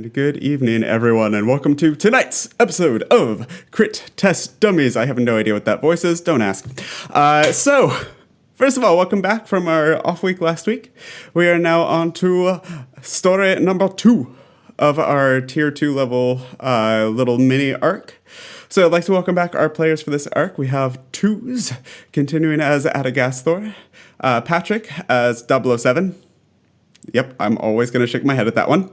And good evening, everyone, and welcome to tonight's episode of Crit Test Dummies. I have no idea what that voice is, don't ask. So, first of all, welcome back from our off week last week. We are now on to story number 2 of our tier 2 level little mini arc. So I'd like to welcome back our players for this arc. We have Twos, continuing as Adagasthor, Patrick as Dablo 7. Yep, I'm always going to shake my head at that one.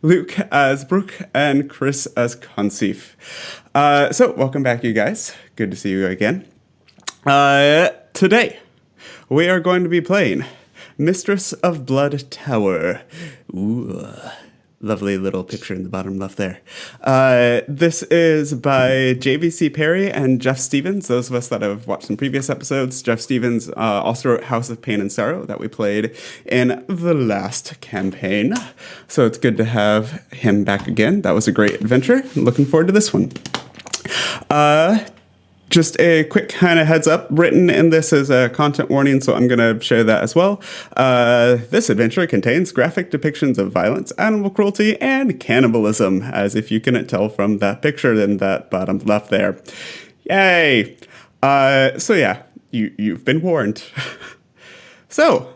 Luke as Brooke, and Chris as Conceive. So, welcome back, you guys. Good to see you again. Today, we are going to be playing Mistress of Blood Tower. Ooh, lovely little picture in the bottom left there. This is by JVC Parry and Jeff Stevens. Those of us that have watched some previous episodes, Jeff Stevens also wrote House of Pain and Sorrow that we played in the last campaign. So it's good to have him back again. That was a great adventure. Looking forward to this one. Just a quick kind of heads up, written in this as a content warning, so I'm going to share that as well. This adventure contains graphic depictions of violence, animal cruelty, and cannibalism, as if you couldn't tell from that picture in that bottom left there. Yay! So yeah, you've been warned. So,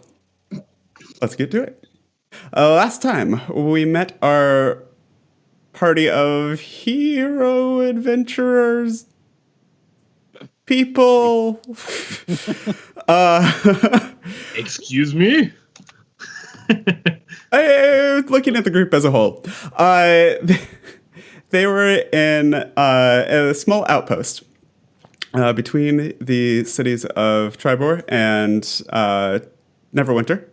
let's get to it. Last time, we met our party of hero adventurers. People. Excuse me? Looking at the group as a whole. They were in a small outpost between the cities of Tribor and Neverwinter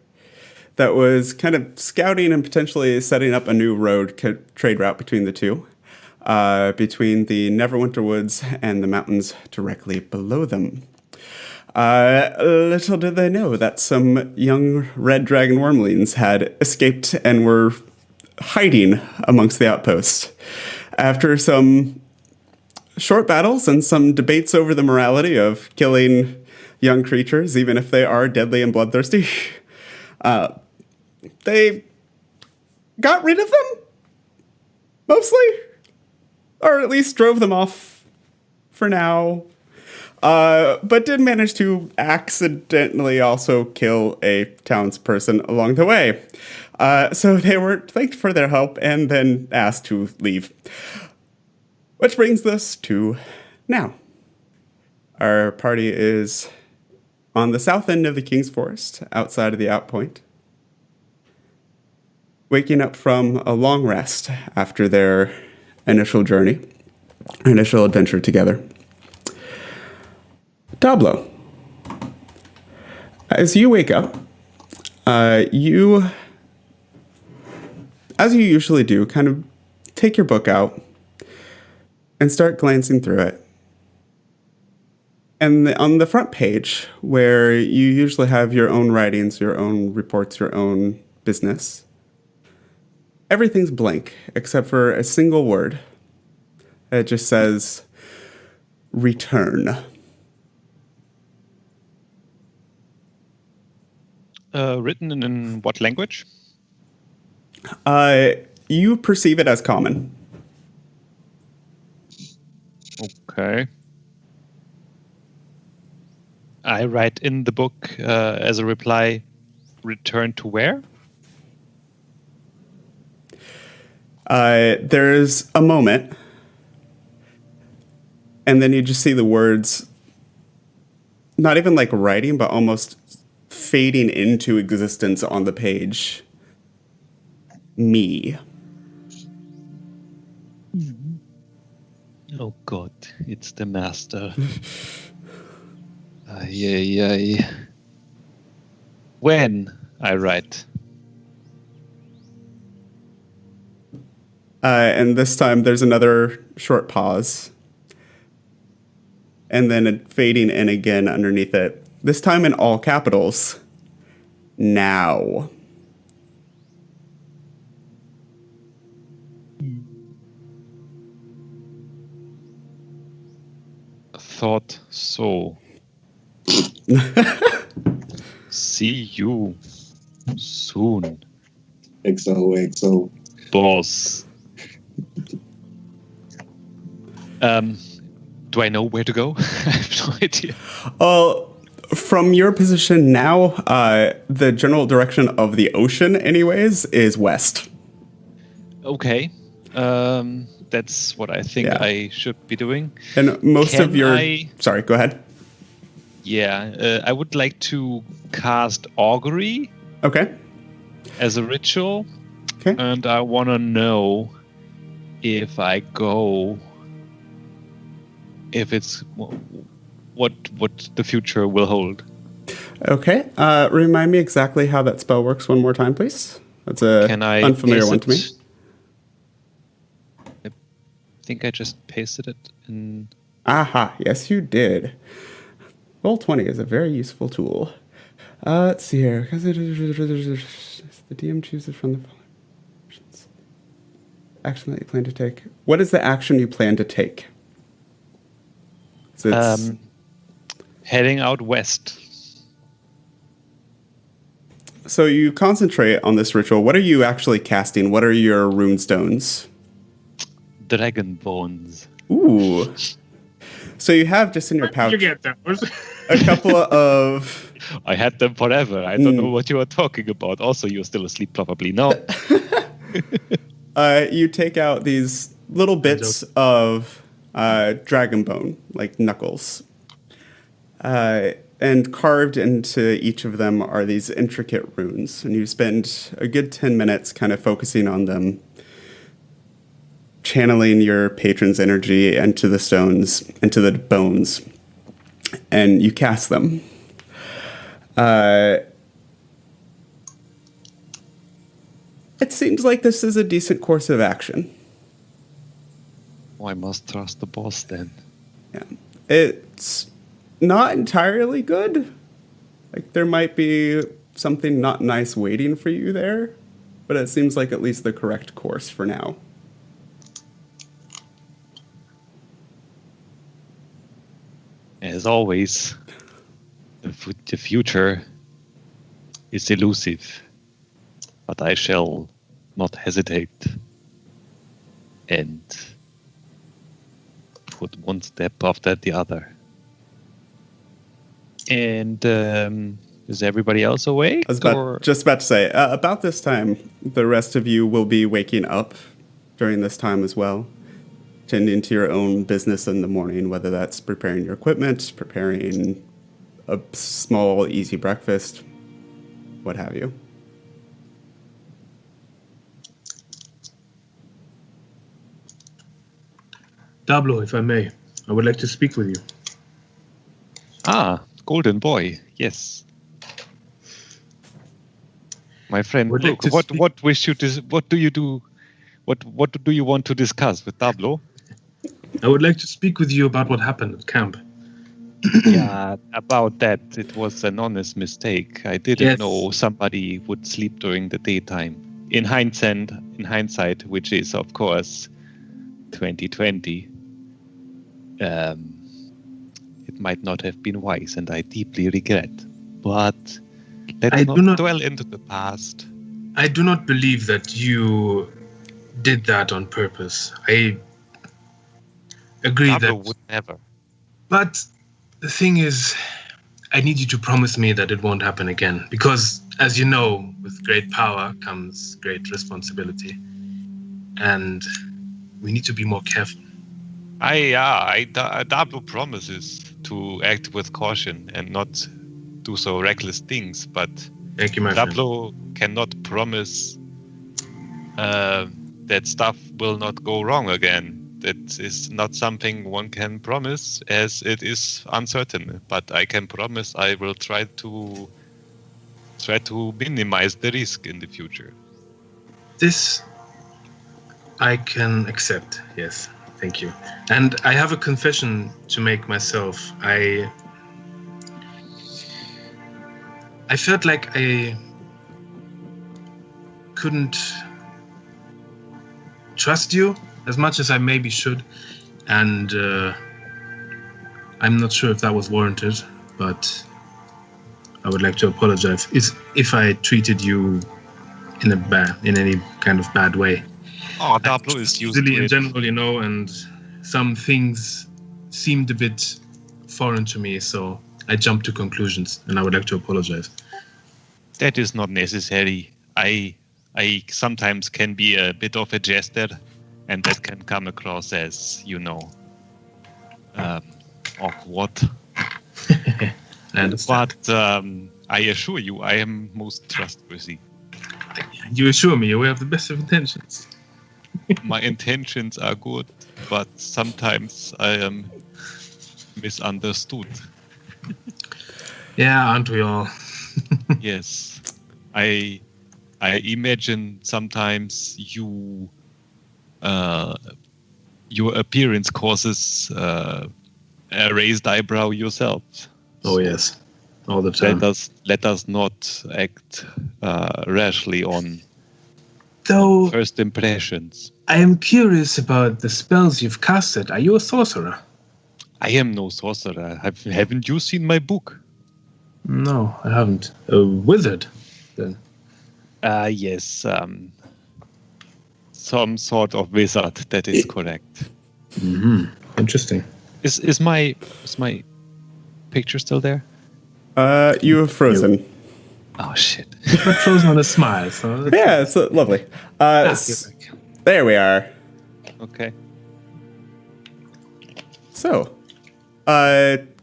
that was kind of scouting and potentially setting up a new trade route between the two. Between the Neverwinter Woods and the mountains directly below them. Little did they know that some young red dragon wormlings had escaped and were hiding amongst the outpost. After some short battles and some debates over the morality of killing young creatures, even if they are deadly and bloodthirsty, they got rid of them, mostly. Or at least drove them off for now. But did manage to accidentally also kill a townsperson along the way. So they were thanked for their help and then asked to leave. Which brings us to now. Our party is on the south end of the King's Forest, outside of the Outpoint. Waking up from a long rest after their initial adventure together. Dablo, as you wake up, you, as you usually do, kind of take your book out and start glancing through it. And on the front page, where you usually have your own writings, your own reports, your own business, everything's blank except for a single word. It just says, return. Written in what language? You perceive it as common. Okay. I write in the book as a reply, return to where? There's a moment, and then you just see the words, not even like writing, but almost fading into existence on the page. Me. Oh God, it's the master. Ay. When I write. And this time there's another short pause. And then it fading in again underneath it. This time in all capitals. Now. Thought so. See you soon. XOXO. Boss. Do I know where to go? I have no idea. From your position now, the general direction of the ocean, anyways, is west. Okay. That's what I think I should be doing. And most of your... Sorry, go ahead. Yeah, I would like to cast Augury. Okay. As a ritual. Okay. And I want to know if I go... if it's... what the future will hold. Okay. Remind me exactly how that spell works one more time, please. That's an unfamiliar one to me. I think I just pasted it in... Aha, yes you did. Roll20 is a very useful tool. Let's see here. The DM chooses from the following options. Action that you plan to take. What is the action you plan to take? So heading out west. So you concentrate on this ritual. What are you actually casting? What are your rune stones? Dragon bones. Ooh. So you have just in your pouch you get those? a couple of... I had them forever. I don't know what you are talking about. Also, you're still asleep probably. No. You take out these little bits of dragon bone, like knuckles. And carved into each of them are these intricate runes. And you spend a good 10 minutes kind of focusing on them, channeling your patron's energy into the stones, into the bones, and you cast them. It seems like this is a decent course of action. Oh, I must trust the boss then. Yeah. It's not entirely good. Like, there might be something not nice waiting for you there, but it seems like at least the correct course for now. As always, the future is elusive, but I shall not hesitate and put one step after the other. And is everybody else awake? I was just about to say, about this time, the rest of you will be waking up during this time as well, tending to your own business in the morning, whether that's preparing your equipment, preparing a small, easy breakfast, what have you. Dablo, if I may, I would like to speak with you. Ah, Golden Boy, yes. My friend, Would like look, to what do you do? What do you want to discuss with Dablo? I would like to speak with you about what happened at camp. Yeah, about that, it was an honest mistake. I didn't know somebody would sleep during the daytime. In hindsight, which is of course 2020, it might not have been wise, and I deeply regret. But let's not dwell into the past. I do not believe that you did that on purpose. I agree Dablo would never. But the thing is, I need you to promise me that it won't happen again. Because, as you know, with great power comes great responsibility. And we need to be more careful. Dablo promises to act with caution and not do so reckless things. But thank you, my Dablo cannot promise that stuff will not go wrong again. That is not something one can promise, as it is uncertain. But I can promise I will try to minimize the risk in the future. This I can accept. Yes, thank you. And I have a confession to make myself. I felt like I couldn't trust you as much as I maybe should, and I'm not sure if that was warranted, but I would like to apologize if I treated you in any kind of bad way. Oh, Dablo is used Really, to in it. general, and some things seemed a bit foreign to me, so I jumped to conclusions, and I would like to apologize. That is not necessary. I sometimes can be a bit of a jester, and that can come across as, awkward. I understand. But I assure you, I am most trustworthy. You assure me you have the best of intentions. My intentions are good, but sometimes I am misunderstood. Yeah, aren't we all? Yes, I imagine sometimes your appearance causes a raised eyebrow yourself. Oh yes, all the time. Let us not act rashly on Though first impressions. I am curious about the spells you've casted. Are you a sorcerer? I am no sorcerer. Haven't you seen my book? No, I haven't. A wizard, then. Yes. Some sort of wizard. That is correct. Mm-hmm. Interesting. Is my picture still there? You have frozen. Oh shit! But frozen on a smile, so Yeah, it's lovely. There we are. Okay. So,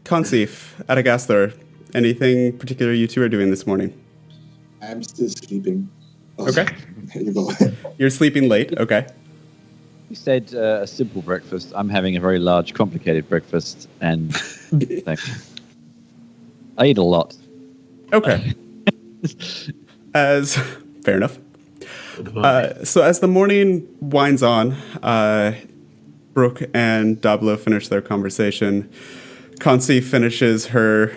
Conceive, Adagasthar, anything particular you two are doing this morning? I'm still sleeping. Oh, Okay. There you go. You're sleeping late, okay. You said a simple breakfast. I'm having a very large, complicated breakfast, and I eat a lot. Okay. Fair enough. So as the morning winds on, Brooke and Dablo finish their conversation. Conceive finishes her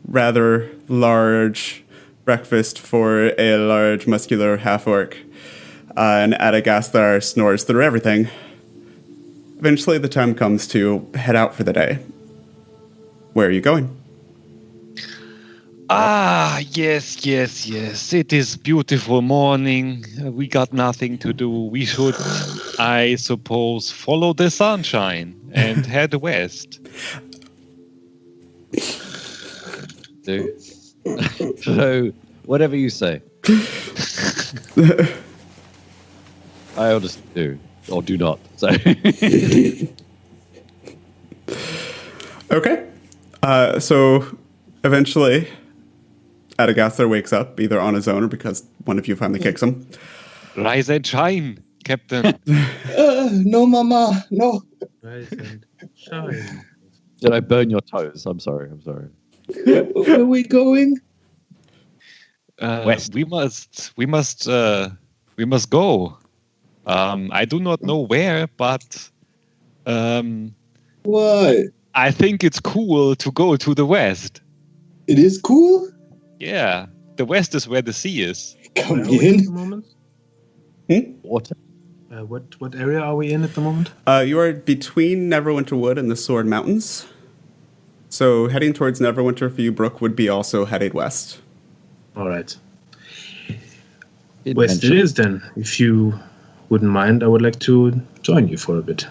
rather large breakfast for a large, muscular half-orc, and Adagasthar snores through everything. Eventually, the time comes to head out for the day. Where are you going? Yes. It is beautiful morning. We got nothing to do. We should, I suppose, follow the sunshine and head west. So, whatever you say. I'll just do, or do not. So, Okay. So eventually, Adagasthar wakes up, either on his own or because one of you finally kicks him. Rise and shine, Captain. No, Mama, no. Rise and shine. did I burn your toes? I'm sorry. Where are we going? West. We must go. I do not know where, but Why? I think it's cool to go to the west. It is cool. Yeah, the west is where the sea is. Come Where are we at the in. moment? Water. What area are we in at the moment? You are between Neverwinter Wood and the Sword Mountains. So heading towards Neverwinter for you, Brooke, would be also heading west. All right. West it is then. If you wouldn't mind, I would like to join you for a bit.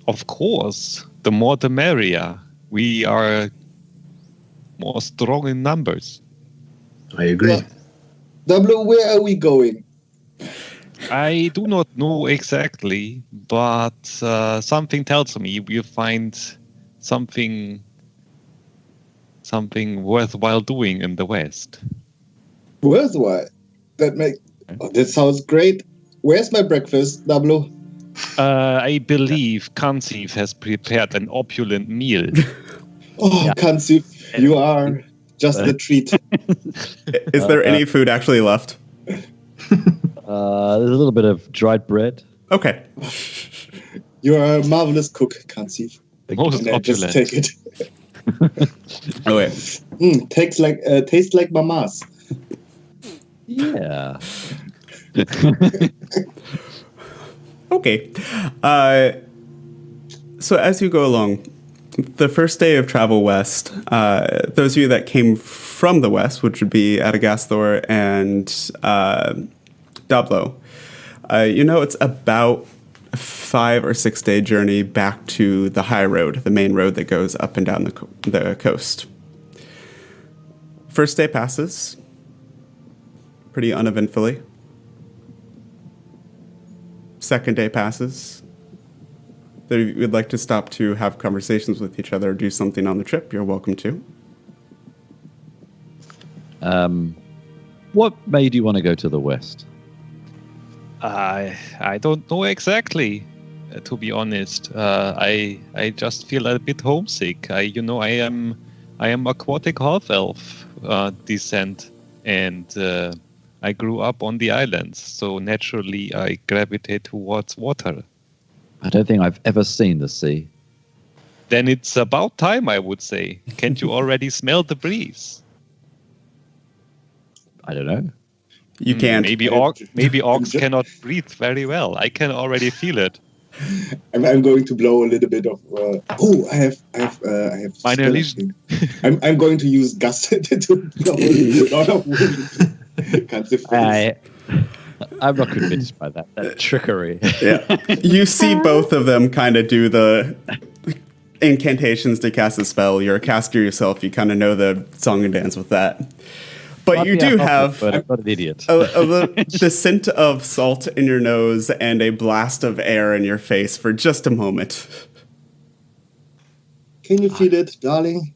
Of course, the more the merrier. We are more strong in numbers. I agree. Yeah. Dablo, where are we going? I do not know exactly, but something tells me we'll find something worthwhile doing in the west. Worthwhile. That sounds great. Where's my breakfast, Dablo? I believe Conceive has prepared an opulent meal. Oh, Yeah. Conceive, you are just the treat. Is there any food actually left? There's a little bit of dried bread. Okay. You are a marvelous cook, Conceive. Most And I just opulent. take it. Oh, wait. Tastes like Mama's. Yeah. Okay. So as you go along, the first day of travel west, those of you that came from the west, which would be Adagasthor and Dablo, it's about a 5 or 6 day journey back to the high road, the main road that goes up and down the coast. First day passes pretty uneventfully. Second day passes. If you'd like to stop to have conversations with each other or do something on the trip, you're welcome to. What made you want to go to the west? I don't know exactly, to be honest. I just feel a bit homesick. I am aquatic half-elf descent, and I grew up on the islands, so naturally I gravitate towards water. I don't think I've ever seen the sea. Then it's about time, I would say. Can't you already smell the breeze? I don't know. You can't. Maybe orcs cannot breathe very well. I can already feel it. I'm going to blow a little bit of. I have. Minor lesion. I'm going to use gust to blow a lot of wind. I'm not convinced by that trickery. Yeah, you see both of them kind of do the incantations to cast a spell. You're a caster yourself. You kind of know the song and dance with that. But you do have but I'm not an idiot. the scent of salt in your nose and a blast of air in your face for just a moment. Can you feel it, darling?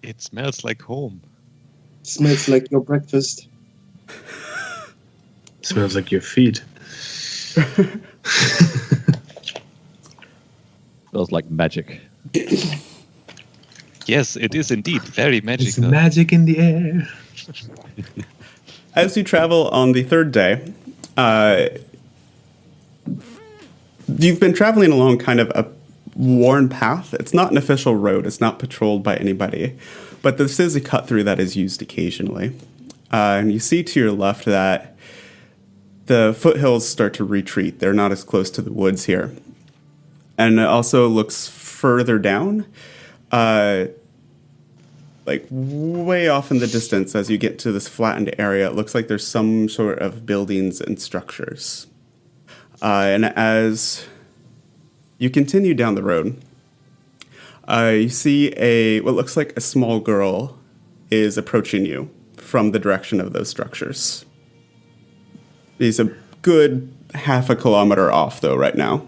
It smells like home. It smells like your breakfast. Smells like your feet. Smells like magic. Yes, it is indeed very magical. It's magic in the air. As you travel on the third day, you've been traveling along kind of a worn path. It's not an official road. It's not patrolled by anybody. But this is a cut through that is used occasionally. And you see to your left that the foothills start to retreat. They're not as close to the woods here. And it also looks further down, like way off in the distance as you get to this flattened area. It looks like there's some sort of buildings and structures. And as you continue down the road, you see what looks like a small girl is approaching you from the direction of those structures. He's a good half a kilometer off, though, right now.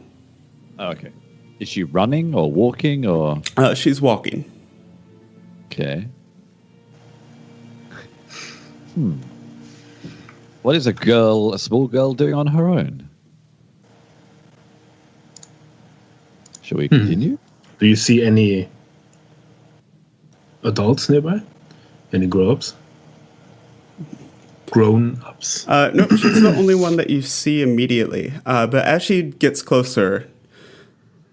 Oh, okay. Is she running or walking or? She's walking. Okay. What is a small girl doing on her own? Shall we continue? Do you see any adults nearby? Any grown-ups? Grown-ups? No, she's the only one that you see immediately. But as she gets closer,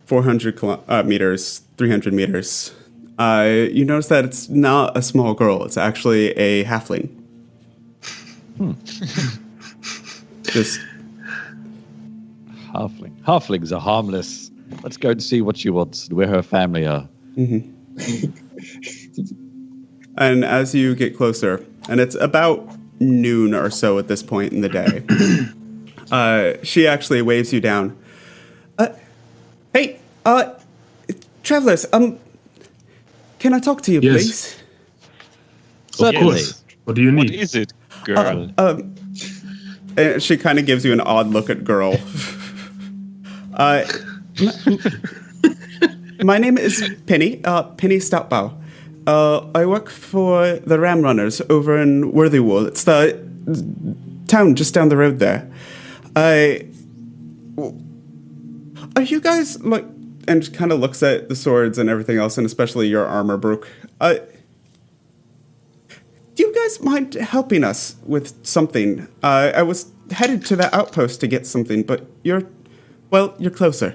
400 meters, 300 meters, you notice that it's not a small girl. It's actually a halfling. Just Halfling. Halflings are harmless. Let's go and see what she wants and where her family are. And as you get closer, and it's about noon or so at this point in the day, she actually waves you down. Hey, travelers, can I talk to you, Yes. please? Of course. What do you need? What is it, girl? And she kind of gives you an odd look at girl. My name is Penny, Penny Stoutbow. I work for the Ram Runners over in Worthywall. It's the town just down the road there. Are you guys, like, and kind of looks at the swords and everything else, and especially your armor, Brooke. Do you guys mind helping us with something? I was headed to the outpost to get something, but you're closer.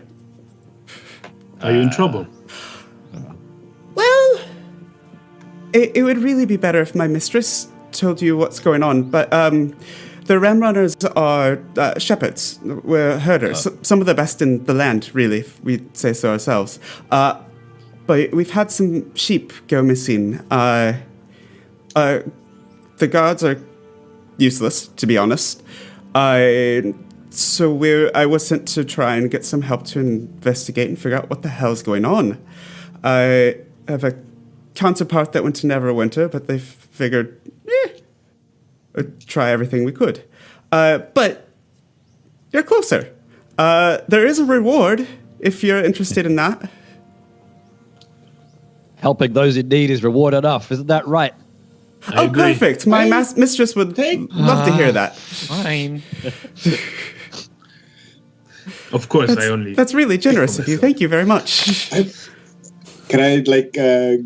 Are you in trouble? Well, it would really be better if my mistress told you what's going on, but the Ram Runners are shepherds. We're herders. Some of the best in the land, really, if we say so ourselves. but we've had some sheep go missing. The guards are useless, to be honest. I was sent to try and get some help to investigate and figure out what the hell's going on. I have a counterpart that went to Neverwinter, but they figured, try everything we could. But you're closer. There is a reward if you're interested in that. Helping those in need is reward enough, isn't that right? I agree. Perfect. My mistress would love to hear that. Fine. Of course, That's really generous of you. Thank you very much. Can I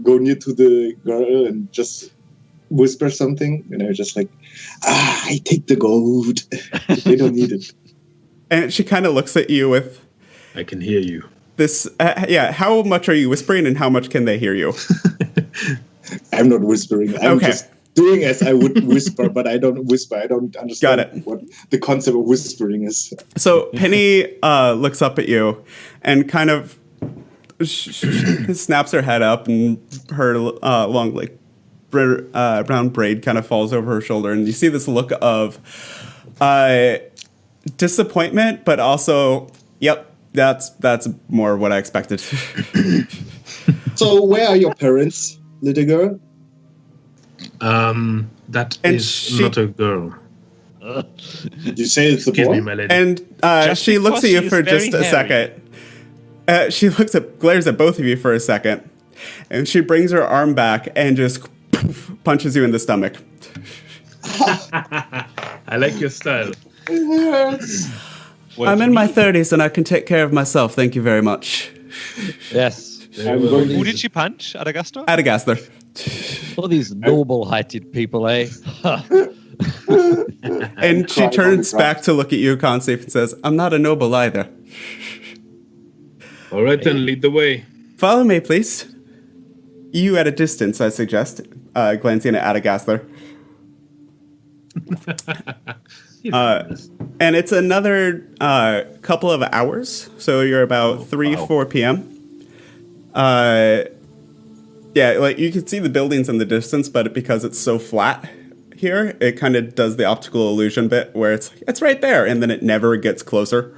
go near to the girl and just whisper something? Just I take the gold. They don't need it. And she kind of looks at you with I can hear you. this. How much are you whispering, and how much can they hear you? I'm not whispering. I'm just doing as I would whisper, but I don't whisper. I don't understand what the concept of whispering is. So Penny looks up at you and kind of snaps her head up, and her long, brown braid kind of falls over her shoulder, and you see this look of disappointment, but also, yep, that's more what I expected. So where are your parents, little girl? That is not a girl. You say it's a Excuse boy? me, my lady. And she looks at you for just a second. She glares at both of you for a second, and she brings her arm back and just punches you in the stomach. I like your style. It hurts. I'm in my 30s and I can take care of myself. Thank you very much. Yes. Who did she punch? Adagastor? Adagastor. All these noble-heighted people, eh? And she turns back to look at you, Consafe, and says, I'm not a noble either. All right, then, lead the way. Follow me, please. You at a distance, I suggest, glancing at Adagastor. And it's another couple of hours, so you're about 4 p.m. You can see the buildings in the distance, but because it's so flat here, it kind of does the optical illusion bit where it's right there, and then it never gets closer.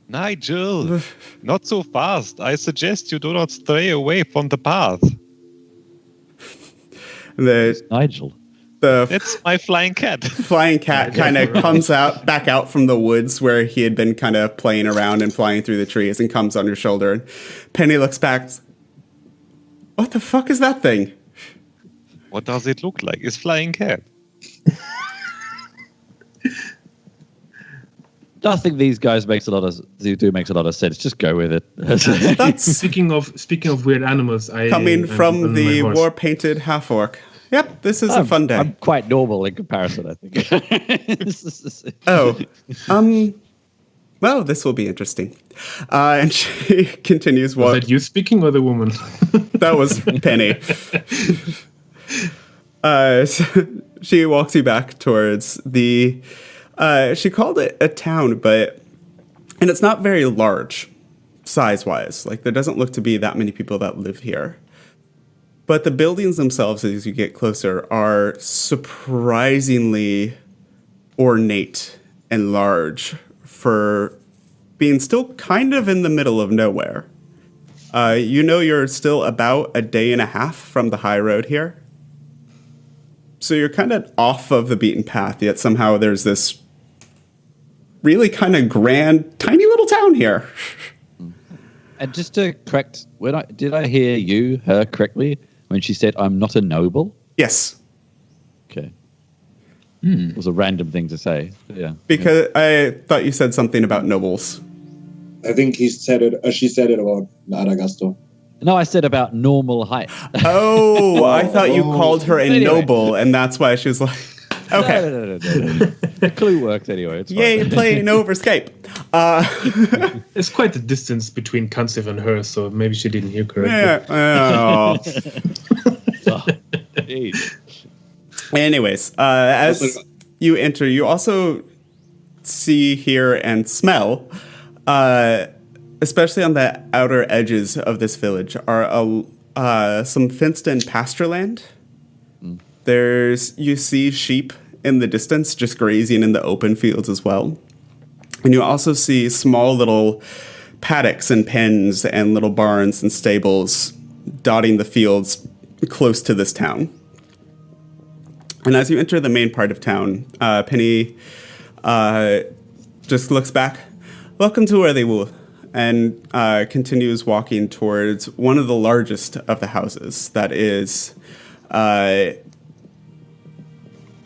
Nigel, not so fast. I suggest you do not stray away from the path. Nigel. It's my flying cat. Flying cat kind of comes back out from the woods where he had been kind of playing around and flying through the trees, and comes on your shoulder. And Penny looks back. What the fuck is that thing? What does it look like? It's flying cat. I think these guys makes a lot of sense. Just go with it. That's Speaking of weird animals, coming from the war-painted half-orc. Yep, this is a fun day. I'm quite normal in comparison, I think. Well, this will be interesting. And she continues. Was that you speaking or the woman? That was Penny. So she walks you back towards the... she called it a town, and it's not very large, size-wise. Like, there doesn't look to be that many people that live here. But the buildings themselves, as you get closer, are surprisingly ornate and large for being still kind of in the middle of nowhere. You're still about a day and a half from the high road here. So you're kind of off of the beaten path, yet somehow there's this really kind of grand, tiny little town here. And just to correct, did I hear her correctly when she said, I'm not a noble? Yes. Okay. It was a random thing to say. But yeah. Because I thought you said something about nobles. I think she said it about Adagastor. No, I said about normal height. Oh, I thought you called her a noble, and that's why she was like, okay. No. The clue worked anyway. It's Yay, fine. playing over Skype. There's quite a distance between Kansif and her, so maybe she didn't hear correctly. Anyways, as you enter, you also see, hear, and smell especially on the outer edges of this village, are some fenced-in pasture land. You see sheep in the distance just grazing in the open fields as well. And you also see small little paddocks and pens and little barns and stables dotting the fields close to this town. And as you enter the main part of town, Penny just looks back. Welcome to Worthywood, and continues walking towards one of the largest of the houses that is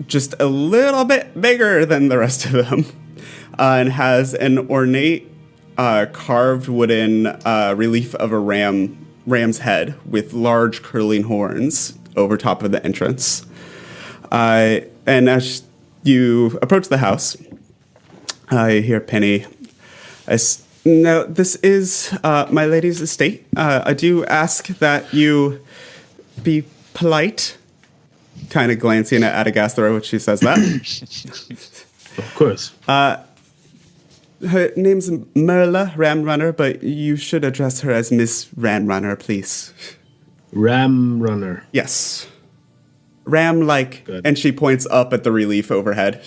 just a little bit bigger than the rest of them, and has an ornate carved wooden relief of a ram's head with large curling horns over top of the entrance. And as you approach the house, I hear Penny. No, this is my lady's estate. I do ask that you be polite. Kind of glancing at Adagasthra when she says that. Of course. Her name's Merla Ramrunner, but you should address her as Miss Ramrunner, please. Ramrunner. Yes. Ram-like. Good. And she points up at the relief overhead.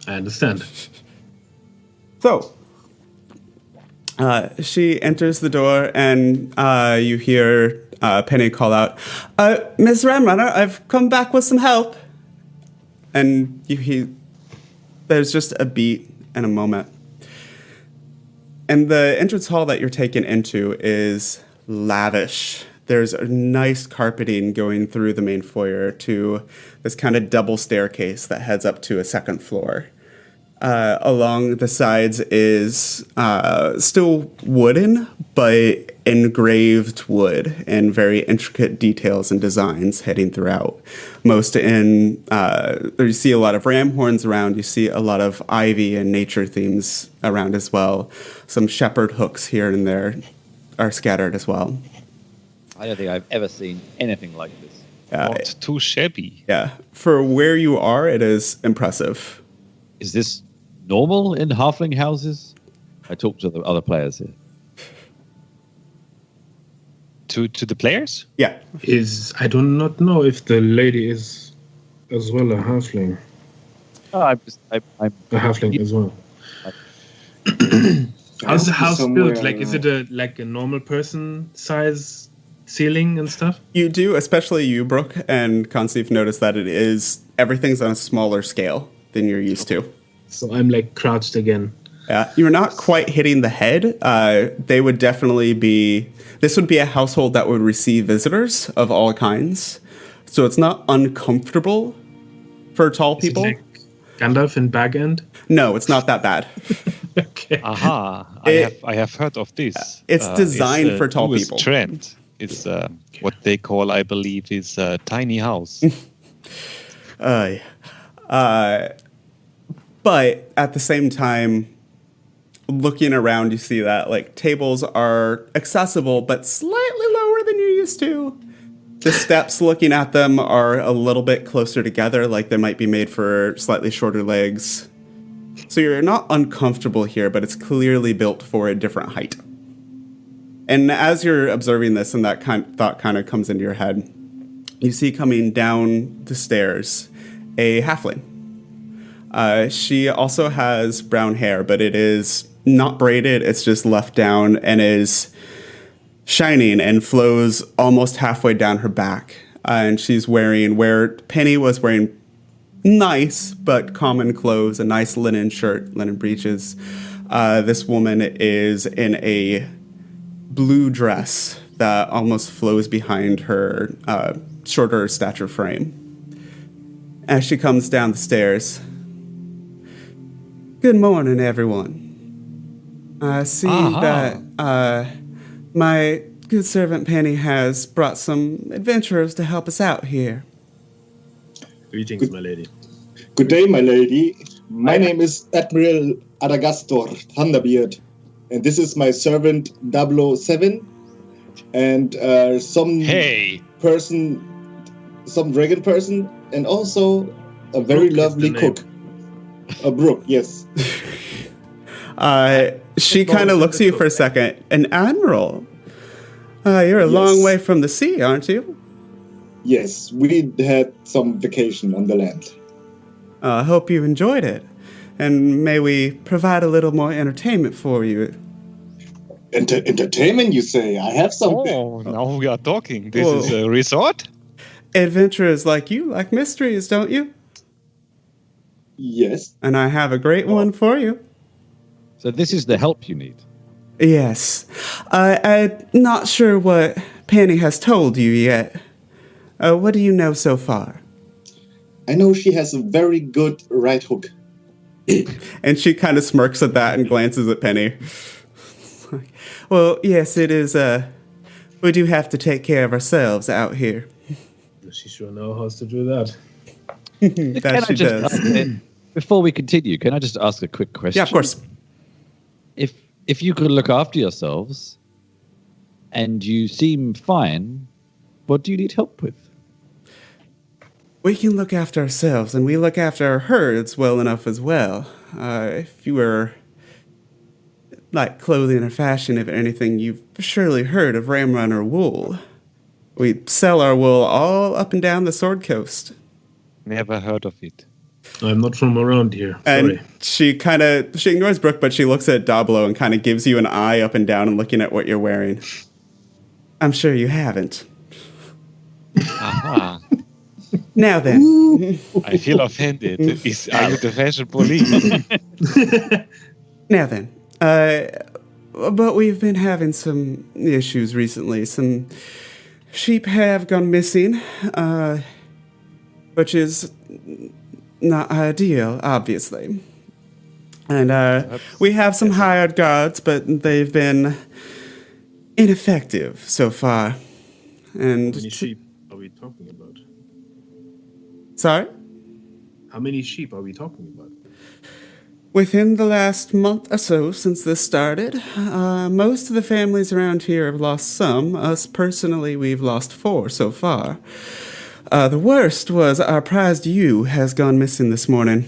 I understand. So, she enters the door, and you hear Penny call out, Miss Ramrunner, I've come back with some help. And there's just a beat and a moment. And the entrance hall that you're taken into is lavish. There's a nice carpeting going through the main foyer to this kind of double staircase that heads up to a second floor. Along the sides is still wooden, but engraved wood and very intricate details and designs heading throughout. Most you see a lot of ram horns around. You see a lot of ivy and nature themes around as well. Some shepherd hooks here and there are scattered as well. I don't think I've ever seen anything like this. Not too shabby. Yeah. For where you are, it is impressive. Is this normal in halfling houses? I talked to the other players here. To the players? Yeah. I do not know if the lady is as well a halfling. Oh, I'm A halfling as well. How's the house built? Like, is it a normal person size ceiling and stuff? You do, especially you, Brooke, and Conceive, notice that everything's on a smaller scale than you're used to. So I'm like crouched again. Yeah, you're not quite hitting the head. They would definitely this would be a household that would receive visitors of all kinds. So it's not uncomfortable for tall people. Is it like Gandalf in Bag End? No, it's not that bad. Okay. Aha, I have heard of this. It's designed for tall people. Trend. It's what they call, I believe, is a tiny house. But at the same time, looking around, you see that like tables are accessible, but slightly lower than you're used to. The steps, looking at them, are a little bit closer together, like they might be made for slightly shorter legs. So you're not uncomfortable here, but it's clearly built for a different height. And as you're observing this and that thought kind of comes into your head, you see coming down the stairs a halfling. She also has brown hair, but it is not braided. It's just left down and is shining and flows almost halfway down her back. And she's wearing, where Penny was wearing nice but common clothes, a nice linen shirt, linen breeches. This woman is in a blue dress that almost flows behind her shorter stature frame. As she comes down the stairs, good morning, everyone. I see that my good servant Penny has brought some adventurers to help us out here. Greetings, my lady. Good day, my lady. My name is Admiral Adagastor Thunderbeard, and this is my servant Dablo 7, and some dragon person, and also a very lovely cook. A Brooke, yes. she kind of looks at you for a second. An admiral? You're a long way from the sea, aren't you? Yes, we had some vacation on the land. I hope you enjoyed it. And may we provide a little more entertainment for you. Entertainment, you say? I have something. Oh, now we are talking. This is a resort? Adventurers like you like mysteries, don't you? Yes. And I have a great one for you. So this is the help you need. Yes. I'm not sure what Penny has told you yet. What do you know so far? I know she has a very good right hook. And she kind of smirks at that and glances at Penny. Well, yes, it is. We do have to take care of ourselves out here. She sure knows how to do that. That she does. Before we continue, can I just ask a quick question? Yeah, of course. If you could look after yourselves and you seem fine, what do you need help with? We can look after ourselves, and we look after our herds well enough as well. If you were like clothing or fashion, if anything, you've surely heard of Ram Runner wool. We sell our wool all up and down the Sword Coast. Never heard of it. I'm not from around here. Sorry. And she ignores Brooke, but she looks at Dablo and kind of gives you an eye up and down and looking at what you're wearing. I'm sure you haven't. Aha. Now then. I feel offended. Are you the fashion police? Now then. But we've been having some issues recently. Some sheep have gone missing, which is not ideal, obviously. And we have some hired guards, but they've been ineffective so far. And How many sheep are we talking about? Sorry? How many sheep are we talking about? Within the last month or so since this started, most of the families around here have lost some. Us personally, we've lost 4 so far. The worst was our prized ewe has gone missing this morning.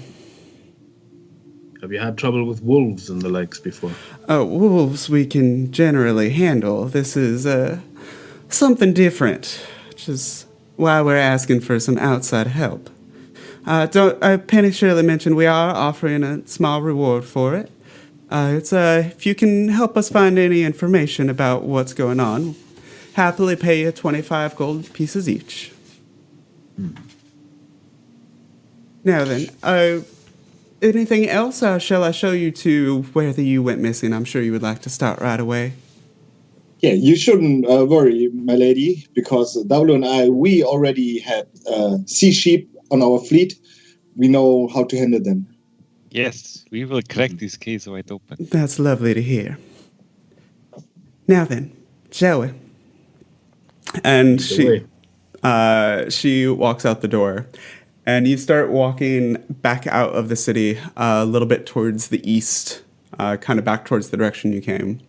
Have you had trouble with wolves and the likes before? Wolves we can generally handle. This is something different, which is why we're asking for some outside help. Penny Shirley mentioned we are offering a small reward for it. It's if you can help us find any information about what's going on, happily pay you 25 gold pieces each. Now then, anything else? Shall I show you to where the ewe went missing? I'm sure you would like to start right away. Yeah, you shouldn't worry, my lady, because Dablo and I, we already had sea sheep on our fleet. We know how to handle them. Yes, we will crack this case wide open. That's lovely to hear. Now then, shall we? And she walks out the door, and you start walking back out of the city a little bit towards the east, kind of back towards the direction you came,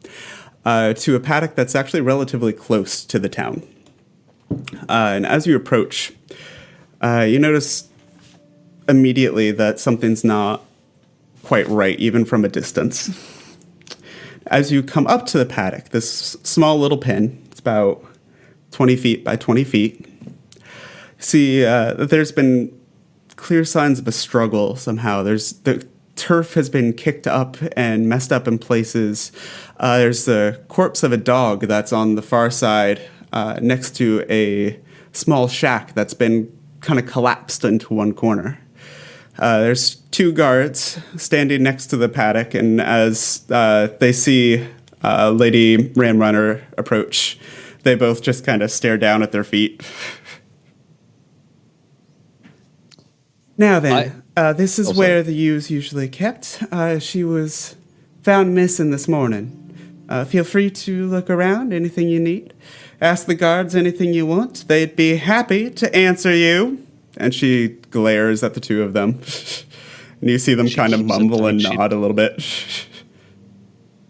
to a paddock that's actually relatively close to the town. And as you approach, you notice immediately that something's not quite right, even from a distance. As you come up to the paddock, this small little pen, it's about 20 feet by 20 feet, see that there's been clear signs of a struggle somehow. The turf has been kicked up and messed up in places. There's the corpse of a dog that's on the far side next to a small shack that's been kind of collapsed into one corner. There's 2 guards standing next to the paddock, and as they see Lady Ramrunner approach, they both just kind of stare down at their feet. Now then, this is where the ewe's usually kept. She was found missing this morning. Feel free to look around, anything you need. Ask the guards anything you want. They'd be happy to answer you. And she glares at the 2 of them. And you see them kind of mumble and nod a little bit.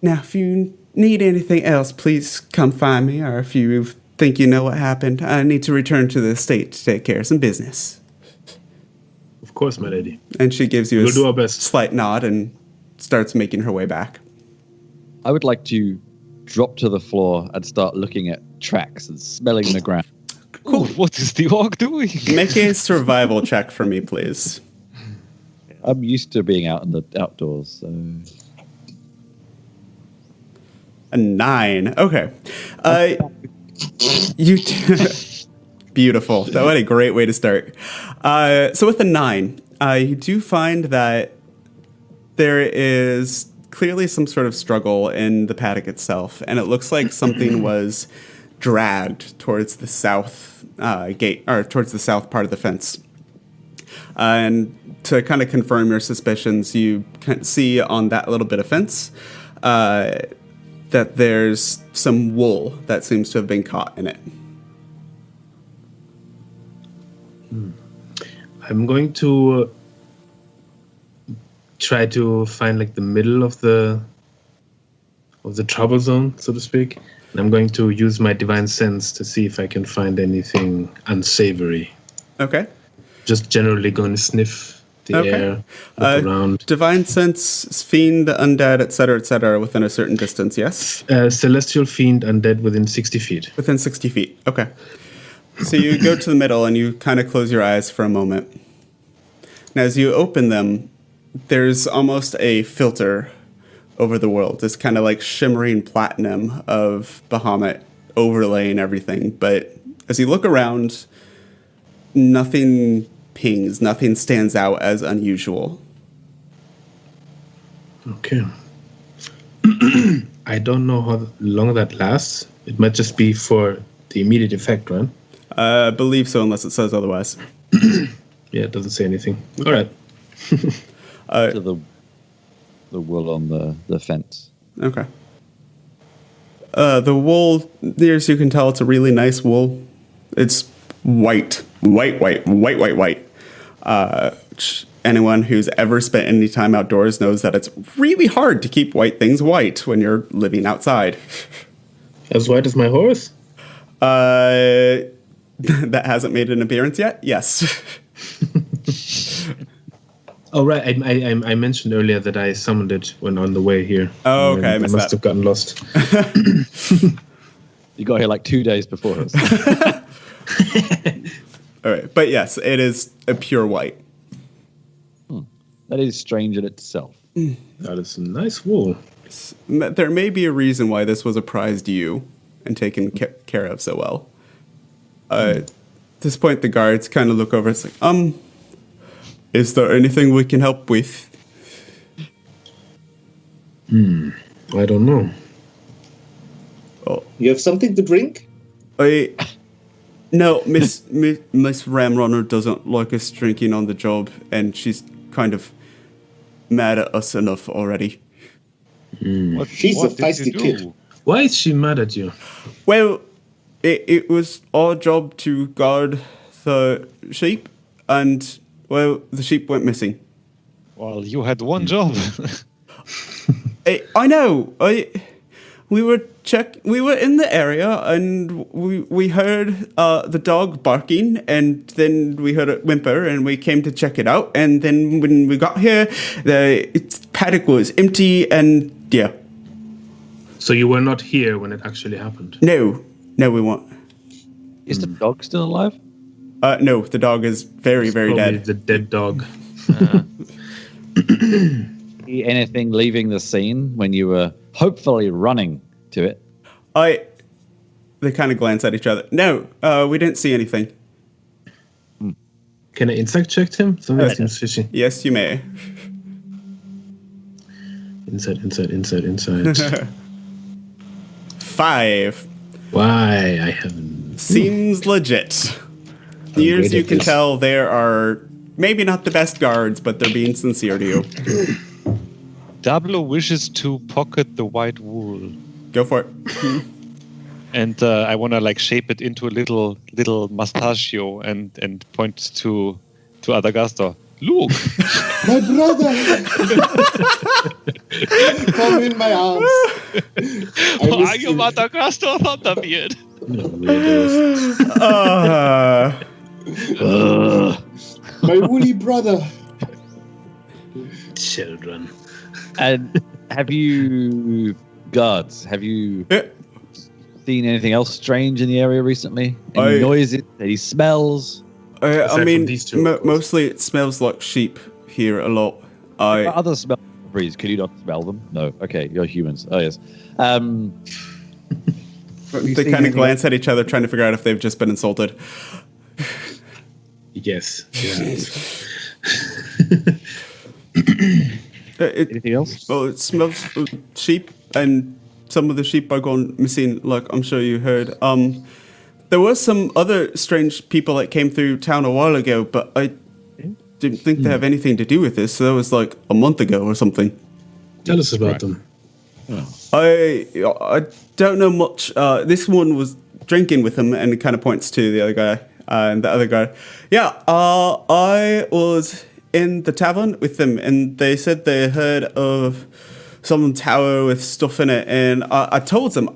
Now, if you need anything else, please come find me. Or if you think you know what happened, I need to return to the estate to take care of some business. Of course, my lady. And she gives you We'll do our best. Slight nod and starts making her way back. I would like to drop to the floor and start looking at tracks and smelling the ground. Cool. What is the orc doing? Make a survival check for me, please. I'm used to being out in the outdoors, so... A 9. Okay. Beautiful. That was a great way to start. So with a 9, you do find that there is clearly some sort of struggle in the paddock itself, and it looks like something was dragged towards the south gate, or towards the south part of the fence. And to kind of confirm your suspicions, you can see on that little bit of fence that there's some wool that seems to have been caught in it. I'm going to try to find like the middle of the trouble zone, so to speak. And I'm going to use my divine sense to see if I can find anything unsavory. Okay. Just generally going to sniff the air, look around. Divine sense, fiend, undead, etc., within a certain distance, yes? Celestial fiend, undead within 60 feet. Within 60 feet, okay. So you go to the middle and you kind of close your eyes for a moment. Now, as you open them, there's almost a filter over the world. This kind of like shimmering platinum of Bahamut overlaying everything. But as you look around, nothing pings, nothing stands out as unusual. Okay. I don't know how long that lasts. It might just be for the immediate effect, right? I believe so, unless it says otherwise. Yeah, it doesn't say anything. All right. To the wool on the fence. Okay. The wool, as you can tell, it's a really nice wool. It's white. Anyone who's ever spent any time outdoors knows that it's really hard to keep white things white when you're living outside. As white as my horse? That hasn't made an appearance yet? Yes. Oh, right. I mentioned earlier that I summoned it when on the way here. Oh, okay. I must have gotten lost. You got here like 2 days before us. All right. But yes, it is a pure white. That is strange in itself. That is some nice wool. There may be a reason why this was a prize to you and taken care of so well. At this point, the guards kind of look over. It's like, is there anything we can help with? I don't know. Oh, You have something to drink? No, Miss Ramrunner doesn't like us drinking on the job, and she's kind of mad at us enough already. She's a feisty kid. Why is she mad at you? Well, it was our job to guard the sheep, and, well, the sheep went missing. Well, you had one job. I know. We were in the area, and we heard the dog barking, and then we heard a whimper, and we came to check it out. And then when we got here, the paddock was empty, and yeah. So you were not here when it actually happened? No, we weren't. Is the dog still alive? No, the dog is very, very Probably dead. the dead dog. Anything leaving the scene when you were hopefully running to it? They kind of glance at each other. No, we didn't see anything. Can I insect check him? Something seems fishy. Yes, you may. Inside. 5. Why? I haven't. Seems legit. Near as you can tell, there are maybe not the best guards, but they're being sincere to you. Dablo wishes to pocket the white wool. Go for it. And I want to like shape it into a little mustachio and point to Adagastor. Look, My brother! Come in my arms. are you Adagastor Thunderbeard? My woolly brother. Children. And have you guards, have you Yeah. seen anything else strange in the area recently? Any noises? Any smells? I Aside mean, from these two, of course. mostly it smells like sheep here a lot. Other smell breeze? Can you not smell them? No. Okay, you're humans. Oh yes. They kind of glance at each other, trying to figure out if they've just been insulted. Yes. Anything else? Well, it smells of sheep, and some of the sheep are gone missing, like I'm sure you heard. There were some other strange people that came through town a while ago, but I didn't think they have anything to do with this. So that was like a month ago or something. Tell us about them. I don't know much. This one was drinking with him, and it kind of points to the other guy. And the other guy, I was in the tavern with them, and they said they heard of some tower with stuff in it, and I told them,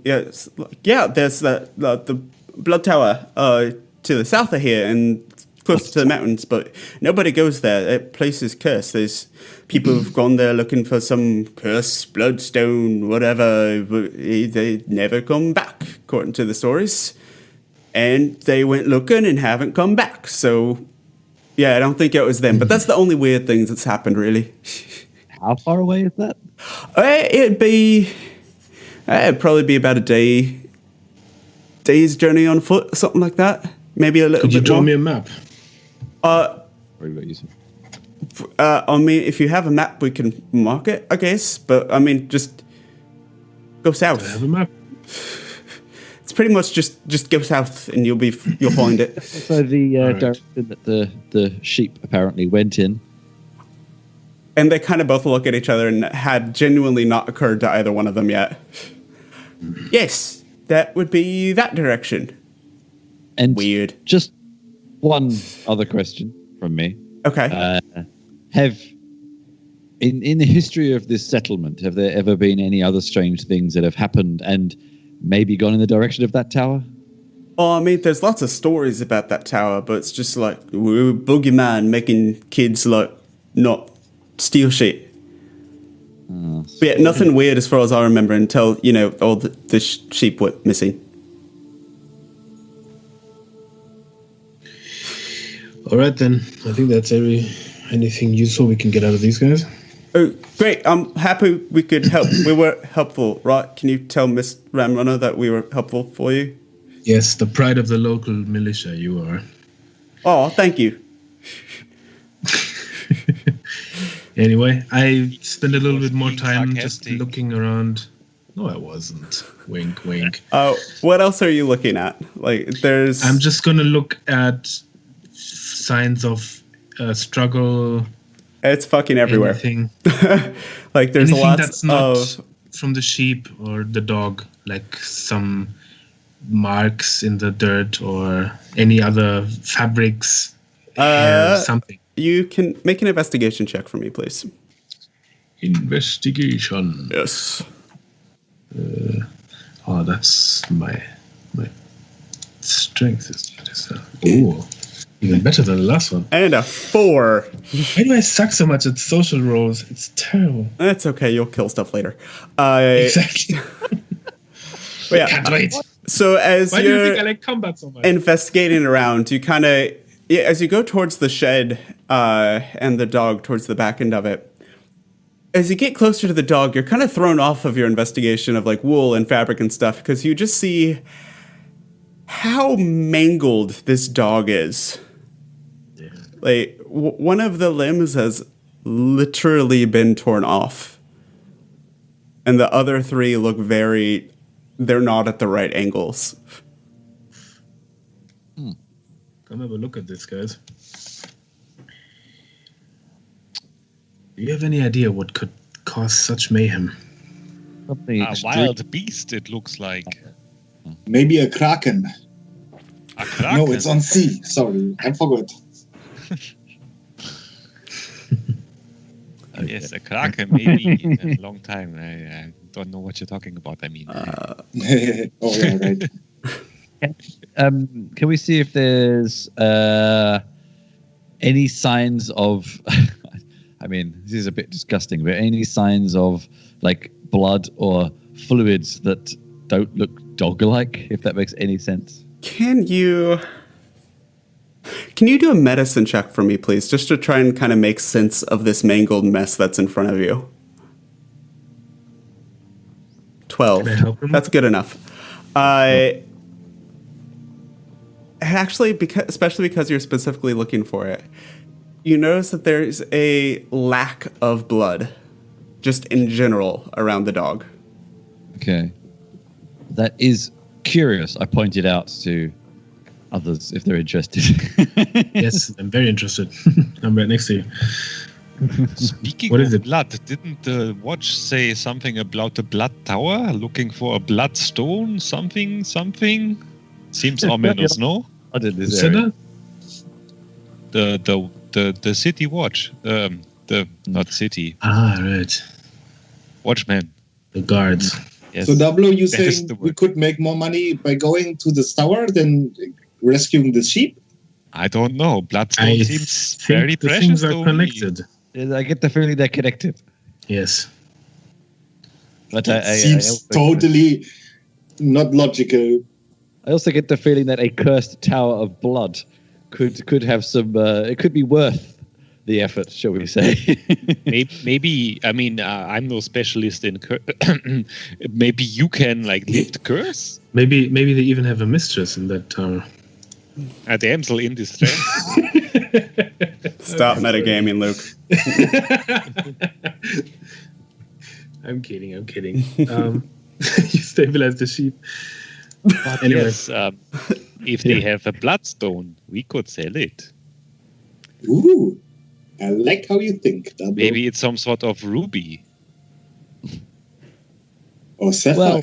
there's the Blood Tower to the south of here and close to the mountains, but nobody goes there. That place is cursed. There's people who've gone there looking for some cursed bloodstone, whatever, but they never come back, according to the stories. And they went looking and haven't come back. So, yeah, I don't think it was them. But that's the only weird things that's happened, really. How far away is that? It'd probably be about a day's journey on foot, something like that. Maybe a little bit more. Could you draw me a map? I mean, if you have a map, we can mark it, I guess. But, I mean, just go south. I have a map. It's pretty much just go south and you'll find it. So the direction that the sheep apparently went in. And they kind of both look at each other, and it had genuinely not occurred to either one of them yet. Yes, that would be that direction. And weird. Just one other question from me. Okay. In the history of this settlement, have there ever been any other strange things that have happened and maybe gone in the direction of that tower? Oh, I mean, there's lots of stories about that tower, but it's just like we're boogeyman making kids like not steal shit. But yeah, nothing weird as far as I remember until, all the sheep went missing. All right, then. I think that's anything useful we can get out of these guys. Oh, great. I'm happy we could help. We were helpful, right? Can you tell Miss Ramrunner that we were helpful for you? Yes, the pride of the local militia you are. Oh, thank you. Anyway, I spent a little bit more time just looking around. No, I wasn't. Wink, wink. What else are you looking at? I'm just going to look at signs of struggle. It's fucking everywhere. Anything. There's anything lots that's not of from the sheep or the dog, like some marks in the dirt or any other fabrics, hair, something. You can make an investigation check for me, please. Investigation. Yes. That's my strength. Oh, even better than the last one. And a 4. Why do I suck so much at social roles? It's terrible. That's okay. You'll kill stuff later. Exactly. Yeah. Can't wait. So Why do you think I like combat so much? Investigating around, you kind of, as you go towards the shed and the dog towards the back end of it, as you get closer to the dog, you're kind of thrown off of your investigation of wool and fabric and stuff because you just see how mangled this dog is. Yeah. One of the limbs has literally been torn off. And the other 3 look they're not at the right angles. Come have a look at this, guys. Do you have any idea what could cause such mayhem? A wild beast, it looks like. Maybe a kraken. A kraken? No, it's on sea. Sorry, I forgot. Yes, a kraken, maybe in a long time. I don't know what you're talking about. I mean, oh yeah, right. Can we see if there's any signs of? I mean, this is a bit disgusting, but any signs of blood or fluids that don't look dog-like, if that makes any sense. Can you do a medicine check for me, please, just to try and kind of make sense of this mangled mess that's in front of you? 12. Can I help him? That's good enough. Actually, especially because you're specifically looking for it, you notice that there's a lack of blood, just in general, around the dog. Okay. That is curious. I pointed out to others if they're interested. Yes, I'm very interested. I'm right next to you. Speaking What of is it? blood, didn't the watch say something about the Blood Tower? Looking for a bloodstone? Something? Seems ominous, no? I did this Said area. that? The city watch. Not city. Ah, right. Watchman. The guards. Yes. So Dablo, you That is saying the we word. could make more money by going to the tower than rescuing the sheep? I don't know. Bloodstone I seems think very the precious things are to me. connected. I get the feeling they're connected. Yes. But Seems also- totally not logical. I also get the feeling that a cursed tower of blood could have some. It could be worth the effort, shall we say? Maybe. I mean, I'm no specialist in. Maybe you can like lift curse. Maybe they even have a mistress in that tower. A damsel in distress. Stop metagaming, Luke. I'm kidding. You stabilize the sheep. But Anyway. yes, if they have a bloodstone, we could sell it. Ooh, I like how you think, Dablo. Maybe it's some sort of ruby. Or sapphire. Well, How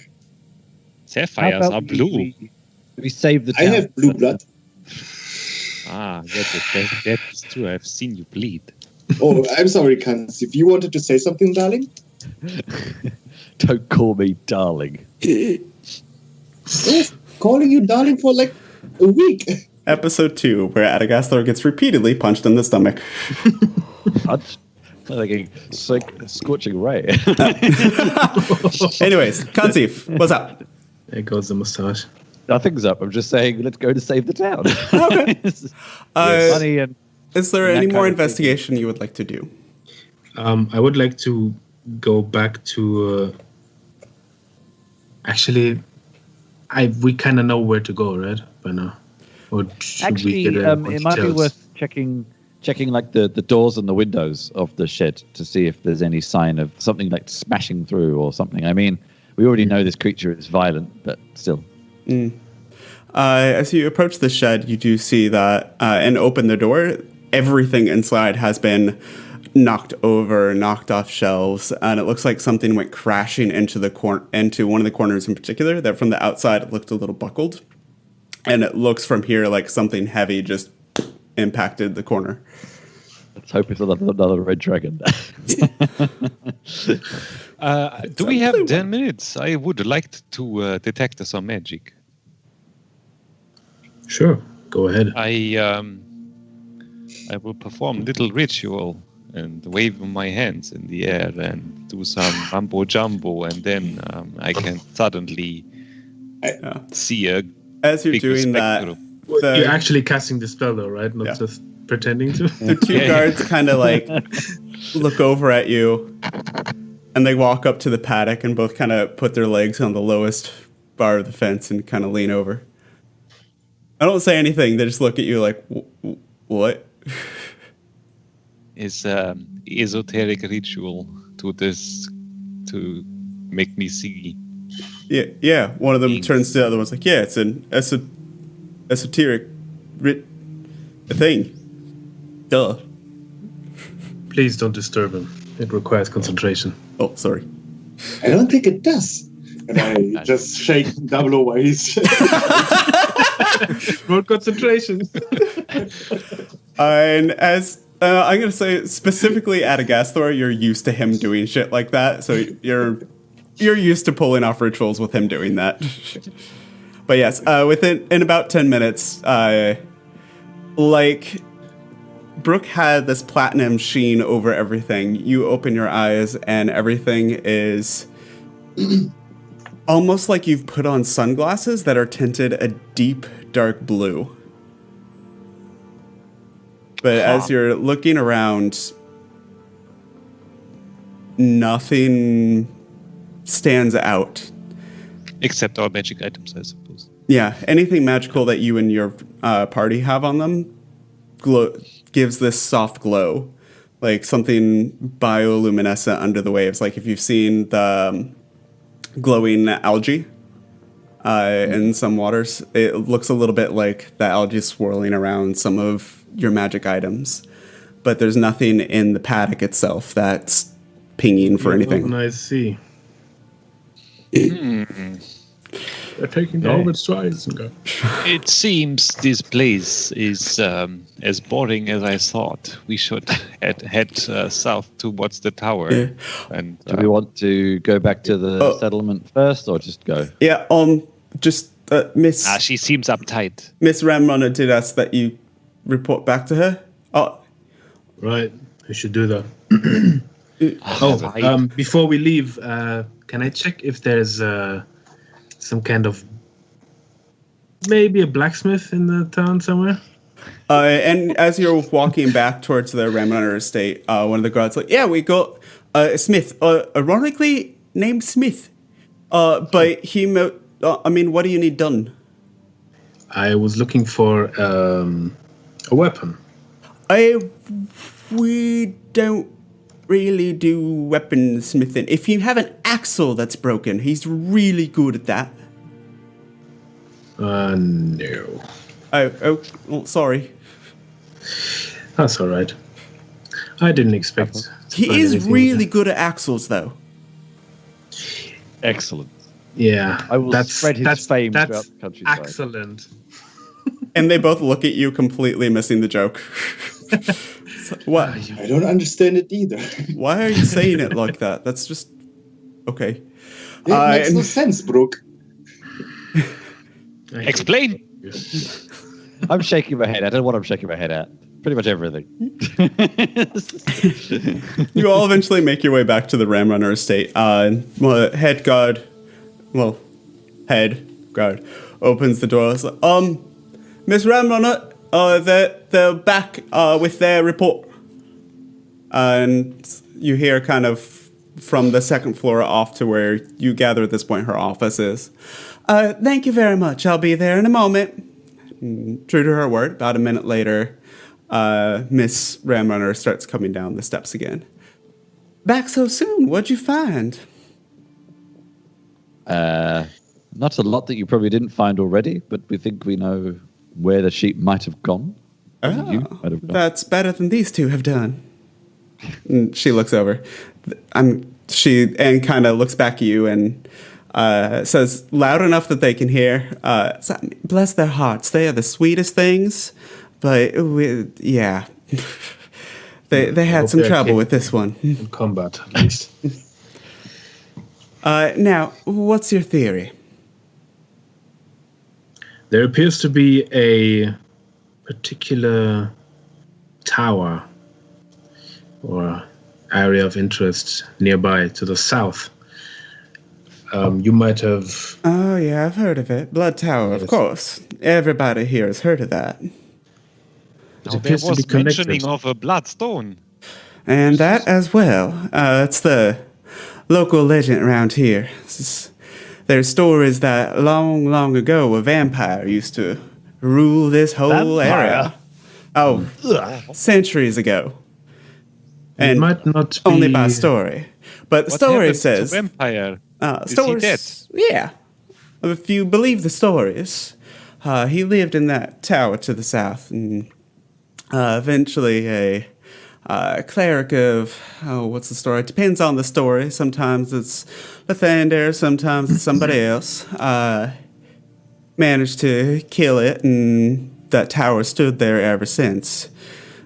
Sapphires about are blue. we save the I town. have blue blood. Ah, that is true. I've seen you bleed. Oh, I'm sorry, Kans. If you wanted to say something, darling? Don't call me darling. Oh, calling you darling for like a week. Episode 2, where Adagasthor gets repeatedly punched in the stomach. Punch. Like a scorching ray. Anyways, Kansif, what's up? There goes the mustache. Nothing's up. I'm just saying, let's go to save the town. Money and Is there And any that more kind of thing. investigation you would like to do? I would like to go back to. Actually, we kind of know where to go, right? By now, or should actually, we get it might be worth checking like the doors and the windows of the shed to see if there's any sign of something like smashing through or something. I mean, we already know this creature is violent, but still. As you approach the shed, you do see that and open the door. Everything inside has been knocked over, knocked off shelves, and it looks like something went crashing into into one of the corners in particular. That from the outside it looked a little buckled, and it looks from here like something heavy just impacted the corner. Let's hope it's another red dragon. Do we have 10 minutes? I would like to detect some magic. Sure, go ahead. I will perform a little ritual and wave my hands in the air and do some mumbo jumbo, and then I can suddenly see a As you're big doing that, spectrum. You're actually casting the spell, though, right? Not Yeah. just pretending to. the two Yeah. guards kind of like look over at you, and they walk up to the paddock and both kind of put their legs on the lowest bar of the fence and kind of lean over. I don't say anything. They just look at you like, what? Is esoteric ritual to to make me see. Yeah. One of them Thanks. turns to the other one's like, yeah, it's an esoteric thing. Duh. Please don't disturb him. It requires concentration. Oh, sorry. I don't think it does. And I just shake Dablo while he's... Road concentration. And as I'm gonna say specifically Adagasthor, you're used to him doing shit like that, so you're used to pulling off rituals with him doing that. But yes, in about 10 minutes, like Brooke had this platinum sheen over everything. You open your eyes and everything is almost like you've put on sunglasses that are tinted a deep dark blue. But as you're looking around, nothing stands out. Except our magic items, I suppose. Yeah, anything magical that you and your party have on them gives this soft glow, like something bioluminescent under the waves. Like if you've seen the glowing algae in some waters, it looks a little bit like the algae swirling around some of your magic items. But there's nothing in the paddock itself that's pinging for anything. I see. They're taking all its strides and go. It seems this place is as boring as I thought. We should head south towards the tower. Yeah. And Do we want to go back to the settlement first, or just go? Yeah, just Miss she seems uptight. Miss Ramrunner did ask that you report back to her. Oh, Right, we should do that. Before we leave, can I check if there's some kind of maybe a blacksmith in the town somewhere? And as you're walking back towards the Ramrunner estate, one of the guards like, yeah, we got a smith, ironically named Smith. But he, what do you need done? I was looking for a weapon. We don't really do weaponsmithing. If you have an axle that's broken, he's really good at that. No. Oh, sorry. That's all right. I didn't expect. to He find is anything really with good at axles, though. Excellent. that. Yeah. I will spread his fame throughout the countryside. Excellent. And they both look at you completely missing the joke. What? I don't understand it either. Why are you saying it like that? That's just okay. It makes no sense, Brooke. Explain. I'm shaking my head. I don't know what I'm shaking my head at. Pretty much everything. You all eventually make your way back to the Ramrunner estate. Head guard opens the door. It's like, Miss Ramrunner, they're back with their report. And you hear kind of from the second floor off to where you gather at this point her office is. Thank you very much. I'll be there in a moment. And true to her word, about a minute later, Miss Ramrunner starts coming down the steps again. Back so soon? What'd you find? Not a lot that you probably didn't find already, but we think we know where the sheep might have gone. That's better than these two have done. And she looks over. She kind of looks back at you and says loud enough that they can hear. Bless their hearts, they are the sweetest things. But yeah, they had some trouble with this one. In combat, at least. Now, what's your theory? There appears to be a particular tower or area of interest nearby to the south. You might have... Oh, yeah, I've heard of it. Blood Tower, of course. Everybody here has heard of that. It appears to be connected. Mentioning of a bloodstone. And that as well. It's the local legend around here. There's stories that long ago a vampire used to rule this whole area. Oh, centuries ago. And it might not be... only by story. But the story says... vampire? Is stories, he dead? Yeah. If you believe the stories, he lived in that tower to the south. And eventually a cleric of... what's the story? It depends on the story. Sometimes it's Lathander, sometimes it's somebody else. Managed to kill it, and that tower stood there ever since.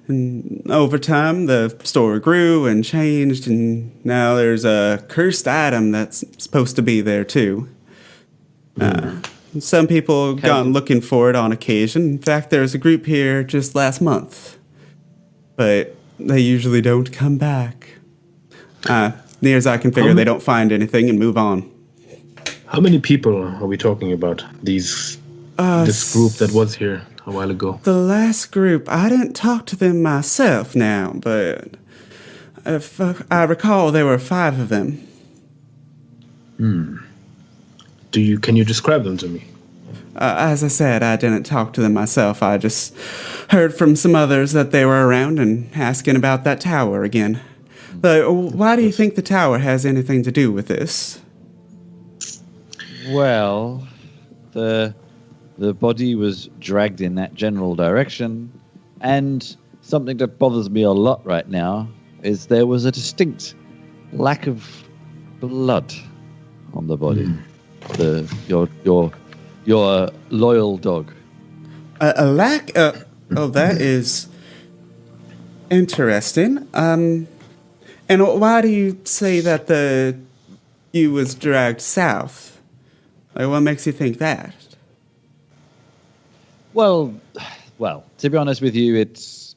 And over time, the story grew and changed, and now there's a cursed item that's supposed to be there, too. Some people have gone looking for it on occasion. In fact, there was a group here just last month. But they usually don't come back. Near as I can figure, they don't find anything and move on. How many people are we talking about? This group that was here a while ago. The last group, I didn't talk to them myself now, but if I recall, there were 5 of them. Can you describe them to me? As I said, I didn't talk to them myself. I just heard from some others that they were around and asking about that tower again. But why do you think the tower has anything to do with this? Well, the body was dragged in that general direction, and something that bothers me a lot right now is there was a distinct lack of blood on the body. Your loyal dog. A lack of... Oh, that is interesting. And why do you say that you was dragged south? Like, what makes you think that? Well, to be honest with you, it's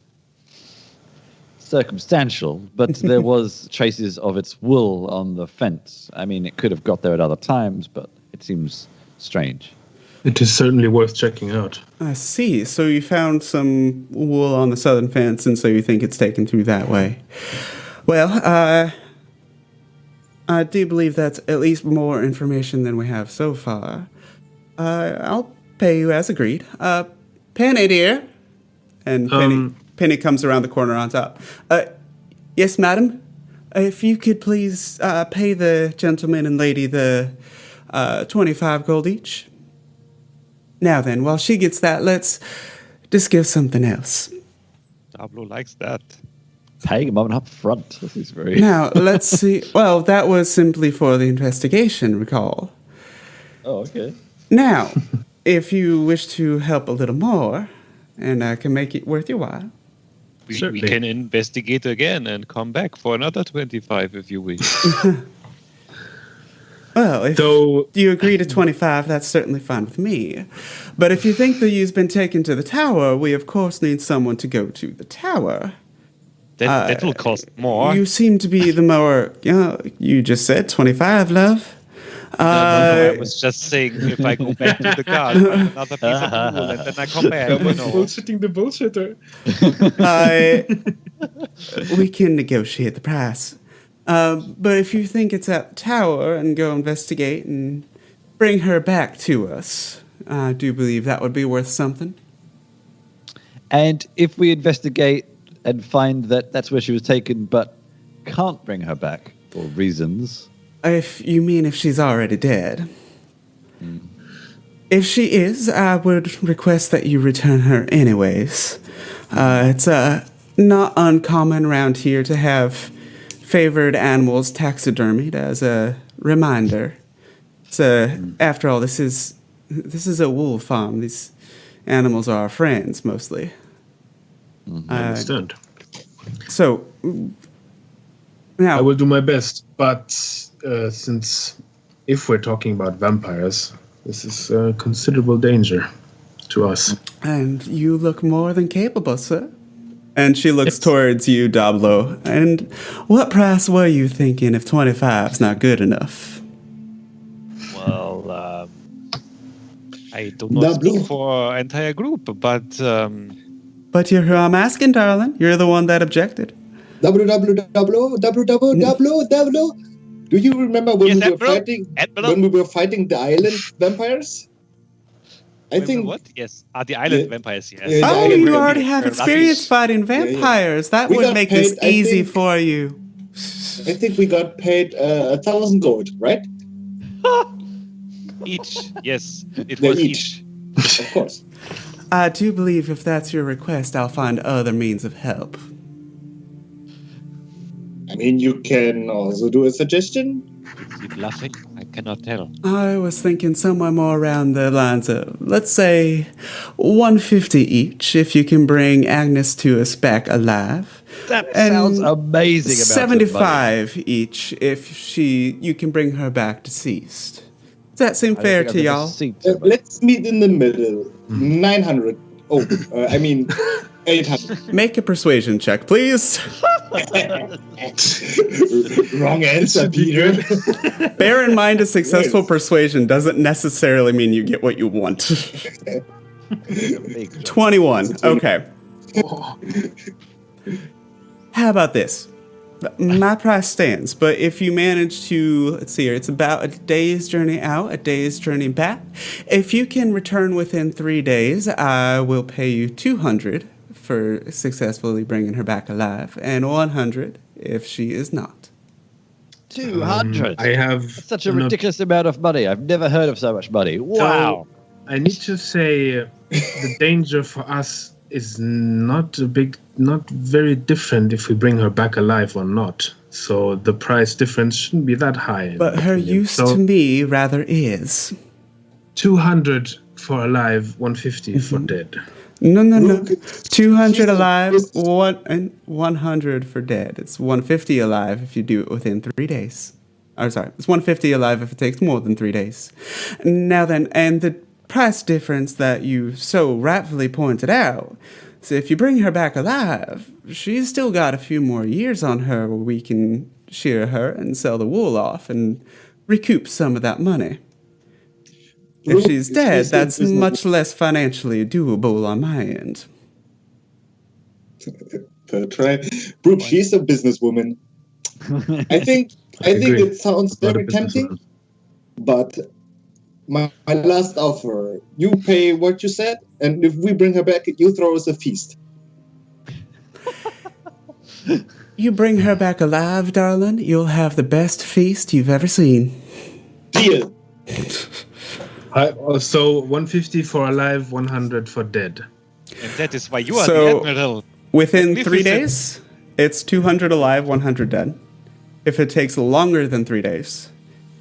circumstantial, but there was traces of its wool on the fence. I mean, it could have got there at other times, but it seems strange. It is certainly worth checking out. I see. So you found some wool on the southern fence, and so you think it's taken through that way. Well, I do believe that's at least more information than we have so far. I'll pay you as agreed. Penny, dear. And Penny comes around the corner on top. Yes, madam? If you could please pay the gentleman and lady the 25 gold each. Now then, while she gets that, let's discuss something else. Dablo likes that. Paying him up front. This is very... Now, let's see. Well, that was simply for the investigation, recall. Oh, okay. Now, if you wish to help a little more, and I can make it worth your while. We can investigate again and come back for another 25 if you wish. Well, if you agree to 25, that's certainly fine with me. But if you think that you've been taken to the tower, we of course need someone to go to the tower. That will cost more. You seem to be the more... you just said 25, love. No, I was just saying if I go back to the guard, find another piece of wool, and then I come back. Bullshitting the bullshitter. We can negotiate the price. But if you think it's at the tower and go investigate and bring her back to us, I do believe that would be worth something. And if we investigate and find that that's where she was taken but can't bring her back for reasons... If you mean if she's already dead. If she is, I would request that you return her anyways. It's not uncommon around here to have favored animals taxidermied as a reminder. So, after all, this is a wool farm. These animals are our friends, mostly. I understand. So, now... I will do my best, but since if we're talking about vampires, this is a considerable danger to us. And you look more than capable, sir. And she looks towards you, Dablo. And what price were you thinking if 25's not good enough? Well, I do not speak for our entire group, but... But you're who I'm asking, darling. You're the one that objected. Dablo. Do you remember when we were fighting the island vampires? I think what? Yes. The island vampires. Yes. Yeah, you already have experience fighting vampires. That would make this easy for you. I think we got paid 1,000 gold, right? Each. Yes. It was each. Of course. I do believe if that's your request, I'll find other means of help. I mean, you can also do a suggestion. Keep laughing. I cannot tell. I was thinking somewhere more around the lines of, let's say, 150 each, if you can bring Agnes to us back alive. That sounds amazing. About 75 each, if you can bring her back deceased. Does that seem fair to y'all? Let's meet in the middle. 900. 800. Make a persuasion check, please. Wrong answer, Peter. Bear in mind, a successful persuasion doesn't necessarily mean you get what you want. 21. Okay. How about this? My price stands, but if you manage to, let's see here, it's about a day's journey out, a day's journey back. If you can return within 3 days, I will pay you 200 for successfully bringing her back alive, and 100 if she is not. 200. I have That's such a ridiculous amount of money. I've never heard of so much money. Wow. I need to say the danger for us is not very different if we bring her back alive or not. So the price difference shouldn't be that high. But her use to me rather is. 200 for alive, 150 for dead. No. 200 alive, 100 for dead. It's 150 alive if you do it within 3 days. It's 150 alive if it takes more than 3 days. Now then, and the price difference that you so rightfully pointed out. So if you bring her back alive, she's still got a few more years on her where we can shear her and sell the wool off and recoup some of that money. If she's dead, that's much less financially doable on my end. That's right. Brooke, she's a businesswoman. I think it sounds very tempting, but my last offer, you pay what you said, and if we bring her back, you throw us a feast. You bring her back alive, darling, you'll have the best feast you've ever seen. Deal. So 150 for alive, 100 for dead. And that is why you are the admiral. Within 3 days, it's 200 alive, 100 dead. If it takes longer than 3 days,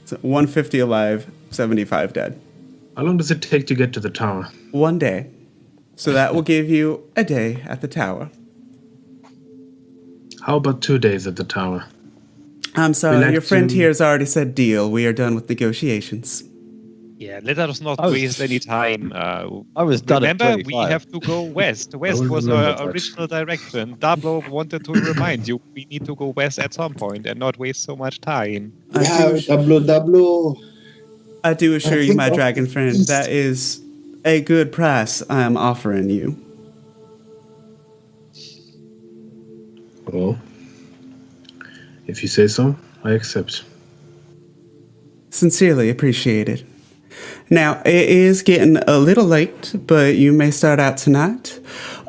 it's 150 alive, 75 dead. How long does it take to get to the tower? 1 day. So that will give you a day at the tower. How about 2 days at the tower? I'm sorry, your friend here has already said deal. We are done with negotiations. Yeah, let us not waste any time. I was done. Remember, we have to go west. West was our original direction. Dablo wanted to remind you we need to go west at some point and not waste so much time. Dablo. I do assure you, my dragon friend, that is a good price I am offering you. Well, if you say so, I accept. Sincerely appreciated. Now, it is getting a little late, but you may start out tonight.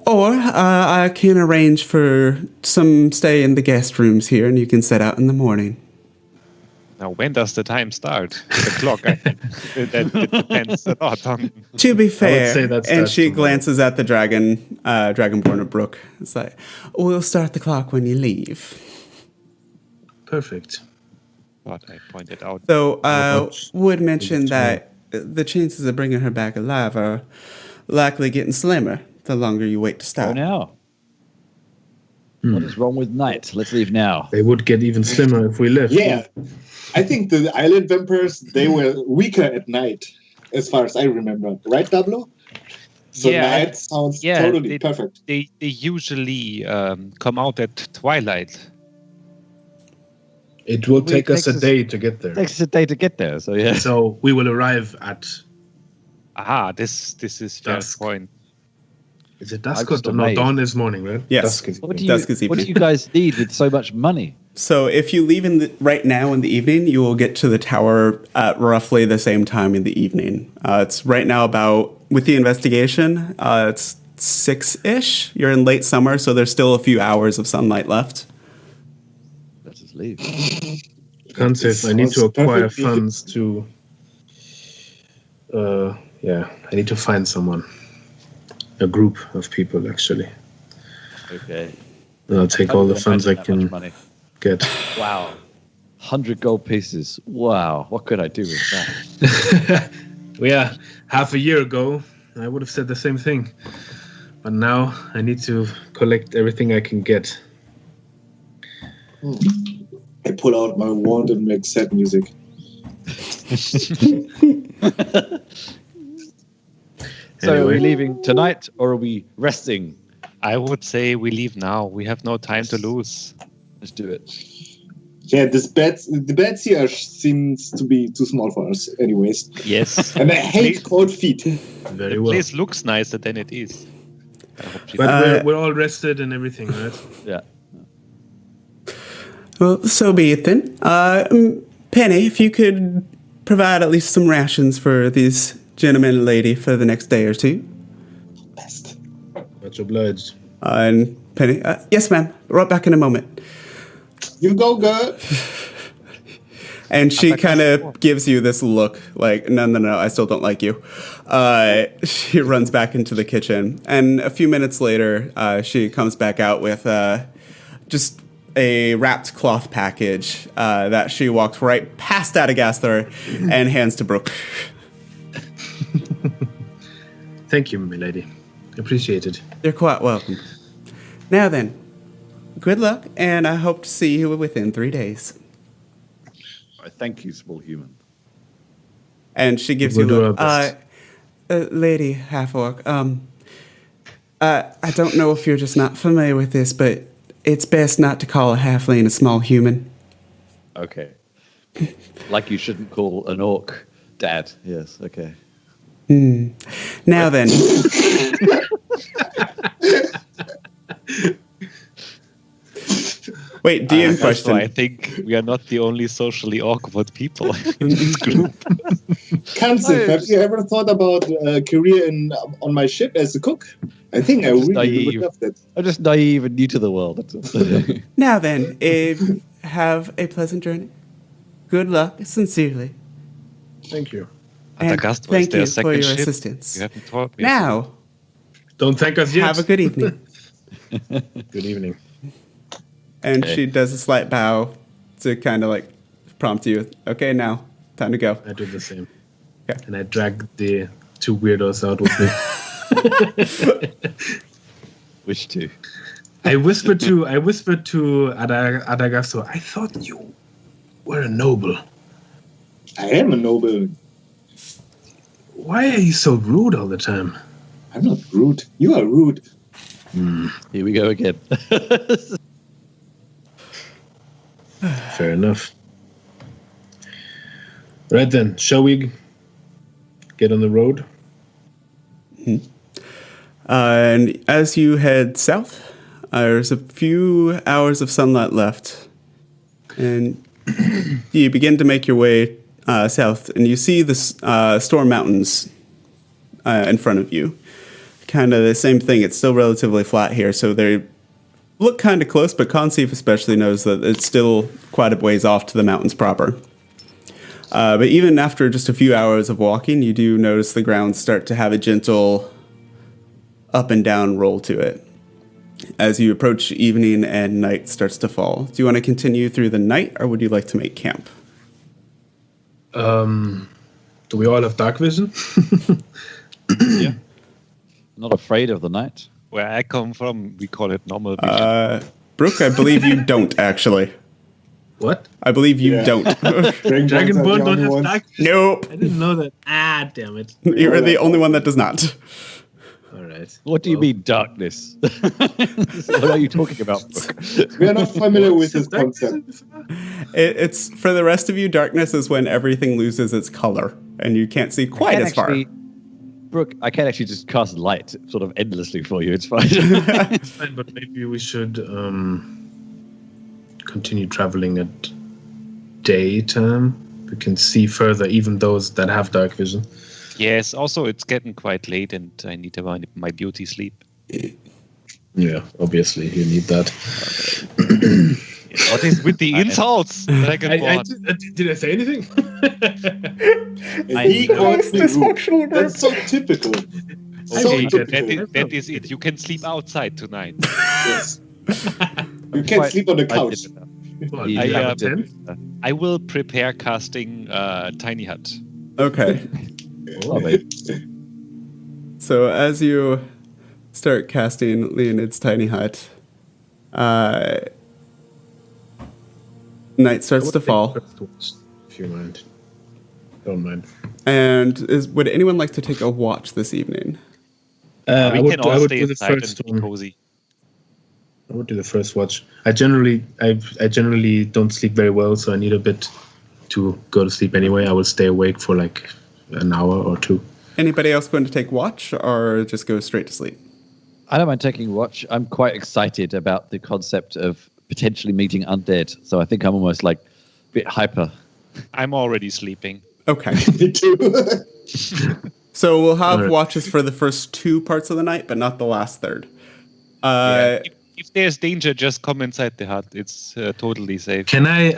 Or I can arrange for some stay in the guest rooms here, and you can set out in the morning. Now, when does the time start? The clock, I think. That depends a lot on... To be fair, and she tomorrow. glances at the Dragonborn of Brook. It's like, we'll start the clock when you leave. Perfect. What I pointed out. So I would mention that the chances of bringing her back alive are likely getting slimmer the longer you wait to Go start. now. What is wrong with night? Let's leave now. They would get even slimmer if we left. Yeah. I think the island vampires, they were weaker at night, as far as I remember. Right, Dablo? So night sounds totally perfect. They usually come out at twilight. It will take us a day to get there. It takes us a day to get there, so yeah. So we will arrive at... This is fair point. Is it dusk or no? Dawn is morning, right? Yes. Dusk is evening. Dusk is evening. What do you guys need with so much money? So if you leave right now in the evening, you will get to the tower at roughly the same time in the evening. It's right now about, with the investigation, it's 6-ish. You're in late summer, so there's still a few hours of sunlight left. Let's just leave. Kansef, I need to acquire funds to... I need to find someone. A group of people, actually. Okay. I'll take all the funds I can get. Wow. 100 gold pieces. Wow. What could I do with that? Yeah, half a year ago, I would have said the same thing. But now I need to collect everything I can get. I pull out my wand and make sad music. So are we leaving tonight or are we resting? I would say we leave now. We have no time to lose. Let's do it. Yeah, the beds here seems to be too small for us, anyways. Yes. And I hate cold feet. Very The well. place looks nicer than it is. I hope she But we're all rested and everything, right? Yeah. Well, so be it then. Penny, if you could provide at least some rations for these gentlemen and lady for the next day or two. Best. Much obliged. And Penny, yes, ma'am. Right back in a moment. You go, girl. And she kind of gives you this look like, no, I still don't like you. She runs back into the kitchen. And a few minutes later, she comes back out with just a wrapped cloth package that she walks right past Adagasthar and hands to Brooke. Thank you, milady. Appreciate it. You're quite welcome. Now then, good luck, and I hope to see you within 3 days. Thank you, small human. And she gives We'll you do a our best. Lady half-orc, I don't know if you're just not familiar with this, but it's best not to call a halfling a small human. Okay. Like you shouldn't call an orc dad. Yes, okay. Now then, wait, DM That's why I question. think we are not the only socially awkward people in this group. Kansif, have you ever thought about a career on my ship as a cook? I think I Just really naive. would love that. I'm just naive and new to the world. That's all. Now then, have a pleasant journey. Good luck, sincerely. Thank you. And Adagasthar, thank is there you a second for your ship? assistance. You haven't told me. Now, Don't thank us yet. have a good evening. Good evening. And Okay. she does a slight bow to kind of like prompt you. Okay, now, time to go. I do the same. Okay. And I drag the two weirdos out with me. Wish to. I whispered to Adagasthar, I thought you were a noble. I am a noble. Why are you so rude all the time? I'm not rude. You are rude. Here we go again. Fair enough. Right then, shall we get on the road? And as you head south, there's a few hours of sunlight left. And you begin to make your way south, and you see the Storm Mountains in front of you. Kind of the same thing. It's still relatively flat here, so they look kind of close, but Consif especially knows that it's still quite a ways off to the mountains proper. But even after just a few hours of walking, you do notice the ground start to have a gentle up and down roll to it. As you approach evening and night starts to fall. Do you want to continue through the night, or would you like to make camp? Do we all have dark vision? Yeah. Not afraid of the night. Where I come from, we call it normal vision. Brooke, I believe you don't, actually. What? I believe you Yeah. don't. Dragonborn don't have dark vision? Nope. I didn't know that. Ah, damn it. You're the only one that does not. All right. What do you mean darkness? What are you talking about? We are not familiar with this Dark concept. vision? It's for the rest of you, darkness is when everything loses its color and you can't see quite as far. Brooke, I can actually just cast light sort of endlessly for you. It's fine. It's fine, but maybe we should continue traveling at daytime. We can see further, even those that have dark vision. Yes, also it's getting quite late and I need my beauty sleep. Yeah, obviously you need that. What is with the insults? Dragonborn? Did I say anything? He calls me rude. dysfunctional group. That's so typical. So Okay, typical. that is it. You can sleep outside tonight. Yes. You can't sleep on the couch. What, Yeah. you have I, a tent? I will prepare casting Tiny Hut. Okay. Oh, babe. So as you start casting Leonid's tiny hut, night starts to fall. If you mind. Don't mind. And would anyone like to take a watch this evening? We I can all would stay do the inside first and be one. cozy. I would do the first watch. I generally don't sleep very well, so I need a bit to go to sleep anyway. I will stay awake for like an hour or two. Anybody else going to take watch or just go straight to sleep? I don't mind taking watch. I'm quite excited about the concept of potentially meeting undead, so I think I'm almost like a bit hyper. I'm already sleeping. Okay. Me too. So we'll have Alright. watches for the first 2 parts of the night, but not the last third. Yeah. If there's danger, just come inside the hut. It's totally safe. Can I,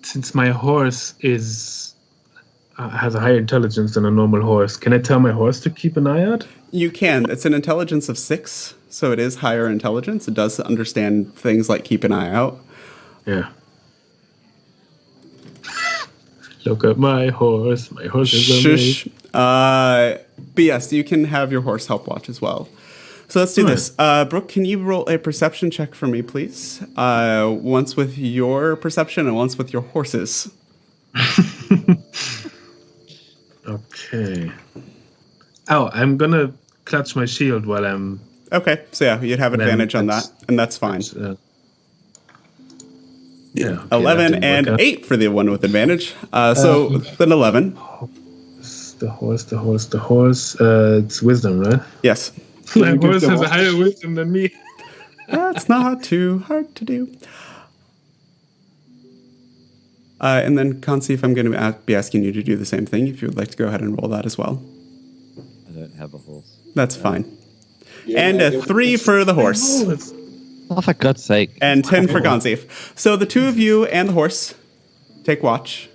since my horse has a higher intelligence than a normal horse, can I tell my horse to keep an eye out? You can. It's an intelligence of 6, so it is higher intelligence. It does understand things like keep an eye out. Yeah. Look at my horse. My horse is Shush. amazing. But yes, you can have your horse help watch as well. So let's do this. Brooke, can you roll a perception check for me, please? Once with your perception and once with your horses. Okay. Oh, I'm gonna clutch my shield while I'm... Okay, so yeah, you'd have Then advantage on that, that's- and that's fine. Yeah. okay, that 11 didn't and work out. 8 for the one with advantage. So then 11. The horse. It's wisdom, right? Yes. My you give horse the has a watch? higher wisdom than me. That's not too hard to do. And then, Consif, I'm going to be asking you to do the same thing if you would like to go ahead and roll that as well. I don't have a horse. That's fine. Yeah, And a 3 for the horse. Oh, for God's sake. And 10 for Consif. So the 2 of you and the horse take watch.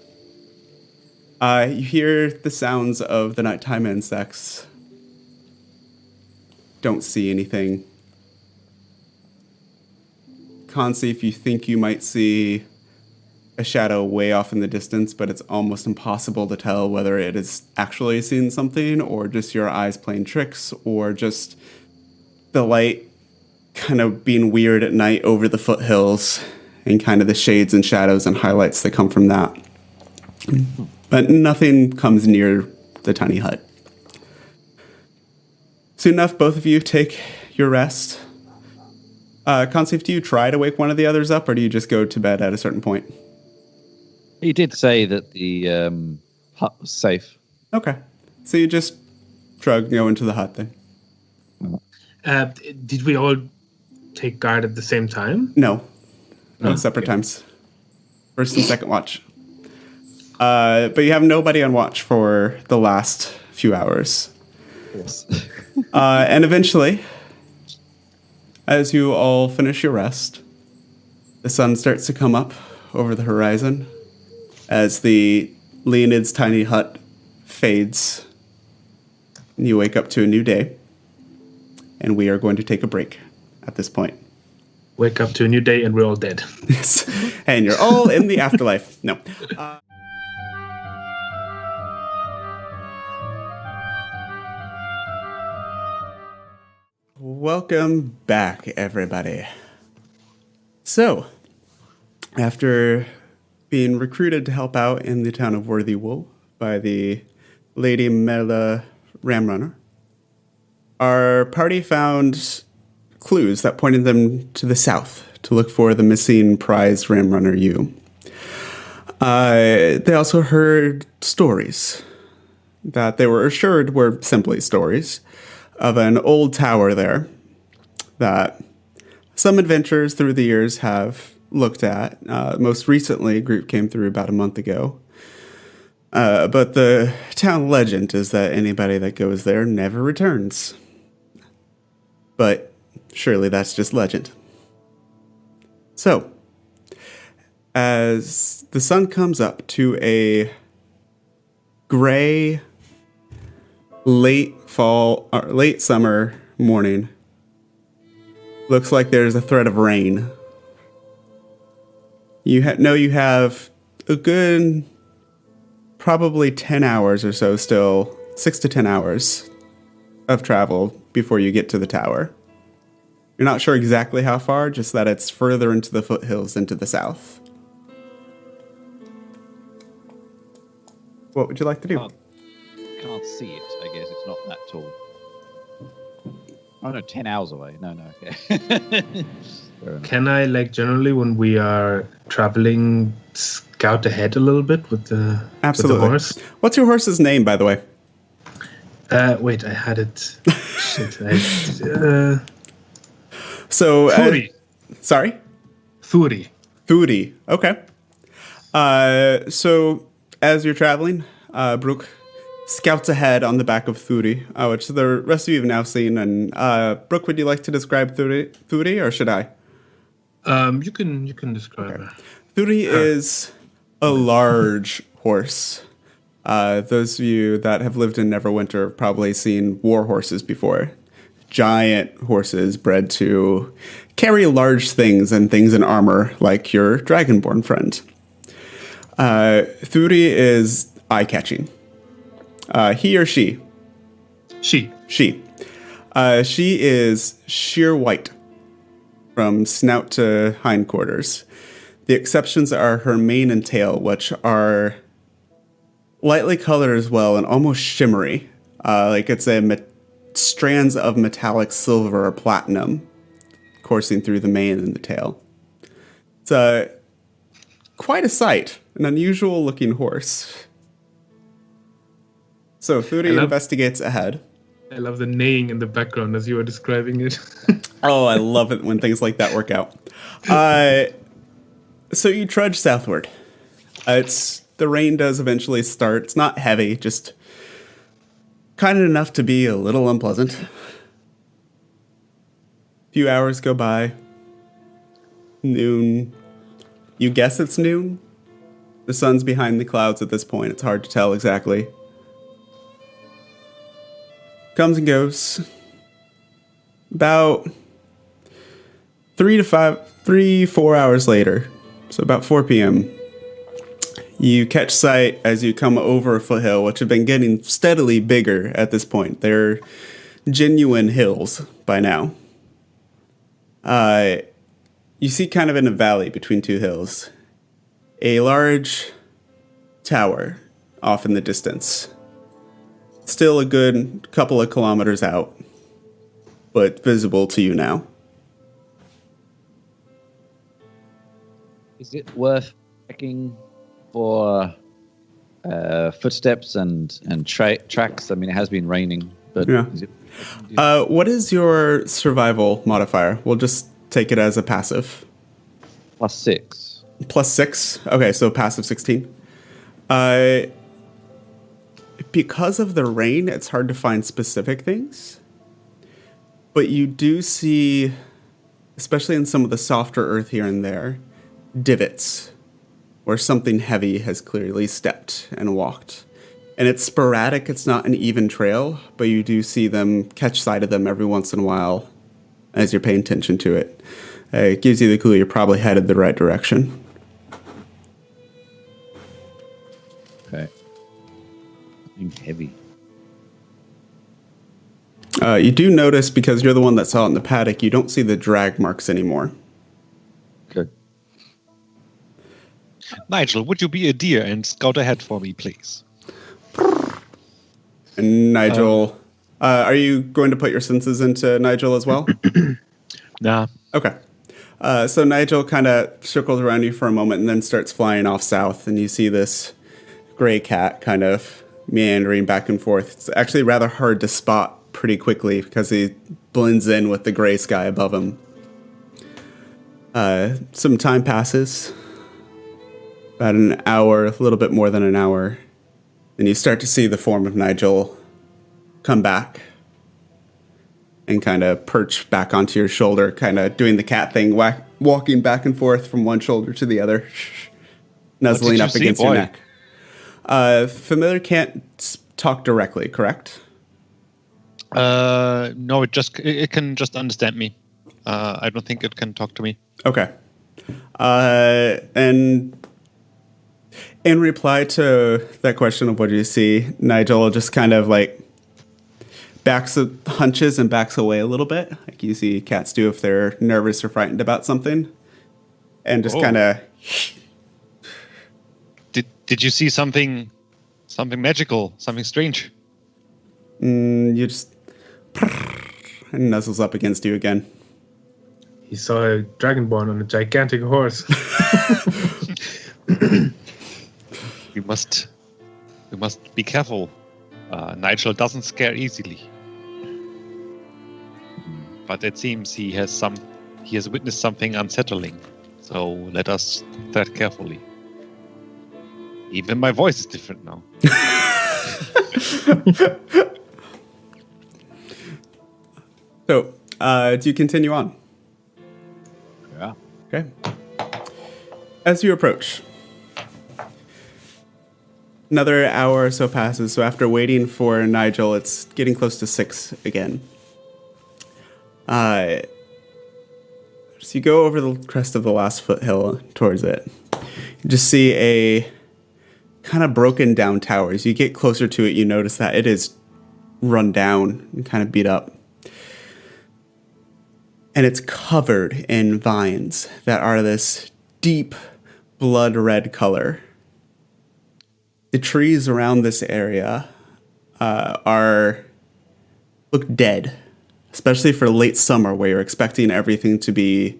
You hear the sounds of the nighttime insects. Don't see anything. Consif, you think you might see a shadow way off in the distance, but it's almost impossible to tell whether it is actually seeing something or just your eyes playing tricks or just the light kind of being weird at night over the foothills and kind of the shades and shadows and highlights that come from that. But nothing comes near the tiny hut. Soon enough, both of you take your rest. Consif, do you try to wake one of the others up or do you just go to bed at a certain point? He did say that the hut was safe. Okay. So you just shrug and go into the hut then? Did we all take guard at the same time? No. No, separate times. First and second watch. But you have nobody on watch for the last few hours. Yes. And eventually, as you all finish your rest, the sun starts to come up over the horizon as the Leonid's tiny hut fades. And you wake up to a new day. And we are going to take a break at this point. Wake up to a new day and we're all dead. Yes. And you're all in the afterlife. No. Welcome back, everybody. So, after being recruited to help out in the town of Worthywool by the Lady Mela Ramrunner, our party found clues that pointed them to the south to look for the missing prize Ramrunner U. They also heard stories that they were assured were simply stories of an old tower there that some adventurers through the years have looked at. Most recently, a group came through about a month ago. But the town legend is that anybody that goes there never returns. But surely that's just legend. So, as the sun comes up to a gray late fall or late summer morning, looks like there's a threat of rain. You you have a good probably 10 hours or so still, 6 to 10 hours of travel before you get to the tower. You're not sure exactly how far, just that it's further into the foothills into the south. What would you like to do? Can't see it, I guess. It's not that tall. Oh no, 10 hours away. No. Okay. Can I, like, generally when we are traveling, scout ahead a little bit with the Absolutely. With the horse? What's your horse's name, by the way? Wait, I had it. Shit. So, Thuri. Sorry? Thuri. Thuri. Okay. So, as you're traveling, Brooke scouts ahead on the back of Thuri, which the rest of you have now seen. And Brooke, would you like to describe Thuri, or should I? You can describe her. Thuri is a large horse. Those of you that have lived in Neverwinter have probably seen war horses before. Giant horses bred to carry large things and things in armor, like your Dragonborn friend. Thuri is eye-catching. He or she? She. She is sheer white from snout to hindquarters. The exceptions are her mane and tail, which are lightly colored as well and almost shimmery. Like it's strands of metallic silver or platinum coursing through the mane and the tail. It's quite a sight, an unusual looking horse. So Thuri investigates ahead. I love the neighing in the background as you were describing it. Oh, I love it when things like that work out. So you trudge southward. The rain does eventually start. It's not heavy, just kind of enough to be a little unpleasant. A few hours go by. Noon. You guess it's noon? The sun's behind the clouds at this point. It's hard to tell exactly. Comes and goes. About 4 hours later, so about 4 p.m., you catch sight as you come over a foothill, which have been getting steadily bigger at this point. They're genuine hills by now. You see kind of in a valley between two hills, a large tower off in the distance. Still a good couple of kilometers out, but visible to you now. Is it worth checking for footsteps and tracks? I mean, it has been raining, but yeah. What is your survival modifier? We'll just take it as a passive. +6. +6? Okay, so passive 16. Because of the rain, it's hard to find specific things. But you do see, especially in some of the softer earth here and there, divots where something heavy has clearly stepped and walked. And it's sporadic, it's not an even trail, but you do see them, catch sight of them every once in a while as you're paying attention to it. It gives you the clue you're probably headed the right direction. Okay. Something heavy. You do notice, because you're the one that saw it in the paddock, you don't see the drag marks anymore. Good. Nigel, would you be a deer and scout ahead for me, please? And Nigel, are you going to put your senses into Nigel as well? Nah. Okay. So Nigel kind of circles around you for a moment and then starts flying off south, and you see this gray cat kind of meandering back and forth. It's actually rather hard to spot pretty quickly because he blends in with the gray sky above him. Some time passes. About an hour, a little bit more than an hour. And you start to see the form of Nigel come back and kind of perch back onto your shoulder, kind of doing the cat thing, walking back and forth from one shoulder to the other, nuzzling up against your neck. Familiar can't talk directly, correct? No, it can just understand me. I don't think it can talk to me. Okay. And in reply to that question of what do you see, Nigel just kind of like hunches and backs away a little bit, like you see cats do if they're nervous or frightened about something, and just kind of. Did you see something magical, something strange? You just and nuzzles up against you again. He saw a dragonborn on a gigantic horse. We must be careful. Nigel doesn't scare easily. But it seems he has witnessed something unsettling. So let us tread carefully. Even my voice is different now. So, do you continue on? Yeah. Okay. As you approach, another hour or so passes. So after waiting for Nigel, it's getting close to 6 again. So you go over the crest of the last foothill towards it. You just see a kind of broken down tower. As you get closer to it, you notice that it is run down and kind of beat up. And it's covered in vines that are this deep blood red color. The trees around this area look dead, especially for late summer where you're expecting everything to be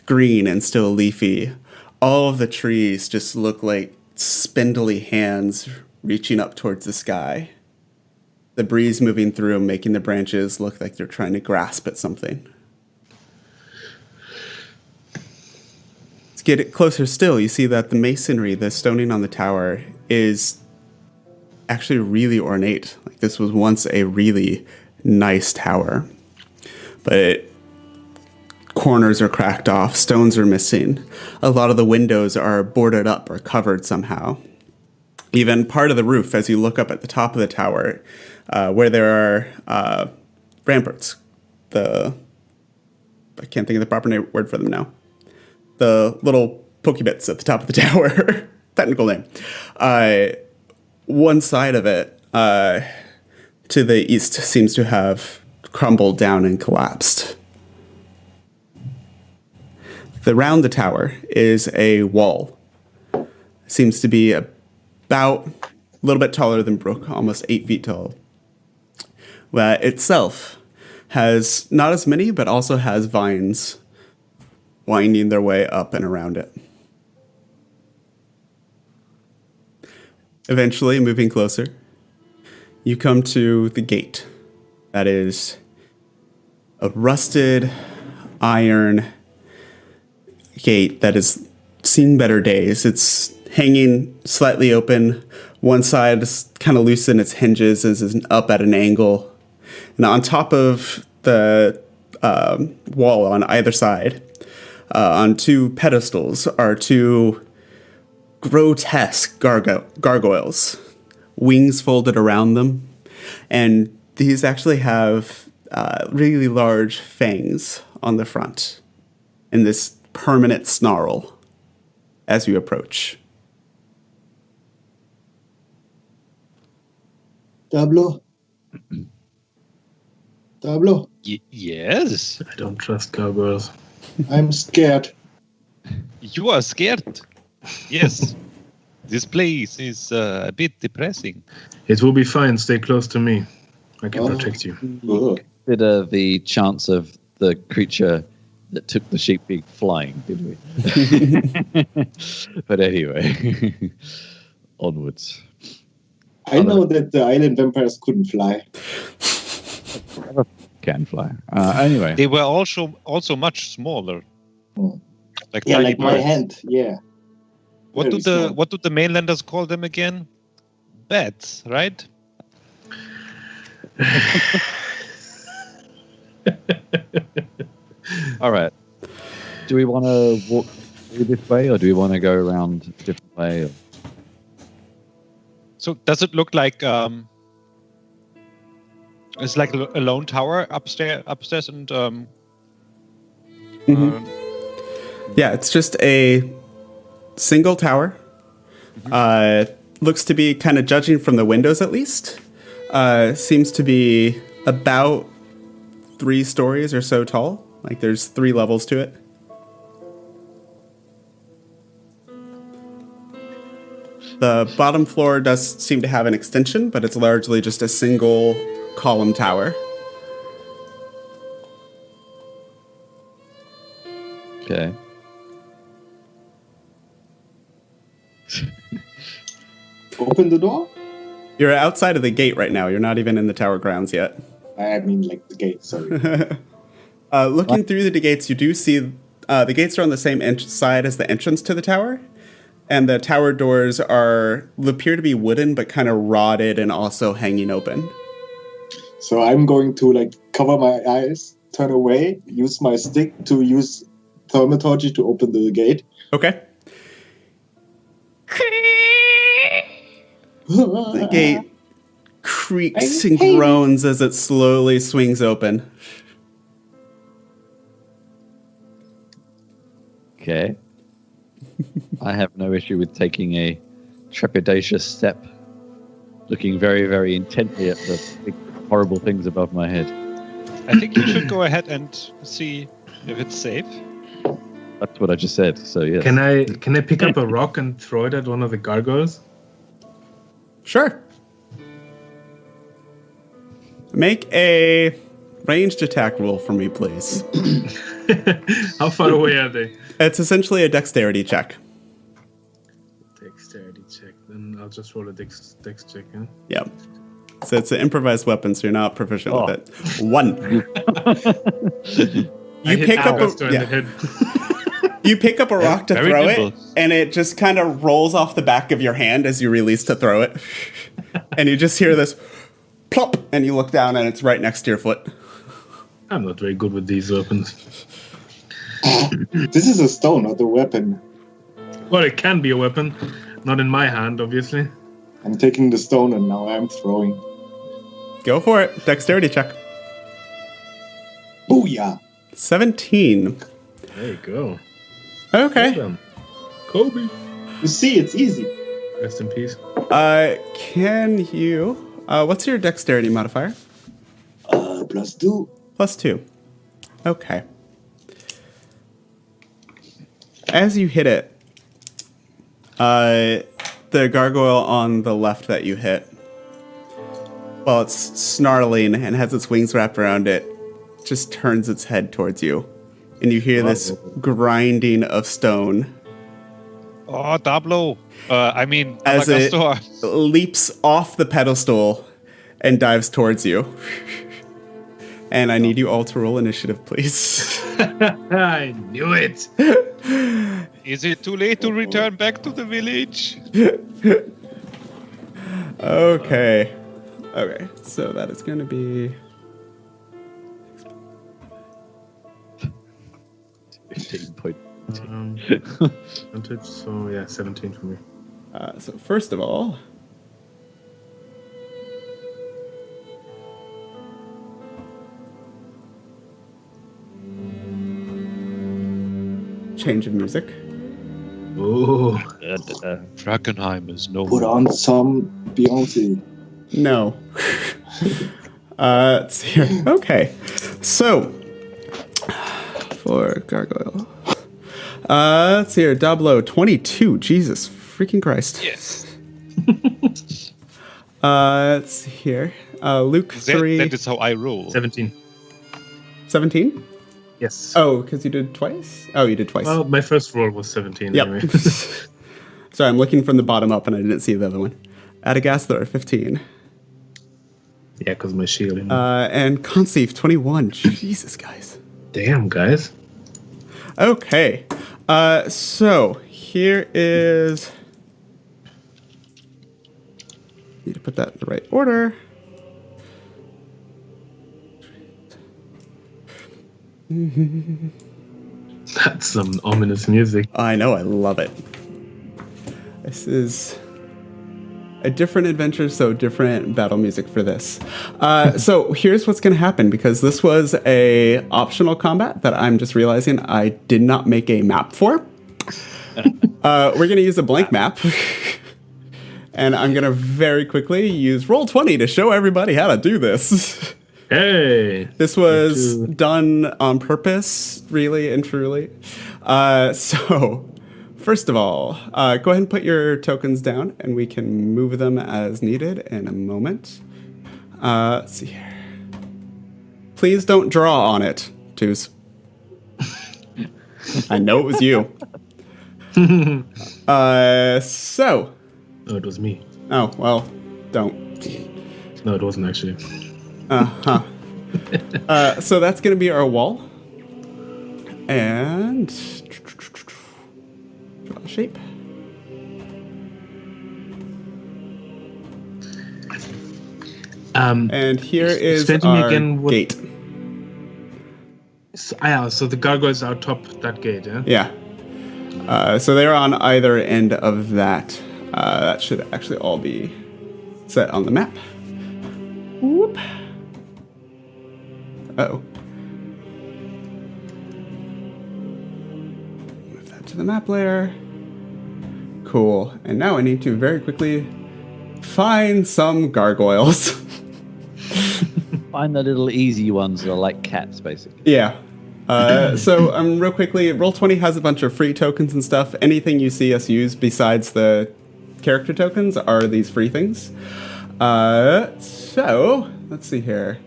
green and still leafy. All of the trees just look like spindly hands reaching up towards the sky. The breeze moving through them, making the branches look like they're trying to grasp at something. To get it closer still, you see that the masonry, the stoning on the tower, is actually really ornate. Like this was once a really nice tower. But corners are cracked off, stones are missing. A lot of the windows are boarded up or covered somehow. Even part of the roof, as you look up at the top of the tower, where there are ramparts. I can't think of the proper word for them now. The little pokey bits at the top of the tower. Technical name. One side of it, to the east, seems to have crumbled down and collapsed. Around the tower is a wall. Seems to be about a little bit taller than Brooke, almost 8 feet tall. That itself has not as many, but also has vines winding their way up and around it. Eventually, moving closer, you come to the gate. That is a rusted iron gate that has seen better days. It's hanging slightly open. One side is kind of loose in its hinges, is up at an angle. And on top of the wall on either side, on 2 pedestals, are 2 grotesque gargoyles, wings folded around them. And these actually have really large fangs on the front and this permanent snarl as you approach. Dablo? Dablo? Yes? I don't trust gargoyles. I'm scared. You are scared? Yes. This place is a bit depressing. It will be fine. Stay close to me. I can protect you. Consider the chance of the creature that took the sheep being flying, did we? But anyway, onwards. I know that the island vampires couldn't fly. Can fly. Anyway, They were also much smaller. Oh. Like Yeah, tiny like my birds. hand. Yeah. What do Very the small. what do the mainlanders call them again? Bats, right? all right. Do we want to walk through this way, or do we want to go around a different way? Or... So does it look like it's like a lone tower upstairs and Yeah, it's just a single tower. Looks to be, kind of judging from the windows at least, seems to be about 3 stories or so tall. Like there's 3 levels to it. The bottom floor does seem to have an extension, but it's largely just a single column tower. Okay. Open the door? You're outside of the gate right now. You're not even in the tower grounds yet. I mean, like the gate, sorry. Looking through the gates, you do see the gates are on the same side as the entrance to the tower. And the tower doors appear to be wooden, but kind of rotted and also hanging open. So I'm going to like cover my eyes, turn away, use my stick to use thaumaturgy to open the gate. Okay. The gate creaks and groans as it slowly swings open. Okay. I have no issue with taking a trepidatious step, looking very, very intently at the big, horrible things above my head. I think you should go ahead and see if it's safe. That's what I just said, so yes. Can I pick up a rock and throw it at one of the gargoyles? Sure. Make a ranged attack roll for me, please. How far away are they? It's essentially a dexterity check. Dexterity check. Then I'll just roll a dex check. Yeah? Yeah. So it's an improvised weapon, so you're not proficient with it. 1. You pick up you pick up a rock to Very throw nimble. it, and it just kind of rolls off the back of your hand as you release to throw it. And you just hear this plop, and you look down, and it's right next to your foot. I'm not very good with these weapons. This is a stone, not a weapon. Well, it can be a weapon. Not in my hand, obviously. I'm taking the stone and now I'm throwing. Go for it. Dexterity check. Booyah! 17. There you go. Okay. Well done. Kobe. You see, it's easy. Rest in peace. Can you... what's your dexterity modifier? +2. +2. Okay. As you hit it, the gargoyle on the left that you hit, while it's snarling and has its wings wrapped around it, just turns its head towards you. And you hear this grinding of stone. Oh, Dablo. As it Madagascar. leaps off the pedestal and dives towards you. And I need you all to roll initiative, please. I knew it. Is it too late to return back to the village? Okay. Okay, so that is going to be... 15 point. Advantage, so yeah, 17 for me. So first of all... change of music. Oh, Drakenheim is no Put more. on some Beyonce. No. Let's see here. Okay. So, for gargoyle. Let's see here. Dablo, 22. Jesus freaking Christ. Yes. Let's see here. Luke, 3. That is how I roll. 17. 17? Yes. Oh, because you did twice? Oh, you did twice. Well, my first roll was 17 Yep. anyway. Sorry, I'm looking from the bottom up and I didn't see the other one. Adagasthor, 15. Yeah, because my shield. And Conceive, 21. Jesus, guys. Damn, guys. Okay. So here is... Need to put that in the right order. That's some ominous music. I know, I love it. This is a different adventure, so different battle music for this. So here's what's going to happen, because this was a optional combat that I'm just realizing I did not make a map for. We're going to use a blank map. And I'm going to very quickly use Roll20 to show everybody how to do this. Hey! This was done on purpose, really and truly. So, first of all, go ahead and put your tokens down, and we can move them as needed in a moment. Let's see here. Please don't draw on it, twos. I know it was you. So. No, it was me. Oh, well, don't. No, it wasn't actually. So that's going to be our wall. And draw a shape. And here is our gate. So the gargoyles are atop that gate, yeah? Yeah. So they're on either end of that. That should actually all be set on the map. Whoop. Uh-oh. Move that to the map layer. Cool. And now I need to very quickly find some gargoyles. Find the little easy ones that are like cats, basically. Yeah. So real quickly, Roll20 has a bunch of free tokens and stuff. Anything you see us use besides the character tokens are these free things. So let's see here.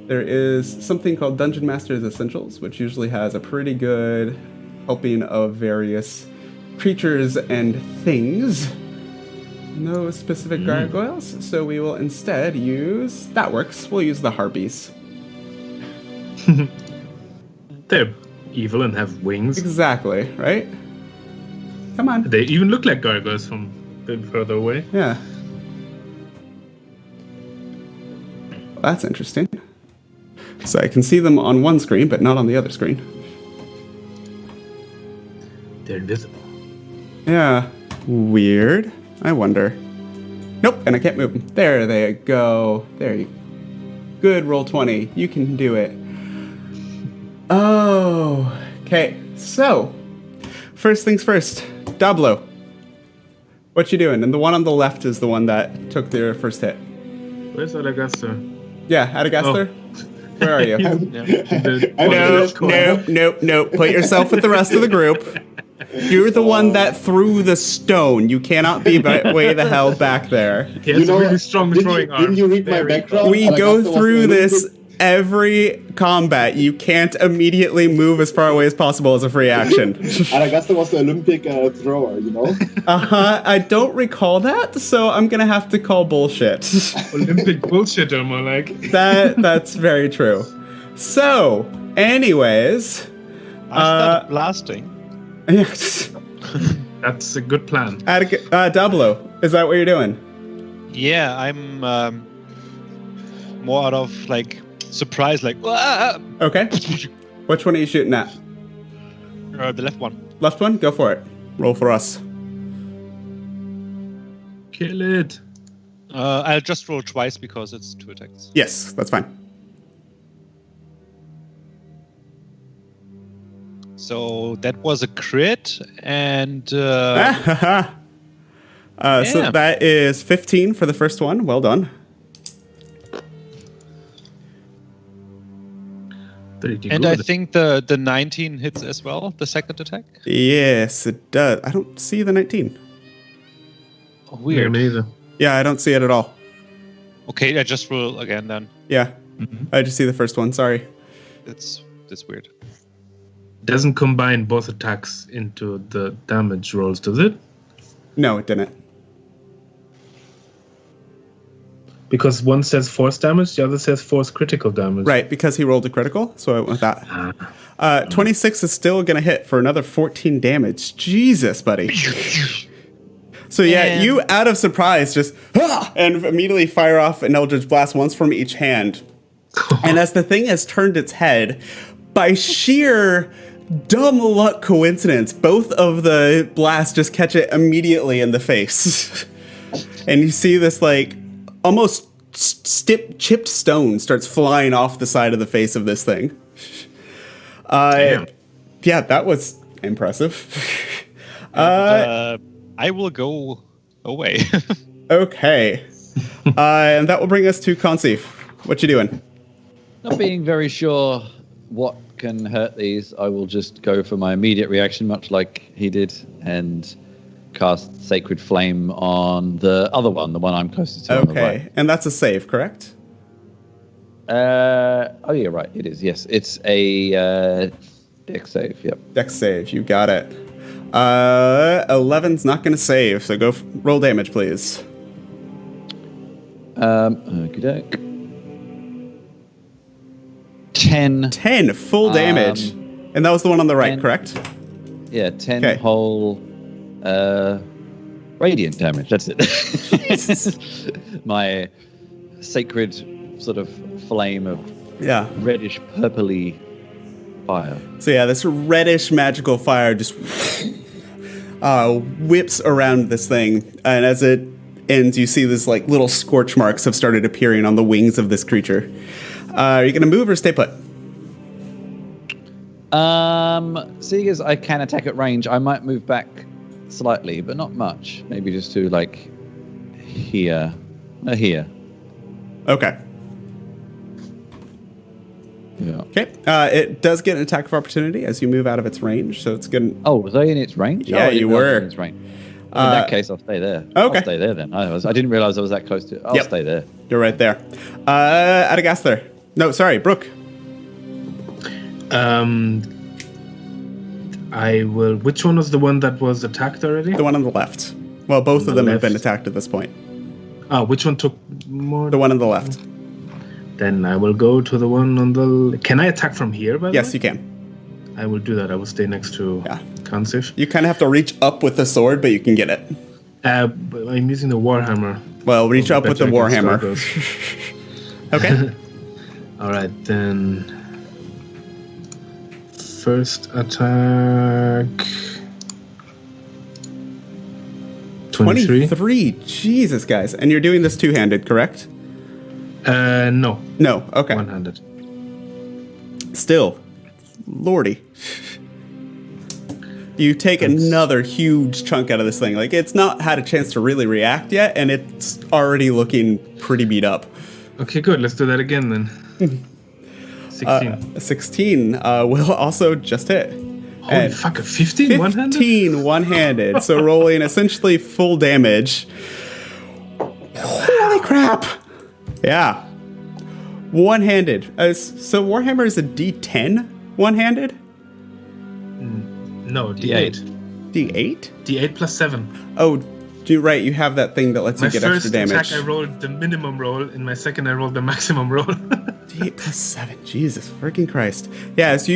There is something called Dungeon Master's Essentials, which usually has a pretty good helping of various creatures and things. No specific gargoyles, so we will instead use... That works. We'll use the harpies. They're evil and have wings. Exactly, right? Come on. They even look like gargoyles from a bit further away. Yeah. Well, that's interesting. So I can see them on one screen, but not on the other screen. They're invisible. Yeah. Weird. I wonder. Nope, and I can't move them. There they go. There you go. Good, Roll20. You can do it. Oh, okay. So, first things first. Dablo. What you doing? And the one on the left is the one that took their first hit. Where's Adagaster? Yeah, Adagaster? Where are you? Nope. Put yourself with the rest of the group. You're the one that threw the stone. You cannot be way the hell back there. He has a really strong throwing arm. Didn't you read my background? We go through this every combat. You can't immediately move as far away as possible as a free action. Adagaster was the Olympic thrower, you know? I don't recall that, so I'm gonna have to call bullshit. Olympic bullshitter, more like. That's very true. So, anyways... I started blasting. Yes. That's a good plan. Dablo, is that what you're doing? Yeah, I'm more out of like surprise, like. Wah! Okay. Which one are you shooting at? The left one. Left one? Go for it. Roll for us. Kill it. I'll just roll twice because it's 2 attacks. Yes, that's fine. So that was a crit, and So that is 15 for the first one. Well done. And I think the 19 hits as well, the second attack? Yes, it does. I don't see the 19. Oh, weird. Me neither. Yeah, I don't see it at all. Okay, I just roll again then. Yeah, I just see the first one. Sorry. That's weird. Doesn't combine both attacks into the damage rolls, does it? No, it didn't. Because one says force damage, the other says force critical damage. Right, because he rolled a critical, so I went with that. 26 is still going to hit for another 14 damage. Jesus, buddy. So yeah, you out of surprise just and immediately fire off an Eldritch Blast once from each hand. And as the thing has turned its head, by sheer dumb luck coincidence, both of the blasts just catch it immediately in the face. And you see this like almost chipped stone starts flying off the side of the face of this thing. Yeah, that was impressive. I will go away. Okay. And that will bring us to Conceive. What you doing? Not being very sure what can hurt these, I will just go for my immediate reaction, much like he did, and cast Sacred Flame on the other one, the one I'm closest to. Okay, and that's a save, correct? Oh yeah, right. It is. Yes, it's a Dex save, yep. Dex save, you got it. 11's not going to save, so go roll damage, please. Okey-doke. 10. 10 full damage. And that was the one on the right, 10. correct? Yeah, 10 Okay. whole radiant damage. That's it. My sacred sort of flame of Yeah. reddish purpley fire. So yeah, this reddish magical fire just whips around this thing, and as it ends, you see this like little scorch marks have started appearing on the wings of this creature. Are you gonna move or stay put? Seeing as I can attack at range, I might move back slightly, but not much. Maybe just to like here. Here. Okay. Yeah. Okay. It does get an attack of opportunity as you move out of its range, so it's gonna. Oh, was I in its range? Yeah, I didn't you realize I were. was in its range. Well, in that case, I'll stay there. Okay. I'll stay there then. I didn't realize I was that close to it. I'll Yep. stay there. You're right there. Adagaster. No, sorry, Brooke. I will. Which one was the one that was attacked already? The one on the left. Well, both On of the them have been left. attacked at this point. Which one took more? The one on the left. Then I will go to the one on the. Can I attack from here? By the Yes, way? you can. I will do that. I will stay next to Yeah. Kansif. You kind of have to reach up with the sword, but you can get it. But I'm using the Warhammer. Well, reach up with the Better against Warhammer. struggles. Okay. All right, then. First attack. 23. 23. Jesus, guys. And you're doing this two-handed, correct? No. No. Okay. One-handed. Still. Lordy. You take another huge chunk out of this thing. Like, it's not had a chance to really react yet, and it's already looking pretty beat up. Okay, good. Let's do that again then. 16. 16 will also just hit. Holy And fuck, a 15 one-handed? 15 one-handed. So rolling essentially full damage. Holy crap. Yeah. One-handed. So Warhammer is a D10 one-handed? No, D8. D8? D8 plus 7. Oh, right. You have that thing that lets My you get first extra damage. attack I rolled the minimum roll. In my second I rolled the maximum roll. D8 plus 7. Jesus freaking Christ. Yeah, as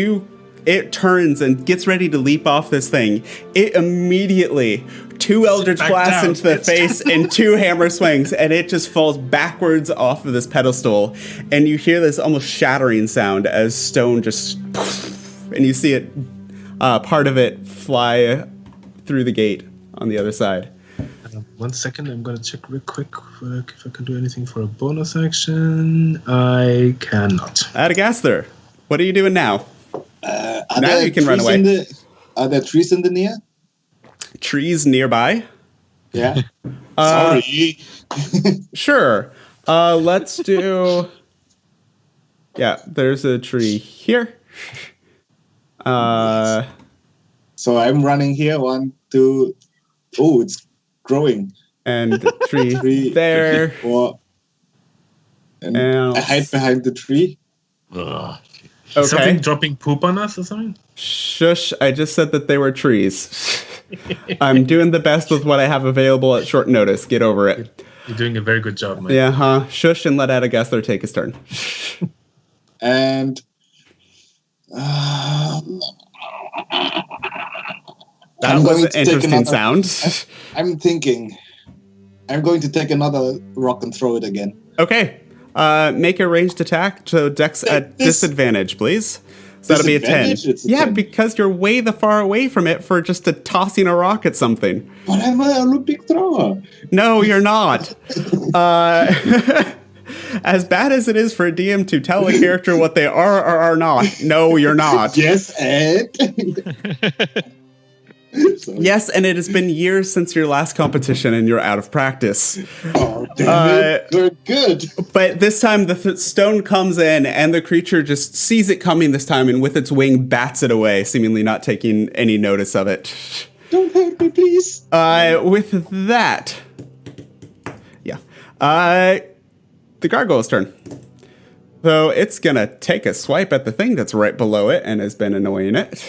it turns and gets ready to leap off this thing, it immediately 2 Eldritch Back Blasts down, into the bitch. face and 2 hammer swings, and it just falls backwards off of this pedestal. And you hear this almost shattering sound as stone just, and you see it, part of it fly through the gate on the other side. 1 second, I'm gonna check real quick if I can do anything for a bonus action. I cannot. Adagaster, what are you doing now? Are Now there you can run trees away. Are there trees in the near? Trees nearby? Yeah. Sorry. Sure. Let's do. Yeah, there's a tree here. So I'm running here. 1, 2. Oh, it's growing. And tree 3, there. 4. And And- I hide behind the tree. Okay. Something dropping poop on us or something? Shush! I just said that they were trees. I'm doing the best with what I have available at short notice. Get over it. You're doing a very good job, man. Yeah, huh? Shush and let Adagaster take his turn. And That I'm was going an to take interesting another- sound. I'm thinking I'm going to take another rock and throw it again. Okay. Make a ranged attack to Dex at This- disadvantage, please. So that'll be a 10. Disadvantage? It's a Yeah, 10. because you're way the far away from it for just tossing a rock at something. But I'm an Olympic thrower. No, you're not. As bad as it is for a DM to tell a character what they are or are not, no, you're not. Yes, Ed. Sorry. Yes, and it has been years since your last competition and you're out of practice. Oh, damn it. They're good. But this time the stone comes in and the creature just sees it coming this time and with its wing bats it away, seemingly not taking any notice of it. Don't hurt me, please. With that, yeah. The gargoyle's turn. So it's going to take a swipe at the thing that's right below it and has been annoying it.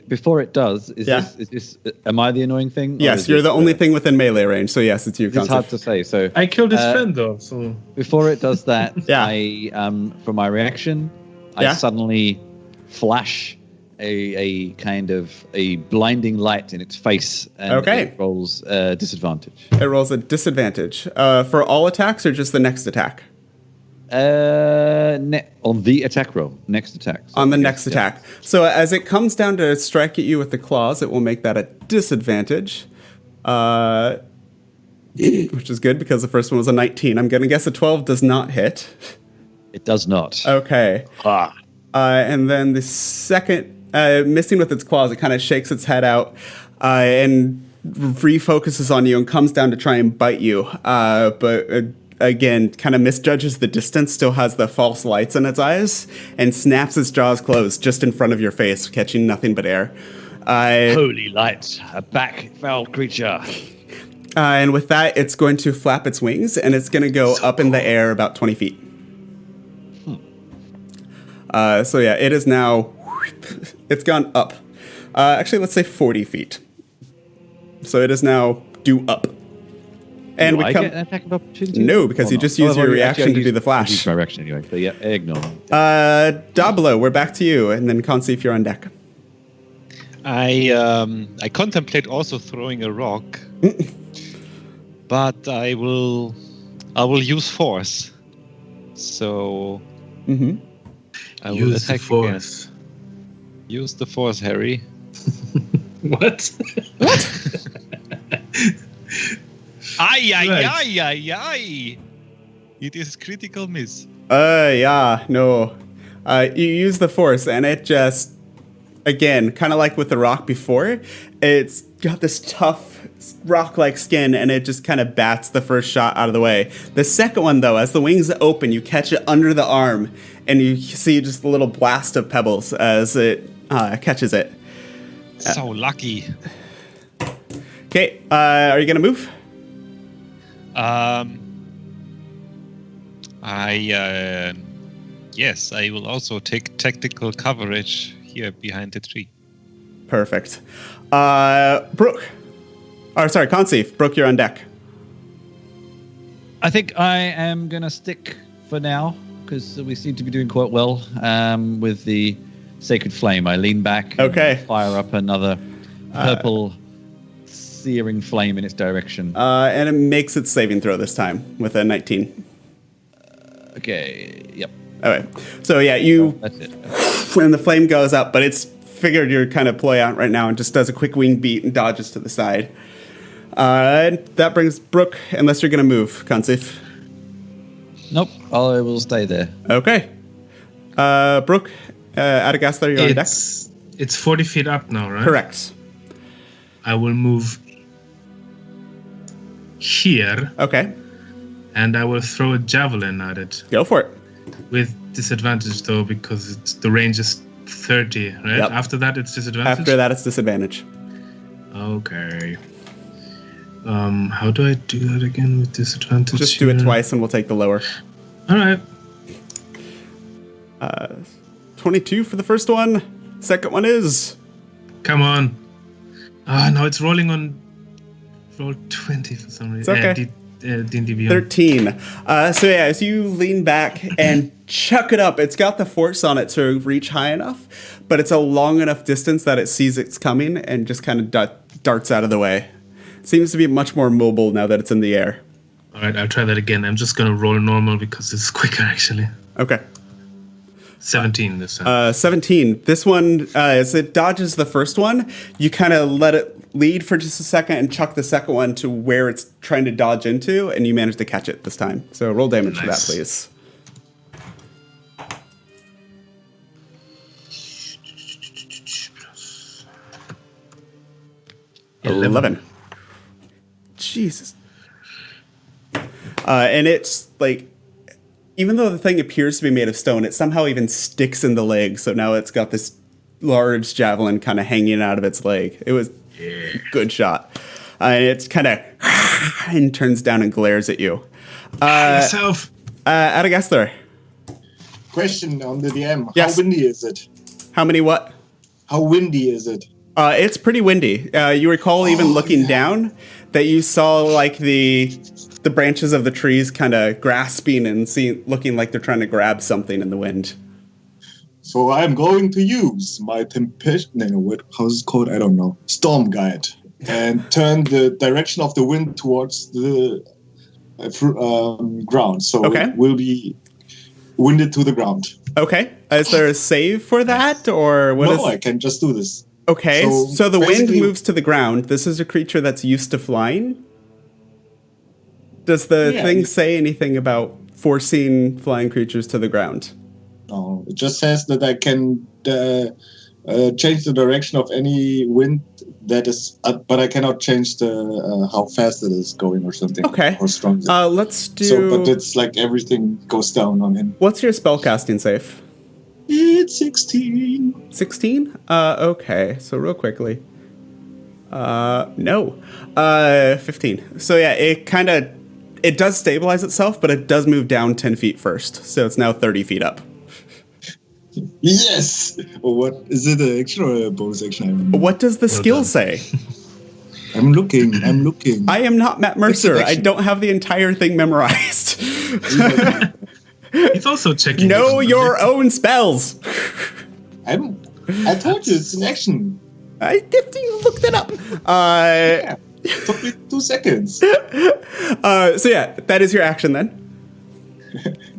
Before it does, is this? Am I the annoying thing? Yes, you're the only thing within melee range. So yes, it's you. It's hard to say. So I killed his friend though. So before it does that, Yeah. I for my reaction, I suddenly flash a kind of a blinding light in its face, and it rolls disadvantage. It rolls a disadvantage for all attacks or just the next attack. On the attack roll, next attack. So On the next attack. So as it comes down to strike at you with the claws, it will make that a disadvantage, which is good because the first one was a 19. I'm going to guess a 12 does not hit. It does not. Okay. And then the second, missing with its claws, it kind of shakes its head out and refocuses on you and comes down to try and bite you. But again, kind of misjudges the distance, still has the false lights in its eyes, and snaps its jaws closed just in front of your face, catching nothing but air. Holy lights, a back-foul creature. And with that, it's going to flap its wings, and it's going to go up in the air about 20 feet. So yeah, it is now, it's gone up. Actually, let's say 40 feet. So it is now due up. And do we I come. get an attack of opportunity? No, because you just use your reaction to do the flash. Use my reaction anyway, but yeah, ignore. Dablo, we're back to you, and then Consi if you're on deck. I contemplate also throwing a rock, but I will use force. So I will use attack the force. Again. Use the force, Harry. What? Ay. It is critical miss. Yeah, no. You use the force, and it just, again, kind of like with the rock before, it's got this tough rock-like skin, and it just kind of bats the first shot out of the way. The second one, though, as the wings open, you catch it under the arm, and you see just a little blast of pebbles as it catches it. So lucky. Okay, are you going to move? Yes, I will also take tactical coverage here behind the tree. Perfect. Brooke. Or sorry, Conceive. Brooke, you're on deck. I think I am going to stick for now, because we seem to be doing quite well with the Sacred Flame. I lean back and fire up another purple searing flame in its direction. And it makes its saving throw this time with a 19. Okay, yep. All right. So yeah, you... That's it. When the flame goes up, but it's figured you're kind of ploy out right now and just does a quick wing beat and dodges to the side. That brings Brooke, unless you're going to move, Conceive. Nope, I will stay there. Okay. Brooke, Adagasthar, you're on deck? It's 40 feet up now, right? Correct. I will move here. Okay. And I will throw a javelin at it. Go for it. With disadvantage, though, because the range is 30, right? Yep. After that, it's disadvantage? After that, it's disadvantage. Okay. How do I do that again with disadvantage? Just do it twice and we'll take the lower. All right. 22 for the first one. Second one is... Come on. No, it's rolling on roll 20 for some reason. It's okay. D&D Beyond. 13. So yeah, as you lean back and chuck it up, it's got the force on it to reach high enough, but it's a long enough distance that it sees it's coming and just kind of darts out of the way. Seems to be much more mobile now that it's in the air. All right, I'll try that again. I'm just going to roll normal because it's quicker, actually. Okay. 17 this time. 17. This one, as it dodges the first one, you kind of let it lead for just a second and chuck the second one to where it's trying to dodge into, and you manage to catch it this time. So roll damage for that, please. 11. Jesus. And it's like, even though the thing appears to be made of stone, it somehow even sticks in the leg. So now it's got this large javelin kind of hanging out of its leg. It was a good shot. And it's kind of and turns down and glares at you. Yourself. Adagasther. Question on the DM. Yes. How windy is it? How many what? How windy is it? It's pretty windy. You recall even looking down that you saw like the branches of the trees kind of grasping and looking like they're trying to grab something in the wind. So I'm going to use my how's it called? I don't know. Storm Guide. And turn the direction of the wind towards the ground. So it will be winded to the ground. Okay. Is there a save for that? Or what? No, I can just do this. Okay. So the wind moves to the ground. This is a creature that's used to flying. Does the thing say anything about forcing flying creatures to the ground? No, it just says that I can change the direction of any wind that is, but I cannot change the how fast it is going or something. Okay. Or strong. Let's do. So, but it's like everything goes down on him. What's your spellcasting save? It's 16. 16? Okay. So real quickly. No. 15. So yeah, it does stabilize itself, but it does move down 10 feet first. So it's now 30 feet up. Yes! What is it, an action or a bonus action? What does the skill say? I'm looking. I am not Matt Mercer. I don't have the entire thing memorized. He's also checking. Know your own spells. I told you it's an action. I looked it up. Took me 2 seconds. So yeah, that is your action then.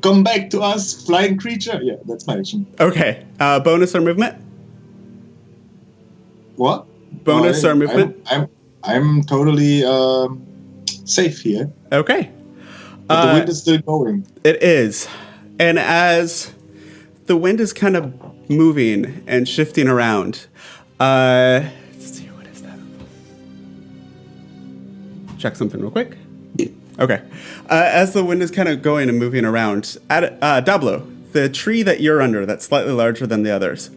Come back to us, flying creature. Yeah, that's my action. Okay. Bonus or movement? What? Bonus or movement? I'm totally safe here. Okay. But the wind is still going. It is. And as the wind is kind of moving and shifting around, let's see, what is that? Check something real quick. Okay. As the wind is kind of going and moving around, Dablo, the tree that you're under that's slightly larger than the others,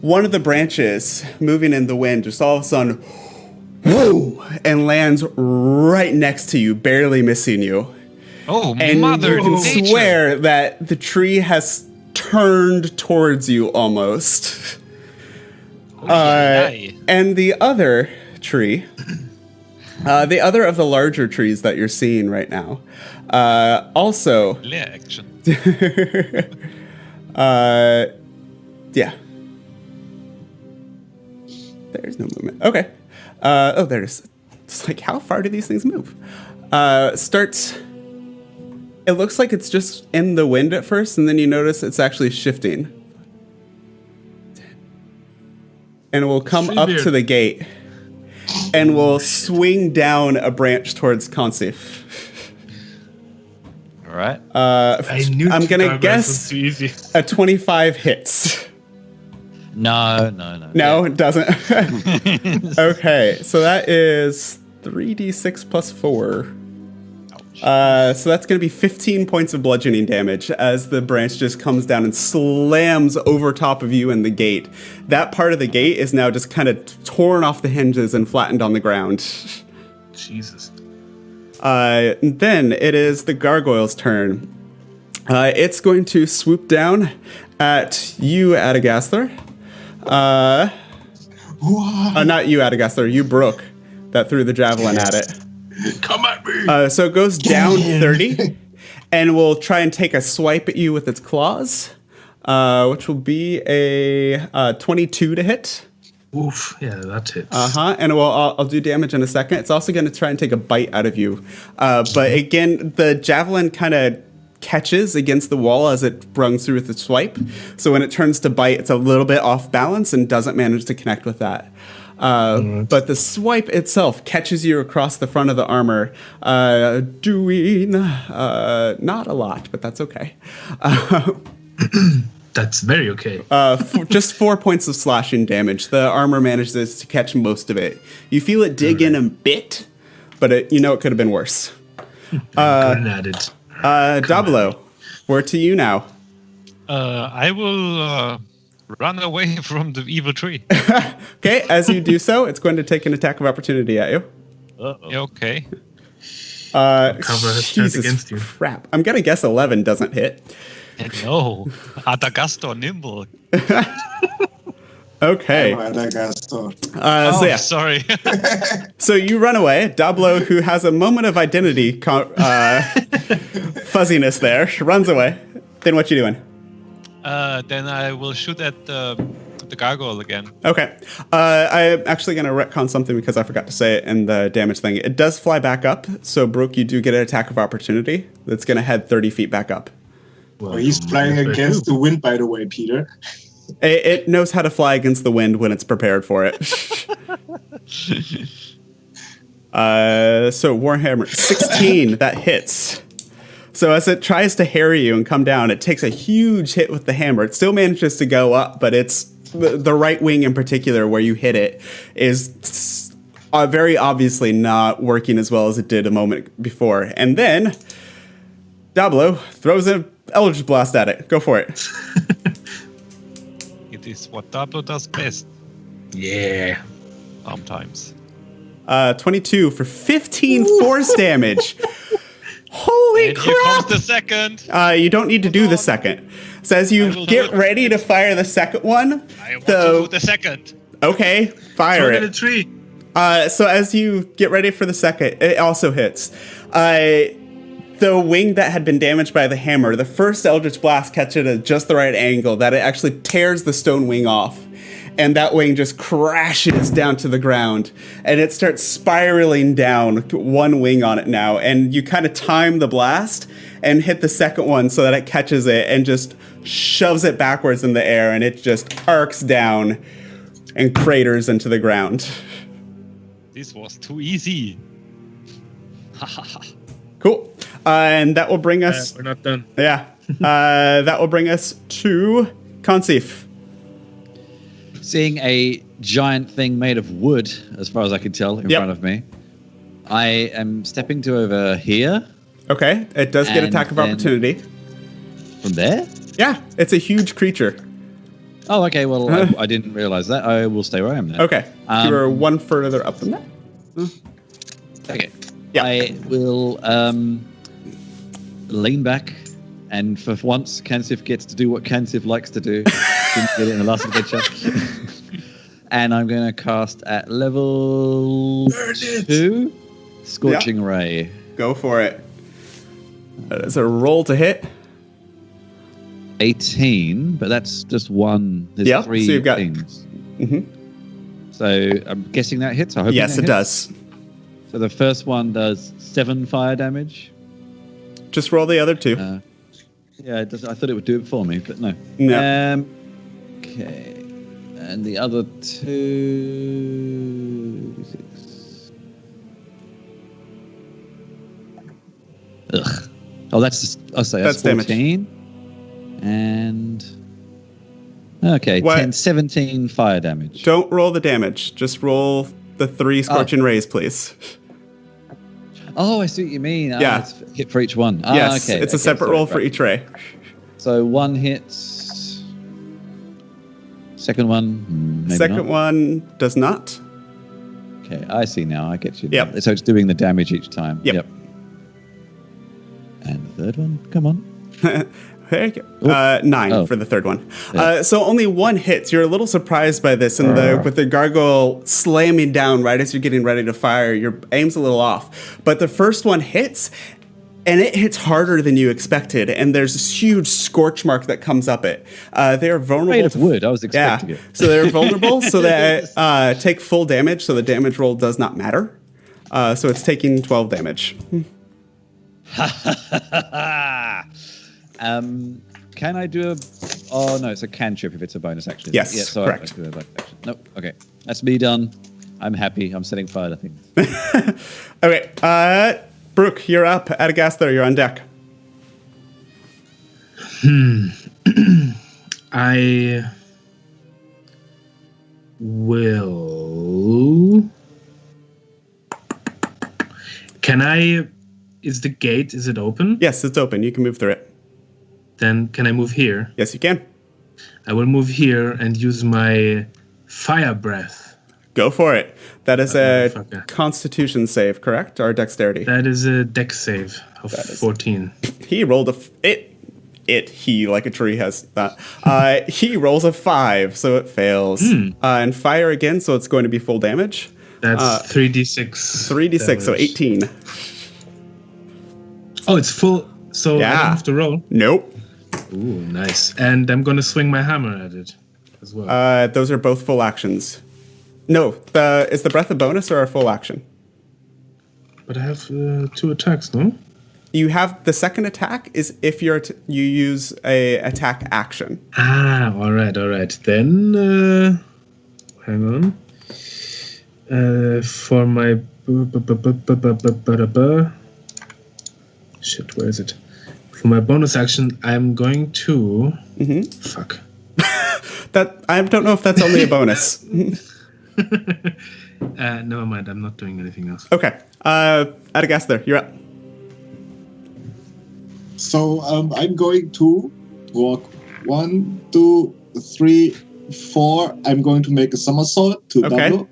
one of the branches moving in the wind just all of a sudden, whoo, and lands right next to you, barely missing you. Oh, and mother you can nature. swear that the tree has turned towards you almost. And the other tree, the other of the larger trees that you're seeing right now, also. Action. Yeah. There's no movement. Okay. There it is. It's like, how far do these things move? It looks like it's just in the wind at first, and then you notice it's actually shifting. And we'll come up to the gate, and we'll swing down a branch towards Consif. All right. I'm going to guess a 25 hits. No. No, it doesn't. Okay, so that is 3d6 plus 4. So that's going to be 15 points of bludgeoning damage as the branch just comes down and slams over top of you in the gate. That part of the gate is now just kind of torn off the hinges and flattened on the ground. Jesus. Then it is the gargoyle's turn. It's going to swoop down at you, Adagasther. Not you, Adagasther. You, Brooke, that threw the javelin at it. Come at me! So it goes down 30, and will try and take a swipe at you with its claws, which will be a 22 to hit. Oof, yeah, that hits. And I'll do damage in a second. It's also going to try and take a bite out of you. But again, the javelin kind of catches against the wall as it runs through with its swipe. So when it turns to bite, it's a little bit off balance and doesn't manage to connect with that. But the swipe itself catches you across the front of the armor, doing not a lot, but that's okay. That's very okay. Just 4 points of slashing damage. The armor manages to catch most of it. You feel it dig in a bit, but it could have been worse. Dablo, we're to you now. I will run away from the evil tree. Okay, as you do so, it's going to take an attack of opportunity at you. Okay. Cover has turned Jesus against you. crap. I'm going to guess 11 doesn't hit. No, Adagastor nimble. Okay. So yeah. Sorry. So you run away. Dablo, who has a moment of identity fuzziness there, runs away. Then what you doing? Then I will shoot at the gargoyle again. Okay. I'm actually going to retcon something because I forgot to say it in the damage thing. It does fly back up. So, Brooke, you do get an attack of opportunity. That's going to head 30 feet back up. Well, he's flying against the wind, by the way, Peter. It knows how to fly against the wind when it's prepared for it. So Warhammer 16, that hits. So as it tries to harry you and come down, it takes a huge hit with the hammer. It still manages to go up, but it's the right wing in particular where you hit it is very obviously not working as well as it did a moment before. And then Dablo throws an Eldritch Blast at it. Go for it. It is what Dablo does best. Yeah. Sometimes. 22 for 15 force damage. Holy And crap! here comes the second. You don't need to do the second. So as you get ready to fire the second one, I want to do the second. Okay, fire Throw it. it at a tree. So as you get ready for the second, it also hits. The wing that had been damaged by the hammer, the first Eldritch Blast catches it at just the right angle that it actually tears the stone wing off. And that wing just crashes down to the ground. And it starts spiraling down, one wing on it now. And you kind of time the blast and hit the second one so that it catches it and just shoves it backwards in the air. And it just arcs down and craters into the ground. This was too easy. Cool. And that will bring us... We're not done. Yeah. That will bring us to Conceive. Seeing a giant thing made of wood, as far as I can tell, in front of me, I am stepping to over here. Okay. It does get And attack of then- opportunity. From there? Yeah. It's a huge creature. Oh, okay. Well, I didn't realize that. I will stay where I am then. Okay. You're one further up than that. Okay. Yeah. I will lean back, and for once, Kansif gets to do what Kansif likes to do. Didn't get it in the last adventure. And I'm going to cast at level 2, Scorching Ray. Go for it. That is a roll to hit. 18, but that's just one. There's 3 so you've got... things. Mm-hmm. So I'm guessing that hits. I hope Yes, that it hits. does. So the first one does 7 fire damage. Just roll the other 2. Yeah, it does. I thought it would do it for me, but no. No. Okay. And the other 2... 6. Ugh. Oh, that's just... I'll say that's 14. Damage. And... Okay, 17 fire damage. Don't roll the damage. Just roll the 3 Scorching Rays, please. Oh, I see what you mean. Yeah. It's hit for each one. Yes, okay. It's a separate roll for each ray. So one hits. Second one, maybe Second not. one does not. Okay, I see now. I get you. Yep. So it's doing the damage each time. Yep. And the third one, come on. There you go. 9 for the third one. Yeah. So only one hits. You're a little surprised by this, and with the gargoyle slamming down right as you're getting ready to fire, your aim's a little off. But the first one hits, and it hits harder than you expected. And there's this huge scorch mark that comes up it. They are vulnerable. Made of wood. I was expecting it. So they're vulnerable. So they take full damage. So the damage roll does not matter. So it's taking 12 damage. Can I do a... Oh, no, it's a cantrip if it's a bonus action. Yes, yeah, so correct. I do a bonus action. Nope, okay. That's me done. I'm happy. I'm setting fire to things. Okay, Brooke, you're up. Adagastor, you're on deck. I will... Can I... Is the gate, is it open? Yes, it's open. You can move through it. Then can I move here? Yes, you can. I will move here and use my fire breath. Go for it. That is a motherfucker. Constitution save, correct? Or dexterity? That is a dex save of 14. He rolled he, like a tree, has that. He rolls a 5, so it fails. And fire again, so it's going to be full damage. That's 3d6. 3d6, so 18. Oh, it's full. So I don't have to roll. Nope. Ooh, nice. And I'm going to swing my hammer at it as well. Those are both full actions. No, is the breath a bonus or a full action? But I have 2 attacks, no? You have the second attack is if you use a attack action. All right. Then, hang on. For my... Shit, where is it? For my bonus action, I'm going to... Fuck. That I don't know if that's only a bonus. Never mind, I'm not doing anything else. Okay. Adagaster, you're up. So I'm going to walk 1, 2, 3, 4. I'm going to make a somersault to Dablo.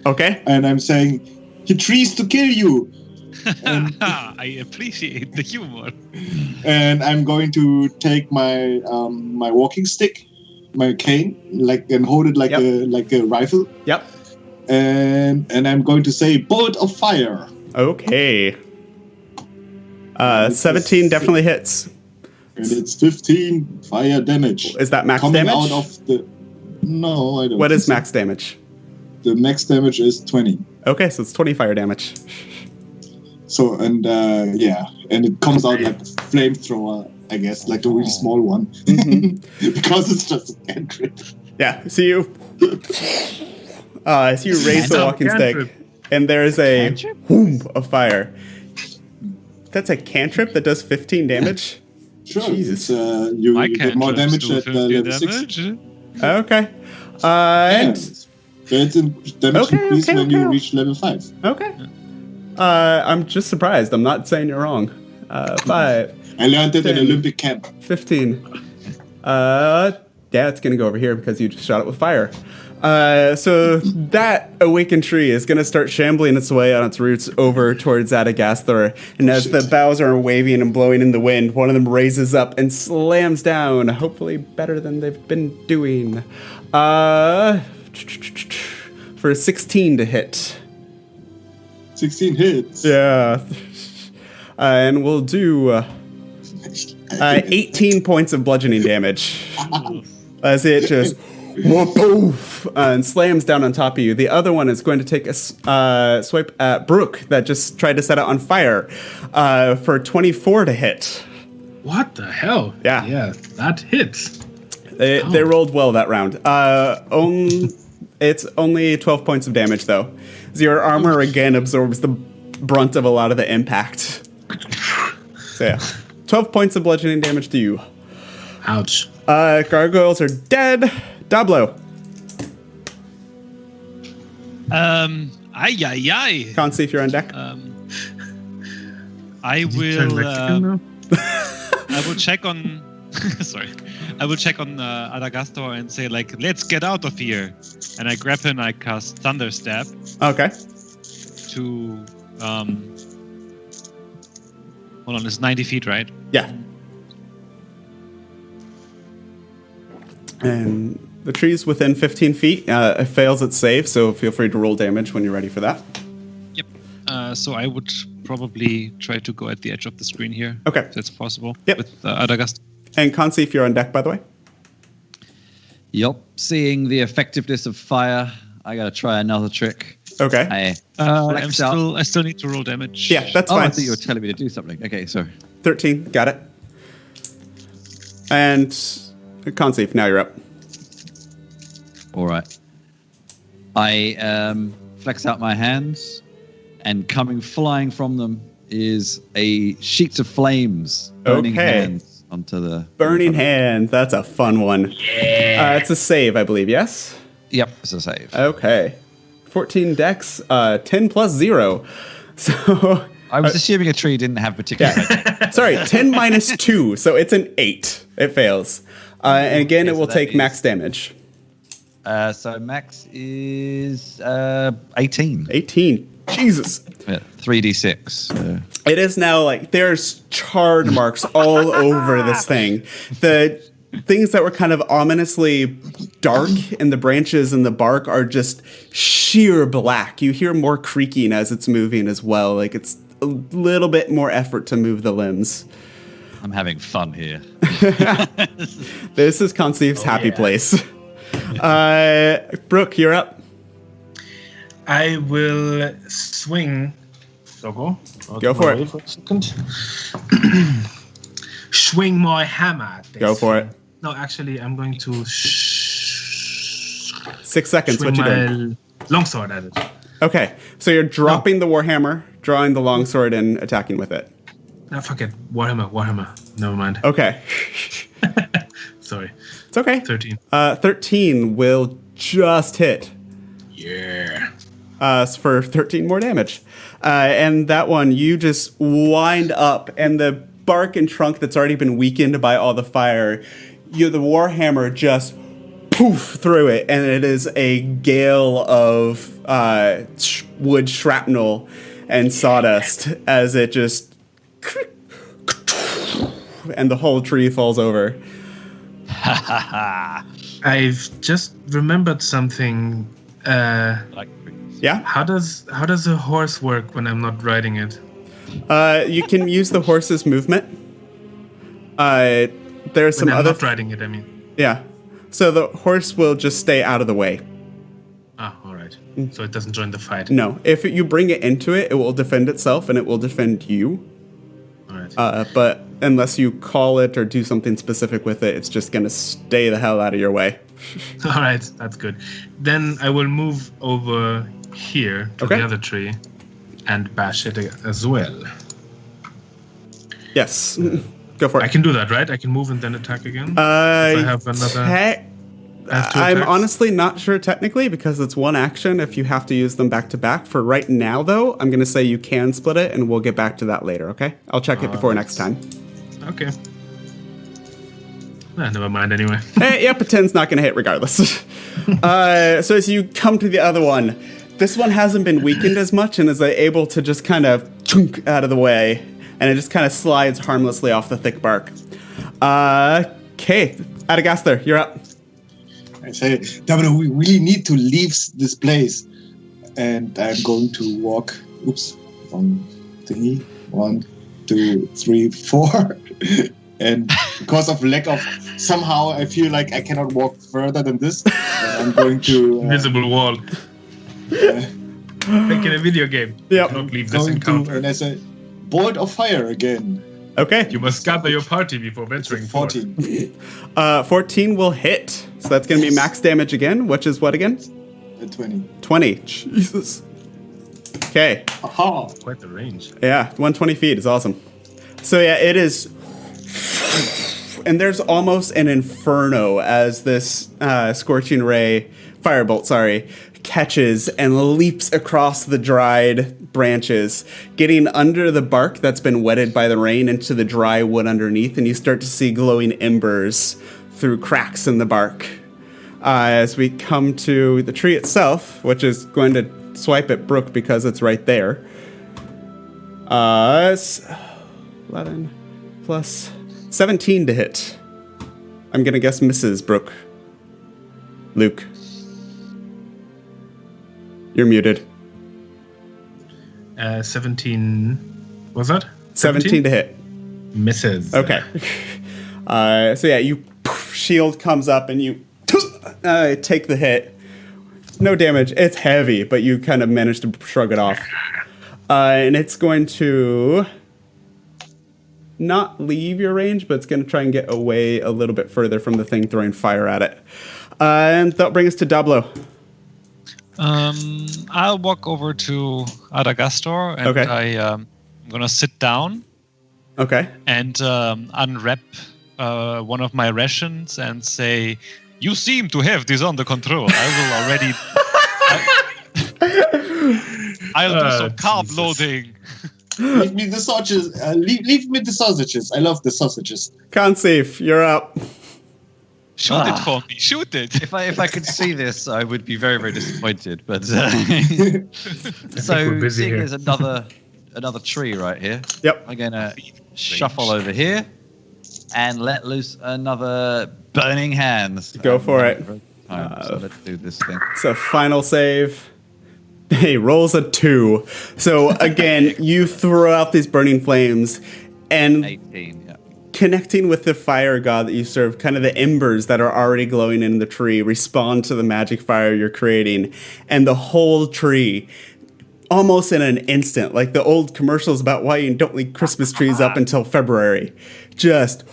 Okay. And I'm saying, he tries to kill you. I appreciate the humor. And I'm going to take my my walking stick, my cane, and hold it like a rifle. Yep. And I'm going to say, bullet of fire. Okay. 17 definitely hits. And it's 15 fire damage. Is that max coming damage? out of the... No, I don't. What is max damage? The max damage is 20. Okay, so it's 20 fire damage. So, and it comes out like a flamethrower, I guess, like a really small one. Because it's just a cantrip. Yeah, so you raise the walking stick, and there's a whoom of fire. That's a cantrip that does 15 damage? Sure. Jesus. You get more damage at level 6. Okay. And it's damage increase when you reach level 5. Okay. I'm just surprised. I'm not saying you're wrong. 5. I learned it 10, in Olympic camp. 15. Yeah, it's going to go over here because you just shot it with fire. So that awakened tree is going to start shambling its way on its roots over towards Adagasthor. And as the boughs are waving and blowing in the wind, one of them raises up and slams down, hopefully better than they've been doing. For 16 to hit. 16 hits. Yeah. And we'll do 18 points of bludgeoning damage. As it just woof, and slams down on top of you. The other one is going to take a swipe at Brooke that just tried to set it on fire for 24 to hit. What the hell? Yeah. Yeah, that hits. They rolled well that round. It's only 12 points of damage, though. So your armor again absorbs the brunt of a lot of the impact. So yeah, 12 points of bludgeoning damage to you. Ouch. Gargoyles are dead. Dablo. Can't see if you're on deck. I will check on. Sorry, I will check on Adagasthor and say let's get out of here. And I grab him. I cast Thunder Stab. Okay. To hold on, it's 90 feet, right? Yeah. And the tree's within 15 feet. It fails its save, so feel free to roll damage when you're ready for that. Yep. So I would probably try to go at the edge of the screen here. Okay. If that's possible. Yep. With Adagasthor. And can't see if you're on deck, by the way. Yep. Seeing the effectiveness of fire, I gotta try another trick. Okay. I still need to roll damage. Yeah, that's fine. I thought you were telling me to do something. Okay, sorry. 13, got it. And Conceif, now you're up. All right. I flex out my hands, and coming flying from them is a sheet of flames, burning hands onto the... Burning hand, that's a fun one. Yeah. It's a save, I believe, yes? Yep, it's a save. Okay. 14 dex, 10 plus 0. So... I was assuming a tree didn't have particular... Sorry, 10 minus 2, so it's an 8. It fails. And again, it will take max damage. So max is 18. 18. Jesus. Yeah, 3d6. It is now like there's charred marks all over this thing. The things that were kind of ominously dark in the branches and the bark are just sheer black. You hear more creaking as it's moving as well. Like it's a little bit more effort to move the limbs. I'm having fun here. This is Conceive's happy place. Brooke, you're up. I will swing. Go for it. For a second. Swing my hammer. At this. Go for it. No, actually, I'm going to 6 seconds. swing What you my doing? longsword at it. Okay, so you're dropping the warhammer, drawing the longsword, and attacking with it. No, fuck it. Warhammer. Never mind. Okay. Sorry. It's okay. 13. 13 will just hit. Yeah. For 13 more damage. And that one, you just wind up, and the bark and trunk that's already been weakened by all the fire, the warhammer just poof through it, and it is a gale of wood shrapnel and sawdust as it just and the whole tree falls over. I've just remembered something. Yeah? How does a horse work when I'm not riding it? You can use the horse's movement. There's some When I'm other... not riding it, I mean. Yeah. So the horse will just stay out of the way. Ah, all right. So it doesn't join the fight. No. If you bring it into it, it will defend itself, and it will defend you. All right. But unless you call it or do something specific with it, it's just going to stay the hell out of your way. All right, that's good. Then I will move over here to Okay. the other tree and bash it as well. Yes. Go for it. I can do that, right? I can move and then attack again? If I have another... I have two I'm attacks? honestly not sure technically because it's one action if you have to use them back to back. For right now, though, I'm going to say you can split it, and we'll get back to that later, okay? I'll check it before next time. Okay. Never mind anyway. Yeah, pretend's not going to hit regardless. So as you come to the other one, this one hasn't been weakened as much and is able to just kind of chunk out of the way, and it just kind of slides harmlessly off the thick bark. Okay, Adagaster, you're up. I say, Dablo, we really need to leave this place. And I'm going to walk. Oops. Wrong thingy. 1, 2, 3, 4. And because of lack of... Somehow I feel like I cannot walk further than this. I'm going to... Invisible wall. Like in a video game. Yep. Don't leave this going encounter. to... And I say, bolt of fire again. Okay. You must gather your party before venturing forth. 14. 14 will hit. So that's going to be max damage again, which is what again? 20. 20. Jesus. Okay. Aha. Quite the range. Yeah, 120 feet is awesome. So yeah, it is... And there's almost an inferno as this scorching ray, firebolt, catches and leaps across the dried branches, getting under the bark that's been wetted by the rain into the dry wood underneath, and you start to see glowing embers through cracks in the bark. As we come to the tree itself, which is going to swipe at Brooke because it's right there. 11 plus 17 to hit. I'm going to guess Mrs. Brooke. Luke. You're muted. 17... Was that? 17 to hit. Misses. Okay. So yeah, shield comes up and you take the hit. No damage. It's heavy, but you kind of manage to shrug it off. And it's going to not leave your range, but it's going to try and get away a little bit further from the thing throwing fire at it. And that'll bring us to Dablo. I'll walk over to Adagastor and Okay. I'm gonna sit down. Okay. And unwrap one of my rations and say, "You seem to have this under control. I will already. I'll do some carb Jesus. loading." Leave me the sausages. Leave me the sausages. I love the sausages. Consafe, you're up. Shoot it for me. Shoot it. If I could see this, I would be very, very disappointed. But we're so busy seeing here. there's another tree right here. Yep. I'm gonna shuffle over here and let loose another burning hands. Go for it. So let's do this thing. So final save. He rolls a 2. So again, you throw out these burning flames and 18. Yeah. connecting with the fire god that you serve, kind of the embers that are already glowing in the tree respond to the magic fire you're creating. And the whole tree, almost in an instant, like the old commercials about why you don't leave Christmas trees up until February, just...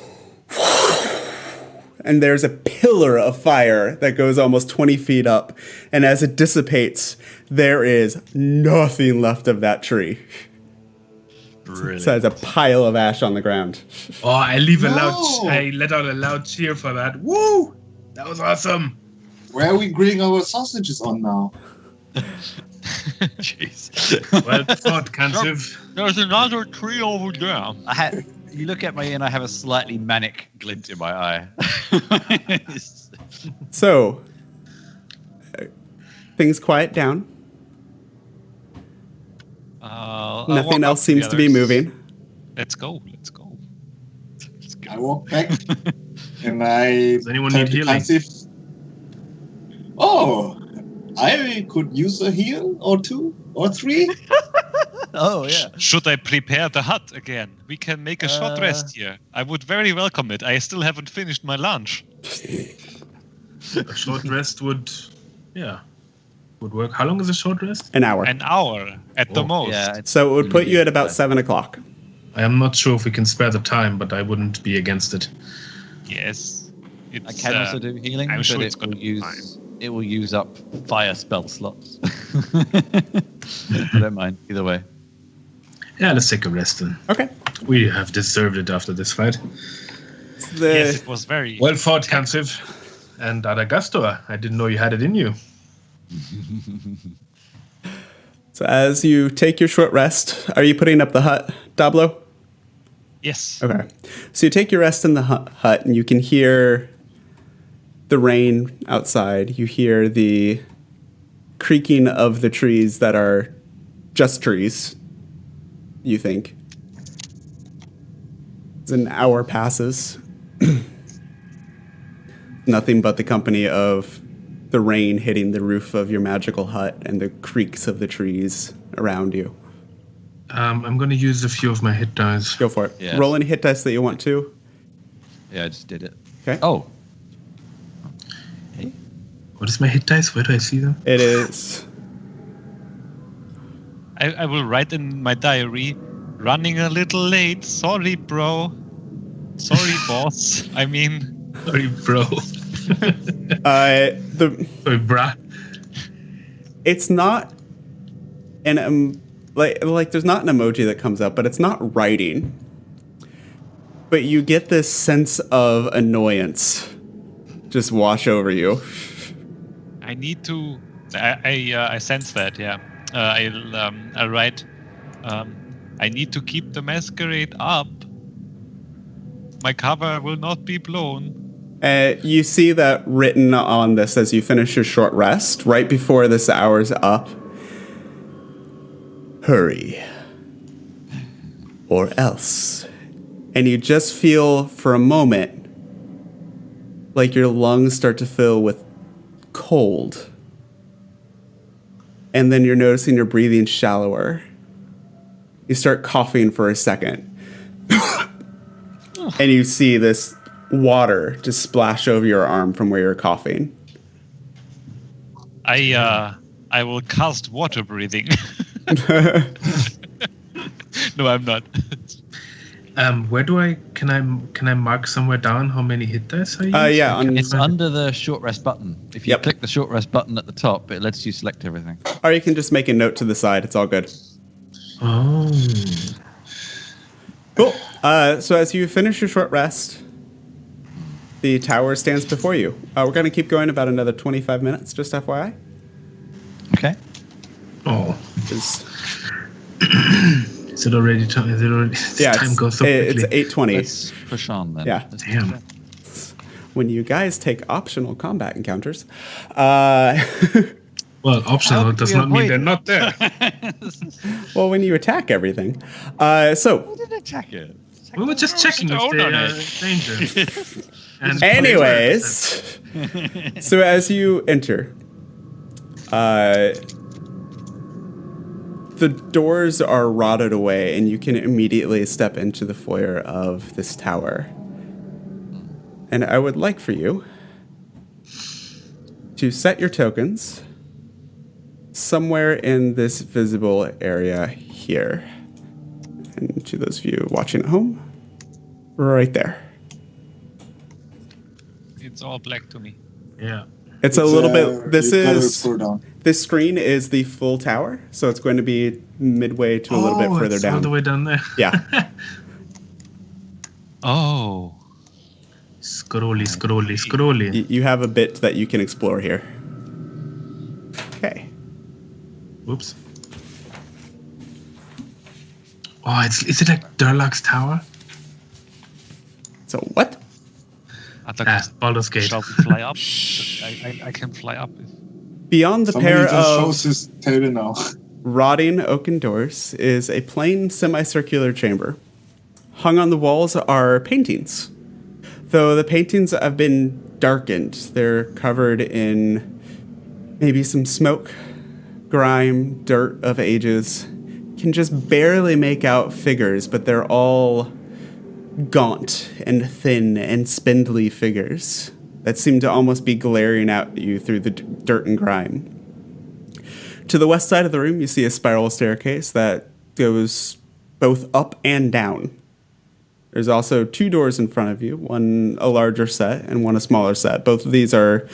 And there's a pillar of fire that goes almost 20 feet up. And as it dissipates, there is nothing left of that tree. Brilliant. So there's a pile of ash on the ground. Oh, I let out a loud cheer for that. Woo! That was awesome. Where are we grilling our sausages on now? Jeez. Well thought, Kansiv. There's another tree over there. You look at me and I have a slightly manic glint in my eye. So, things quiet down. Nothing else seems to be moving. Let's go. Let's go. I walk back and I Does anyone turn need to healing? Kansiv. Oh, I could use a heal or 2 or 3. Oh, yeah. Should I prepare the hut again? We can make a short rest here. I would very welcome it. I still haven't finished my lunch. A short rest would work. How long is a short rest? An hour. An hour at the most. Yeah, So it would put you at about 7 o'clock. I am not sure if we can spare the time, but I wouldn't be against it. Yes. I It's, can also do healing, I'm but sure it's it gonna will be it will use up fire spell slots. I don't mind either way. Yeah, let's take a rest then. Okay. We have deserved it after this fight. Yes, it was very... Well fought, Kansiv. And Adagastor, I didn't know you had it in you. So as you take your short rest, are you putting up the hut, Dablo? Yes. Okay. So you take your rest in the hut, and you can hear the rain outside. You hear the creaking of the trees that are just trees, you think. As an hour passes, nothing but the company of the rain hitting the roof of your magical hut and the creaks of the trees around you. I'm going to use a few of my hit dice. Go for it. Yeah. Roll any hit dice that you want to. Yeah, I just did it. Okay. Oh. What is my hit dice? Where do I see them? It is... I will write in my diary, running a little late. Sorry, bro. Sorry, boss. I mean... Sorry, bro. Sorry, brah. It's not an like there's not an emoji that comes up, but it's not writing. But you get this sense of annoyance just wash over you. I need to... I sense that, yeah. I'll write, I need to keep the masquerade up. My cover will not be blown. You see that written on this as you finish your short rest, right before this hour's up. Hurry. Or else. And you just feel for a moment like your lungs start to fill with cold. And then you're noticing you're breathing shallower. You start coughing for a second. And you see this water just splash over your arm from where you're coughing. I will cast water breathing. No, I'm not. Where do can I mark somewhere down how many hit dice I use? Yeah, It's under the short rest button. If you click the short rest button at the top, it lets you select everything. or you can just make a note to the side. It's all good. Oh. Cool. So as you finish your short rest, the tower stands before you. We're going to keep going about another 25 minutes, just FYI. Okay. Oh. Is Is it already time? Time goes so quickly. It's 8:20. Let's push on then. Yeah. Damn. when you guys take optional combat encounters, Well, optional does not mean they're not there. well, when you attack everything. So, We didn't attack it. We were just checking if they are danger. And anyways, so as you enter, the doors are rotted away, and you can immediately step into the foyer of this tower. And I would like for you to set your tokens somewhere in this visible area here. And to those of you watching at home, right there. It's all black to me. Yeah. It's a little bit. This screen is the full tower, so it's going to be midway to a little bit further down. All the way down there. Yeah. Oh. Scrolly. You have a bit that you can explore here. Okay. Whoops. Oh, is it like Durlach's tower? So what? Baldur's Gate. Shall we fly up? I can fly up. Beyond the Somebody pair just of shows his table now. rotting oaken doors is a plain semicircular chamber. Hung on the walls are paintings. Though the paintings have been darkened, they're covered in maybe some smoke, grime, dirt of ages. Can just barely make out figures, but they're all gaunt and thin and spindly figures that seem to almost be glaring at you through the dirt and grime. To the west side of the room, you see a spiral staircase that goes both up and down. There's also 2 doors in front of you, one a larger set and one a smaller set. Both of these are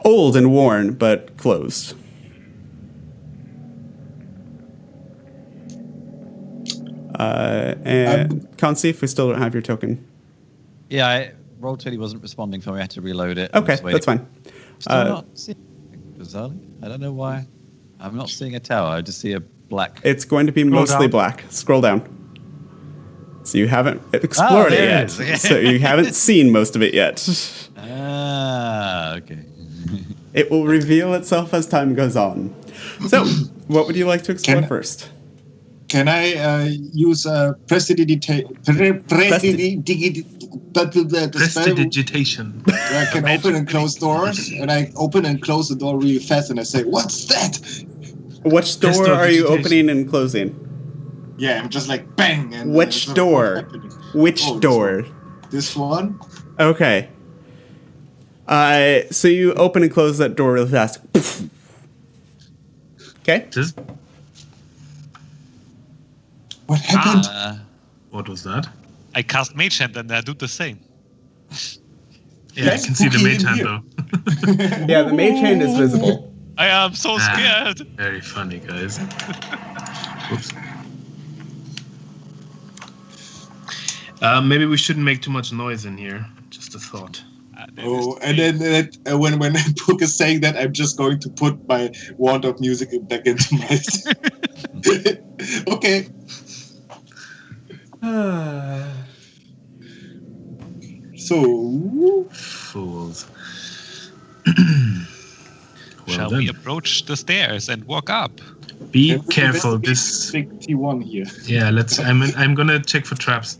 old and worn, but closed. And Conceive, we still don't have your token. Yeah, Roll20 wasn't responding, so we had to reload it. Okay, that's fine. Still not seeing bizarrely. I don't know why. I'm not seeing a tower. I just see a black. It's going to be mostly black. Scroll down. So you haven't explored it yet. So you haven't seen most of it yet. Okay. It will reveal itself as time goes on. So, what would you like to explore first? Can I use prestidigitation? I can open and close doors, and I open and close the door really fast, and I say, "What's that?" Which door are you opening and closing? Yeah, I'm just like bang. And which door? Which door? This one. Okay. So you open and close that door really fast. Okay. What happened? What was that? I cast Mage Hand and I do the same. Yeah, I can see the Mage Hand though. Yeah, the Mage Hand is visible. I am so scared. Very funny, guys. Oops. Maybe we shouldn't make too much noise in here. Just a thought. And then when Book is saying that, I'm just going to put my wand of music back into my... Okay. So... Fools. Shall we approach the stairs and walk up? Be careful. This big T1 here. Yeah, I'm gonna check for traps.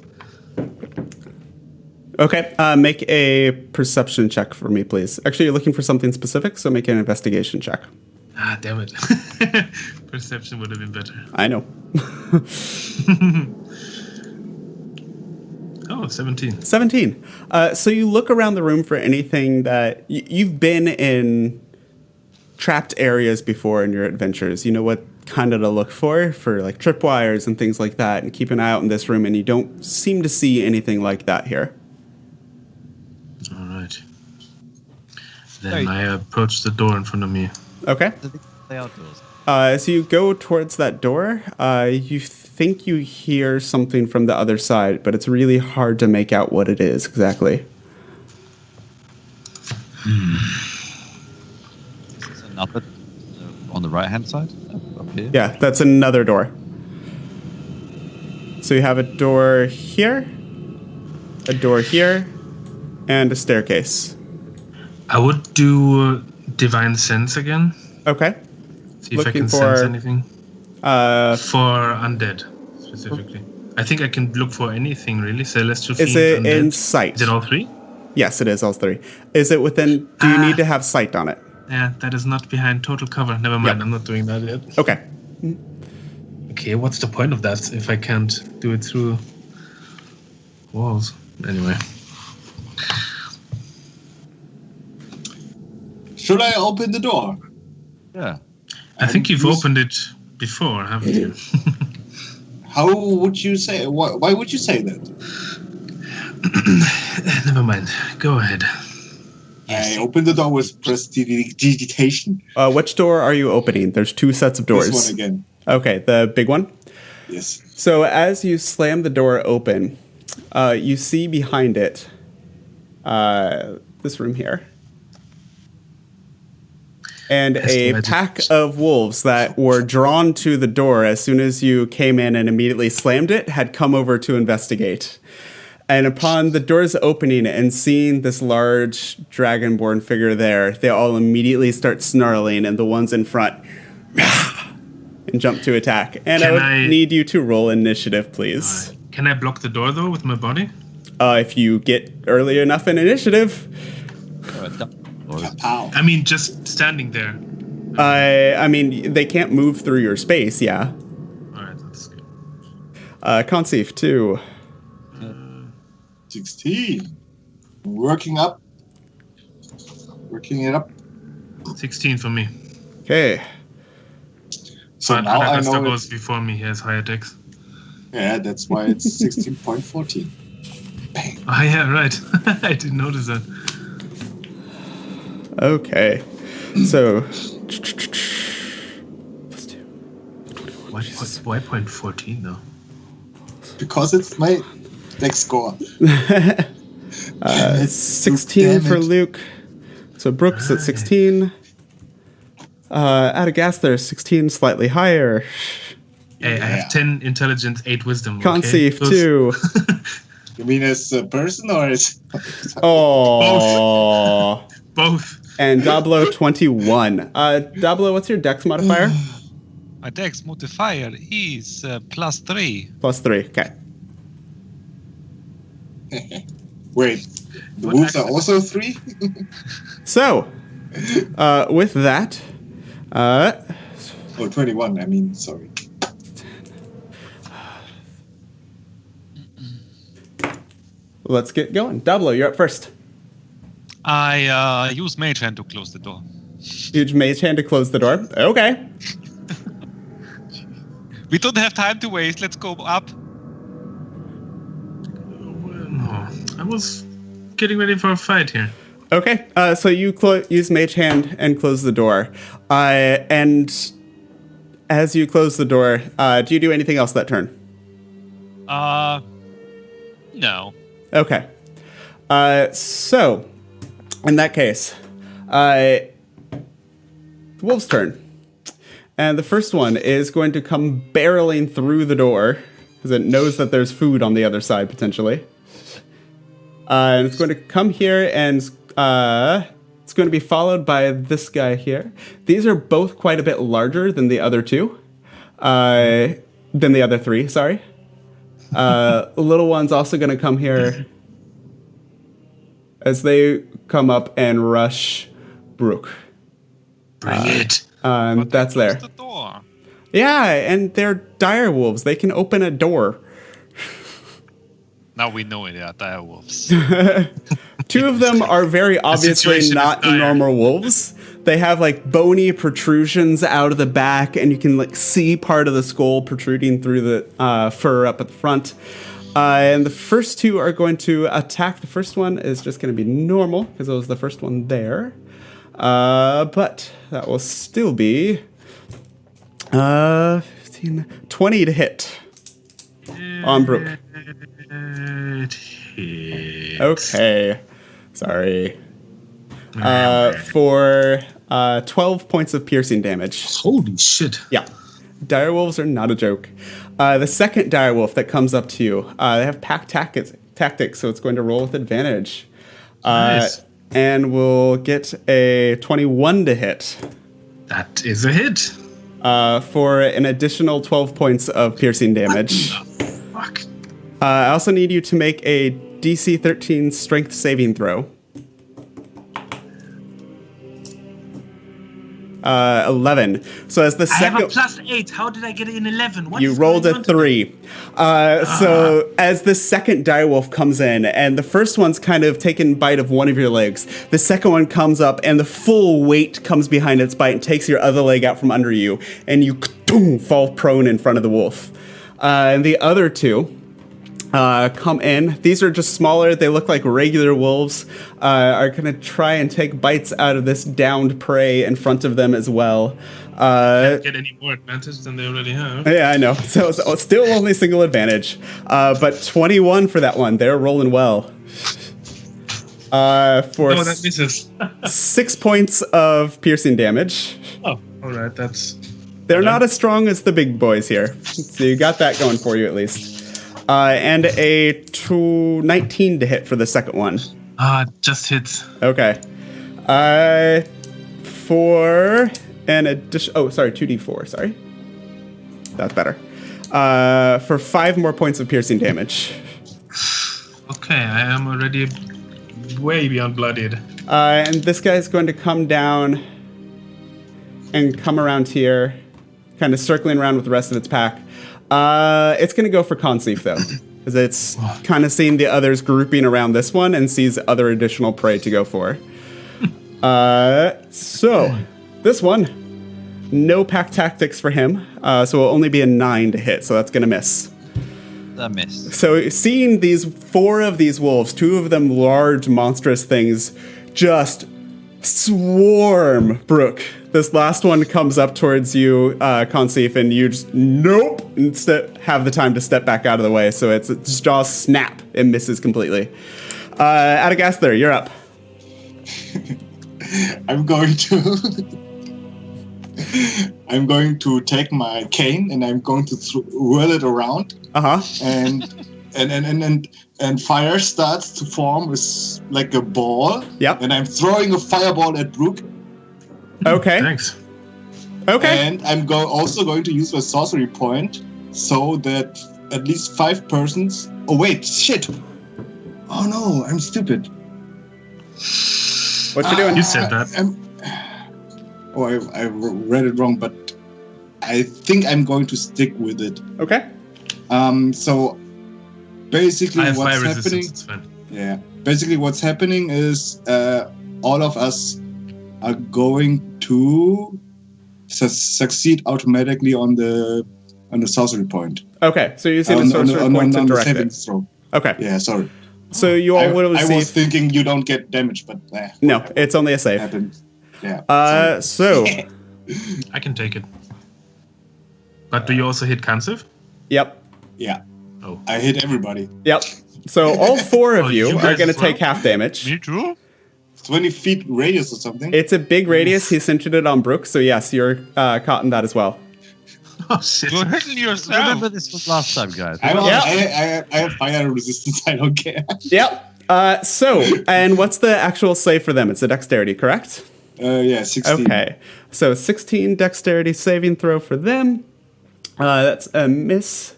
Okay, make a perception check for me, please. Actually, you're looking for something specific, so make an investigation check. Ah, damn it. Perception would have been better. I know. Oh, 17. 17. So you look around the room for anything that... You've been in trapped areas before in your adventures. You know what kind of to look for like tripwires and things like that, and keep an eye out in this room, and you don't seem to see anything like that here. All right. Then I approach the door in front of me. Okay. So you go towards that door. You think you hear something from the other side, but it's really hard to make out what it is exactly. Is this another on the right-hand side up here? Yeah, that's another door. So you have a door here, a door here, and a staircase. I would do Divine Sense again. Okay. See if I can sense anything. For undead, specifically. I think I can look for anything, really. Celestial Fiend, Is it undead. in sight? Is it all three? Yes, it is all three. Is it within... Do you need to have sight on it? Yeah, that is not behind total cover. Never mind, Yep. I'm not doing that yet. Okay. Okay, what's the point of that if I can't do it through walls? Anyway. Should I open the door? Yeah. I think you've opened it before, haven't you? How would you say? Why would you say that? Never mind. Go ahead. I opened the door with prestidigitation. Which door are you opening? There's two sets of doors. This one again. Okay, the big one? Yes. So as you slam the door open, you see behind it this room here. And a pack of wolves that were drawn to the door as soon as you came in and immediately slammed it had come over to investigate. And upon the doors opening and seeing this large dragonborn figure there, they all immediately start snarling, and the ones in front and jump to attack. And I would need you to roll initiative, please. Can I block the door, though, with my body? If you get early enough in initiative. Kapow. I mean, just standing there. I mean, they can't move through your space, yeah. Alright, that's good. Conceive, 2. 16. Working it up. 16 for me. Okay. So But now I Adagasta know goes before me. He has higher decks. Yeah, that's why it's 16.14. Bang. Oh, yeah, right. I didn't notice that. Okay. So. Why 0.14, though? Because it's my deck score. 16 for Luke. So Brooks at 16. Adagasta 16, slightly higher. Hey, I have 10 intelligence, 8 wisdom. Conceive, 2. You mean as a person or as... Oh. Both. And Dablo 21. Dablo, what's your dex modifier? My dex modifier is +3. +3, okay. Wait, the wolves are also 3? So, with that... 21, I mean, sorry. Let's get going. Dablo, you're up first. I use Mage Hand to close the door. Huge mage hand to close the door. Okay. We don't have time to waste. Let's go up. No, I was getting ready for a fight here. Okay. So you use mage hand and close the door. And as you close the door, do you do anything else that turn? No. Okay. So, in that case, the wolf's turn. And the first one is going to come barreling through the door, because it knows that there's food on the other side, potentially. And it's going to come here, and it's going to be followed by this guy here. These are both quite a bit larger than the other two. Than the other three, sorry. The little one's also going to come here as they come up and rush Brooke. Bring it. That's there. The door. Yeah, and they're dire wolves. They can open a door. Now we know they are dire wolves. 2 of them are very obviously situation not is dire. normal wolves. They have like bony protrusions out of the back, and you can like see part of the skull protruding through the fur up at the front. And the first 2 are going to attack. The first one is just going to be normal because it was the first one there. But that will still be 15, 20 to hit on Brooke. It hits. Okay. Sorry. For 12 points of piercing damage. Holy shit. Yeah. Direwolves are not a joke. The second direwolf that comes up to you, they have pack tactics, so it's going to roll with advantage. Nice. and we'll get a 21 to hit. That is a hit. For an additional 12 points of piercing damage. Fuck. I also need you to make a DC 13 strength saving throw. 11. So as the second, I have a +8. How did I get an 11? What you is rolled going a on 3. So as the second direwolf comes in, and the first one's kind of taken bite of one of your legs, the second one comes up, and the full weight comes behind its bite and takes your other leg out from under you, and you fall prone in front of the wolf. And the other two come in. These are just smaller. They look like regular wolves. Are going to try and take bites out of this downed prey in front of them as well. Can't get any more advantage than they already have. Yeah, I know. So still only single advantage. But 21 for that one. They're rolling well. For Oh, that misses. 6 points of piercing damage. Oh, all right. That's. They're not as strong as the big boys here. So you got that going for you at least. And a 19 to hit for the second one. Just hits. Okay. For an addition... Oh, sorry, 2d4, sorry. That's better. For 5 more points of piercing damage. Okay, I am already way beyond bloodied. And this guy's going to come down and come around here, kind of circling around with the rest of its pack. It's going to go for Conceive, though, because it's kind of seeing the others grouping around this one and sees other additional prey to go for. So, this one, no pack tactics for him, so it'll only be a 9 to hit, so that's going to miss. A miss. So, seeing these 4 of these wolves, 2 of them large, monstrous things, just swarm Brooke. This last one comes up towards you, Conceive, and you just, nope, instead have the time to step back out of the way, so its jaws snap and misses completely. Adagasthar, you're up. I'm going to take my cane and I'm going to whirl it around. And fire starts to form with like a ball. Yep. And I'm throwing a fireball at Brooke. Okay. Thanks. Okay. And I'm also going to use my sorcery point so that at least 5 persons. Oh wait, shit! Oh no, I'm stupid. What you doing? You said that. I read it wrong, but I think I'm going to stick with it. Okay. So basically, I have what's fire happening? resistance. It's fine. Yeah. Basically, what's happening is all of us are going to succeed automatically on the sorcery point. Okay, so you're using a sorcery point to direct it. Throw. Okay. Yeah, sorry. So you all would I receive... was thinking you don't get damage, but no, it's only a save. Happened. Yeah. So... I can take it. But do you also hit Conceive? Yep. Yeah. Oh. I hit everybody. Yep. So all 4 of you you are guys going to as well? take half damage. Me too? 20 feet radius or something. It's a big radius. He centered it on Brooke, so yes, you're caught in that as well. Oh, shit. You're hitting yourself. Remember this was last time, guys. I have fire resistance. I don't care. Yep. And what's the actual save for them? It's a dexterity, correct? Yeah, 16. Okay. So 16 dexterity saving throw for them. That's a miss,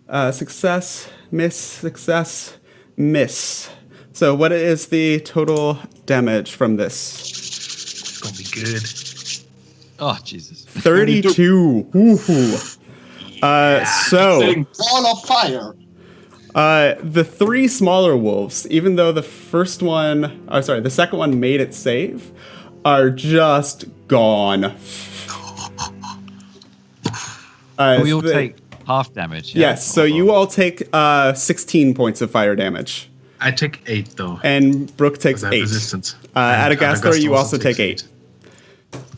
success, miss, success, miss. So what is the total damage from this? It's gonna be good. Oh, Jesus. 32. Woohoo. So Saying ball of fire. the 3 smaller wolves, even though the second one made it save, are just gone. We all take half damage. Yes, so you all take 16 points of fire damage. I take 8 though. And Brooke takes 'cause I have 8. resistance. Adagasthar, you also take 8.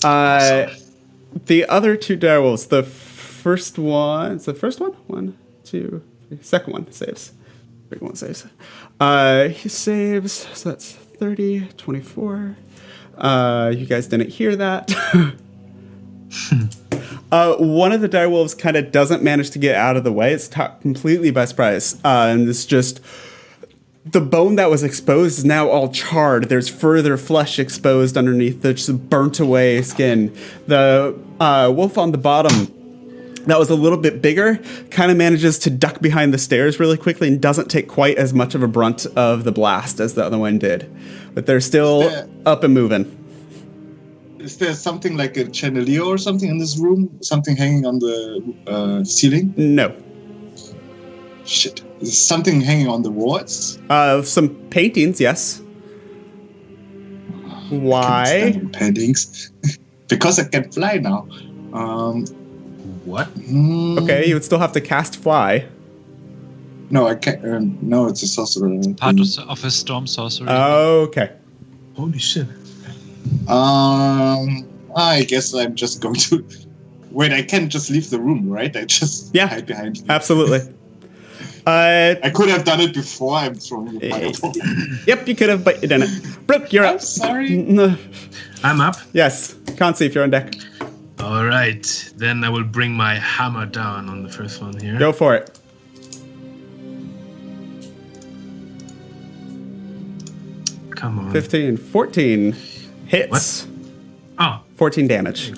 The other 2 direwolves, the first one... It's the first one? 1, 2, 3. Second one saves. Big one saves. He saves, so that's 30, 24. You guys didn't hear that. One of the direwolves kind of doesn't manage to get out of the way. It's caught completely by surprise. And it's just the bone that was exposed is now all charred. There's further flesh exposed underneath the just burnt away skin. The wolf on the bottom, that was a little bit bigger, kind of manages to duck behind the stairs really quickly and doesn't take quite as much of a brunt of the blast as the other one did. But they're still up and moving. Is there something like a chandelier or something in this room? Something hanging on the ceiling? No. Shit. Is something hanging on the walls? Some paintings, yes. Why? I can't stand paintings. Because I can fly now. What? Okay, you would still have to cast fly. No, I can't. No, it's a sorcerer. Part of a storm sorcery. Okay. Holy shit. I guess I'm just going to... Wait, I can't just leave the room, right? I just hide behind you. Absolutely. I could have done it before I'm throwing the fireball. Yep, you could have, but you didn't. Brooke, you're up. I'm sorry. I'm up. Yes. Can't see if you're on deck. All right. Then I will bring my hammer down on the first one here. Go for it. Come on. 15, 14 hits. What? Oh. 14 damage.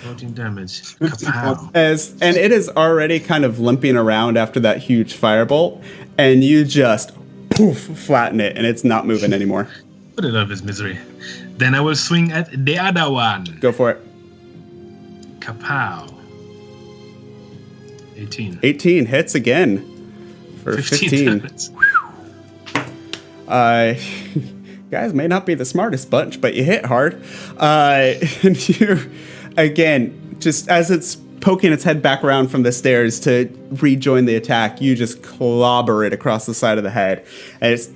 14 damage. 15, Kapow. And it is already kind of limping around after that huge firebolt, and you just poof, flatten it, and it's not moving anymore. Put it out of his misery. Then I will swing at the other one. Go for it. Kapow. 18. 18 hits again for 15. damage. Guys may not be the smartest bunch, but you hit hard. And you, again, just as it's poking its head back around from the stairs to rejoin the attack, you just clobber it across the side of the head. And it's...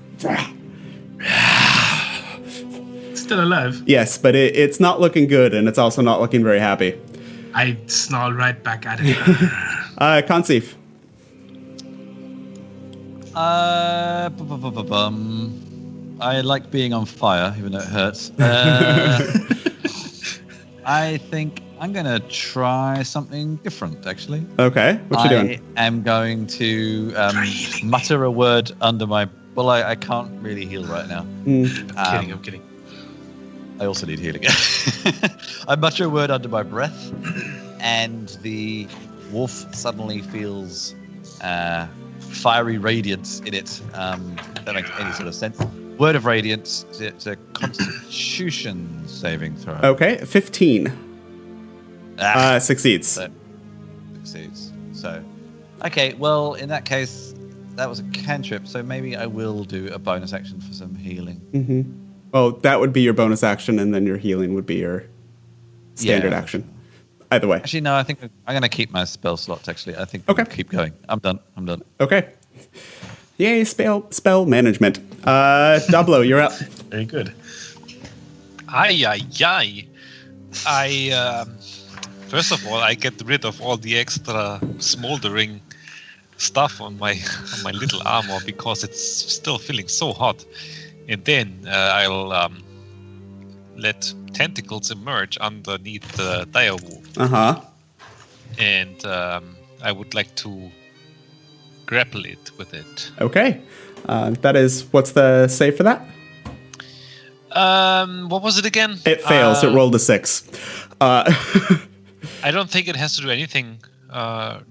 Still alive. Yes, but it's not looking good, and it's also not looking very happy. I snarl right back at it. Conceive. I like being on fire, even though it hurts. I think I'm going to try something different, actually. Okay, what you doing? I am going to mutter a word under my... Well, I can't really heal right now. I'm kidding. I also need healing. I mutter a word under my breath, and the wolf suddenly feels fiery radiance in it. If that makes any sort of sense. Word of radiance. It's a Constitution saving throw. Okay, 15. Succeeds. Succeeds. So, okay. Well, in that case, that was a cantrip. So maybe I will do a bonus action for some healing. Mm-hmm. Well, that would be your bonus action, and then your healing would be your standard action. Either way. Actually, no. I think I'm going to keep my spell slots. Actually, I think we'll keep going. I'm done. Okay. Yay, spell management. Dablo, you're up. Very good. Ay. I first of all, I get rid of all the extra smoldering stuff on my little armor because it's still feeling so hot. And then I'll let tentacles emerge underneath the direwolf. Uh-huh. And I would like to grapple it with it. Okay. That is, what's the save for that? What was it again? It fails. It rolled a 6. I don't think it has to do anything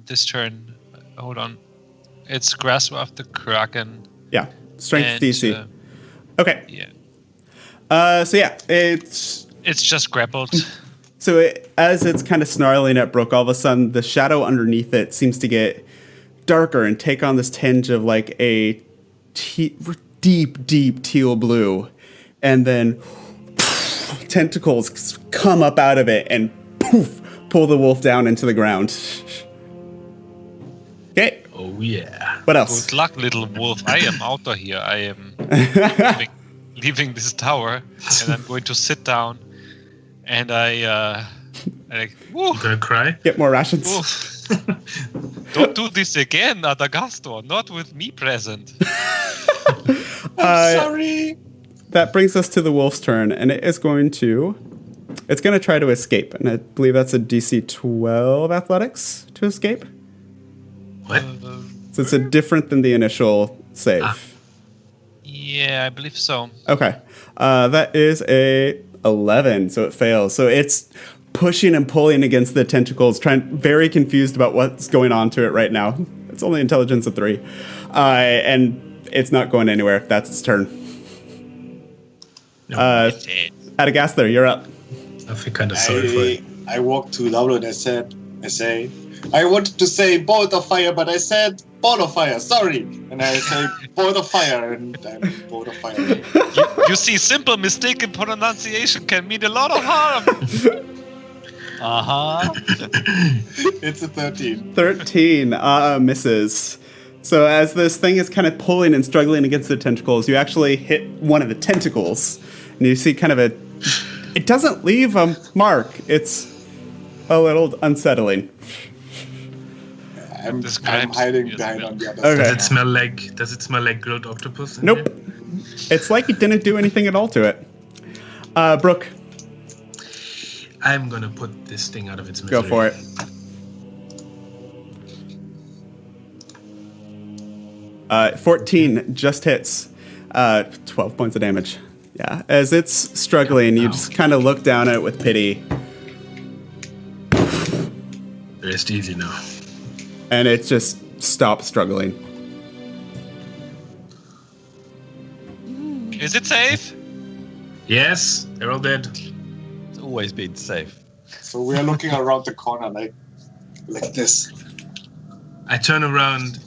this turn. Hold on. It's Grasp of the Kraken. Yeah. Strength DC. Okay. Yeah. So yeah, it's just grappled. So as it's kind of snarling at Brooke, all of a sudden the shadow underneath it seems to get darker and take on this tinge of like a deep teal blue, and then tentacles come up out of it and poof, pull the wolf down into the ground. Okay. Oh yeah. What else? Good luck, little wolf. I am out of here. I am leaving this tower, and I'm going to sit down, and woo, Gonna cry? Get more rations. Don't do this again, Adagastor. Not with me present. I'm sorry. That brings us to the wolf's turn, and it's going to try to escape, and I believe that's a DC 12 athletics to escape. What? So it's a different than the initial save. Yeah, I believe so. Okay. That is a 11, so it fails. So it's pushing and pulling against the tentacles, very confused about what's going on to it right now. It's only intelligence of 3. And it's not going anywhere. That's its turn. Adagasther, you're up. I feel kind of sorry for it. I walked to Dablo and I say, I wanted to say bolt of fire, but I said ball of fire, sorry. And I say bolt of fire, and I'm bolt of fire. You see, simple mistake in pronunciation can mean a lot of harm. It's a 13. 13 misses. So as this thing is kind of pulling and struggling against the tentacles, you actually hit one of the tentacles. And you see kind of it doesn't leave a mark. It's a little unsettling. I'm hiding behind on the other Okay. side. Does it smell like grilled octopus? in Nope. here? It's like it didn't do anything at all to it. Brooke, I'm gonna put this thing out of its misery. go for it. Uh, 14 just hits. 12 points of damage. Yeah, as it's struggling, you just kind of look down at it with pity. Rest easy now. And it just stops struggling. Is it safe? Yes, they're all dead. It's always been safe. So we are looking around the corner like this. I turn around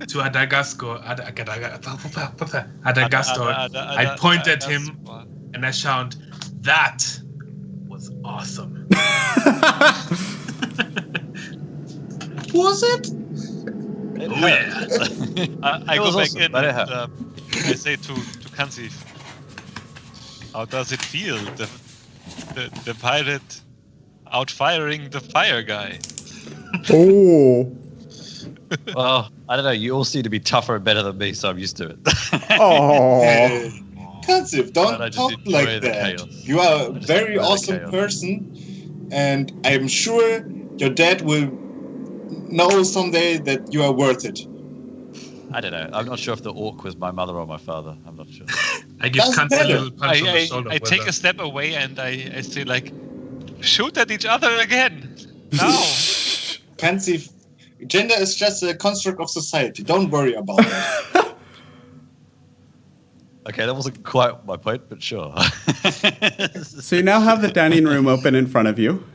to Adagastro. I point at him and I shout, "That was awesome." Was it? Oh yeah. I go back awesome, in but it and hurt. I say to Kansi, how does it feel, the pirate outfiring the fire guy? Oh. Well, I don't know. You all seem to be tougher and better than me, so I'm used to it. Oh. Kansif, don't But I just talk enjoy like the that. chaos. You are a I just very enjoy the awesome chaos. person, and I'm sure your dad will know someday that you are worth it. I don't know. I'm not sure if the orc was my mother or my father. I'm not sure. I give That's Kansi a better. little punch on the shoulder. I take a step away and I say like, shoot at each other again. Now. Kansif, gender is just a construct of society. Don't worry about it. Okay, that wasn't quite my point, but sure. So you now have the dining room open in front of you.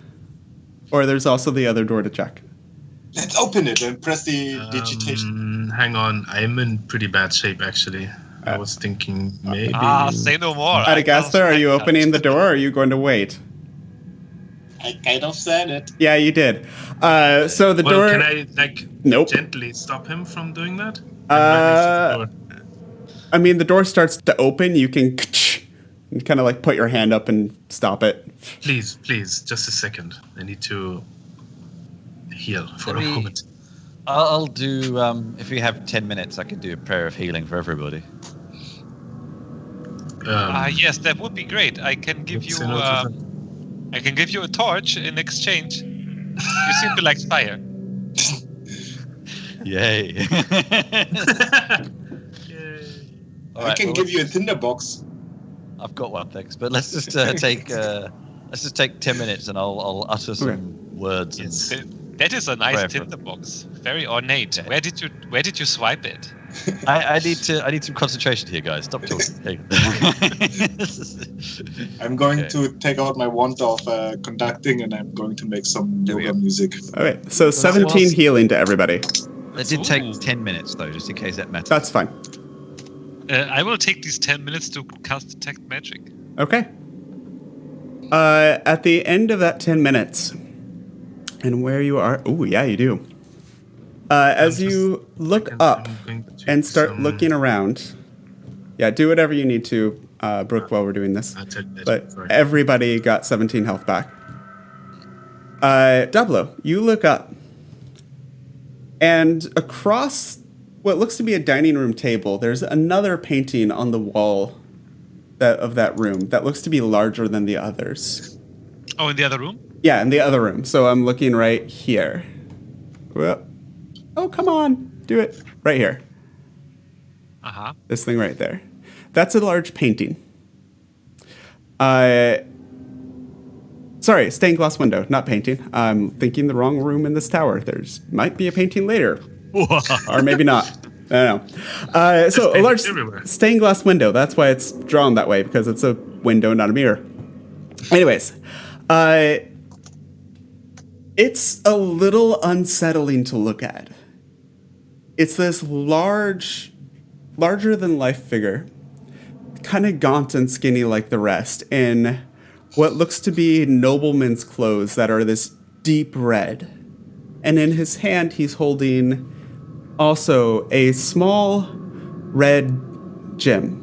Or there's also the other door to check. Let's open it and press the digitation. Hang on, I'm in pretty bad shape actually. I was thinking maybe. Say no more. Adagasther, are you opening the door or are you going to wait? I kind of said it. Yeah, you did. So the door... Can I Nope. gently stop him from doing that? I mean, the door starts to open. You can kind of like put your hand up and stop it. Please, just a second. I need to heal for Let a me- moment. I'll do, if we have 10 minutes, I can do a prayer of healing for everybody. Yes, that would be great. I can give you a torch in exchange. You seem to like fire. Yay. I can give you a tinderbox. I've got one, thanks. But let's just take 10 minutes, and I'll utter some words. And That is a nice Prayer for- tinderbox. Very ornate. Okay. Where did you swipe it? I need some concentration here, guys. Stop talking. Hang on. I'm going Okay. to take out my wand of conducting, and I'm going to make some yoga music. All right. So 17 healing to everybody. That did take Ooh. 10 minutes, though, just in case that matters. That's fine. I will take these 10 minutes to cast Detect Magic. Okay. At the end of that 10 minutes, and where you are... Oh, yeah, you do. As you look up and start looking around... Yeah, do whatever you need to, Brooke, while we're doing this. But everybody got 17 health back. Dablo, you look up. And across what looks to be a dining room table, there's another painting on the wall of that room that looks to be larger than the others. Oh, in the other room? Yeah, in the other room. So I'm looking right here. Well, oh, come on. Do it. Right here. Uh-huh. This thing right there. That's a large painting. Sorry, stained glass window, not painting. I'm thinking the wrong room in this tower. There's might be a painting later. Or maybe not. I don't know. So a large stained glass window. That's why it's drawn that way, because it's a window, not a mirror. Anyways, it's a little unsettling to look at. It's this larger than life figure, kind of gaunt and skinny like the rest, in what looks to be nobleman's clothes that are this deep red. And in his hand, he's holding also a small red gem.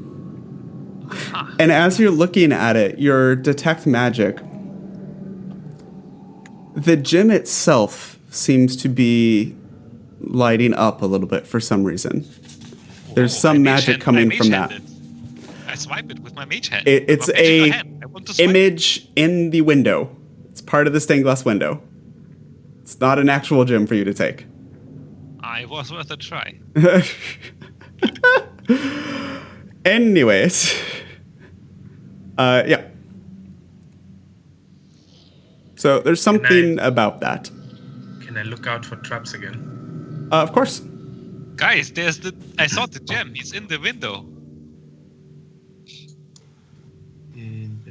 And as you're looking at it, you detect magic. The gem itself seems to be lighting up a little bit for some reason. There's some magic coming from that. I swipe it with my mage hand. It's a image in the window. It's part of the stained glass window. It's not an actual gem for you to take. It was worth a try. Anyways. Yeah. So there's something about that. Can I look out for traps again? Of course. Guys, I saw the gem. It's in the window.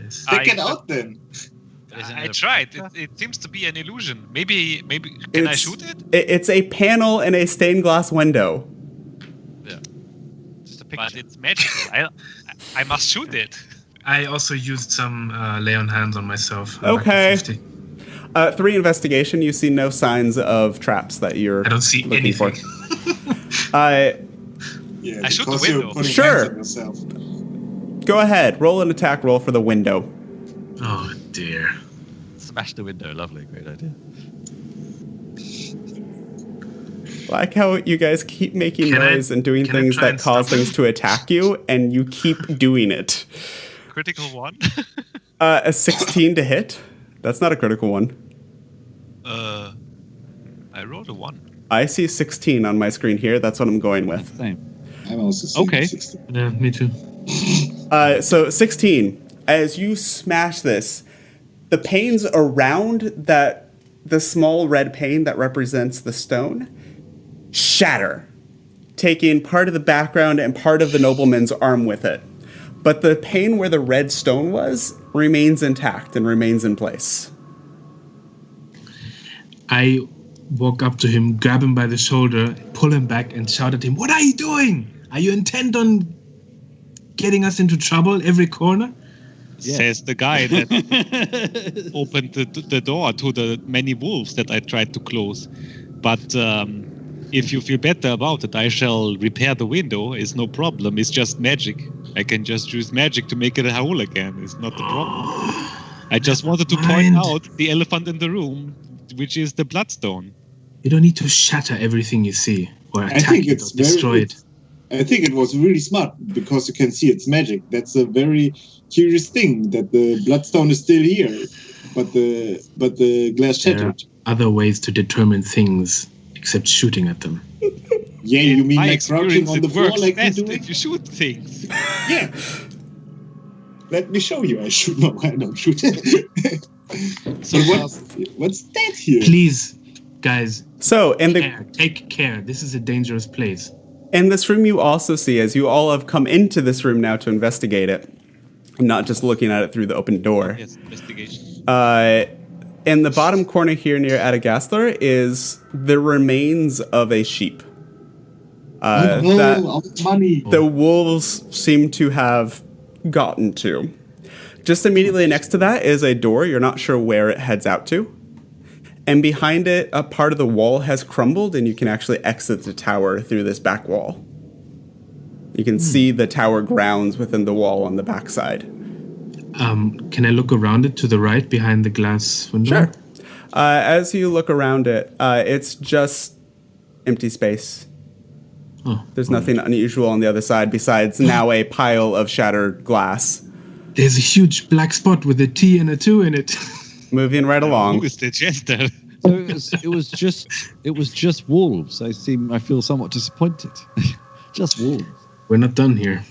Stick it out then. I tried. It seems to be an illusion. Maybe. Can I shoot it? It's a panel in a stained glass window. Yeah. Just a picture. But it's magical. I must shoot it. I also used some lay on hands on myself. Okay. 3 investigation. You see no signs of traps that you're. I don't see anything. I shoot the window. Sure. Go ahead. Roll an attack roll for the window. Oh dear. Smash the window. Lovely. Great idea. Like how you guys keep making noise and doing things that cause things to attack you, and you keep doing it. Critical 1? A 16 to hit. That's not a critical one. I rolled a 1. I see 16 on my screen here. That's what I'm going with. Same. I'm also seeing 16. Yeah, me too. So 16. As you smash this, the panes around the small red pane that represents the stone shatter, taking part of the background and part of the nobleman's arm with it. But the pane where the red stone was remains intact and remains in place. I walk up to him, grab him by the shoulder, pull him back, and shout at him, "What are you doing? Are you intent on getting us into trouble every corner?" Yeah. Says the guy that opened the door to the many wolves that I tried to close. But if you feel better about it, I shall repair the window. It's no problem. It's just magic. I can just use magic to make it a whole again. It's not a problem. I just wanted to point out the elephant in the room, which is the bloodstone. You don't need to shatter everything you see or attack it or destroy it. I think it was really smart because you can see it's magic. That's a very curious thing that the bloodstone is still here, but the glass shattered. There are other ways to determine things except shooting at them. Yeah, you mean like crouching on the floor like you do? If you shoot things. Yeah. Let me show you. I don't shoot. So what's that here? Please, guys. So take care. This is a dangerous place. In this room, you also see, as you all have come into this room now to investigate it, not just looking at it through the open door. Yes, investigation. In the bottom corner here near Adagastler is the remains of a sheep. Money. The wolves seem to have gotten to. Just immediately next to that is a door. You're not sure where it heads out to. And behind it, a part of the wall has crumbled, and you can actually exit the tower through this back wall. You can see the tower grounds within the wall on the backside. Can I look around it to the right behind the glass window? Sure. As you look around it, it's just empty space. Oh, There's nothing unusual on the other side besides now a pile of shattered glass. There's a huge black spot with a T and a 2 in it. Moving right along. Who is the jester? So it was just wolves. I feel somewhat disappointed. Just wolves. We're not done here.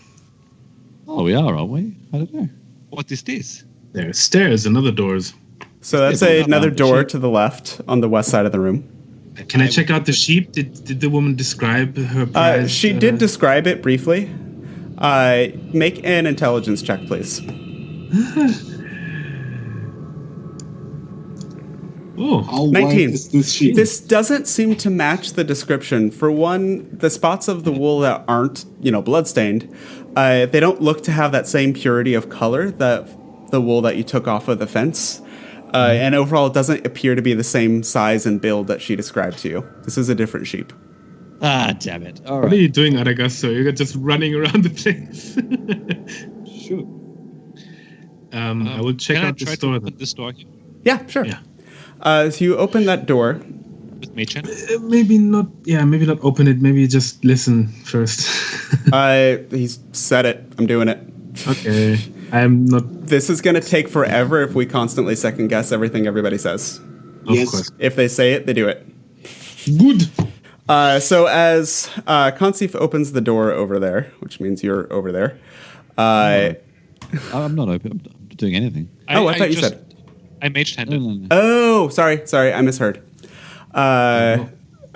Oh, we are, aren't we? I don't know. What is this? There are stairs and other doors. So that's Yeah, but another not door sheep. to the left on the west side of the room. Can I check out the sheep? Did the woman describe her prize? She did describe it briefly. Make an intelligence check, please. Oh, How 19. white is this sheep? This doesn't seem to match the description. For one, the spots of the wool that aren't, bloodstained, they don't look to have that same purity of color that the wool that you took off of the fence. And overall, it doesn't appear to be the same size and build that she described to you. This is a different sheep. Ah, damn it. All what are right. you doing, Aragasso? You're just running around the place. Shoot. I will check Can I out the try store. to open this door here Yeah, sure. Yeah. So you open that door. with Mage Hand? Maybe not. Yeah, maybe not open it. Maybe just listen first. He's said it. I'm doing it. Okay. I'm not. This is going to take forever if we constantly second guess everything everybody says. Of Yes. course. If they say it, they do it. Good. So as Consif opens the door over there, which means you're over there. I'm not open. I'm not doing anything. I thought you said. I Mage No, Handed. no, no. Oh, sorry, I misheard. I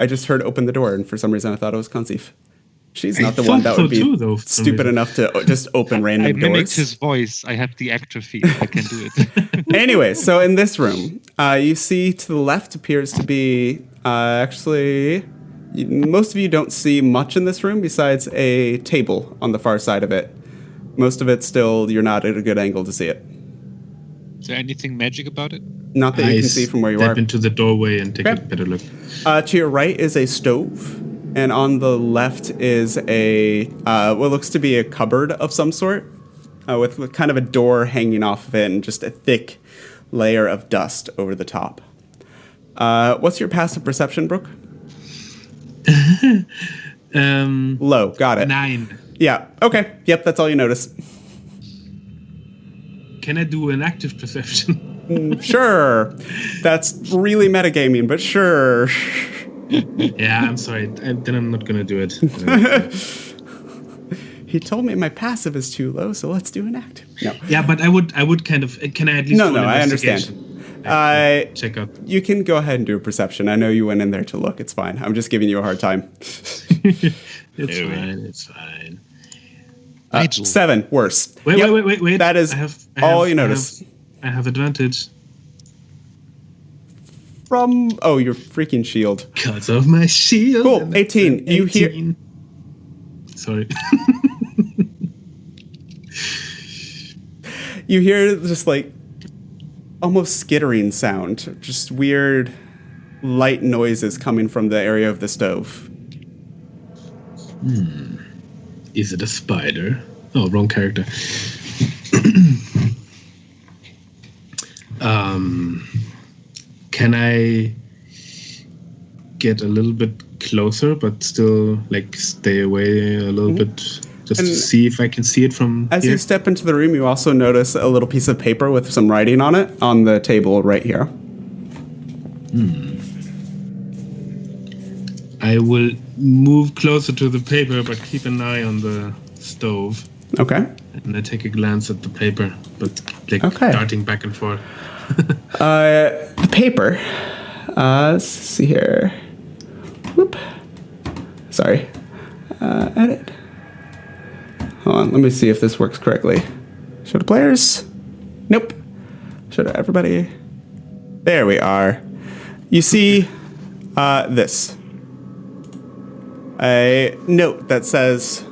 just heard open the door, and for some reason I thought it was Consif. She's not the one that would be stupid enough to just open I random mimicked doors. his voice. I have the actor feel. I can do it. Anyway, so in this room, you see to the left appears to be most of you don't see much in this room besides a table on the far side of it. Most of it still, you're not at a good angle to see it. Is there anything magic about it? Not that you can see from where you step are. into the doorway and take Okay. a better look. To your right is a stove, and on the left is what looks to be a cupboard of some sort, with kind of a door hanging off of it and just a thick layer of dust over the top. What's your passive perception, Brooke? Low, got it. 9. Yeah, okay. Yep, that's all you notice. Can I do an active perception? Sure. That's really metagaming, but sure. Yeah, I'm sorry. Then I'm not gonna do it. He told me my passive is too low, so let's do an active. No. Yeah, but I would kind of. Can I at least? No, do an I understand. investigation? Check out. You can go ahead and do a perception. I know you went in there to look. It's fine. I'm just giving you a hard time. It's fine. It's fine. 7, worse. Wait, Yep, wait. That is all you notice. I have advantage From your freaking shield. because of my shield. Cool. and 18. it's an You hear- 18. Sorry. You hear just like almost skittering sound, just weird light noises coming from the area of the stove. Is it a spider? Oh, wrong character. Can I get a little bit closer, but still like stay away a little bit, just to And see if I can see it from As here? you step into the room, you also notice a little piece of paper with some writing on it on the table right here. I will move closer to the paper, but keep an eye on the stove. Okay. And I take a glance at the paper, but like Okay. darting back and forth. The paper. Let's see here. Whoop. Sorry. Edit. Hold on. Let me see if this works correctly. Show the players. Nope. Show to everybody. There we are. You see this. A note that says,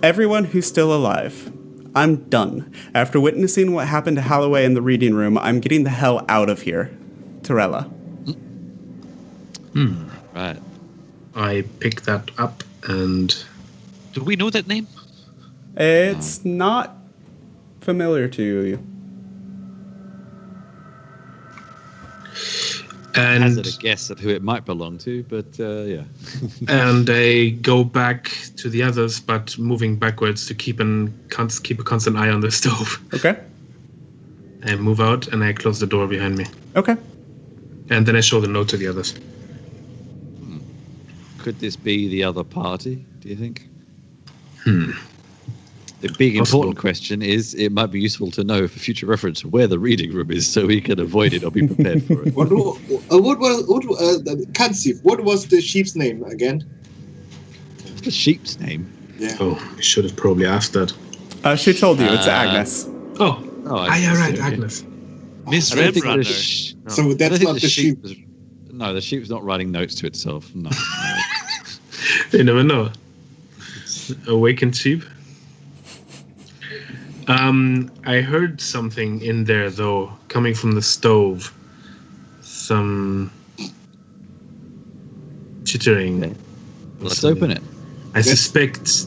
"Everyone who's still alive, I'm done. After witnessing what happened to Holloway in the reading room, I'm getting the hell out of here. Torella." Right. I pick that up and Do we know that name? It's not familiar to you. Hazard a guess at who it might belong to, but yeah. and I go back to the others, but moving backwards to keep a constant eye on the stove. Okay. I move out and I close the door behind me, Okay. and then I show the note to the others. Could this be the other party, do you think? The big important question is, it might be useful to know for future reference where the reading room is so we can avoid it or be prepared for it. What was the sheep's name again? The sheep's name? Yeah. Oh, I should have probably asked that. She told you. It's Agnes. Oh, yeah, right, okay. Agnes. Miss I don't think Redrunner. So that's not the sheep. No, the sheep's not writing notes to itself. No. You never know. Awakened sheep. I heard something in there, though, coming from the stove. Some chittering. Okay. Let's open it. I suspect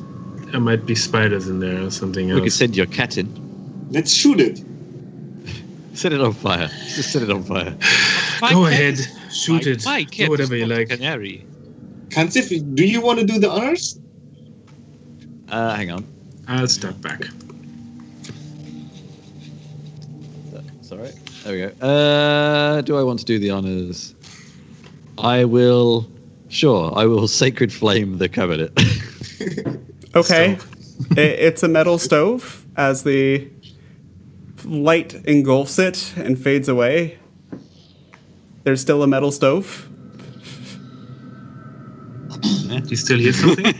there might be spiders in there or something else. We could send your cat in. Let's shoot it. Set it on fire. Just set it on fire. Go ahead, shoot it. My cat Do whatever is you not like. Canary. Kansif, do you want to do the honors? Hang on. I'll step back. Sorry. There we go. Do I want to do the honors? I will. Sure, I will sacred flame the cabinet. Okay. It's a metal stove. As the light engulfs it and fades away, there's still a metal stove. Do you still hear something?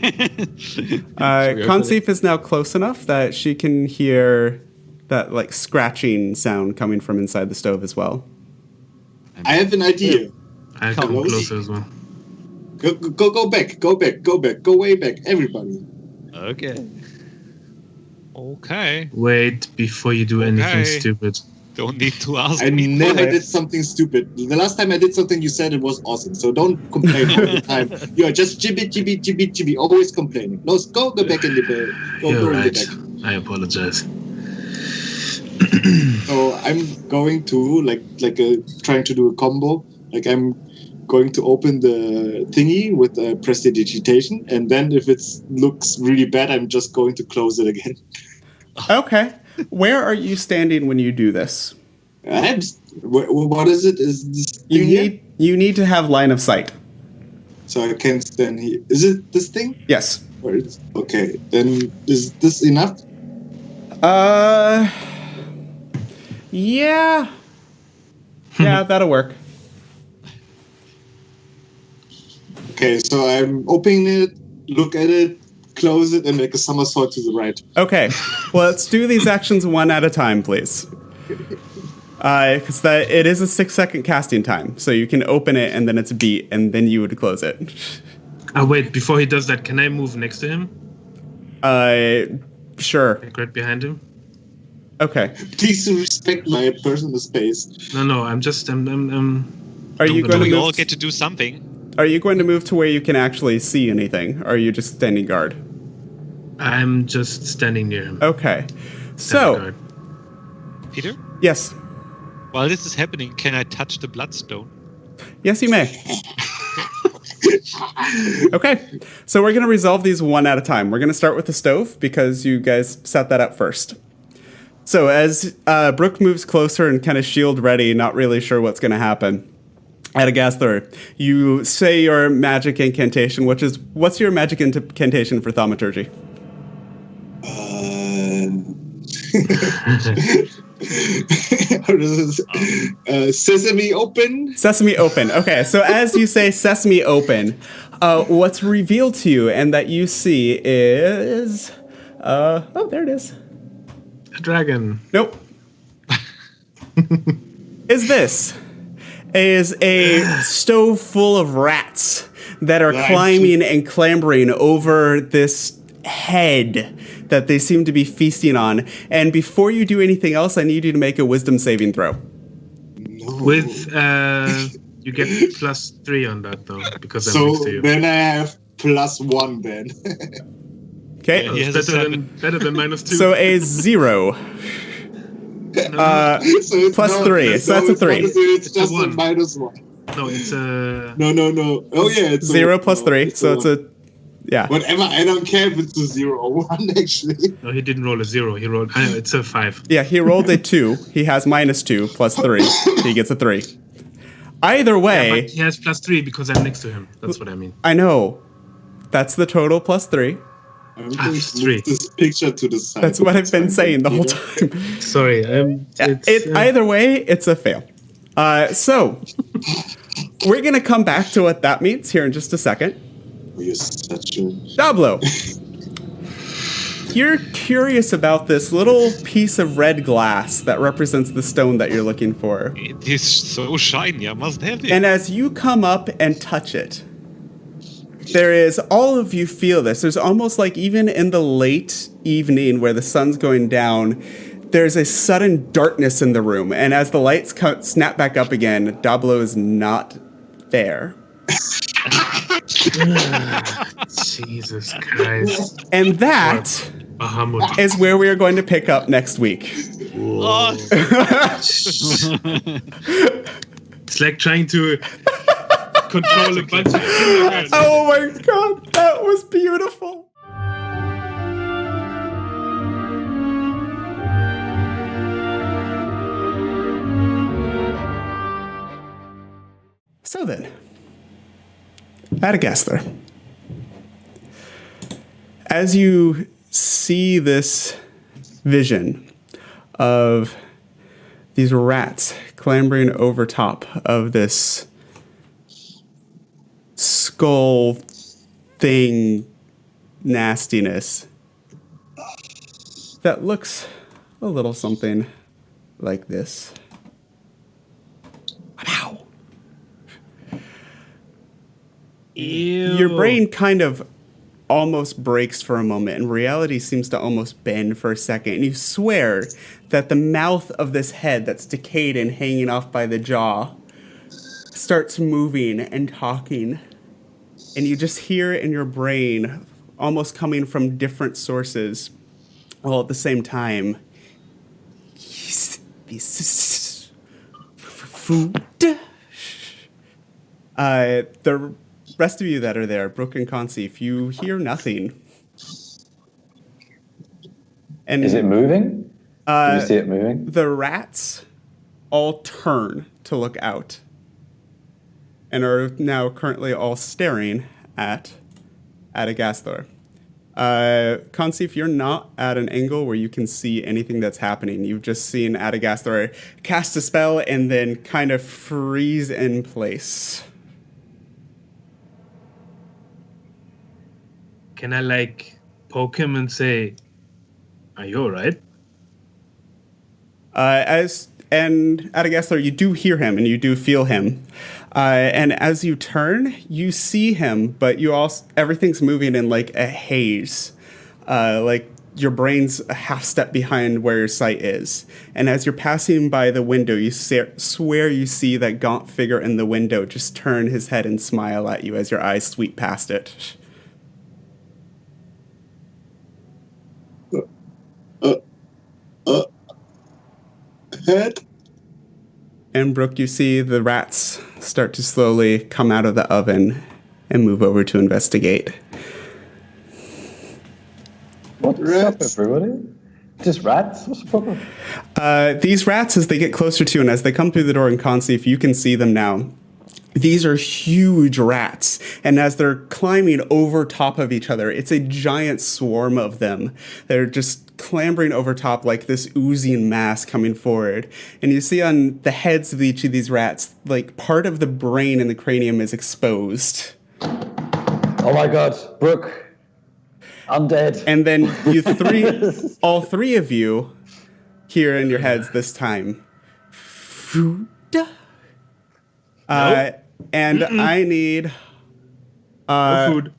Consif is now close enough that she can hear that like scratching sound coming from inside the stove as well. I have an idea. I come closer as well. Go back, go way back, everybody. Okay. Okay. Wait before you do anything stupid. Don't need to ask I me never twice. did something stupid. The last time I did something, you said it was awesome. So don't complain all the time. You're just jibby, always complaining. No, go back in the bed. Go You're in right. the back. I apologize. So I'm going to trying to do a combo. Like I'm going to open the thingy with prestidigitation, and then if it looks really bad, I'm just going to close it again. Okay. Where are you standing when you do this? What is it? Is this thing here? You need to have line of sight. So I can stand here. Is it this thing? Yes. Okay. Then is this enough? Yeah. Yeah, that'll work. Okay, so I'm opening it, look at it, close it, and make a somersault to the right. Okay. Well, let's do these actions one at a time, please. Because it is a 6-second casting time, so you can open it and then it's beat, and then you would close it. Wait, before he does that, can I move next to him? Sure. Like right behind him? Okay. Please respect my personal space. No, I'm Are you going going We to all move? get to do something. Are you going to move to where you can actually see anything? Or are you just standing guard? I'm just standing near him. Okay. Standing So, guard. Peter, yes. while this is happening, can I touch the bloodstone? Yes, you may. Okay. So we're going to resolve these one at a time. We're going to start with the stove because you guys set that up first. So as Brooke moves closer and kind of shield ready, not really sure what's going to happen, Adagasthor, you say your magic incantation, what's your magic incantation for thaumaturgy? Sesame open. Sesame open. Okay, so as you say sesame open, what's revealed to you and that you see is... oh, there it is. A dragon. Nope. Is a stove full of rats that are climbing and clambering over this head that they seem to be feasting on. And before you do anything else, I need you to make a wisdom saving throw. No. With, you get +3 on that, though, because I'm next to So you. then I have +1 then. Okay. He has a Better than -2. So a 0. So it's +3, so that's a 3. It's It's a just a 1. -1. No, it's a... No. Oh yeah, it's 0 plus 3, so it's a... Yeah. Whatever, I don't care if it's a 0 or 1 actually. No, he didn't roll a 0. He rolled... it's a 5. Yeah, he rolled a 2. He has -2 plus 3. He gets a 3. Either way... Yeah, but he has +3 because I'm next to him. That's what I mean. I know. That's the total +3. I'm going to move 3. this picture to the side. That's what I've been saying the whole time. Sorry. Either way, it's a fail. So, we're going to come back to what that means here in just a second. You're such a... Dablo, you're curious about this little piece of red glass that represents the stone that you're looking for. It is so shiny, I must have it. And as you come up and touch it, there is, all of you feel this. There's almost like even in the late evening where the sun's going down, there's a sudden darkness in the room. And as the lights snap back up again, Dablo is not there. Jesus Christ. And that is where we are going to pick up next week. It's like trying to control a bunch of kindergarten. Oh my god, that was beautiful. So then, Madagascar. As you see this vision of these rats clambering over top of this skull thing nastiness that looks a little something like this. Wow. Ew. Your brain kind of almost breaks for a moment, and reality seems to almost bend for a second. And you swear that the mouth of this head that's decayed and hanging off by the jaw starts moving and talking. And you just hear in your brain, almost coming from different sources, all at the same time, food. The rest of you that are there, Brooke and Conceive, you hear nothing. And is it moving? Do you see it moving? The rats all turn to look out and are now currently all staring at Madagascar. Conceive, you're not at an angle where you can see anything that's happening. You've just seen Madagascar cast a spell and then kind of freeze in place. Can I, like, poke him and say, are you all right? And Madagascar, you do hear him and you do feel him. And as you turn, you see him, but you also, everything's moving in like a haze. Like your brain's a half step behind where your sight is. And as you're passing by the window, you swear you see that gaunt figure in the window just turn his head and smile at you as your eyes sweep past it. Head? And Brooke, you see the rats start to slowly come out of the oven and move over to investigate. What's up, everybody? Just rats? What's the problem? These rats, as they get closer to you and as they come through the door in Conceive, you can see them now. These are huge rats, and as they're climbing over top of each other, it's a giant swarm of them. They're just clambering over top like this oozing mass coming forward. And you see on the heads of each of these rats, like part of the brain and the cranium is exposed. Oh my god, Brooke. I'm dead. And then you all three of you hear in your heads this time. Food. And I need No food.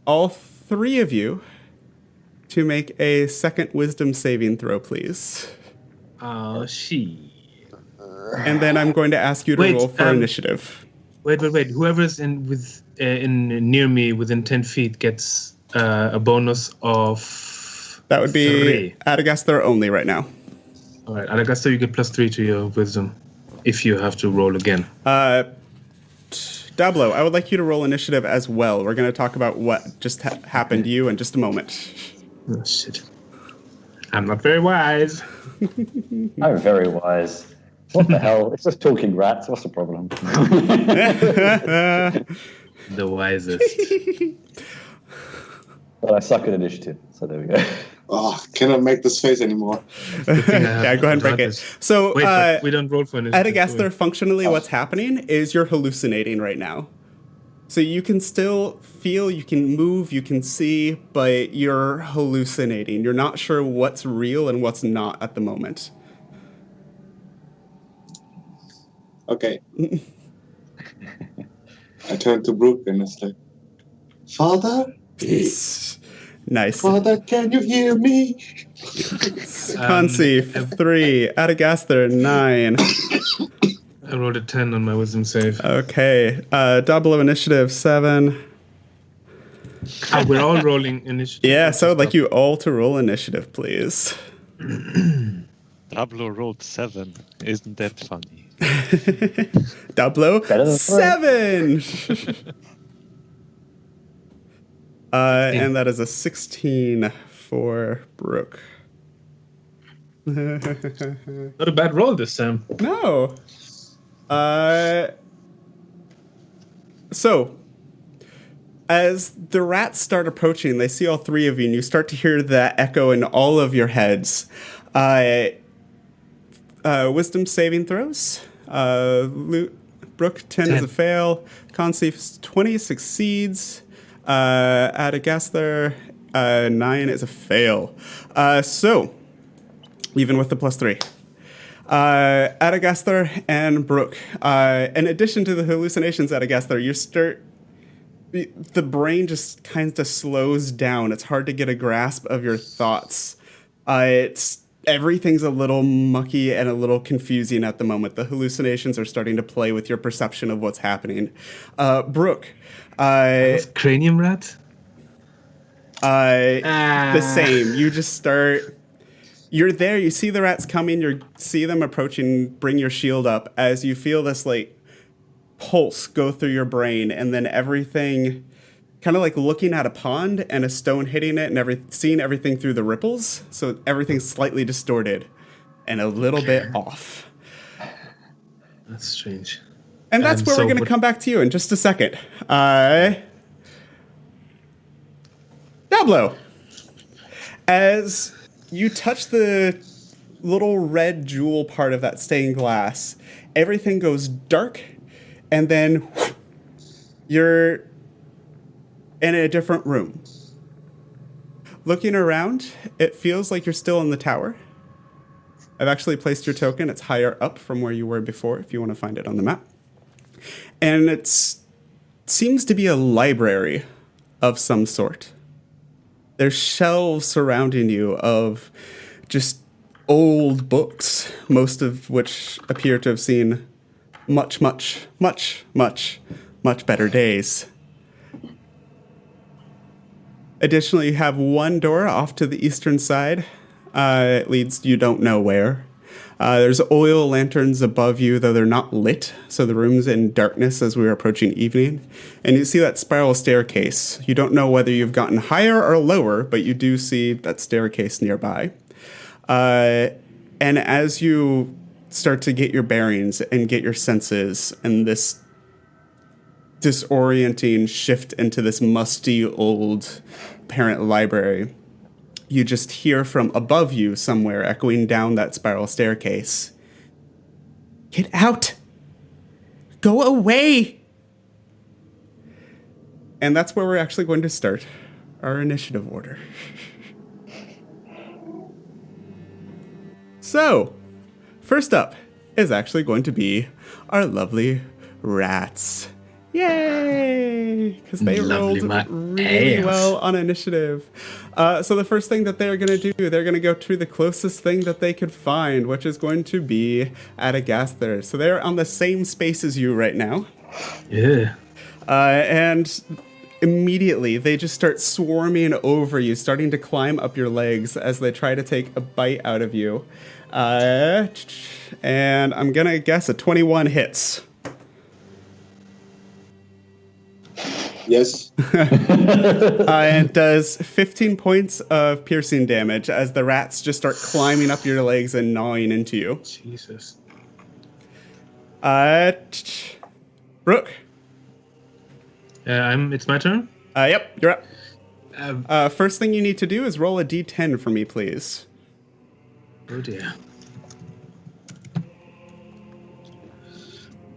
all three of you to make a second wisdom saving throw, please. Oh, shit. And then I'm going to ask you to roll for initiative. Wait. Whoever's near me within 10 feet gets a bonus of... That would be 3. Madagascar only right now. All right, Madagascar, you get +3 to your wisdom if you have to roll again. Dablo, I would like you to roll initiative as well. We're going to talk about what just happened to you in just a moment. Oh, shit. I'm not very wise. I'm very wise. What the hell? It's just talking rats. What's the problem? The wisest. But I suck at initiative, so there we go. Oh, cannot make this face anymore. Yeah, go ahead and break it. So, Wait, but we don't roll for initiative. Adagasthar, functionally what's happening is you're hallucinating right now. So you can still feel, you can move, you can see, but you're hallucinating. You're not sure what's real and what's not at the moment. Okay. I turn to Brooke and it's like, Father? Nice. Father, can you hear me? Conceive, 3. Adagasthar, 9. I rolled a 10 on my wisdom save. Okay. Dablo initiative, 7. Oh, we're all rolling initiative. Yeah, so I'd like you all to roll initiative, please. Dablo rolled 7. Isn't that funny? Dablo, 7! And that is a 16 for Brooke. Not a bad roll this time. No. So, as the rats start approaching, they see all three of you, and you start to hear that echo in all of your heads. Wisdom saving throws. Brooke, 10 is a fail. Conceive, 20 succeeds. Adagasthar, 9 is a fail. So, even with the +3. Adagasthar and Brooke. In addition to the hallucinations, Adagasthar, the brain just kind of slows down. It's hard to get a grasp of your thoughts. Everything's a little mucky and a little confusing at the moment. The hallucinations are starting to play with your perception of what's happening. Brooke. Cranium rat? The same. You just start... You're there, you see the rats coming, you see them approaching, bring your shield up as you feel this, pulse go through your brain, and then everything, kind of like looking at a pond and a stone hitting it and seeing everything through the ripples, so everything's slightly distorted and a little bit off. That's strange. And that's where we're going to come back to you in just a second. Dablo, as you touch the little red jewel part of that stained glass, everything goes dark, and then you're in a different room. Looking around, it feels like you're still in the tower. I've actually placed your token. It's higher up from where you were before, if you want to find it on the map. And it seems to be a library of some sort. There's shelves surrounding you of just old books, most of which appear to have seen much better days. Additionally, you have one door off to the eastern side. It leads you don't know where. There's oil lanterns above you, though they're not lit, so the room's in darkness as we were approaching evening. And you see that spiral staircase. You don't know whether you've gotten higher or lower, but you do see that staircase nearby. And as you start to get your bearings and get your senses and this disorienting shift into this musty old parent library, you just hear from above you somewhere, echoing down that spiral staircase, "Get out! Go away!" And that's where we're actually going to start our initiative order. So, first up is actually going to be our lovely rats. Yay! Because they rolled really well on initiative. So the first thing that they're going to do, they're going to go to the closest thing that they could find, which is going to be Adagasthar. So they're on the same space as you right now. Yeah. And immediately they just start swarming over you, starting to climb up your legs as they try to take a bite out of you. And I'm going to guess a 21 hits. Yes. And does 15 points of piercing damage as the rats just start climbing up your legs and gnawing into you. Jesus. Brooke. It's my turn? Yep, you're up. First thing you need to do is roll a d10 for me, please. Oh dear.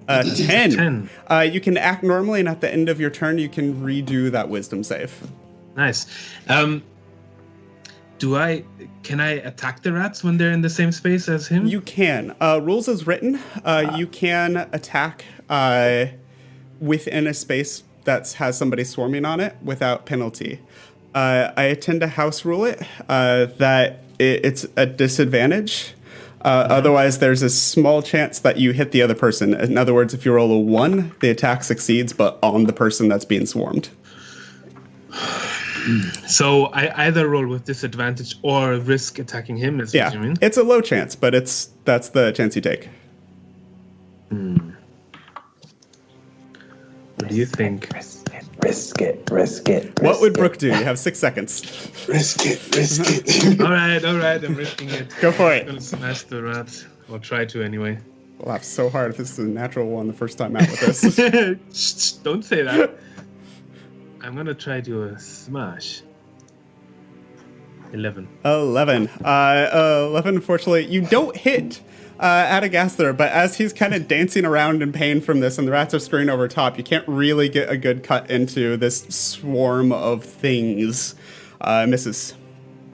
10. You can act normally, and at the end of your turn, you can redo that wisdom save. Nice. Can I attack the rats when they're in the same space as him? You can. Rules as written, you can attack within a space that has somebody swarming on it without penalty. I tend to house rule it that it's a disadvantage. Otherwise, there's a small chance that you hit the other person. In other words, if you roll a 1, the attack succeeds, but on the person that's being swarmed. So I either roll with disadvantage or risk attacking him, is what you mean? It's a low chance, but that's the chance you take. What do you think? Risk it. What would Brooke do? You have 6 seconds. Risk it. All right, I'm risking it. Go for I'm it. gonna smash the rat, or try to anyway. I'll laugh so hard if this is a natural one the first time out with this. Shh, don't say that. I'm gonna try to smash. 11. 11. 11, unfortunately, you don't hit Adagasthar, but as he's kind of dancing around in pain from this and the rats are scurrying over top, you can't really get a good cut into this swarm of things. Misses.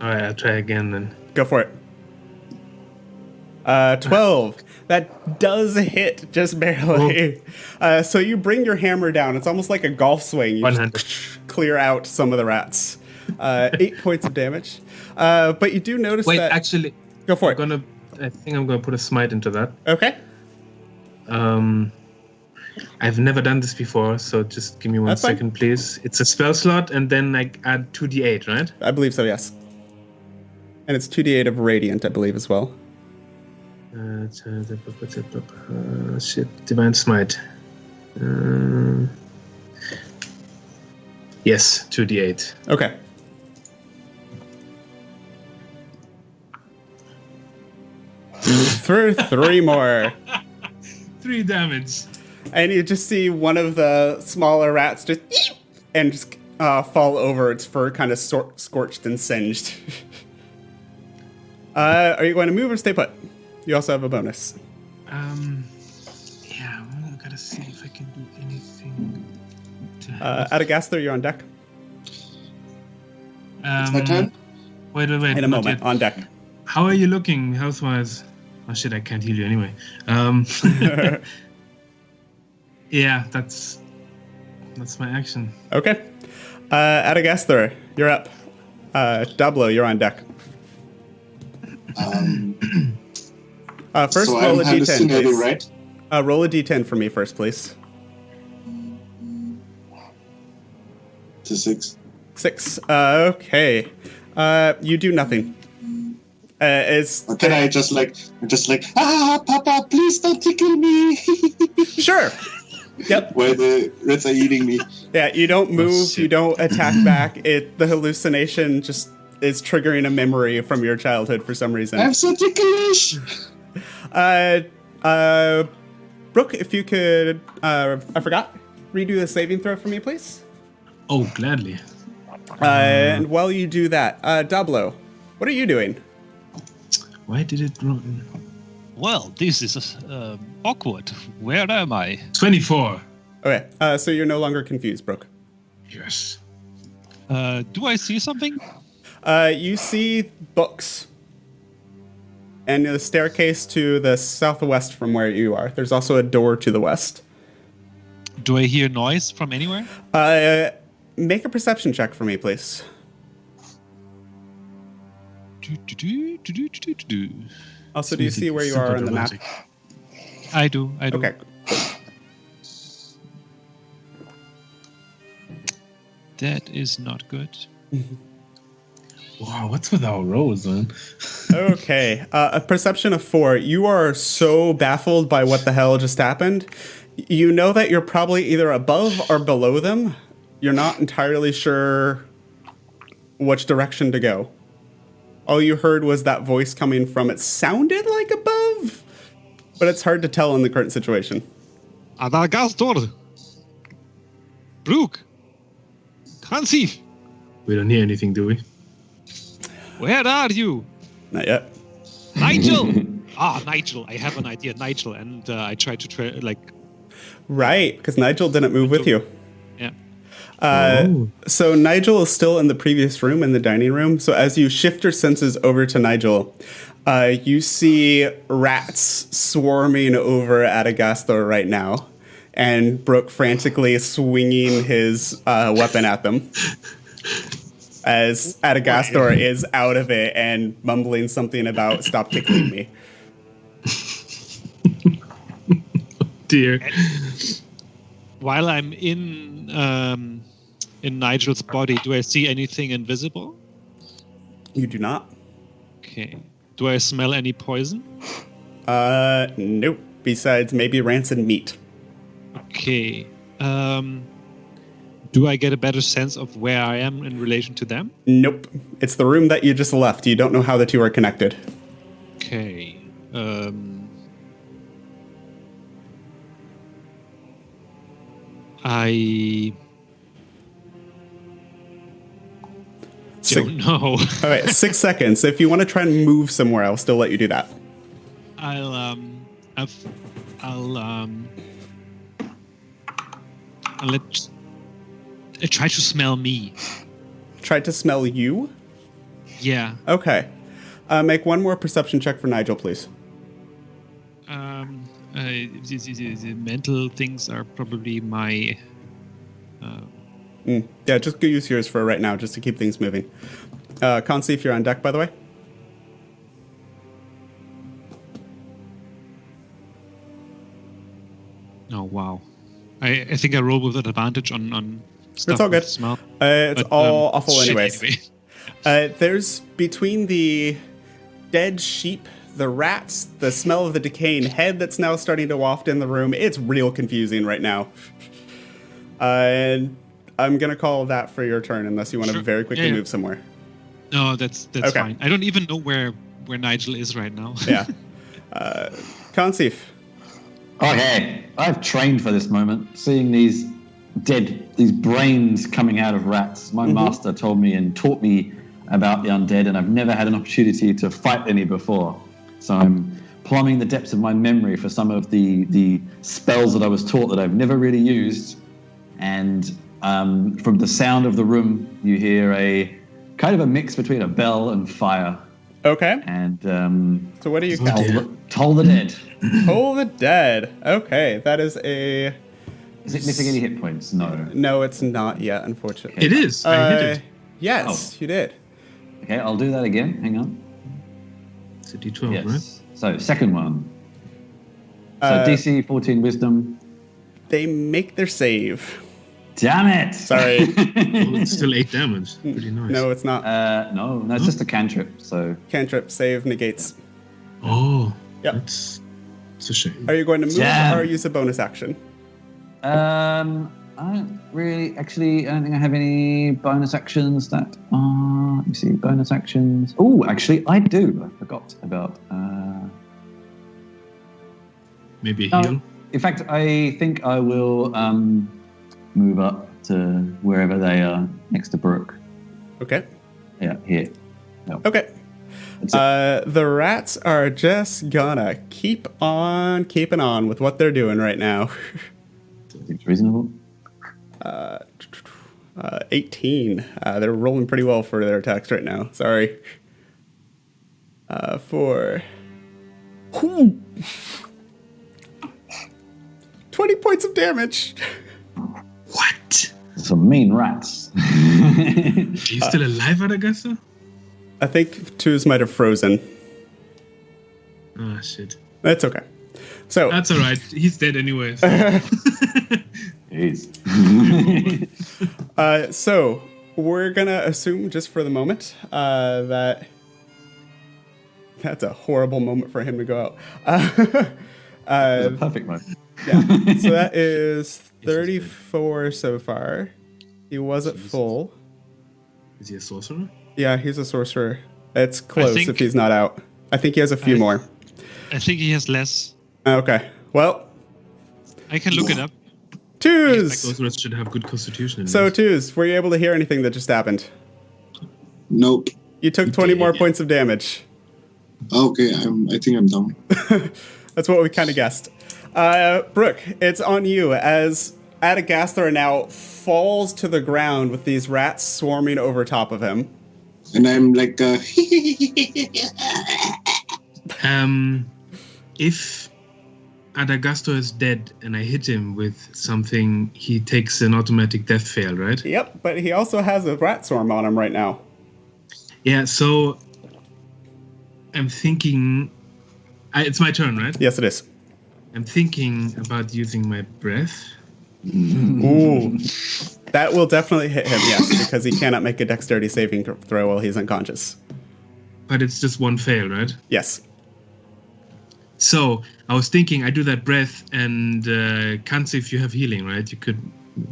Alright, I'll try again then. Go for it. 12. That does hit just barely. So you bring your hammer down. It's almost like a golf swing. You just clear out some of the rats. 8 points of damage. But you do notice that... Wait, actually... Go for it. I think I'm gonna put a smite into that. Okay. I've never done this before, so just give me one second, please. It's a spell slot, and then I add 2d8, right? I believe so, yes. And it's 2d8 of radiant, I believe, as well. Shit, divine smite. Yes, 2d8. Okay. For 3 more. 3 damage. And you just see one of the smaller rats just fall over, its fur kind of scorched and singed. Are you going to move or stay put? You also have a bonus. Yeah, I gotta see if I can do anything to Adagasthar, you're on deck. It's my turn? Wait. In a moment, on deck. How are you looking health-wise? Oh shit, I can't heal you anyway. Yeah, that's my action. Okay. Adagasthar, you're up. Dablo, you're on deck. First, so roll a I'm d10, please. right? Roll a d10 for me first, please. It's a 6. 6. Okay. You do nothing. Or can I just like, Papa, please don't tickle me. Sure. Yep. Where the rats are eating me. Yeah, you don't move, you don't attack back. The hallucination just is triggering a memory from your childhood for some reason. I'm so ticklish. Brooke, if you could, I forgot, redo the saving throw for me, please. Oh, gladly. And while you do that, Dablo, what are you doing? Why did it run? Well, this is awkward. Where am I? 24. Okay, so you're no longer confused, Brooke. Yes. Do I see something? You see books. And the staircase to the southwest from where you are. There's also a door to the west. Do I hear noise from anywhere? Make a perception check for me, please. Also, do you see where you are on the map? I do. Okay. That is not good. Wow, what's with our rolls, man? Okay. A perception of 4. You are so baffled by what the hell just happened. You know that you're probably either above or below them. You're not entirely sure which direction to go. All you heard was that voice coming from, it sounded like above, but it's hard to tell in the current situation. Adagasthar! Brooke! Hansi! We don't hear anything, do we? Where are you? Not yet. Nigel! Nigel. I have an idea. Nigel. And I try to Right, because Nigel didn't move with you. Yeah. So Nigel is still in the previous room, in the dining room. So as you shift your senses over to Nigel, you see rats swarming over Adagasthor right now, and Brooke frantically swinging his weapon at them. As Adagasthor is out of it and mumbling something about "stop tickling me." Dear. While I'm in Nigel's body, do I see anything invisible? You do not. Okay. Do I smell any poison? Nope. Besides maybe rancid meat. Okay. Do I get a better sense of where I am in relation to them? Nope. It's the room that you just left. You don't know how the two are connected. Okay. I don't know. All right, 6 seconds. If you want to try and move somewhere, I'll still let you do that. I'll try to smell me. Try to smell you? Yeah. Okay. Make one more perception check for Nigel, please. The mental things are probably my. Yeah, just go use yours for right now, just to keep things moving. Consi, if you're on deck, by the way. Oh wow! I think I roll with an advantage on stuff. It's all good. With smell. It's all awful shit anyways. Anyway. There's between the dead sheep, the rats, the smell of the decaying head that's now starting to waft in the room. It's real confusing right now. And I'm going to call that for your turn unless you want to very quickly move somewhere. No, that's okay. Fine. I don't even know where Nigel is right now. Yeah. Consif. Okay, I've trained for this moment. Seeing these brains coming out of rats. My master told me and taught me about the undead, and I've never had an opportunity to fight any before. So I'm plumbing the depths of my memory for some of the spells that I was taught that I've never really used. And from the sound of the room, you hear a kind of a mix between a bell and fire. Okay. And so what do you Toll the dead. Toll the dead. Okay, that is a. Is it missing any hit points? No. No, it's not yet, unfortunately. It is. I hit it. Yes, you did. Okay, I'll do that again. Hang on. It's a D12, right? So, second one. So, DC 14 Wisdom. They make their save. Damn it! Sorry. Well, it's still 8 damage. Pretty nice. No, it's not. No, it's just a cantrip. So cantrip save negates. Oh. Yep. It's a shame. Are you going to move or use a bonus action? I don't really. Actually, I don't think I have any bonus actions that are. Let me see. Bonus actions. Oh, actually, I do. I forgot about. Maybe a heal? In fact, I think I will move up to wherever they are next to Brooke. Okay. Yeah, here. No. Okay. The rats are just gonna keep on keeping on with what they're doing right now. Seems reasonable. 18. They're rolling pretty well for their attacks right now. Sorry. 4. 20 points of damage. What? Some mean rats. Are you still alive, Adagasthor? I think twos might have frozen. Ah, shit. That's okay. So that's all right. He's dead anyway. So we're gonna assume, just for the moment, that that's a horrible moment for him to go out. A perfect moment. Yeah. So that is 34 so far. He was at full. Is he a sorcerer? Yeah, he's a sorcerer. It's close if he's not out. I think he has a few more. I think he has less. Okay. Well, I can look it up. Twos. Like those rats should have good constitution. So twos, were you able to hear anything that just happened? Nope. You took 20 more points of damage. Okay, I think I'm down. That's what we kind of guessed. Brooke, it's on you as Adagasthar now falls to the ground with these rats swarming over top of him. And I'm like, if Adagasthar is dead and I hit him with something, he takes an automatic death fail, right? Yep, but he also has a rat swarm on him right now. Yeah, so I'm thinking... it's my turn, right? Yes, it is. I'm thinking about using my breath. Ooh. That will definitely hit him, yes, because he cannot make a dexterity saving throw while he's unconscious. But it's just one fail, right? Yes. So I was thinking I do that breath and can't see if you have healing, right? You could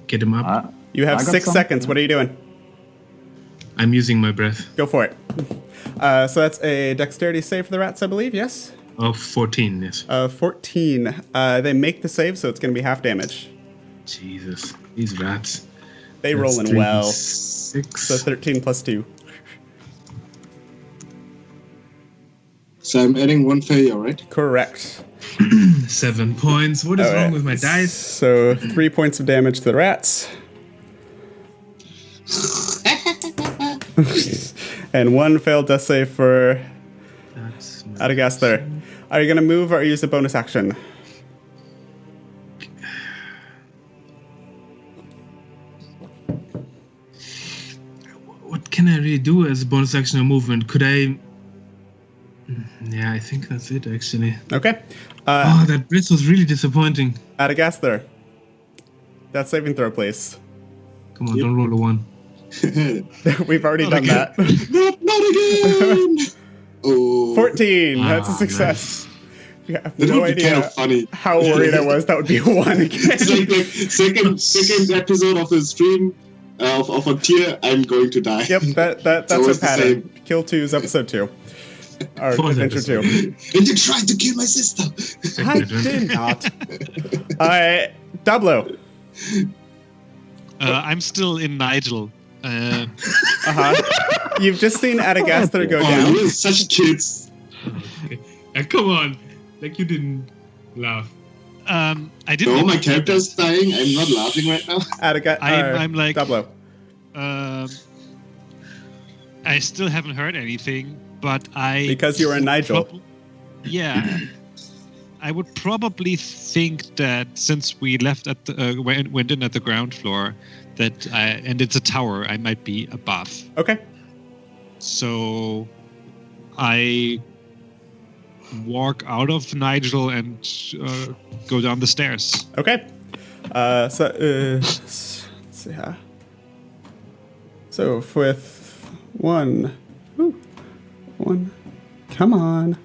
get him up. You have 6 seconds. What are you doing? I'm using my breath. Go for it. So that's a dexterity save for the rats, I believe, yes? 14, yes. 14. They make the save, so it's going to be half damage. Jesus, these rats. They rolling well. 6. So 13 plus 2. so I'm adding 1 failure, right? Correct. 7 points. What is All wrong right. with my dice? So 3 points of damage to the rats. And 1 failed death save for That's my Adagasthar. Are you going to move or use a bonus action? What can I really do as a bonus action or movement? Could I... Yeah, I think that's it, actually. Okay. That breath was really disappointing. Adagasthar. Death saving throw, please. Come on, don't roll a 1. We've already done that. Not again! Oh. 14. That's a success. Yeah, I have That no would be idea kind of funny. how worried I was that would be a 1 again. It's like the second episode of the stream of a tier, I'm going to die. Yep, that's It's a always the pattern. same. Kill 2 is episode 2. Or Fourth adventure 2. episode. And you tried to kill my sister. I did not. Dablo. I'm still in Nigel. You've just seen Adagasthar go Oh, down. you're such kids. Come on. Like you didn't laugh. I didn't. No, my character's dying. I'm not laughing right now. I'm like- Dablo. I still haven't heard anything, but Because you were in Nigel. Yeah. I would probably think that since we left at the, went in at the ground floor, that and it's a tower, I might be above. Okay. So I walk out of Nigel and go down the stairs. Okay. Let's see how. So with 1, come on.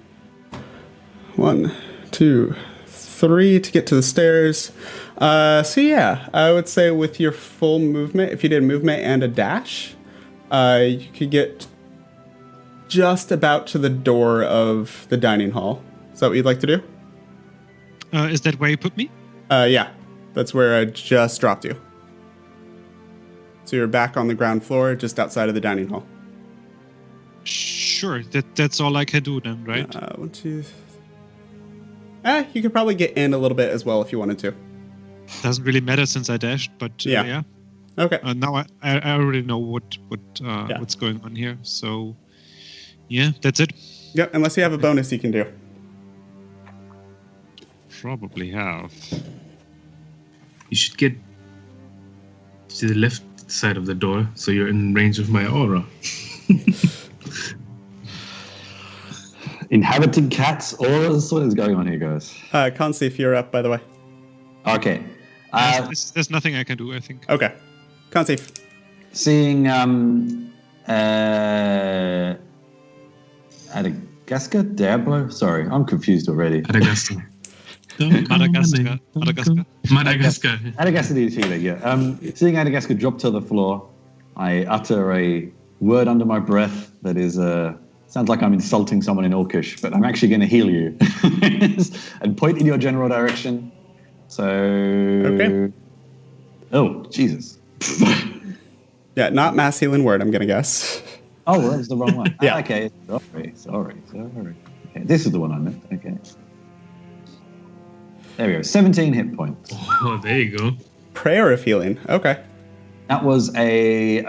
1, 2, 3 to get to the stairs. So yeah, I would say with your full movement, if you did movement and a dash, you could get just about to the door of the dining hall. Is that what you'd like to do? Is that where you put me? Yeah, that's where I just dropped you. So you're back on the ground floor, just outside of the dining hall. Sure, that's all I can do then, right? 1, 2. You could probably get in a little bit as well if you wanted to. Doesn't really matter since I dashed, but yeah. Okay. Now I already know what's going on here. So yeah, that's it. Yep. Unless you have a bonus you can do. Probably have. You should get to the left side of the door so you're in range of my aura. Inhabiting cats auras? What is going on here, guys? Can't see if you're up, by the way. Okay. There's nothing I can do, I think. Okay. Can't see. Seeing Adagascar? Dablo? Sorry, I'm confused already. Madagascar. Madagascar. Madagascar. Adagascar needs healing, yeah. Seeing Adagascar drop to the floor, I utter a word under my breath that is sounds like I'm insulting someone in Orcish, but I'm actually going to heal you and point in your general direction. So, Okay. Oh, Jesus. Yeah, not mass healing word, I'm going to guess. Oh, well, that was the wrong one. Yeah. Okay. Sorry. Okay, this is the one I meant. Okay. There we go. 17 hit points. Oh, there you go. Prayer of healing. Okay. That was a...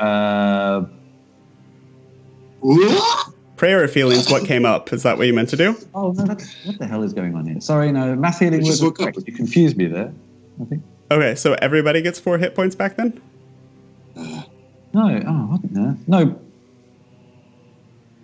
Prayer of healing is what came up. Is that what you meant to do? Oh, no, what the hell is going on here? Sorry, no, mass healing just was woke up. correct. You confused me there, I think. Okay, so everybody gets 4 hit points back then? No, what the hell? No.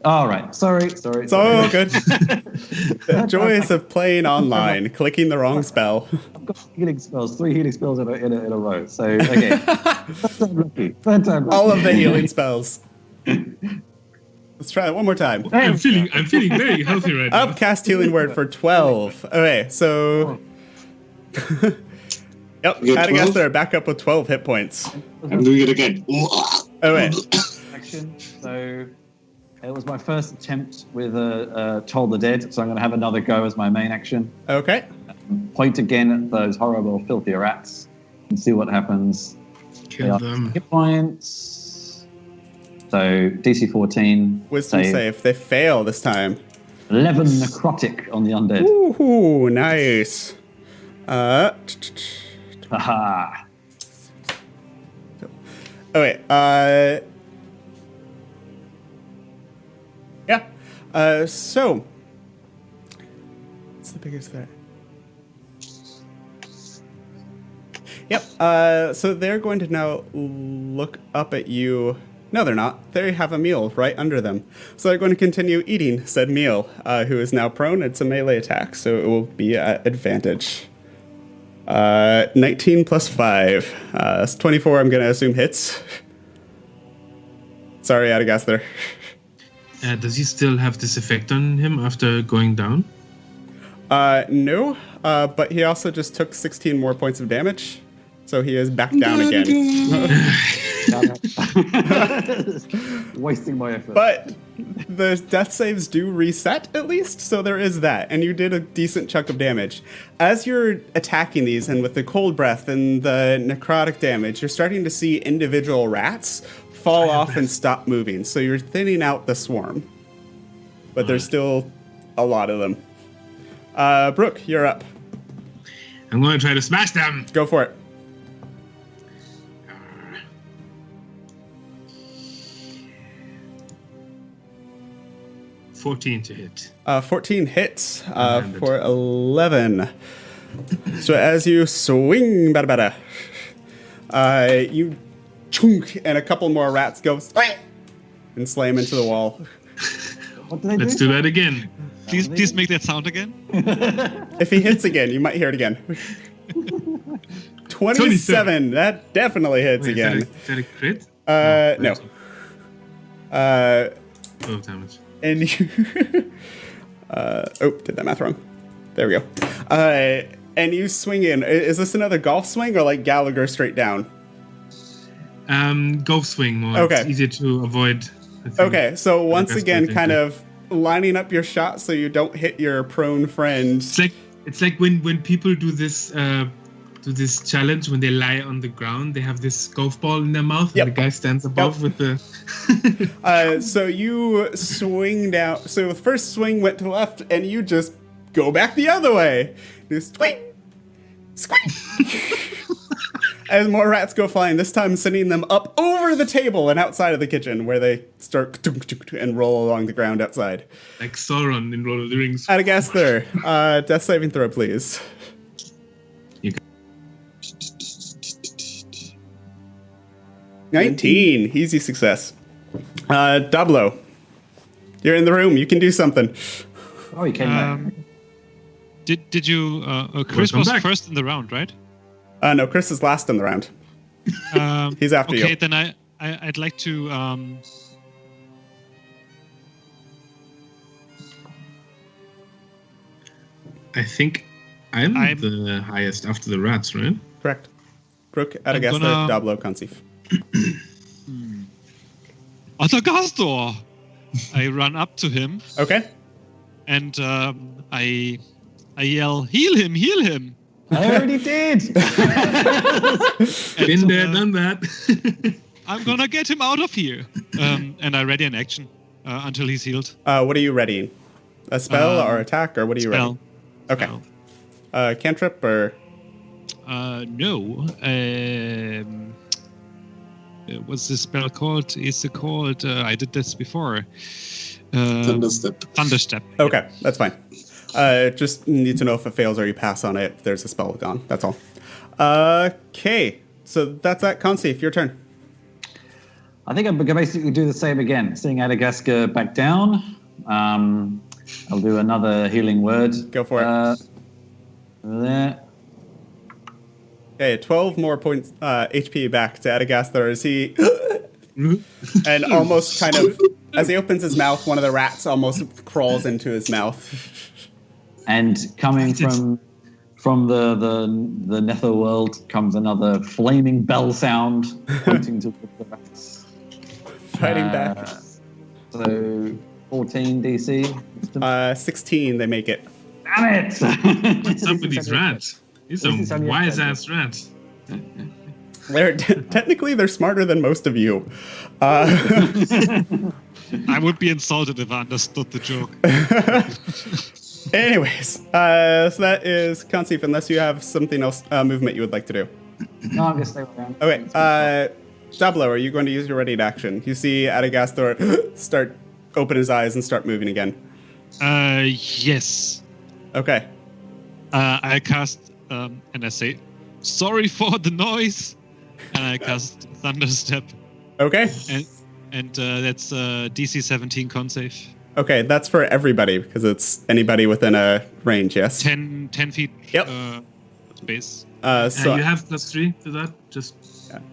All right, sorry. It's all good. The joys of playing online, clicking the wrong spell. I've got healing spells, 3 healing spells in a row. So, okay. Third time lucky. All of the healing spells. Let's try it one more time. I'm feeling very healthy right now. Upcast healing word for 12. Okay, so... Yep, You get 12? Adagaster back up with 12 hit points. I'm doing it again. Okay. Action. So it was my first attempt with Toll the Dead, so I'm going to have another go as my main action. Okay. Point again at those horrible, filthy rats and see what happens. Kill them. Hit points. So DC 14. Wisdom save. They fail this time. 11 necrotic on the undead. Ooh, nice. Haha. Oh, wait. Yeah. So. What's the biggest threat? Yep. So they're going to now look up at you. No, they're not. They have a meal right under them. So they're going to continue eating said meal, who is now prone. It's a melee attack, so it will be at advantage. 19 plus 5. It's 24, I'm going to assume hits. Sorry, Adagaster. Does he still have this effect on him after going down? No, but he also just took 16 more points of damage. So he is back down again. Wasting my effort. But the death saves do reset at least, so there is that. And you did a decent chunk of damage. As you're attacking these, and with the cold breath and the necrotic damage, you're starting to see individual rats fall off and stop moving. So you're thinning out the swarm. But there's still a lot of them. Brooke, you're up. I'm going to try to smash them. Go for it. 14 to hit. 14 hits for 11. So as you swing, you chunk, and a couple more rats go and slam into the wall. What did I Let's do that again. Please make that sound again. If he hits again, you might hear it again. 27. That definitely hits Wait, again. Is that a crit? No. 12 damage. And you... did that math wrong. There we go. And you swing in. Is this another golf swing or like Gallagher straight down? Golf swing more. Okay. It's easier to avoid. I think. Okay, so once best again, way to kind do it. of lining up your shot so you don't hit your prone friend. It's like when people do this challenge when they lie on the ground, they have this golf ball in their mouth, Yep. and the guy stands above with the. So you swing down. So the first swing went to the left, and you just go back the other way. Just swing, as more rats go flying. This time, sending them up over the table and outside of the kitchen, where they start and roll along the ground outside. Like Sauron in Lord of the Rings. Adagaster, death saving throw, please. 19, easy success. Dablo, you're in the room. You can do something. Oh, he came back. Did you? Chris Welcome was back. first in the round, right? No, Chris is last in the round. He's after you. Okay, then I'd like to. I think I'm the highest after the rats, right? Correct. Brooke, Adagaster, Dablo, Conceive. Adagaster! I run up to him Okay. and I yell, "Heal him! Heal him!" I already did. Been there, done that. I'm gonna get him out of here. And I ready an action until he's healed. What are you readying? A spell or attack, or what are you Spell. ready? Okay. Cantrip or? No. What's the spell called? Is it called? I did this before. Thunderstep. Thunderstep. Okay, that's fine. Just need to know if it fails or you pass on it. If there's a spell gone. That's all. Okay, so that's that. Conceive, your turn. I think I'm going to basically do the same again. Seeing Adagaska back down, I'll do another healing word. Go for it. There. Okay, 12 more points HP back to Adagaster as he and almost kind of as he opens his mouth, one of the rats almost crawls into his mouth. And coming from the netherworld comes another flaming bell sound pointing to the rats. Fighting back. So 14 DC. 16, they make it. Damn it! What's up with these rats? These are wise-ass rats. Technically, they're smarter than most of you. I would be insulted if I understood the joke. Anyways, so that is Conceive, unless you have something else, movement you would like to do. No, I'm going to stay around. Okay, Dablo, are you going to use your ready action? You see Adagastor start open his eyes and start moving again. Yes. Okay. I cast, and I say, sorry for the noise, and I cast Thunderstep. Okay. And that's DC 17 con save. Okay, that's for everybody, because it's anybody within a range, yes? 10 feet space. So you have +3 to that? Just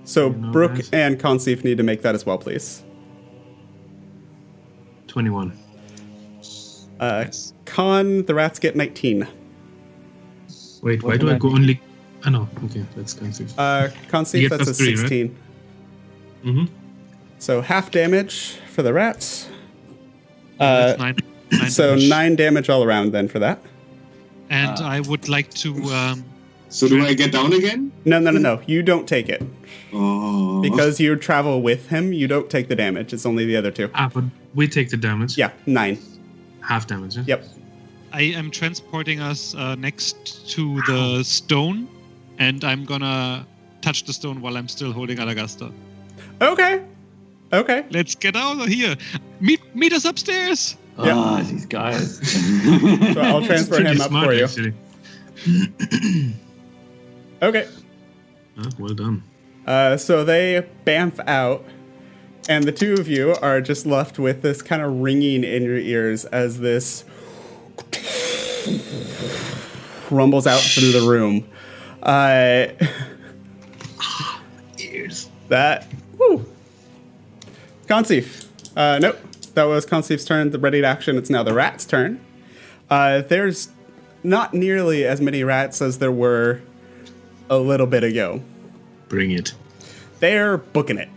So Brooke and Conceive need to make that as well, please. 21. Con, the rats get 19. Wait, why do I go only... Oh, no. Okay, that's Conceive. Conceive, that's a +3, 16. Right? Mm-hmm. So half damage for the rats. That's nine so damage. 9 damage all around then for that. And I would like to... So do I get down again? No. You don't take it. Oh. Because you travel with him, you don't take the damage. It's only the other two. But we take the damage. Yeah, 9. Half damage, yeah? Yep. I am transporting us next to the stone, and I'm gonna touch the stone while I'm still holding Adagaster. Okay. Let's get out of here. Meet us upstairs. Yeah. These guys. So I'll transfer him up for you. Actually. Okay. Well done. So they bamf out, and the two of you are just left with this kind of ringing in your ears as this rumbles out through the room. Ears. That. Woo. Conceive. Nope. That was Conceive's turn. The ready to action. It's now the rat's turn. There's not nearly as many rats as there were a little bit ago. Bring it. They're booking it.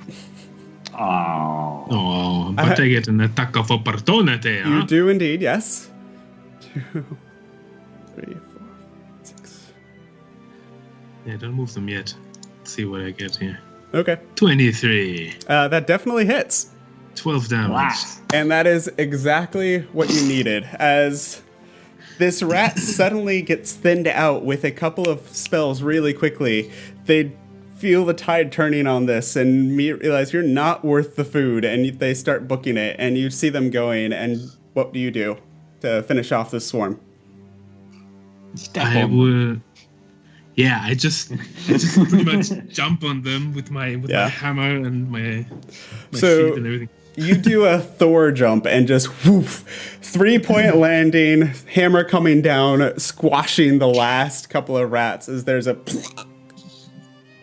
Oh. But I get an attack of opportunity, huh? You do indeed, yes. 2, 3, 4, 6. Yeah, don't move them yet. Let's see what I get here. Okay. 23. That definitely hits. 12 damage. And that is exactly what you needed, as this rat suddenly gets thinned out with a couple of spells really quickly. They feel the tide turning on this and realize you're not worth the food, and they start booking it, and you see them going, and what do you do to finish off this swarm? I will... Yeah, I just pretty much jump on them with my hammer and my feet and everything. You do a Thor jump and just woof, 3-point landing, hammer coming down, squashing the last couple of rats as there's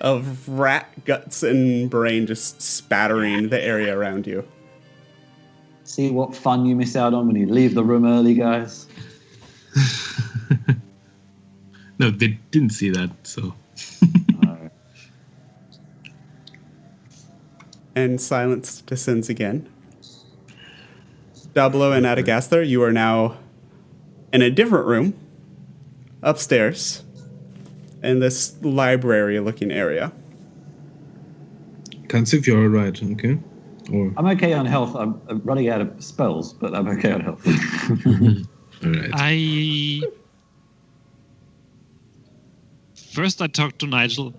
of rat guts and brain just spattering the area around you. See what fun you miss out on when you leave the room early, guys. No, they didn't see that, so. And silence descends again. Dablo and Adagaster, you are now in a different room, upstairs, in this library-looking area. Kansif, you're all right, okay? Or I'm okay on health. I'm running out of spells, but I'm okay on health. all right. First I talked to Nigel.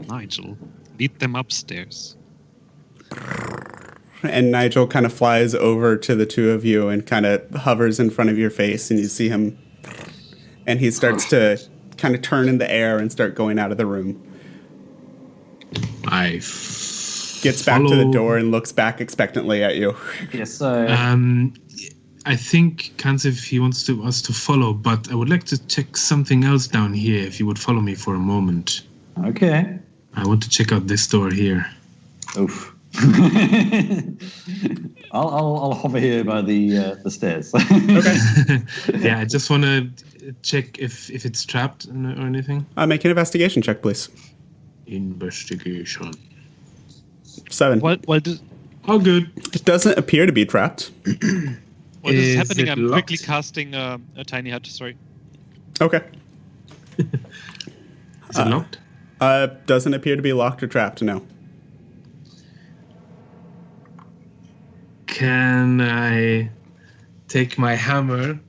Nigel, lead them upstairs. And Nigel kind of flies over to the two of you and kind of hovers in front of your face, and you see him, and he starts to kind of turn in the air and start going out of the room. Gets back to the door and looks back expectantly at you. Yes, so... I think Kansif, he wants us to follow, but I would like to check something else down here, if you would follow me for a moment. Okay. I want to check out this door here. Oof. I'll hover here by the stairs. Okay. Yeah, I just want to check if it's trapped or anything. Make an investigation check, please. Investigation. 7. Oh, good. It doesn't appear to be trapped. What is happening? it I'm locked? quickly casting a tiny hut. Sorry. Okay. Is it locked? Doesn't appear to be locked or trapped, no. Can I take my hammer,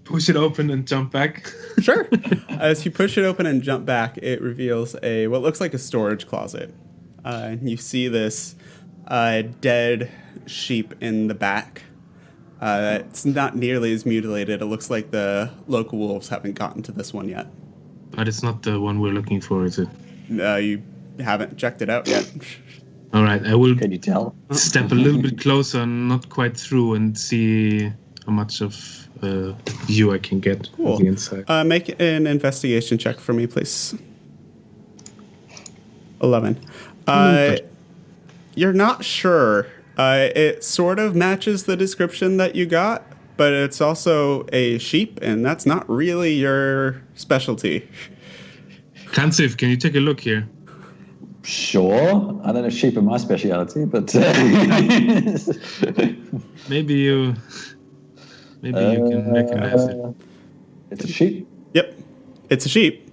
push it open, and jump back? Sure. As you push it open and jump back, it reveals what looks like a storage closet. You see this dead sheep in the back. It's not nearly as mutilated. It looks like the local wolves haven't gotten to this one yet. But it's not the one we're looking for, is it? You haven't checked it out yet. All right, I will. Can you tell? Step a little bit closer, not quite through, and see how much of view I can get on the inside. Make an investigation check for me, please. 11. You're not sure. It sort of matches the description that you got, but it's also a sheep, and that's not really your specialty. Kansif, can you take a look here? Sure. I don't know if sheep are my speciality, but maybe you can recognize it. It's a sheep. Yep, it's a sheep.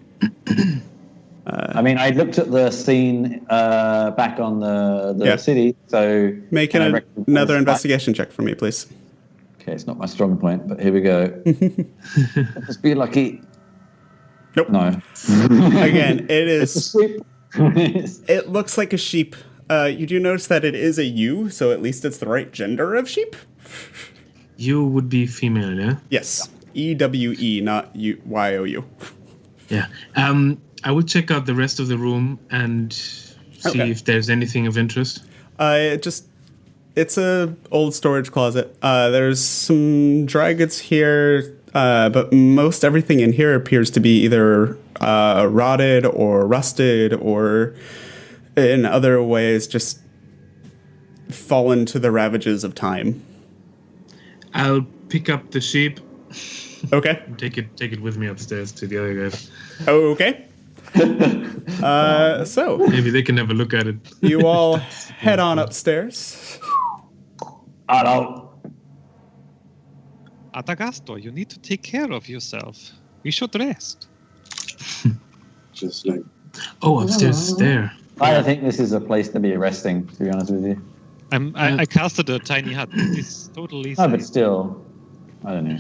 I mean, I looked at the scene back on the city, so... Make another investigation check for me, please. Okay, it's not my strong point, but here we go. Let's be lucky. Nope. No. Again, it is... It's a sheep. It looks like a sheep. You do notice that it is a ewe, so at least it's the right gender of sheep. You would be female, yeah? Yes. EWE, not YOU. Yeah. I will check out the rest of the room and see if there's anything of interest. It's a old storage closet. There's some dry goods here, but most everything in here appears to be either rotted or rusted or in other ways just fallen to the ravages of time. I'll pick up the sheep. Okay. Take it with me upstairs to the other guys. Okay. So maybe they can have a look at it. You all head on upstairs. Hello. Adagasto, you need to take care of yourself. We should rest. Just like... Oh, upstairs is there. I don't think this is a place to be resting, to be honest with you. I casted a tiny hut. It's totally safe. No, but still, I don't know.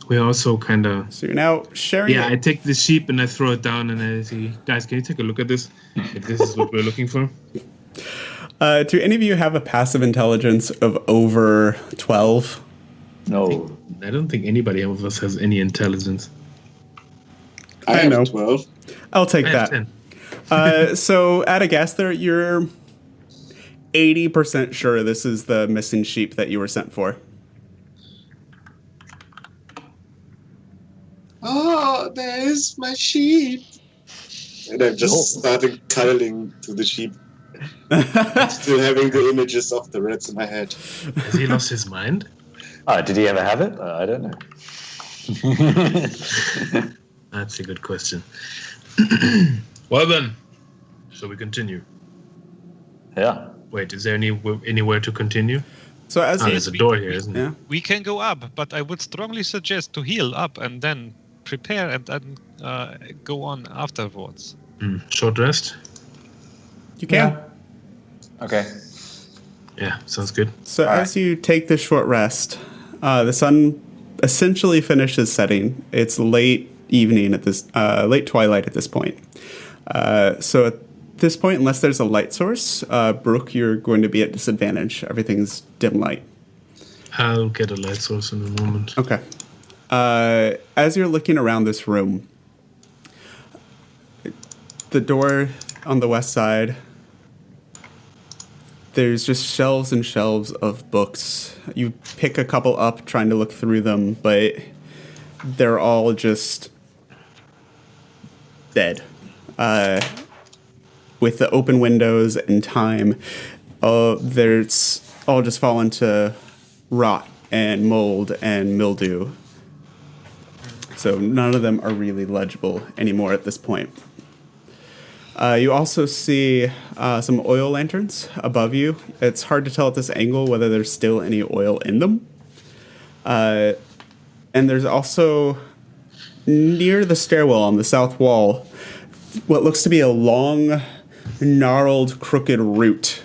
We're also kind of... So you're now sharing... Yeah, I take the sheep and I throw it down and I say, guys, can you take a look at this? If this is what we're looking for. Do any of you have a passive intelligence of over 12? No. I don't think anybody of us has any intelligence. I know. 12. I'll take I have that. 10. So at a guess there, you're 80% sure this is the missing sheep that you were sent for. Oh, there's my sheep. And I'm just starting cuddling to the sheep. Still having the images of the rats in my head. Has he lost his mind? Did he ever have it? I don't know. That's a good question. Well then, so we continue. Yeah. Wait, is there anywhere to continue? So as there's a door here, isn't there? Yeah. We can go up, but I would strongly suggest to heal up and then prepare and then go on afterwards. Short rest? You can. Okay. Yeah, sounds good. So as you take this short rest, the sun essentially finishes setting. It's late evening at this, late twilight at this point. So at this point, unless there's a light source, Brooke, you're going to be at disadvantage. Everything's dim light. I'll get a light source in a moment. Okay. As you're looking around this room, the door on the west side, there's just shelves and shelves of books. You pick a couple up trying to look through them, but they're all just dead. With the open windows and time, there's all just fallen to rot and mold and mildew. So none of them are really legible anymore at this point. You also see some oil lanterns above you. It's hard to tell at this angle whether there's still any oil in them. And there's also, near the stairwell on the south wall, what looks to be a long, gnarled, crooked root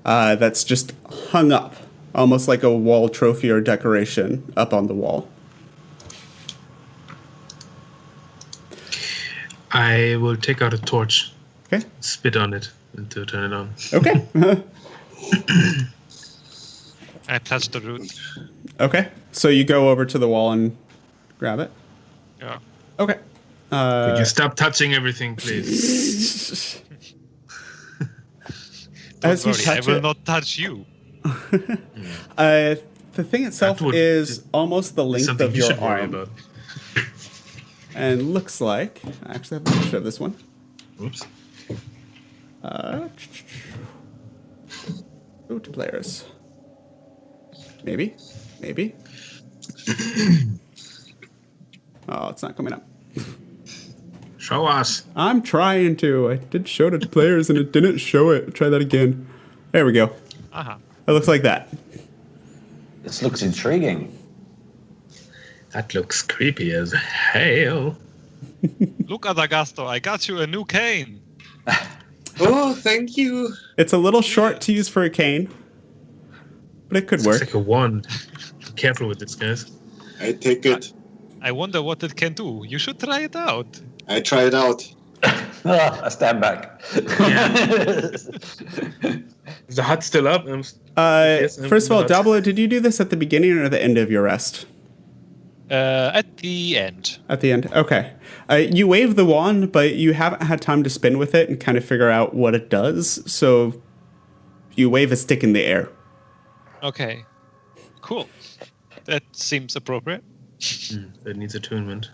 that's just hung up, almost like a wall trophy or decoration up on the wall. I will take out a torch. Okay. Spit on it and to turn it on. Okay. I touched the root. Okay. So you go over to the wall and grab it? Yeah. Okay. Could you stop touching everything, please? As you Don't worry, touch I will it, not touch you. the thing itself That would- is almost the length Something of you your should worry arm. about. And looks like, I actually have a picture of this one. Oops. Go to players. Maybe. Oh, it's not coming up. Show us. I'm trying to. I did show it to players and it didn't show it. Try that again. There we go. Uh-huh. It looks like that. This looks intriguing. That looks creepy as hell. Look, Adagasto, I got you a new cane. Oh, thank you. It's a little short to use for a cane, but it could It's work. like a wand. Be careful with this, guys. I take it. I wonder what it can do. You should try it out. I try it out. I stand back. Is the hut still up? First of all, Dablo, did you do this at the beginning or the end of your rest? At the end. At the end. Okay. You wave the wand, but you haven't had time to spin with it and kind of figure out what it does. So you wave a stick in the air. Okay. Cool. That seems appropriate. That needs attunement.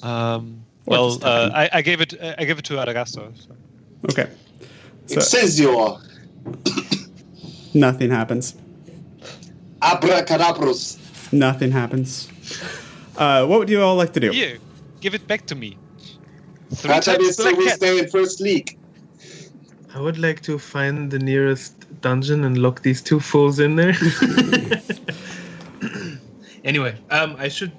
Well, I gave it. I gave it to Adagasto. So. Okay. So Excelsior. nothing happens. Abracadabrus. Nothing happens. What would you all like to do? Here, give it back to me. Three That times is so black we cat. stay in first league. I would like to find the nearest dungeon and lock these two fools in there. Anyway, I should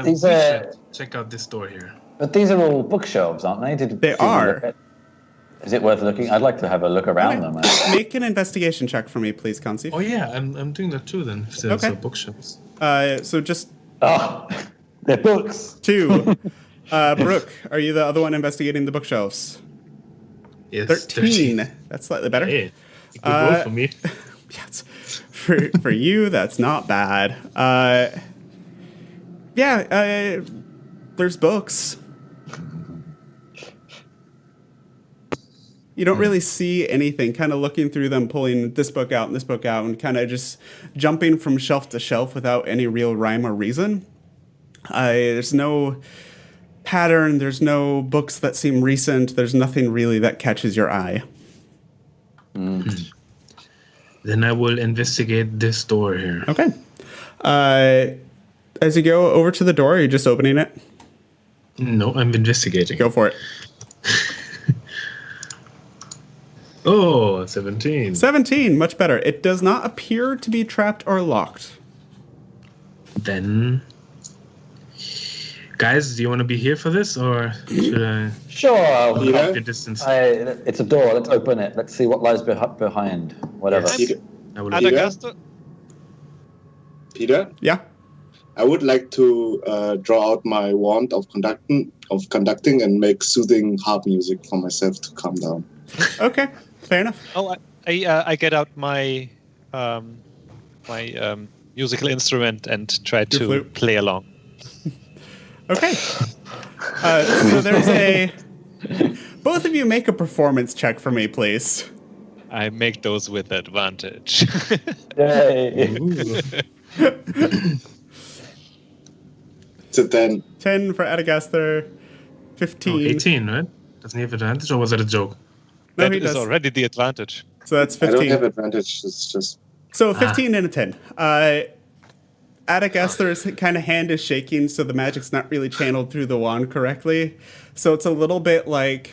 we should check out this door here. But these are all bookshelves, aren't they? They are. Is it worth looking? I'd like to have a look around them. Make an investigation check for me, please, Consi. Oh yeah, I'm doing that too then. If there's Okay. bookshelves. So just Oh, they're books. 2. Brooke, are you the other one investigating the bookshelves? Yes, 13. That's slightly better. Hey, a good roll for me. Yes. For you, that's not bad. There's books. You don't really see anything, kind of looking through them, pulling this book out and this book out, and kind of just jumping from shelf to shelf without any real rhyme or reason. There's no pattern, there's no books that seem recent, there's nothing really that catches your eye. Then I will investigate this door here. Okay. As you go over to the door, are you just opening it? No, I'm investigating. Go for it. Oh, 17. 17, much better. It does not appear to be trapped or locked. Then Guys, do you want to be here for this, or should I Sure. I'll keep your distance? It's a door. Let's open it. Let's see what lies behind. Whatever. Yes. I will. Adagaster? Peter? Yeah. I would like to draw out my wand of conducting and make soothing harp music for myself to calm down. Okay, fair enough. Oh, I get out my musical instrument and try to flute. play along. Okay. So there's both of you make a performance check for me, please. I make those with advantage. Yay. It's a 10. 10 for Adagaster, 15. Oh, 18, right? Doesn't he have advantage, or was that a joke? No, That he is does. already the advantage. So that's I 15. don't have advantage. It's just... So 15 and a 10. Adagaster's kind of hand is shaking, so the magic's not really channeled through the wand correctly. So it's a little bit like,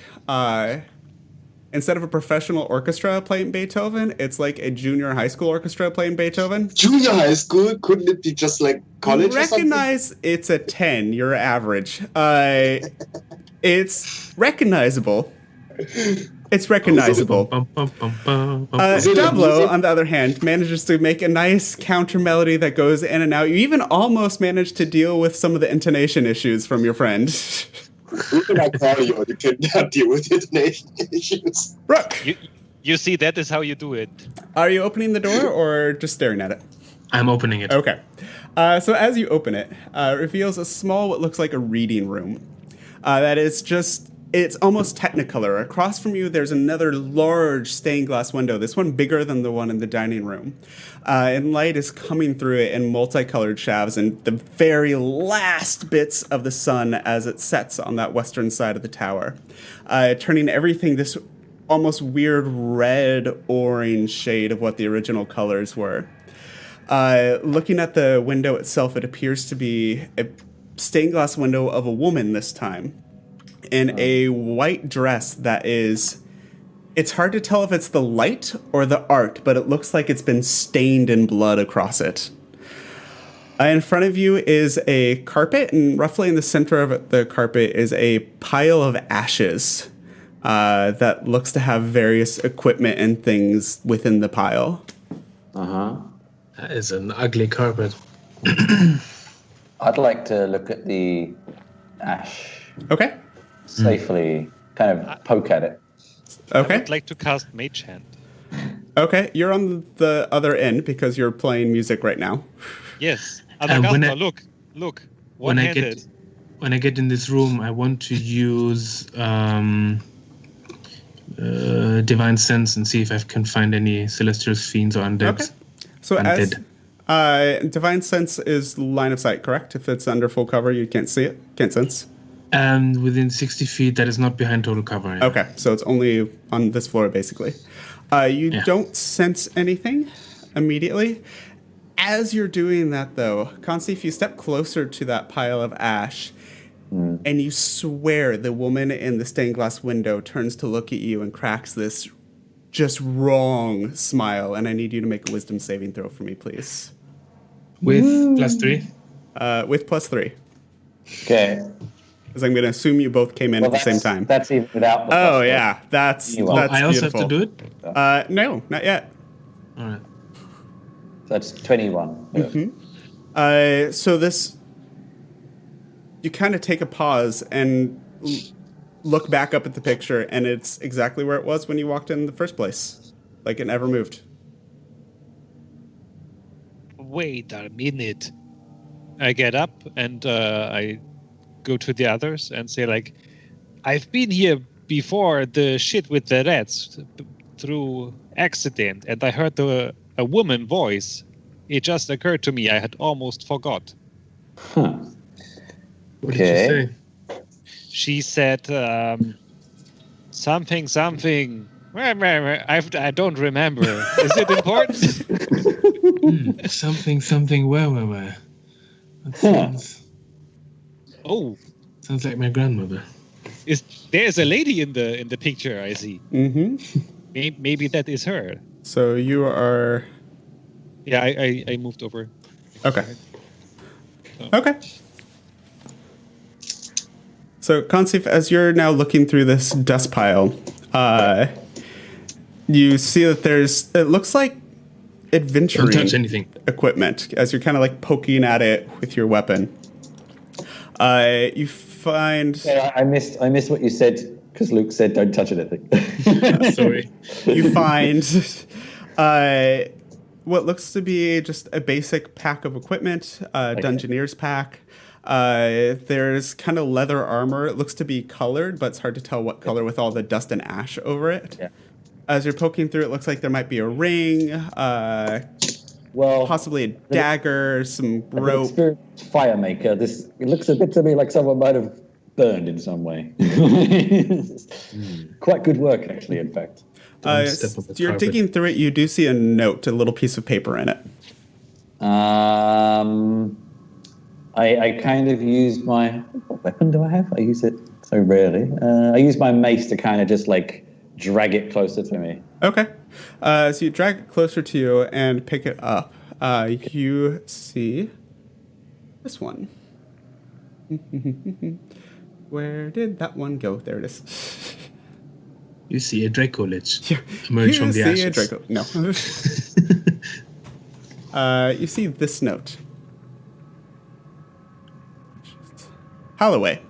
instead of a professional orchestra playing Beethoven, it's like a junior high school orchestra playing Beethoven. Junior high school? Couldn't it be just like college You or something? recognize it's a 10, you're average. It's recognizable. It's recognizable. Dablo, on the other hand, manages to make a nice counter melody that goes in and out. You even almost managed to deal with some of the intonation issues from your friend. Who can I call you? You cannot deal with intonation issues. Brooke, You see, that is how you do it. are you opening the door or just staring at it? I'm opening it. Okay. So as you open it, it reveals a small, what looks like a reading room. That is just... It's almost Technicolor. Across from you, there's another large stained glass window, this one bigger than the one in the dining room. And light is coming through it in multicolored shafts and the very last bits of the sun as it sets on that western side of the tower, turning everything this almost weird red-orange shade of what the original colors were. Looking at the window itself, it appears to be a stained glass window of a woman this time, in a white dress that is... It's hard to tell if it's the light or the art, but it looks like it's been stained in blood across it. In front of you is a carpet, and roughly in the center of the carpet is a pile of ashes that looks to have various equipment and things within the pile. That is an ugly carpet. I'd like to look at the ash. Okay. Safely kind of poke at it. I Okay. would like to cast Mage Hand. Okay. You're on the other end because you're playing music right now. Yes. when Adagaster, I- look. When I One-handed. get in this room, I want to use Divine Sense and see if I can find any celestial fiends or undeads. Okay. So Undead. as Divine Sense is line of sight, correct? If it's under full cover, you can't see it, can't sense. And within 60 feet, that is not behind total cover. Yeah. Okay, so it's only on this floor, basically. You Yeah. don't sense anything immediately. As you're doing that, though, Consti, if you step closer to that pile of ash, and you swear the woman in the stained glass window turns to look at you and cracks this just wrong smile, and I need you to make a wisdom saving throw for me, please. With +3. With +3. Okay. Because I'm going to assume you both came in at the same time. That's even without the Oh, plus yeah. That's You are. that's I also beautiful. have to do it? No, not yet. All right. So that's 21. Yeah. So this... You kind of take a pause and look back up at the picture, and it's exactly where it was when you walked in the first place. Like it never moved. Wait a minute. I get up and I go to the others and say, like, I've been here before the shit with the rats through accident, and I heard a woman voice. It just occurred to me. I had almost forgot. What did you say? She said something. I don't remember. Is it important? Something. Where? That sounds like my grandmother. There's a lady in the picture? I see. Mm-hmm. Maybe that is her. So you are... Yeah, I moved over. Okay. Okay. So, Consif, as you're now looking through this dust pile, you see that it looks like adventuring Don't touch anything. equipment as you're kind of like poking at it with your weapon. You find... Yeah, I missed what you said because Luke said don't touch anything. Sorry. You find what looks to be just a basic pack of equipment, Dungeoneer's pack. There's kind of leather armor. It looks to be colored, but it's hard to tell what color with all the dust and ash over it. Yeah. As you're poking through, it looks like there might be a ring, possibly a dagger, some rope. Fire maker. It looks a bit to me like someone might have burned in some way. Quite good work, actually. In fact. So you're digging through it. You do see a note, a little piece of paper in it. I kind of use what weapon do I have? I use it so rarely. I use my mace to kind of just like drag it closer to me. Okay. So you drag it closer to you and pick it up. You see this one. Where did that one go? There it is. You see a Draco Lich emerge from the ashes. You see a Draco. No. You see this note. Holloway.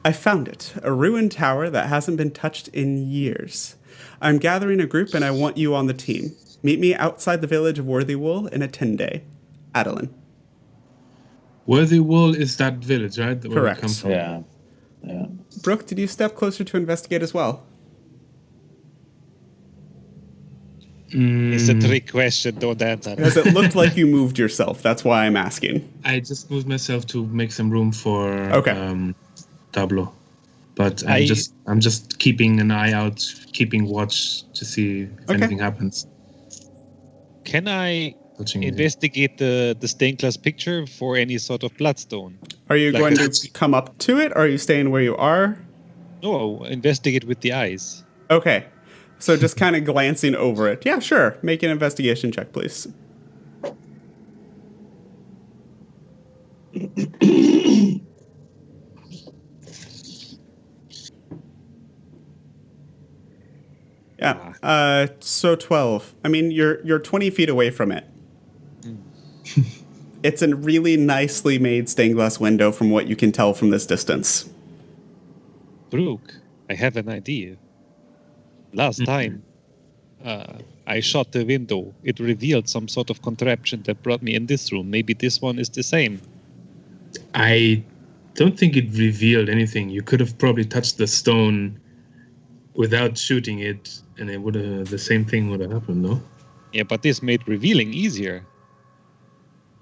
I found it. A ruined tower that hasn't been touched in years. I'm gathering a group and I want you on the team. Meet me outside the village of Worthywool in a 10-day. Adeline. Worthywool is that village, right? Correct. Come from. Yeah. Brooke, did you step closer to investigate as well? It's a trick question, don't answer. Because it looked like you moved yourself. That's why I'm asking. I just moved myself to make some room for Dablo. But I'm just keeping an eye out, keeping watch to see if anything happens. Can I investigate the stained glass picture for any sort of bloodstone? Are you going to come up to it, or are you staying where you are? No, investigate with the eyes. Okay. So just kind of glancing over it. Yeah, sure. Make an investigation check, please. Yeah. So 12. I mean, you're 20 feet away from it. It's a really nicely made stained glass window from what you can tell from this distance. Brooke, I have an idea. Last time I shot the window, it revealed some sort of contraption that brought me in this room. Maybe this one is the same. I don't think it revealed anything. You could have probably touched the stone without shooting it, and it would have the same thing would have happened, no? Yeah, but this made revealing easier.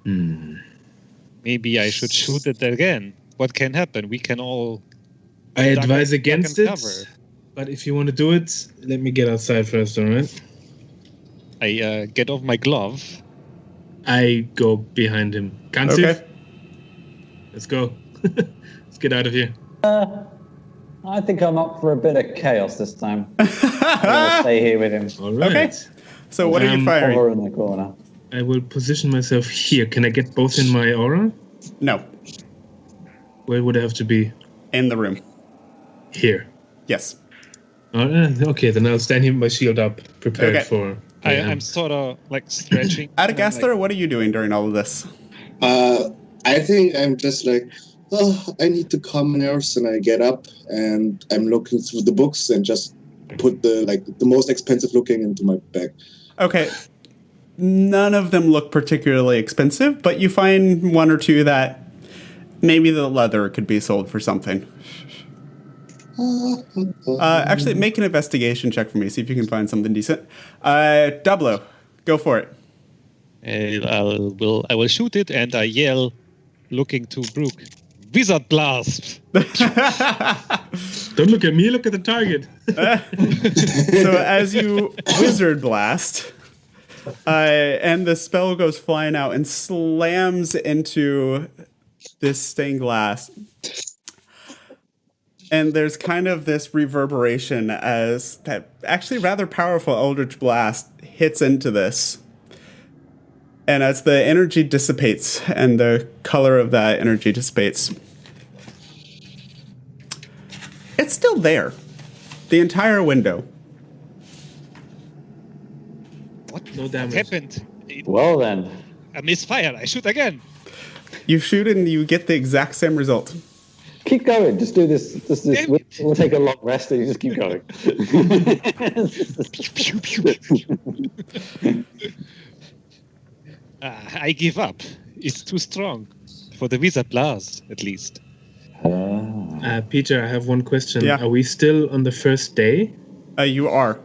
Maybe I should shoot it again. What can happen? We can all... I advise against it. But if you want to do it, let me get outside first, all right? I get off my glove. I go behind him. Kansif? Okay. Let's go. Let's get out of here. I think I'm up for a bit of chaos this time. I'm going to stay here with him. All right. Okay. So what are you firing? Over in the corner. I will position myself here. Can I get both in my aura? No. Where would I have to be? In the room. Here. Yes. Okay, then I'll stand here with my shield up, prepared for... I'm sort of like stretching. Adagaster, what are you doing during all of this? I think I'm just like, I need to calm my nerves, and I get up and I'm looking through the books and just put the most expensive looking into my bag. Okay. None of them look particularly expensive, but you find one or two that maybe the leather could be sold for something. Actually, make an investigation check for me. See if you can find something decent. Dablo, go for it. I will shoot it, and I yell, looking to Brooke, Wizard Blast! Don't look at me, look at the target. So as you Wizard Blast, and the spell goes flying out and slams into this stained glass. And there's kind of this reverberation as that actually rather powerful Eldritch Blast hits into this. And as the energy dissipates and the color of that energy dissipates, It's still there. The entire window. No What damage. happened? Well then. I misfired. I shoot again. You shoot and you get the exact same result. Keep going. Just do this. Just this. Damn We'll, it. we'll take a long rest and you just keep going. I give up. It's too strong. For the wizard blast, at least. Peter, I have one question. Yeah. Are we still on the first day? You are.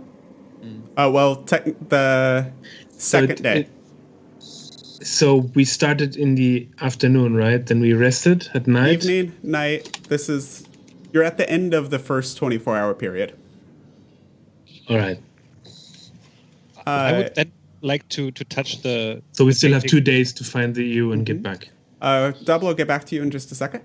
Well, the second day. So we started in the afternoon, right? Then we rested at night. Evening, night. You're at the end of the first 24-hour period. All right. I would then like to touch the... So we still have 2 days to find the EU and get back. Dablo, will get back to you in just a second.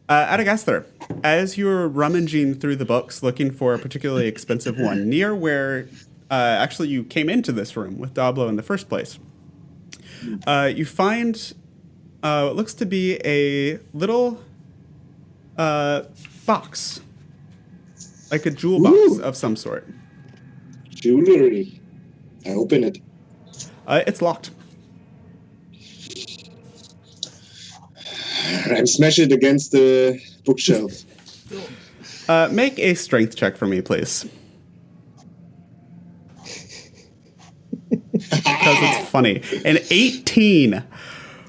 Adagasthar, as you're rummaging through the books looking for a particularly expensive one, near where actually you came into this room with Dablo in the first place, you find what looks to be a little box, like a jewel box of some sort. Jewelry. I open it. It's locked. I smash it against the bookshelf. Make a strength check for me, please. Because it's funny. An 18.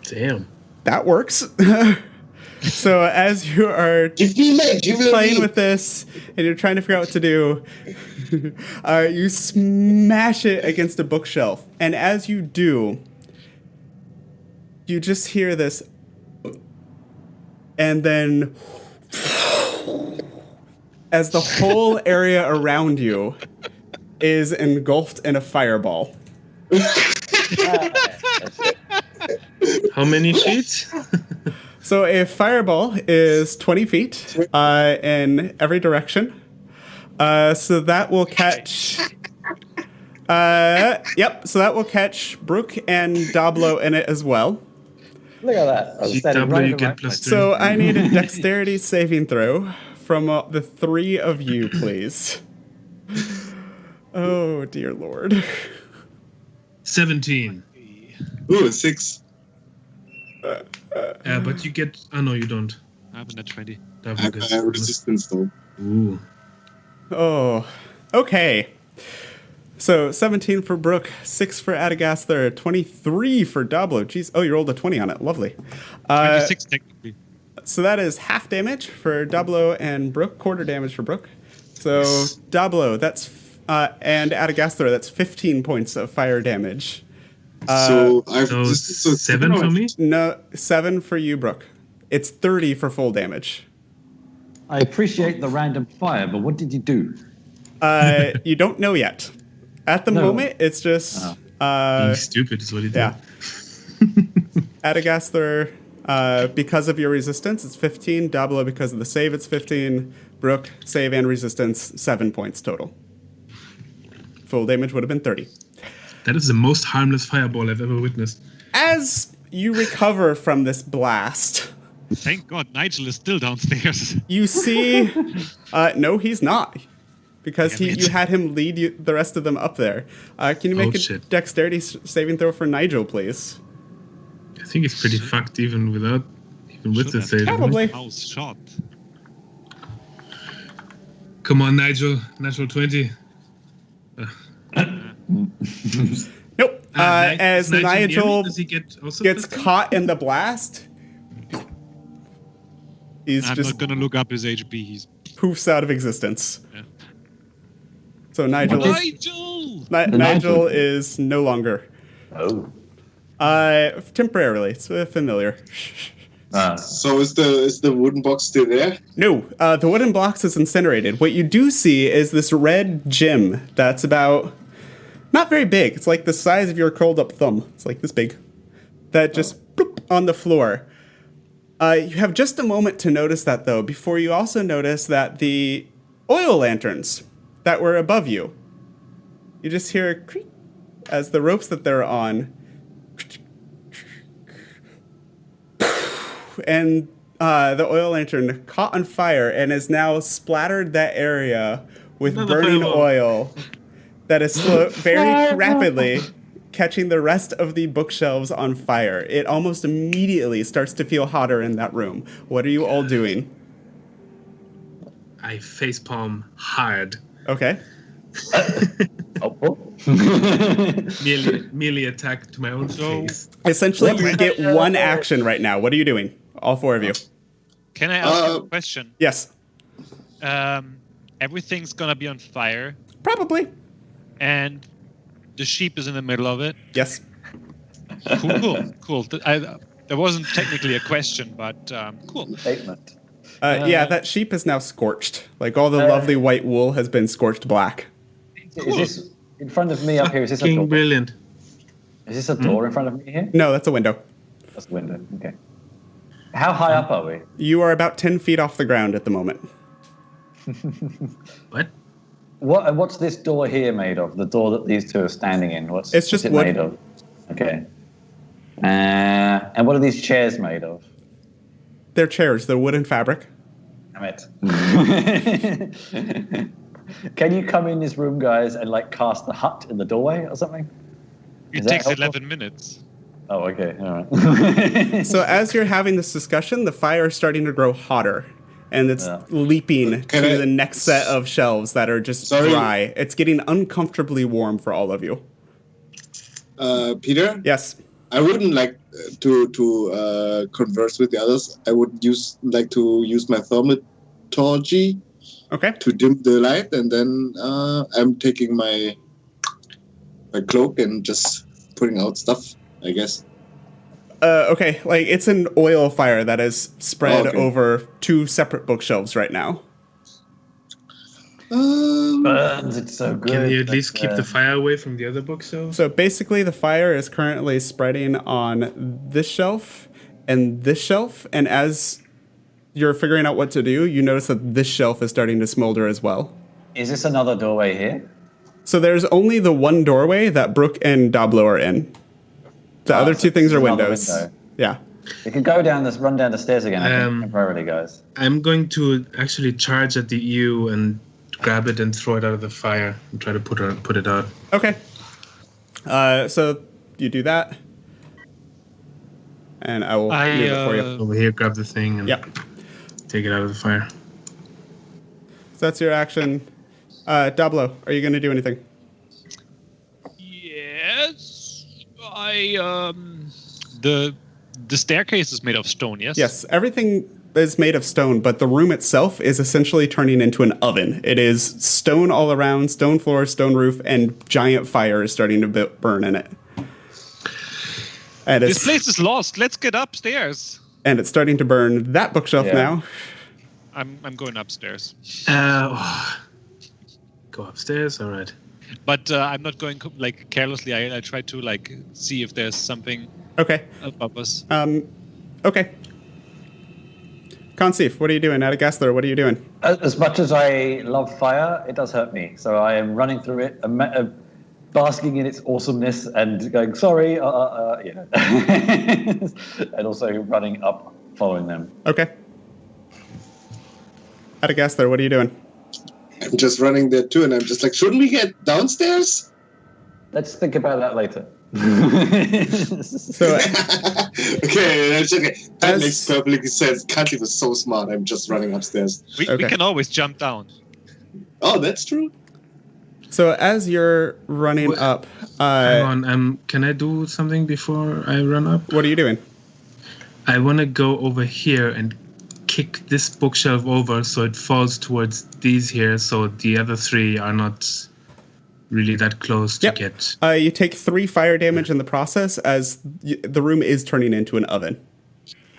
Damn. That works. So as you are Give me my jewelry. playing with this and you're trying to figure out what to do, you smash it against a bookshelf. And as you do, you just hear this. And then as the whole area around you is engulfed in a fireball. How many sheets? So a fireball is 20 feet in every direction. So that will catch... so that will catch Brooke and Dablo in it as well. Look at that. I was standing Dablo, right you in the right get plus place. 3. So I need a dexterity saving throw from the three of you, please. Oh, dear Lord. 17. Ooh, 6. But you get... Oh, no, you don't. I have a net 20. I Dablo have gets a resistance though. Ooh. Oh, okay. So 17 for Brooke, 6 for Adagasthar, 23 for Dablo. Jeez, oh, you rolled a 20 on it. Lovely. 26 technically. So that is half damage for Dablo and Brooke, quarter damage for Brooke. So Dablo, that's and Adagasthar, that's 15 points of fire damage. So I've So just 7 for me? No, 7 for you, Brooke. It's 30 for full damage. I appreciate the random fire, but what did you do? You don't know yet. At the No. moment, it's just Being stupid is what he did. yeah. Adagasthar, because of your resistance, it's 15. Dablo, because of the save, it's 15. Brooke, save and resistance, 7 points total. Full damage would have been 30. That is the most harmless fireball I've ever witnessed. As you recover from this blast, Thank God Nigel is still downstairs. you see... no, he's not. Because Damn it. you had him lead the rest of them up there. Can you make a shit. dexterity saving throw for Nigel, please? I think it's pretty fucked even with the save. Probably. House shot. Come on, Nigel. Natural 20. Nope. As Nigel near me? Does he get also gets plus 2? caught in the blast, he's I'm just not gonna look up his HP. He's poofs out of existence. Yeah. So Nigel Nigel. is no longer. Oh. Temporarily. It's familiar. So is the wooden box still there? No, the wooden box is incinerated. What you do see is this red gem that's about not very big. It's like the size of your curled up thumb. It's like this big. That just bloop on the floor. You have just a moment to notice that, though, before you also notice that the oil lanterns that were above you, you just hear a creak as the ropes that they're on, and The oil lantern caught on fire and has now splattered that area with Another burning fireball. oil that is very rapidly catching the rest of the bookshelves on fire. It almost immediately starts to feel hotter in that room. What are you all doing? I facepalm hard. Okay. Melee attack to my own face. Essentially, you get one action right now. What are you doing? All four of you. Can I ask you a question? Yes. Everything's gonna be on fire, Probably. and the sheep is in the middle of it. Yes. Cool. There wasn't technically a question, but cool. Statement. Yeah, that sheep is now scorched. Like all the lovely white wool has been scorched black. Is this in front of me up here? Is this a King door? brilliant. Is this a door in front of me here? No, that's a window. That's a window. Okay. How high up are we? You are about 10 feet off the ground at the moment. What? What's this door here made of? The door that these two are standing in. It's just it wood. made of? Okay. And what are these chairs made of? They're chairs. They're wood and fabric. Damn it. Can you come in this room, guys, and like cast the hut in the doorway or something? It Is that takes helpful? 11 minutes. Oh, okay. All right. So as you're having this discussion, the fire is starting to grow hotter. And it's leaping Can to I- the next set of shelves that are just Sorry. dry. It's getting uncomfortably warm for all of you. Peter, Yes. I wouldn't like to converse with the others. I would like to use my thaumaturgy Okay. to dim the light, and then I'm taking my cloak and just putting out stuff, I guess. Okay. Like it's an oil fire that is spread Okay. over two separate bookshelves right now. Burns, it's so good. Can you at but, least keep the fire away from the other bookshelves? So basically, the fire is currently spreading on this shelf and this shelf. And as you're figuring out what to do, you notice that this shelf is starting to smolder as well. Is this another doorway here? So there's only the one doorway that Brooke and Dablo are in. The other so two things are another windows. window. Yeah. You can run down the stairs again, I think, temporarily, guys. I'm going to actually charge at the EU and grab it and throw it out of the fire and try to put it out. Okay. So you do that. And I will move it for you. Over here, grab the thing and Yep. take it out of the fire. So that's your action. Dablo, are you going to do anything? Yes, the staircase is made of stone. Yes. Yes, everything is made of stone, but the room itself is essentially turning into an oven. It is stone all around, stone floor, stone roof, and giant fire is starting to burn in it. And This place is lost. Let's get upstairs. and it's starting to burn that bookshelf Yeah. now. I'm going upstairs, Go upstairs. All right. but I'm not going carelessly. I try to see if there's something Okay. above us. Okay. Conceive, what are you doing? Adagasthar, what are you doing? As much as I love fire, it does hurt me. So I am running through it, basking in its awesomeness and going, sorry, yeah. And also running up, following them. Okay. Adagasthar, what are you doing? I'm just running there too, and I'm just like, shouldn't we get downstairs? Let's think about that later. So Okay, that's okay. That As- makes perfectly sense. Cantley was so smart. I'm just running upstairs. We Okay. can always jump down. Oh, that's true. So as you're running Wait, up, Hang on. Can I do something before I run up? what are you doing? I want to go over here and kick this bookshelf over so it falls towards these here, so the other three are not really that close to Yep. get. You take 3 fire damage in the process as the room is turning into an oven.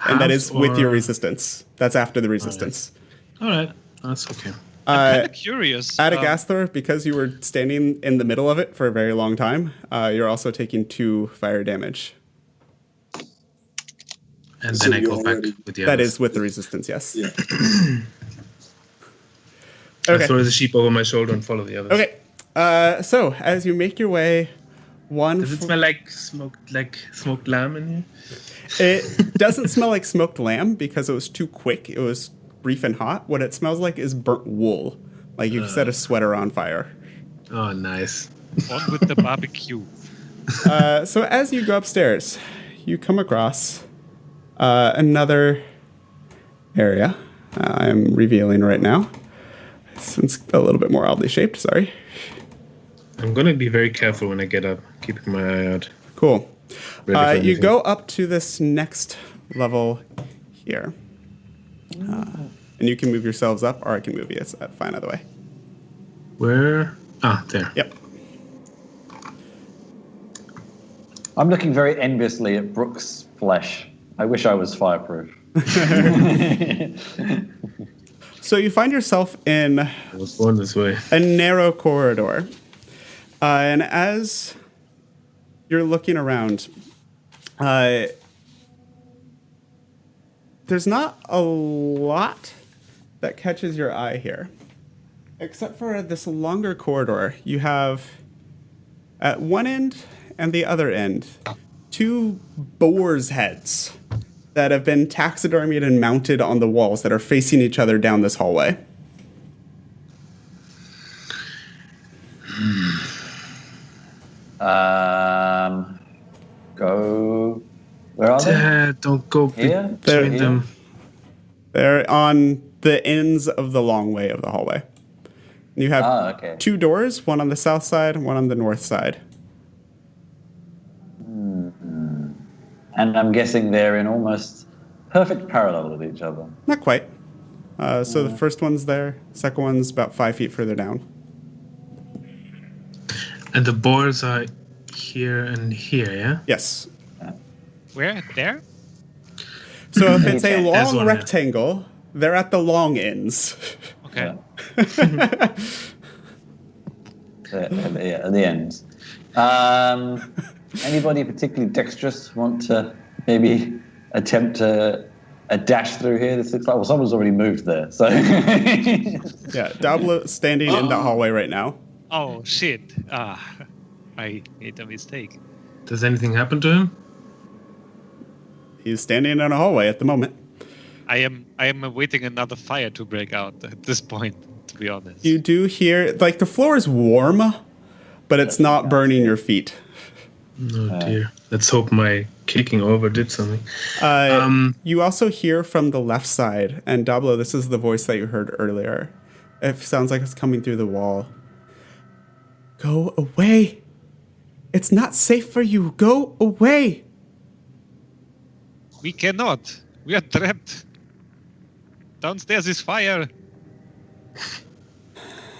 And that Half is with your or- resistance. That's after the resistance. All right, that's okay. I'm kind of curious. Adagasthar, because you were standing in the middle of it for a very long time, you're also taking 2 fire damage. And So then I you go back already- with the That others. is with the resistance, yes. Yeah. I Okay. throw the sheep over my shoulder and follow the others. Okay. So as you make your way One. Does it smell like smoked lamb in here? It doesn't smell like smoked lamb because it was too quick. It was brief and hot. What it smells like is burnt wool, like you've set a sweater on fire. Oh, nice. On with the barbecue. So as you go upstairs, you come across another area. I'm revealing right now. It's a little bit more oddly shaped, sorry. I'm going to be very careful when I get up, keeping my eye out. Cool. Ready for You anything. go up to this next level here. And you can move yourselves up, or I can move you. It's fine either way. Where? Ah, there. Yep. I'm looking very enviously at Brooke's flesh. I wish I was fireproof. So you find yourself in I was born this way. a narrow corridor. And as you're looking around, there's not a lot that catches your eye here. Except for this longer corridor, you have at one end and the other end 2 boars' heads that have been taxidermied and mounted on the walls that are facing each other down this hallway. Go. Where are they? Dad, don't go Here? between Here? them. They're on the ends of the long way of the hallway. And you have Okay. 2 doors, one on the south side and one on the north side. And I'm guessing they're in almost perfect parallel with each other. Not quite. So the first one's there, second one's about 5 feet further down. And the boars are here and here, yeah? Yes. Where? There? So if it's a Okay. As long one, yeah. rectangle, they're at the long ends. Okay. At the ends. Anybody particularly dexterous want to maybe attempt a dash through here? This looks like, well, someone's already moved there. So Yeah, Dablo standing in the hallway right now. Oh shit! I made a mistake. Does anything happen to him? He's standing in a hallway at the moment. I am awaiting another fire to break out at this point. To be honest. You do hear, like, the floor is warm, but it's not burning your feet. Oh dear. Let's hope my kicking over did something. You also hear from the left side, and Dablo, this is the voice that you heard earlier. It sounds like it's coming through the wall. Go away. It's not safe for you. Go away. We cannot. We are trapped. Downstairs is fire.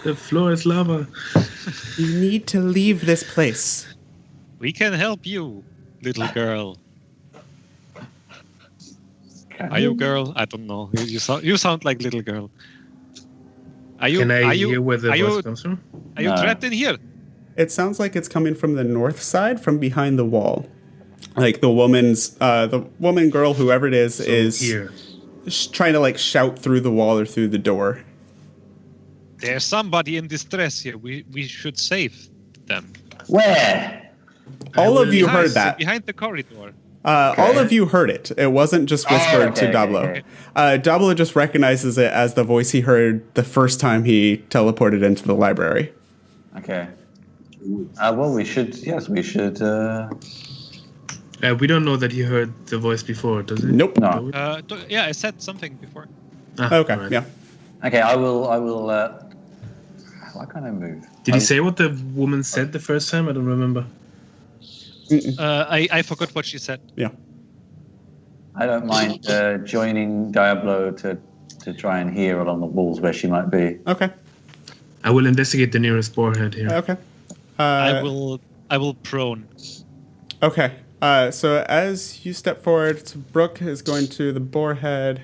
The floor is lava. You need to leave this place. We can help you, little girl. Are you girl? I don't know. You sound like little girl. Are you? Can I are you, hear where the are voice you, comes from? Are you No. trapped in here? It sounds like it's coming from the north side, from behind the wall. Like the woman, girl, whoever it is Here. trying to like shout through the wall or through the door. There's somebody in distress here. We should save them. where? All of you Behind- heard that. behind the corridor. All of you heard it. It wasn't just whispered to okay, Dablo. okay. Dablo just recognizes it as the voice he heard the first time he teleported into the library. Okay. Well, we should. Yes, we should. We don't know that he heard the voice before, does it? Nope. No. Yeah, I said something before. Okay, alright. yeah. Okay, I will. Why can't I move? Did he say what the woman said the first time? I don't remember. I forgot what she said. Yeah. I don't mind joining Diablo to try and hear along the walls where she might be. Okay. I will investigate the nearest boar head here. Okay. I will prone. Okay. So as you step forward, Brooke is going to the boar head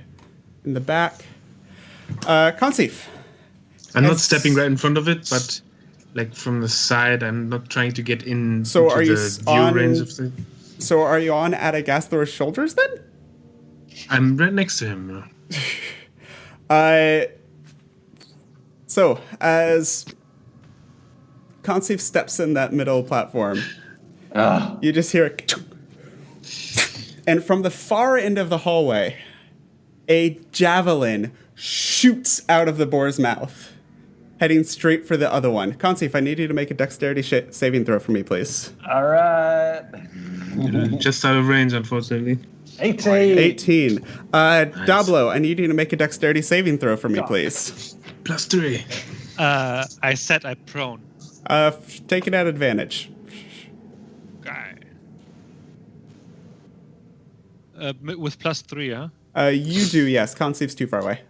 in the back. Conceive. I'm not Yes. stepping right in front of it, but like from the side. I'm not trying to get in So into are you the view on- range of the... So are you on Adagasthor's shoulders then? I'm right next to him. So as Conceive steps in that middle platform, You just hear it. And from the far end of the hallway, a javelin shoots out of the boar's mouth, heading straight for the other one. Consi, if I need you to make a dexterity saving throw for me, please. All right. Just out of range, unfortunately. 18. Dablo, I need you to make a dexterity saving throw for me, please. +3. I said I'm prone. Take it at advantage. Okay. With +3, huh? You do, yes. Con save's too far away.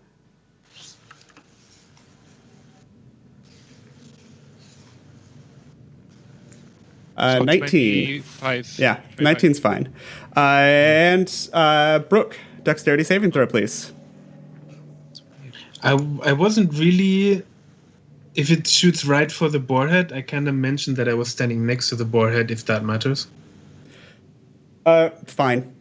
So 19. 25. Yeah, 19's fine. And Brooke, dexterity saving throw, please. I wasn't really... If it shoots right for the boarhead, I kind of mentioned that I was standing next to the boarhead, if that matters. Fine.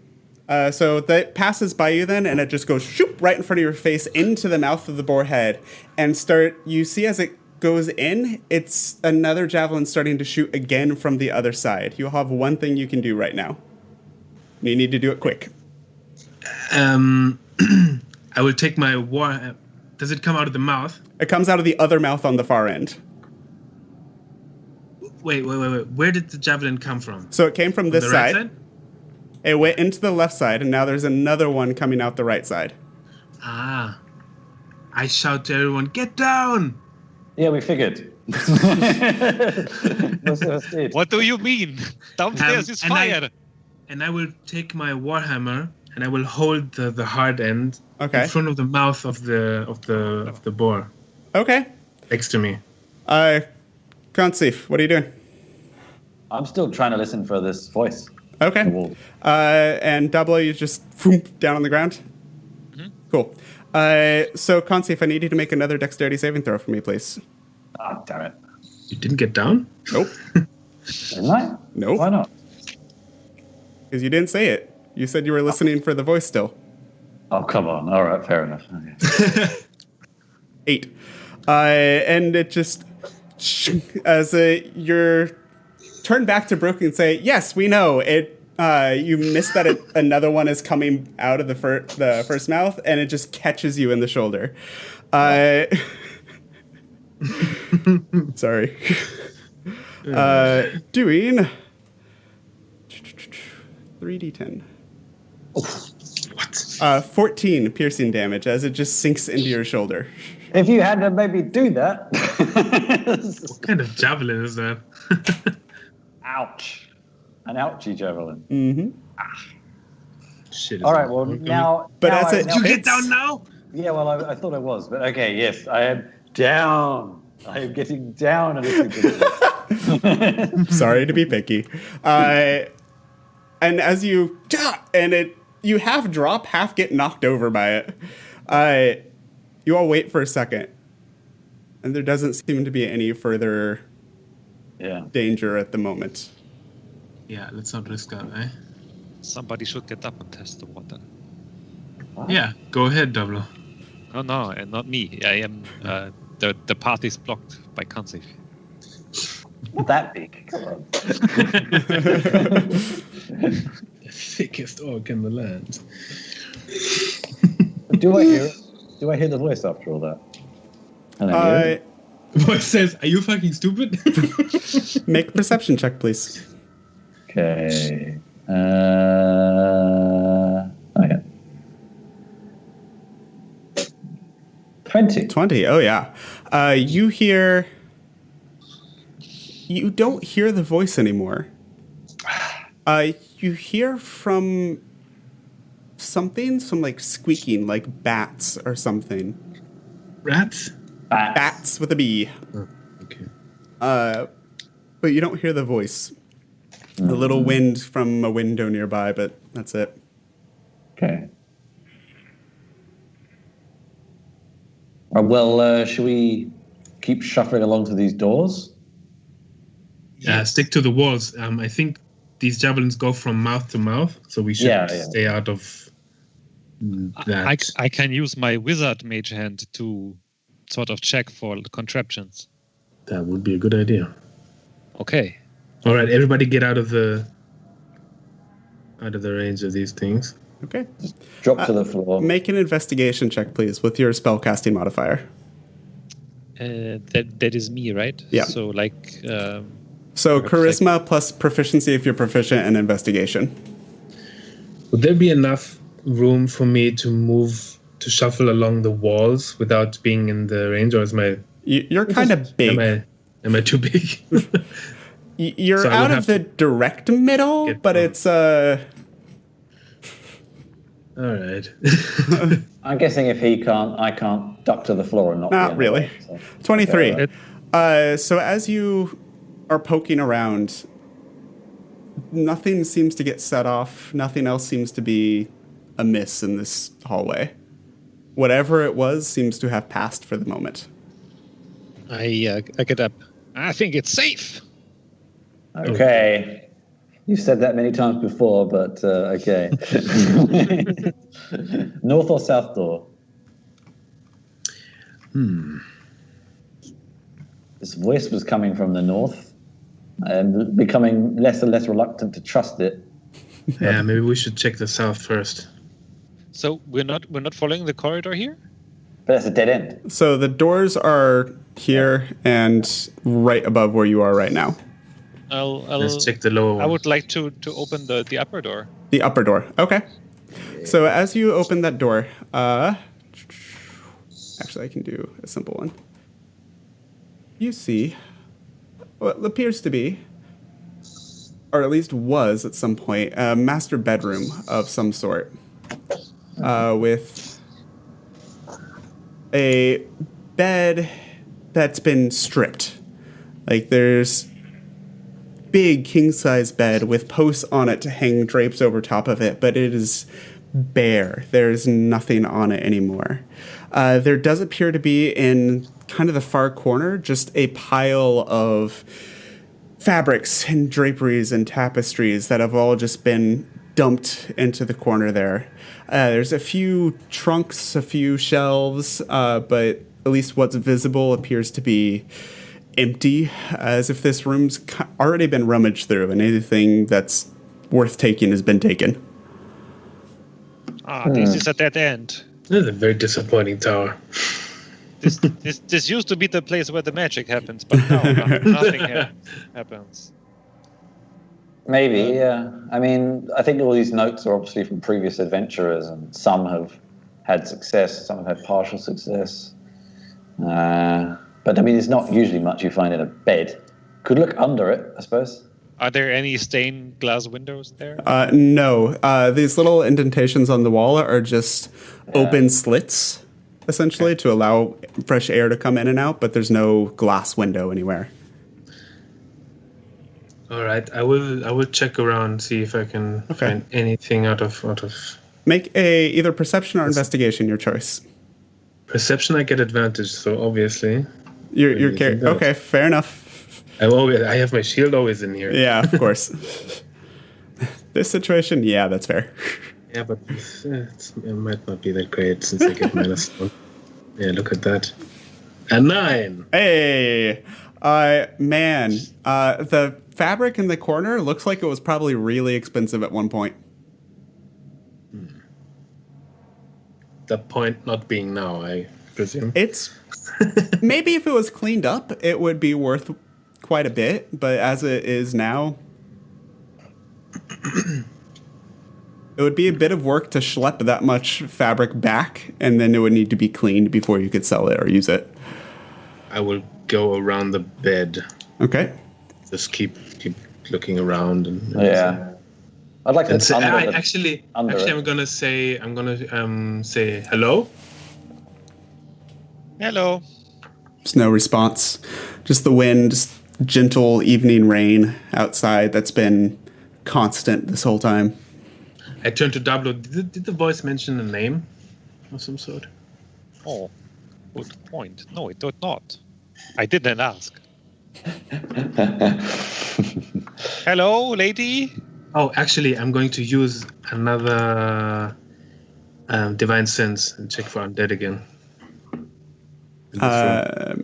So that passes by you then, and it just goes shoop right in front of your face into the mouth of the boarhead. And you see as it goes in, it's another javelin starting to shoot again from the other side. You have one thing you can do right now. You need to do it quick. I will take my war... Does it come out of the mouth? It comes out of the other mouth on the far end. Wait. Where did the javelin come from? So it came from this the side. Right side? It went into the left side, and now there's another one coming out the right side. Ah. I shout to everyone, get down! Yeah, we figured. What do you mean? Downstairs is fire. And I will take my warhammer and I will hold the hard end in front of the mouth of the boar. Okay. Next to me. Consif, what are you doing? I'm still trying to listen for this voice. Okay. And Dablo, you just down on the ground? Mm-hmm. Cool. So, Consif, I need you to make another dexterity saving throw for me, please. Ah, damn it. You didn't get down? Nope. Didn't I? Nope. Why not? Because you didn't say it. You said you were listening for the voice still. Oh, come on. All right, fair enough. Okay. 8. And it just, as you're turned back to Brooke and say, yes, we know. You missed that another one is coming out of the first mouth, and it just catches you in the shoulder. Sorry. Doing 3d10. What? 14 piercing damage as it just sinks into your shoulder. If you had to maybe do that. What kind of javelin is that? Ouch. An ouchie javelin. Mm-hmm. Shit. All right, well, now... But now that's it. Did you get down now? Yeah, well, I thought I was. But okay, yes, I am down. I am getting down. Sorry to be picky. And as you... You half drop, half get knocked over by it. You all wait for a second. And there doesn't seem to be any further danger at the moment. Yeah, let's not risk that, eh? Somebody should get up and test the water. What? Yeah, go ahead, Dablo. Oh, no, and not me. I am... the path is blocked by Consif. Not that big. Come on. The thickest orc in the land. Do I hear the voice after all that? The voice says, are you fucking stupid? Make a perception check, please. Okay. Okay. 20, oh yeah. You don't hear the voice anymore. You hear from something, some like squeaking, like bats or something. Rats? Bats with a B. Oh, okay. But you don't hear the voice. A little wind from a window nearby, but that's it. Okay. Well, should we keep shuffling along to these doors? Yeah, stick to the walls. I think these javelins go from mouth to mouth, so we should stay out of that. I can use my wizard mage hand to sort of check for contraptions. That would be a good idea. Okay. All right, everybody get out of the range of these things. Okay. Drop to the floor. Make an investigation check, please, with your spellcasting modifier. That is me, right? Yeah. So like. So charisma plus proficiency if you're proficient in investigation. Would there be enough room for me to shuffle along the walls without being in the range, or is my... You're kind of big. Am I too big? You're So out of the direct middle, but it's... All right. I'm guessing if he can't, I can't duck to the floor and not. Not really. Way, so. 23. Okay. So as you are poking around, nothing seems to get set off. Nothing else seems to be amiss in this hallway. Whatever it was seems to have passed for the moment. I get up. I think it's safe. Okay. You've said that many times before, but okay. North or south door? This voice was coming from the north. I'm becoming less and less reluctant to trust it. Yeah, maybe we should check the south first. So we're not following the corridor here? But that's a dead end. So the doors are here and right above where you are right now. Let's check the lower one. I would like to open the upper door. The upper door. Okay. So as you open that door, actually I can do a simple one. You see what appears to be, or at least was at some point, a master bedroom of some sort, with a bed that's been stripped. Like there's big king-size bed with posts on it to hang drapes over top of it, but it is bare. There's nothing on it anymore. There does appear to be in kind of the far corner just a pile of fabrics and draperies and tapestries that have all just been dumped into the corner there. There's a few trunks, a few shelves, but at least what's visible appears to be empty, as if this room's already been rummaged through and anything that's worth taking has been taken. This is a dead end. This is a very disappointing tower. This used to be the place where the magic happens, but now nothing happens. Maybe, yeah. I mean, I think all these notes are obviously from previous adventurers, and some have had success, some have had partial success. But I mean, there's not usually much you find in a bed. Could look under it, I suppose. Are there any stained glass windows there? No. These little indentations on the wall are just open slits, essentially, to allow fresh air to come in and out, but there's no glass window anywhere. All right, I will check around, see if I can find anything out of. Make either perception or investigation, your choice. Perception, I get advantage, so obviously. You're okay, fair enough. I have my shield always in here. Yeah, of course. This situation, yeah, that's fair. Yeah, but it might not be that great since I get -1. Yeah, look at that. A 9. Hey, man, the fabric in the corner looks like it was probably really expensive at one point. The point not being now, I presume. It's maybe if it was cleaned up, it would be worth quite a bit, but as it is now, it would be a bit of work to schlep that much fabric back, and then it would need to be cleaned before you could sell it or use it. I will go around the bed. Okay. Just keep looking around and Yeah. I'd like to say, actually I'm gonna say hello. Hello. There's no response. Just the wind, just gentle evening rain outside that's been constant this whole time. I turned to Dablo. Did the voice mention a name of some sort? Oh, good point. No, it did not. I didn't ask. Hello, lady. Oh, actually, I'm going to use another divine sense and check for undead again.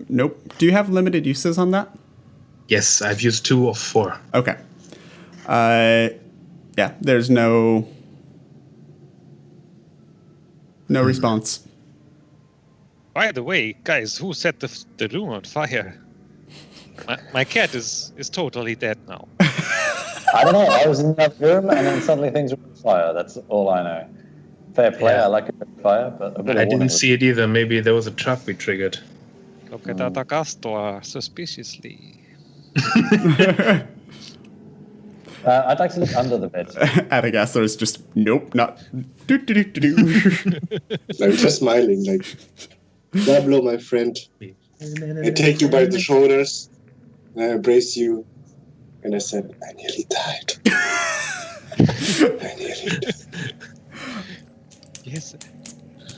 Nope. Do you have limited uses on that? Yes, I've used 2 of 4. Okay. Yeah, there's no response. By the way, guys, who set the room on fire? My cat is totally dead now. I don't know. I was in that room, and then suddenly things were on fire. That's all I know. Fair play. Yeah. I like a bit of fire, but a bit I of warning didn't see it either. Maybe there was a trap we triggered. Look at Adagastor suspiciously. I'd like to look under the bed. Adagastor is just, nope, not. I'm just smiling, like, Dablo, my friend. I take you by the shoulders, and I embrace you, and I said, I nearly died. I nearly died. Yes.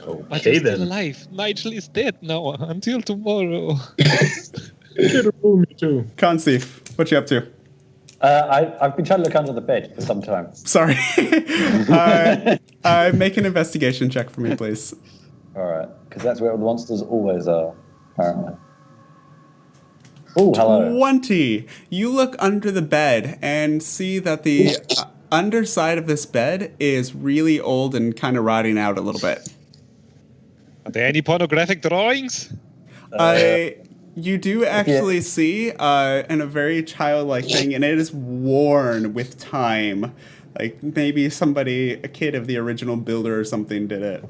Okay, But he's then. still alive. Nigel is dead now until tomorrow. Me too. Conceive, what you up to? I've been trying to look under the bed for some time. Sorry. Make an investigation check for me, please. All right, because that's where the monsters always are, apparently. Oh, hello. 20. You look under the bed and see that the underside of this bed is really old and kind of rotting out a little bit. Are there any pornographic drawings? You do actually see in a very childlike thing, and it is worn with time. Like maybe a kid of the original builder or something did it.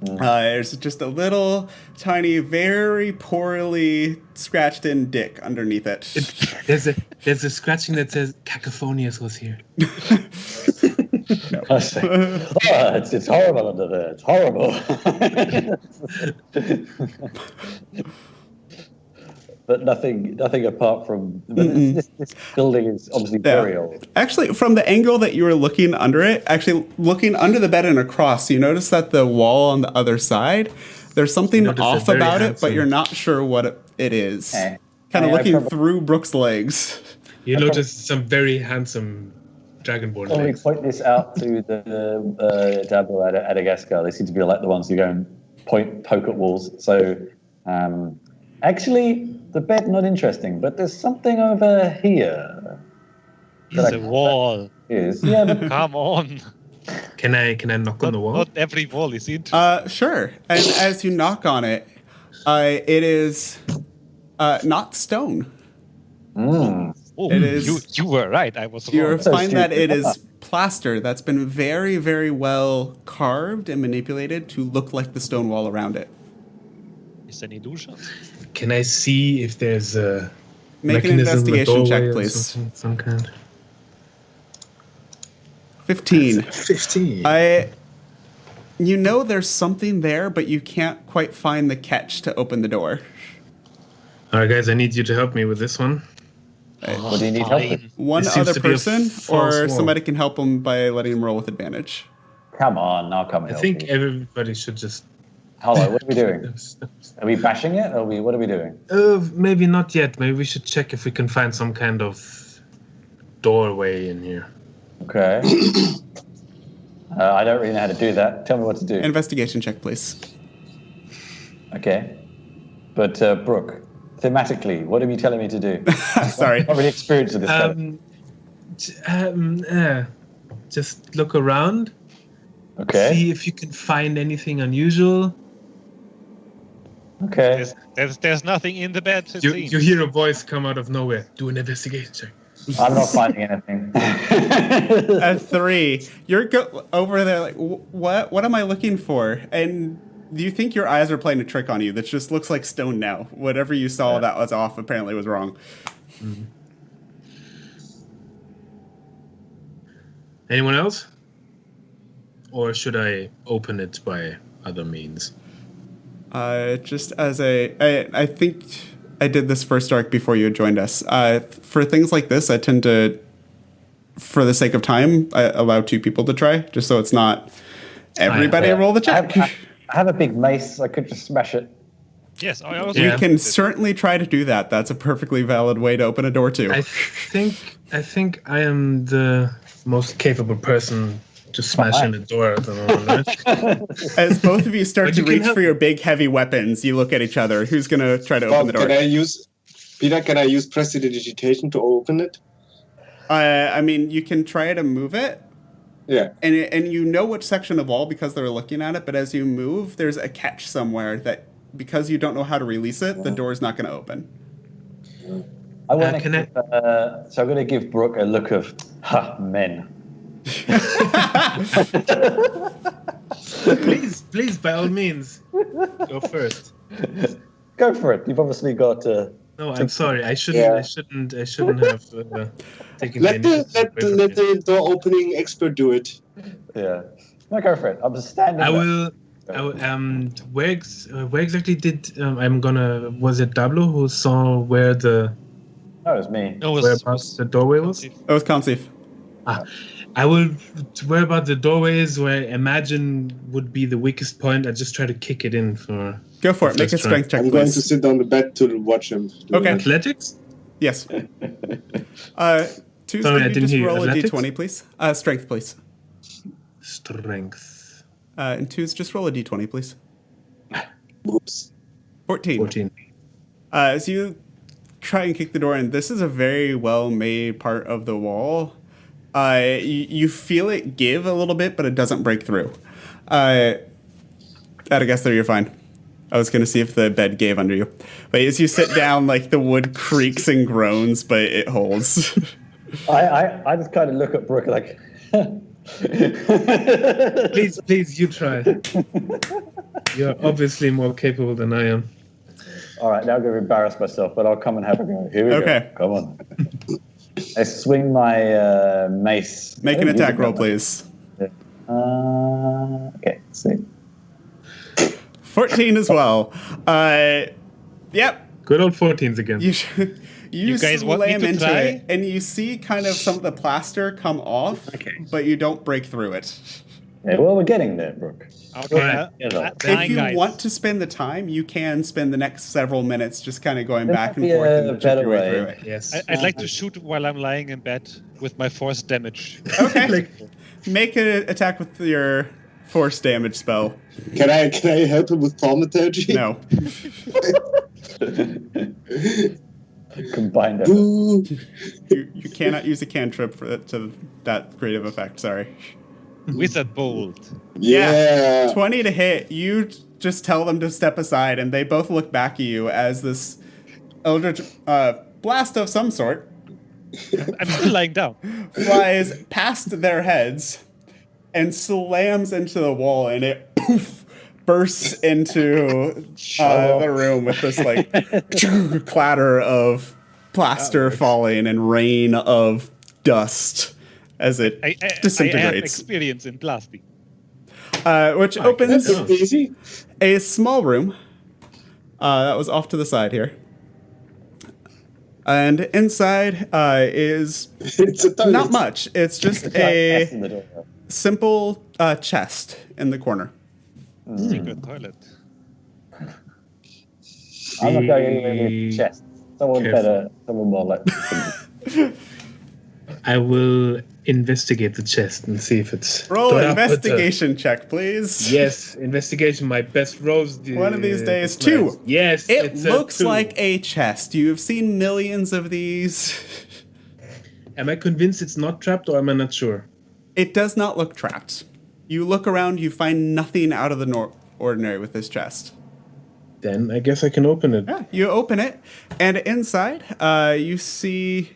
There's just a little tiny, very poorly scratched in dick underneath it. There's a scratching that says Cacophonius was here. I see. It's horrible under there. It's horrible. But nothing apart from... But this building is obviously very old. Actually, from the angle that you were looking under it, looking under the bed and across, you notice that the wall on the other side, there's something off about it, but you're not sure what it is. Kind of looking through Brooke's legs. You notice some very handsome dragonborn Can we legs. point this out to the Dablo at Adagascar? They seem to be like the ones who go and poke at walls. So, actually, the bed not interesting, but there's something over here. It's a wall. Yeah, but Come on. Can I knock on the wall? Not every wall is interesting. Sure. And as you knock on it, it is not stone. Oh, it is- you were right. I was You wrong. find that it is plaster that's been very, very well carved and manipulated to look like the stone wall around it. It's an illusion. Can I see if there's a Make an mechanism, a investigation check, doorway or please. some kind? 15. 15. You know there's something there, but you can't quite find the catch to open the door. All right, guys, I need you to help me with this one. what do you need help with? One This seems other to be a person, false or wall. somebody can help him by letting him roll with advantage. Come on, now come I help think me. everybody should just... Hello, what are we doing? Are we bashing it? What are we doing? Maybe not yet. Maybe we should check if we can find some kind of doorway in here. Okay. I don't really know how to do that. Tell me what to do. Investigation check, please. Okay. But, Brooke, thematically, what are you telling me to do? Sorry. I'm not really experienced with this kind Just look around. Okay. See if you can find anything unusual. Okay. There's nothing in the bed. It You seems. hear a voice come out of nowhere. Do an investigation check. I'm not finding anything. A 3. You're over there like, what am I looking for? And do you think your eyes are playing a trick on you that just looks like stone now? Whatever you saw that was off apparently was wrong. Mm-hmm. Anyone else? Or should I open it by other means? Just as I think I did this first arc before you joined us. For things like this, I tend to, for the sake of time, I allow 2 people to try, just so it's not everybody roll the check. I have a big mace. I could just smash it. Yes, I also. We can certainly try to do that. That's a perfectly valid way to open a door too. I think I am the most capable person to smash in the door at the moment, right? As both of you start But to you can reach help- for your big heavy weapons, you look at each other. Who's gonna try to open the door? Can I use Peter, can I use prestidigitation to open it? I mean, you can try to move it. Yeah. And you know which section of wall because they're looking at it, but as you move, there's a catch somewhere that because you don't know how to release it, the door's not going to open. I want to. So I'm going to give Brooke a look of men. Please, by all means, go first. Go for it. You've obviously got. No, I'm sorry. I shouldn't have taken Let the door opening expert do it. Yeah. No, go for it. I'm just standing. I will. Where exactly did was it Dablo who saw where the? No, it was me. Whereabouts the doorway was? It was Conceive. I will. Where about the doorway is where I imagine would be the weakest point. I just try to kick it in for. Go for it. Make a strength check, I'm going to sit on the bed to watch him. Okay. Athletics? Yes. Twos, Sorry, can I you didn't just hear you. roll a Athletics? d20, please? Strength, please. Strength. And twos, just roll a d20, please. Oops. 14. As you try and kick the door in, this is a very well-made part of the wall. You feel it give a little bit, but it doesn't break through. I guess there you're fine. I was going to see if the bed gave under you. But as you sit down, like, the wood creaks and groans, but it holds. I just kind of look at Brooke like... Please, you try. You're obviously more capable than I am. All right, now I'm going to embarrass myself, but I'll come and have a go. Here we go. Come on. I swing my mace. Make an attack roll, please. Okay, let's see. 14 as well. Yep. Good old 14s again. You guys want me slam to into try? it, and you see kind of some of the plaster come off, but you don't break through it. Yeah, well, we're getting there, Brooke. Okay. If you want to spend the time, you can spend the next several minutes just kind of going back and forth and chip your way through it. Yes. I'd like to shoot while I'm lying in bed with my force damage. Okay. Make an attack with your force damage spell. Can I help him with thaumaturgy? No. Combined effort. Boo. You cannot use a cantrip to that great of effect. Sorry. Wizard Bolt. Yeah. 20 to hit. You just tell them to step aside, and they both look back at you as this eldritch blast of some sort I'm still lying down. flies past their heads and slams into the wall, and it poof, bursts into the room with this like clatter of plaster falling and rain of dust as it disintegrates. I have experience in blasting. Which opens That's easy. a small room that was off to the side here. And inside is It's a toilet. not much. It's just a simple chest in the corner. Secret toilet. I'm not going in the chest. Someone better. Someone more like. I will investigate the chest and see if it's. Roll an investigation check, please. Yes, investigation. My best rolls. One of these days. 2. Yes, It it's looks a 2. like a chest. You have seen millions of these. Am I convinced it's not trapped, or am I not sure? It does not look trapped. You look around, you find nothing out of the ordinary with this chest. Then I guess I can open it. Yeah, you open it, and inside you see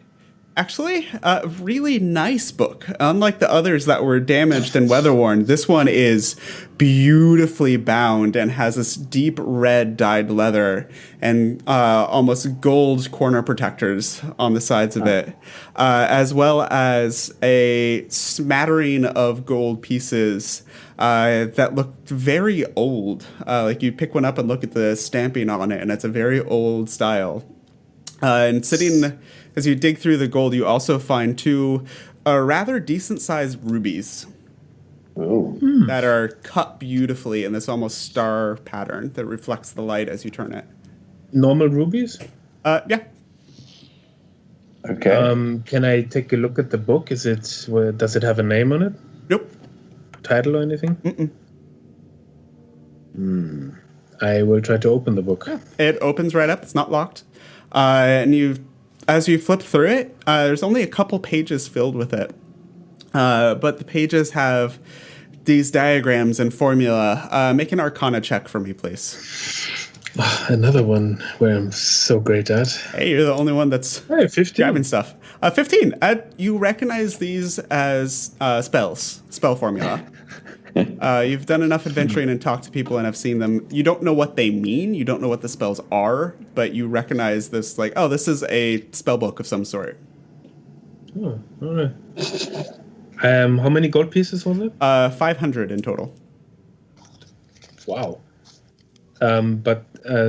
actually a really nice book. Unlike the others that were damaged and weather-worn, this one is beautifully bound and has this deep red dyed leather and almost gold corner protectors on the sides of it, as well as a smattering of gold pieces that looked very old. Like you pick one up and look at the stamping on it, and it's a very old style. And sitting, as you dig through the gold, you also find 2 rather decent-sized rubies that are cut beautifully in this almost star pattern that reflects the light as you turn it. Normal rubies? Yeah. Okay. Can I take a look at the book? Does it have a name on it? Nope. Title or anything? I will try to open the book. It opens right up. It's not locked. And as you flip through it, there's only a couple pages filled with it. But the pages have these diagrams and formula. Make an Arcana check for me, please. Another one where I'm so great at. Hey, you're the only one that's 15. grabbing stuff. 15. You recognize these as spell formula. You've done enough adventuring and talked to people and have seen them. You don't know what they mean. You don't know what the spells are, but you recognize this like, oh, this is a spell book of some sort. Oh, all right. How many gold pieces was it? 500 in total. Wow. But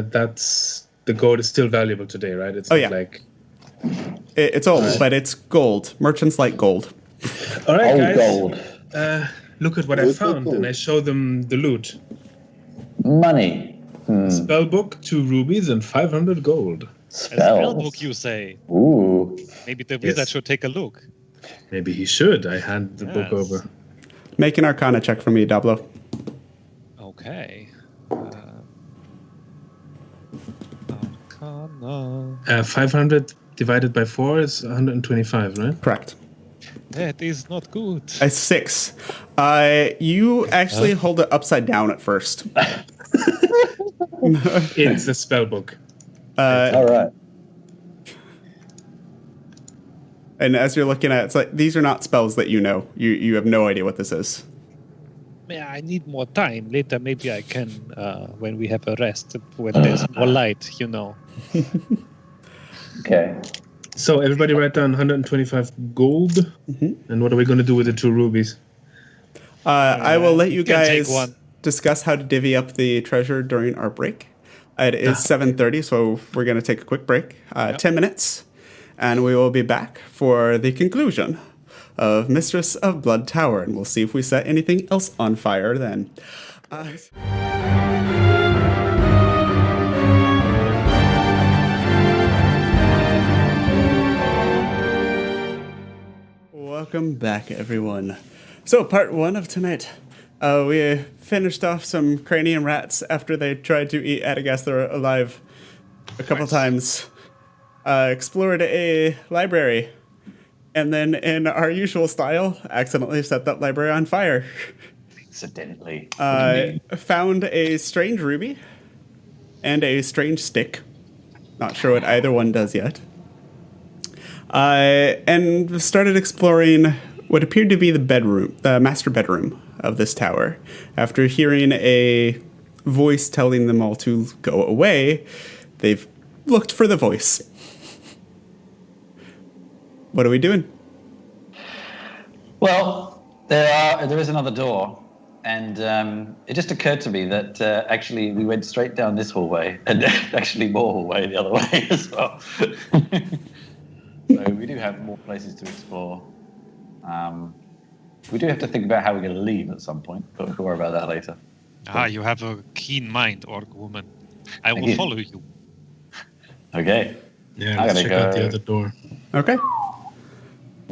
that's the gold is still valuable today, right? It's like it's old, but it's gold. Merchants like gold. all right, guys. Gold. Look at what I found, and I show them the loot. Money. Spell book, 2 rubies, and 500 gold. A spell book, you say? Ooh. Maybe the wizard should take a look. Maybe he should. I hand the book over. Make an Arcana check for me, Dablo. Okay. Arcana. 500 divided by 4 is 125, right? Correct. That is not good. A 6. You actually hold it upside down at first. It's a spell book. All right. And as you're looking at it, it's like, these are not spells that you know. You have no idea what this is. Yeah, I need more time. Later, maybe I can, when we have a rest, when there's more light, you know. Okay. So everybody write down 125 gold. Mm-hmm. And what are we going to do with the 2 rubies? I will let you take guys one. discuss how to divvy up the treasure during our break. It is 7:30, so we're going to take a quick break. 10 minutes. And we will be back for the conclusion of Mistress of Blood Tower. And we'll see if we set anything else on fire then. Welcome back, everyone. So, part 1 of tonight. We finished off some cranium rats after they tried to eat Adagasthar alive a couple times. Explored a library, and then in our usual style, accidentally set that library on fire. Accidentally. Found a strange ruby and a strange stick. Not sure what either one does yet. And started exploring what appeared to be the master bedroom of this tower. After hearing a voice telling them all to go away, they've looked for the voice. What are we doing? Well, there is another door, and it just occurred to me that actually we went straight down this hallway, and actually more hallway the other way as well. So we do have more places to explore. We do have to think about how we're going to leave at some point, but we'll worry about that later. You have a keen mind, orc woman. I will follow you. Okay. Yeah, let's check out the other door. Okay.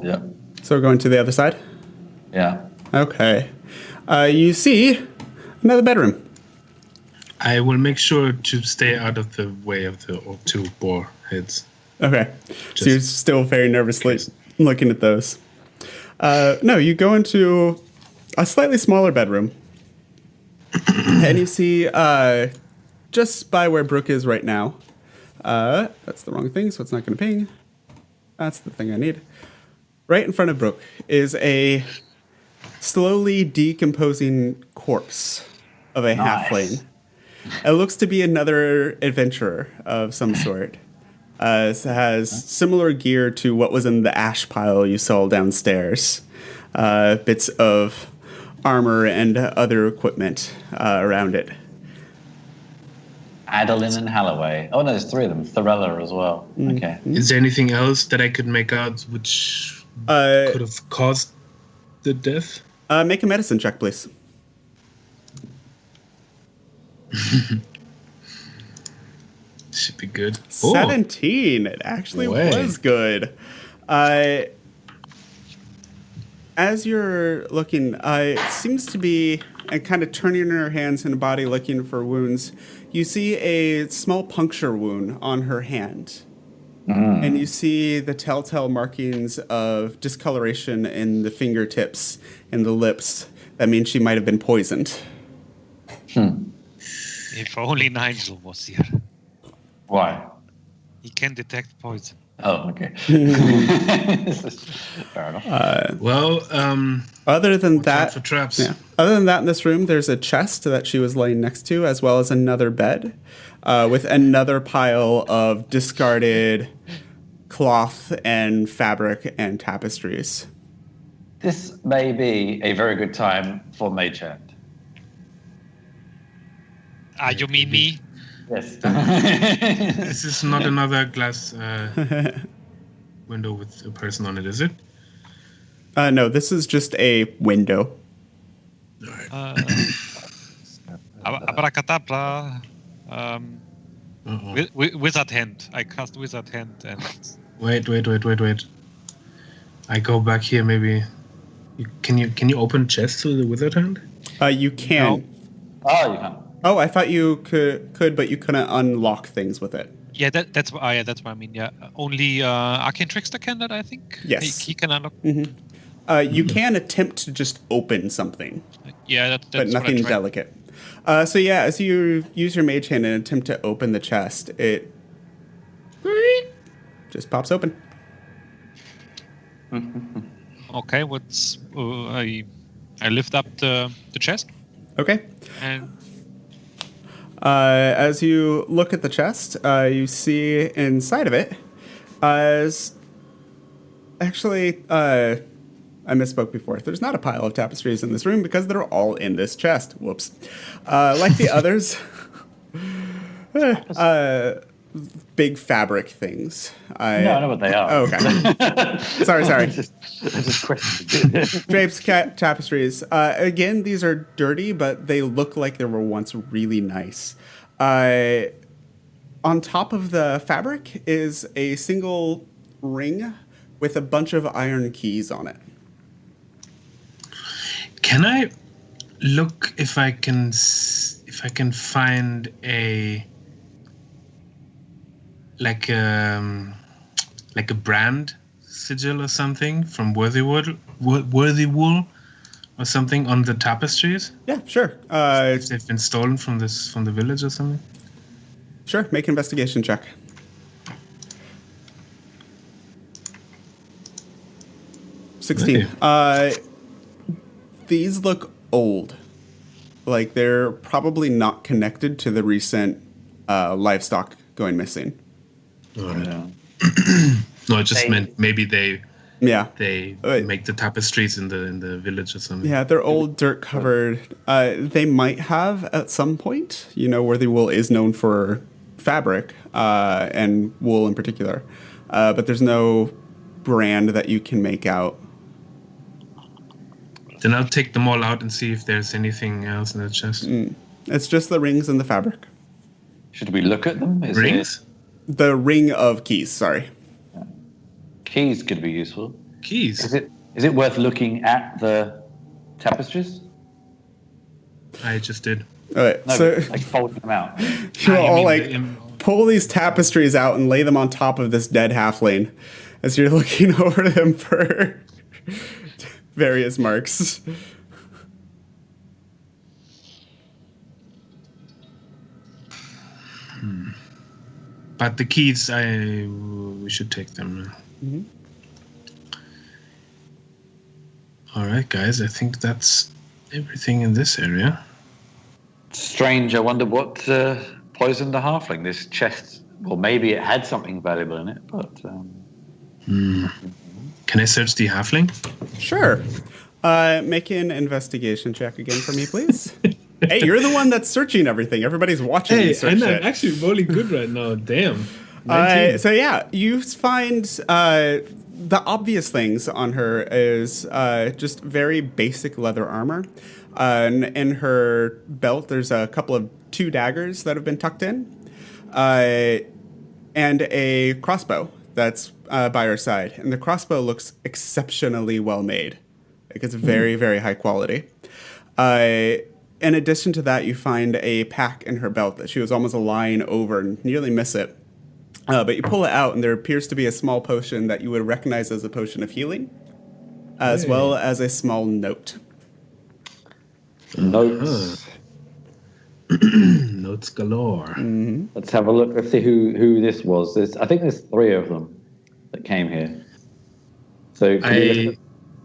Yeah. So we're going to the other side? Yeah. Okay. You see another bedroom. I will make sure to stay out of the way of the 2 boar heads. Okay. So you're still very nervously looking at those. No, you go into a slightly smaller bedroom. And you see just by where Brooke is right now. That's the wrong thing, so it's not going to ping. That's the thing I need. Right in front of Brooke is a slowly decomposing corpse of a halfling. It looks to be another adventurer of some sort. It has similar gear to what was in the ash pile you saw downstairs. Bits of armor and other equipment around it. Adeline and Halloway. Oh, no, there's 3 of them. Thorella as well. Okay. Is there anything else that I could make out which could have caused the death? Make a medicine check, please. Should be good. 17. It actually was good. As you're looking, it seems to be, and kind of turning her hands and body looking for wounds, you see a small puncture wound on her hand. And you see the telltale markings of discoloration in the fingertips and the lips. That means she might have been poisoned. If only Nigel was here. Why? He can detect poison. Oh, okay. Fair enough. Other than watch out that, for traps. Other than that, in this room, there's a chest that she was laying next to, as well as another bed, with another pile of discarded cloth and fabric and tapestries. This may be a very good time for Mage Hand. You mean me? Yes. This is not another glass window with a person on it, is it? No, this is just a window. Abracadabra. Wizard hand. I cast wizard hand and. Wait. I go back here. Maybe. Can you open chests with the wizard hand? You can. No. Oh, you can. Oh, I thought you could, but you couldn't unlock things with it. Yeah, that's what I mean. Yeah, only Arcane Trickster can that. I think. Yes. He can unlock. You can attempt to just open something. Yeah, that's but nothing delicate. So yeah, as you use your mage hand and attempt to open the chest, it just pops open. Okay, what's I lift up the chest. Okay. And as you look at the chest, you see inside of it as actually I misspoke before. There's not a pile of tapestries in this room because they're all in this chest. Whoops. Like the others, big fabric things. No, I know what they are. Oh, okay. sorry. Just questioned. Drapes, tapestries. Again, these are dirty, but they look like they were once really nice. On top of the fabric is a single ring with a bunch of iron keys on it. Can I look if I can find a like a brand sigil or something from Worthy Wool or something on the tapestries? Yeah, sure. If they've been stolen from the village or something. Sure, make an investigation check. 16. These look old. Like they're probably not connected to the recent livestock going missing. No, I just meant maybe they make the tapestries in the village or something. Yeah, they're old, dirt covered. They might have at some point. Worthy Wool is known for fabric and wool in particular, but there's no brand that you can make out. Then I'll take them all out and see if there's anything else in the chest. It's just the rings and the fabric. Should we look at them? Rings? The ring of keys, sorry. Keys could be useful. Keys? Is it worth looking at the tapestries? I just did. All right, No, so like folding them out. you're all pull these tapestries out and lay them on top of this dead halfling as you're looking over them for various marks. But the keys, we should take them. Mm-hmm. All right, guys. I think that's everything in this area. Strange. I wonder what poisoned the halfling. This chest. Well, maybe it had something valuable in it, but. Can I search the halfling? Sure. Make an investigation check again for me, please. Hey, you're the one that's searching everything. Everybody's watching you search I'm it. actually rolling good right now. Damn. So yeah, you find the obvious things on her is just very basic leather armor. In her belt, there's a couple of 2 daggers that have been tucked in, and a crossbow that's by her side. And the crossbow looks exceptionally well made. Like it's very, very high quality. In addition to that, you find a pack in her belt that she was almost lying over and nearly miss it. But you pull it out, and there appears to be a small potion that you would recognize as a potion of healing, as well as a small note. Notes. Notes galore. Mm-hmm. Let's have a look. Let's see who this was. I think there's 3 of them that came here. So can we look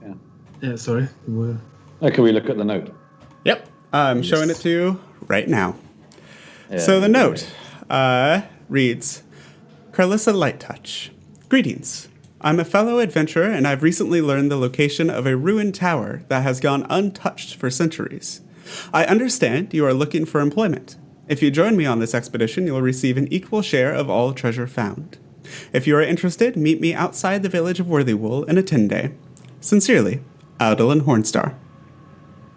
at, yeah, sorry. can we look at the note? Yep. I'm showing it to you right now. Yeah. So the note reads, Carlissa Lighttouch. Greetings. I'm a fellow adventurer, and I've recently learned the location of a ruined tower that has gone untouched for centuries. I understand you are looking for employment. If you join me on this expedition, you'll receive an equal share of all treasure found. If you are interested, meet me outside the village of Worthywool in a 10-day. Sincerely, Aldolin Hornstar.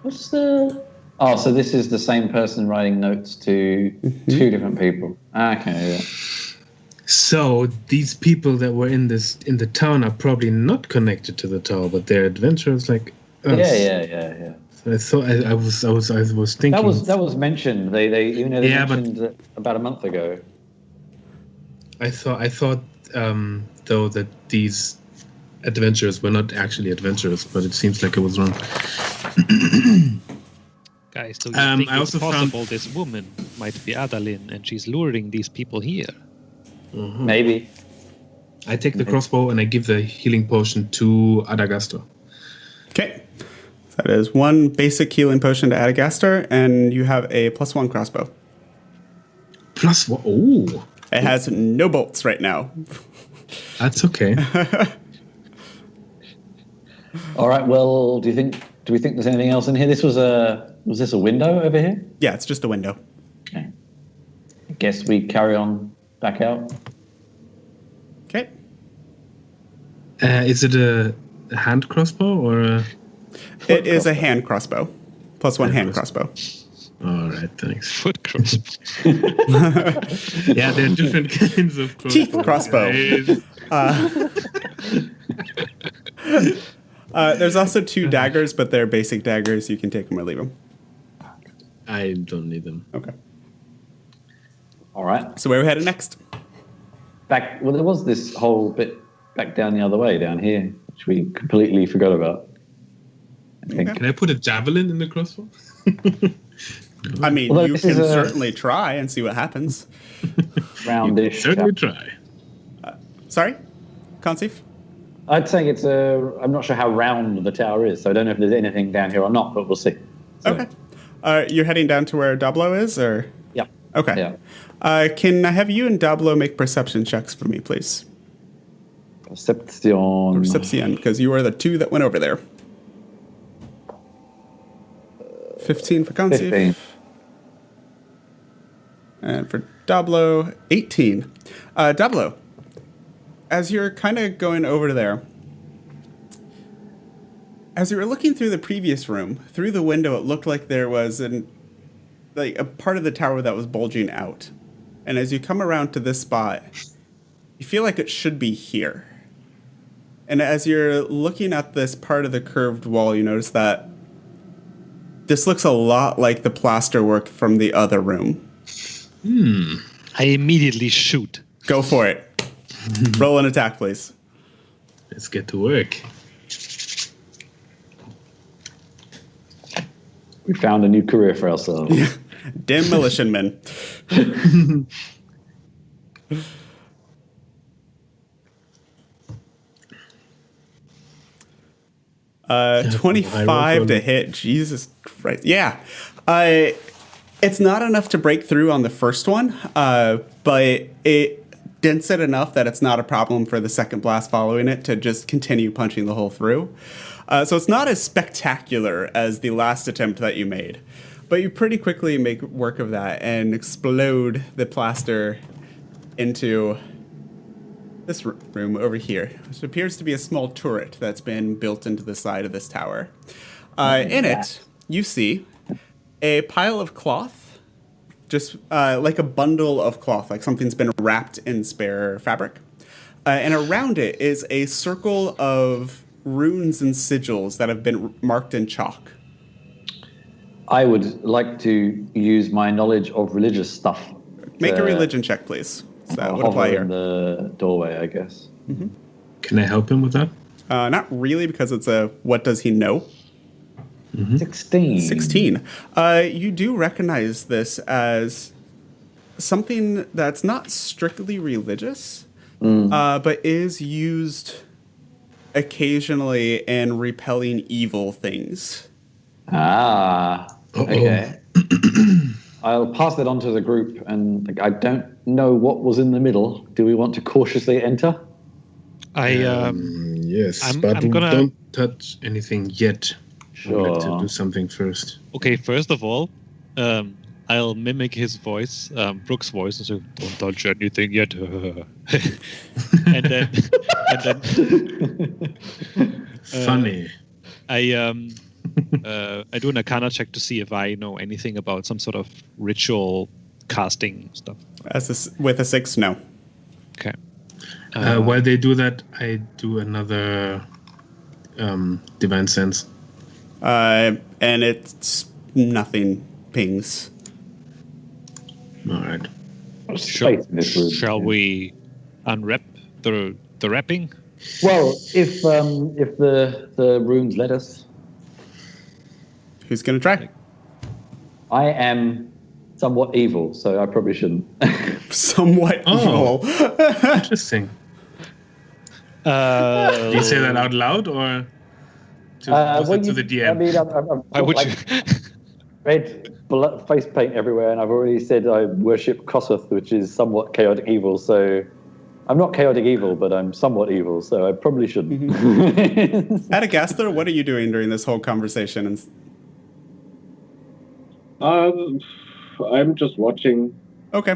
What's the... Oh, so this is the same person writing notes to 2 different people. Okay, yeah. So these people that were in the town are probably not connected to the tower, but they're adventurers like us. Yeah. So I was thinking that was mentioned. They mentioned about a month ago. I thought though that these adventurers were not actually adventurers, but it seems like I was wrong. Guys, do you think it's possible this woman might be Adalyn and she's luring these people here? Mm-hmm. Maybe. I take the crossbow and I give the healing potion to Adagaster. Okay. That is 1 basic healing potion to Adagaster, and you have a +1 crossbow. +1? Oh. It has no bolts right now. That's okay. All right. Well, do we think there's anything else in here? Was this a window over here? Yeah, it's just a window. Okay. I guess we carry on back out. Okay. Is it a hand crossbow or a... It is a hand crossbow. +1 hand crossbow. All right, thanks. Foot crossbow. Yeah, there are different kinds of crossbow. Teeth crossbow. There's also 2 daggers, but they're basic daggers. You can take them or leave them. I don't need them. Okay. All right. So where are we headed next? Back. Well, there was this whole bit back down the other way, down here, which we completely forgot about. Okay. Can I put a javelin in the crossbow? I mean, Although you can certainly try and see what happens. Roundish. Certainly try. Sorry? Conceive? I'd say I'm not sure how round the tower is, so I don't know if there's anything down here or not, but we'll see. So. Okay. You're heading down to where Dablo is, or? Yep. Okay. Yeah. Can I have you and Dablo make perception checks for me, please? Perception, because you are the 2 that went over there. 15 for Conceive. 15. And for Dablo, 18. Dablo, as you're kind of going over there, as you were looking through the previous room, through the window, it looked like there was a part of the tower that was bulging out. And as you come around to this spot, you feel like it should be here. And as you're looking at this part of the curved wall, you notice that this looks a lot like the plasterwork from the other room. I immediately shoot. Go for it. Roll an attack, please. Let's get to work. We found a new career for ourselves. Demolition men. 25 to hit. Jesus Christ. Yeah. It's not enough to break through on the first one, but it dents it enough that it's not a problem for the second blast following it to just continue punching the hole through. So it's not as spectacular as the last attempt that you made, but you pretty quickly make work of that and explode the plaster into this room over here, which appears to be a small turret that's been built into the side of this tower. In it, you see a pile of cloth, just like a bundle of cloth, like something's been wrapped in spare fabric. And around it is a circle of runes and sigils that have been marked in chalk. I would like to use my knowledge of religious stuff. Make a religion check, please. So that I'll would apply hover in here. the doorway, I guess. Can I help him with that? Not really, because it's a what does he know? 16. 16. You do recognize this as something that's not strictly religious, but is used occasionally in repelling evil things. Okay. I'll pass that on to the group, and I don't know what was in the middle. Do we want to cautiously enter? Yes, I'm but gonna- don't touch anything yet. I'd like to Sure. do something first. Okay, first of all, I'll mimic his voice, Brooke's voice, and say, "Don't touch anything yet." and then Funny. I do an Arcana check to see if I know anything about some sort of ritual casting stuff. With a 6, no. Okay. While they do that, I do another divine sense. And it's nothing pings. All right. Space in this room. Shall we unwrap the wrapping? Well, if the runes let us, Who's going to try? I am somewhat evil, so I probably shouldn't. Somewhat Oh. evil. Interesting. Do you say that out loud or to the DM? I mean, I've Why would like, you? red face paint everywhere, and I've already said I worship Kossuth, which is somewhat chaotic evil. So I'm not chaotic evil, but I'm somewhat evil. So I probably shouldn't. Adagaster, what are you doing during this whole conversation? And I'm just watching, okay,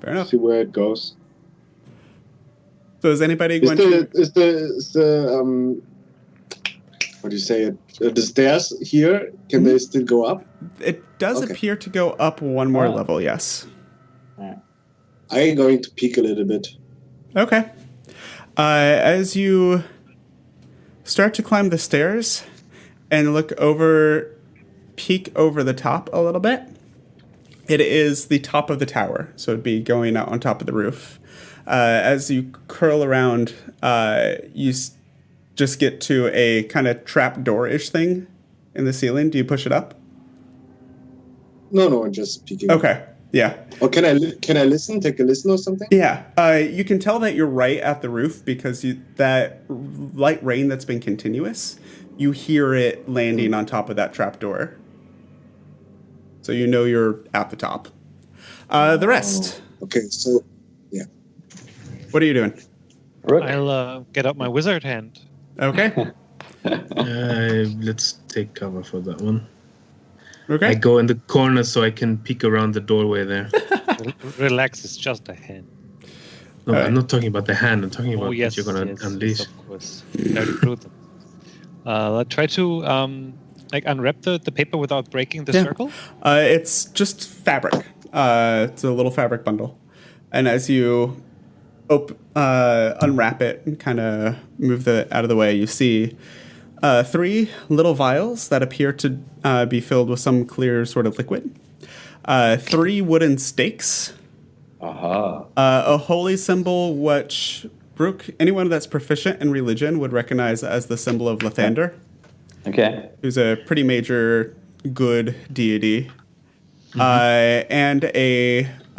fair enough. see where it goes. So is anybody Is going to? the what do you say it? The stairs here? Can they still go up? It does Okay. appear to go up one more level. Yes. I'm going to peek a little bit. Okay. As you start to climb the stairs and peek over the top a little bit, it is the top of the tower. So it'd be going out on top of the roof. As you curl around, you just get to a kind of trap door-ish thing in the ceiling. Do you push it up? No, I'm just peeking. Okay. Yeah. Or can I listen? Take a listen or something? Yeah, you can tell that you're right at the roof because that light rain that's been continuous, you hear it landing on top of that trapdoor. So you know you're at the top. The rest. Okay, so yeah. What are you doing? I'll get out my wizard hand. Okay. Let's take cover for that one. Okay. I go in the corner so I can peek around the doorway there. Relax, it's just a hand. No, Alright. I'm not talking about the hand. I'm talking about Oh yes, what you're going yes, to unleash. Yes, of course. Very prudent. Let's try to unwrap the paper without breaking the Yeah. circle. It's just fabric. It's a little fabric bundle. And as you unwrap it and kind of move it out of the way, you see 3 little vials that appear to be filled with some clear sort of liquid. 3 wooden stakes. A holy symbol, which Brooke, anyone that's proficient in religion would recognize as the symbol of Lathander, Okay. who's a pretty major good deity. And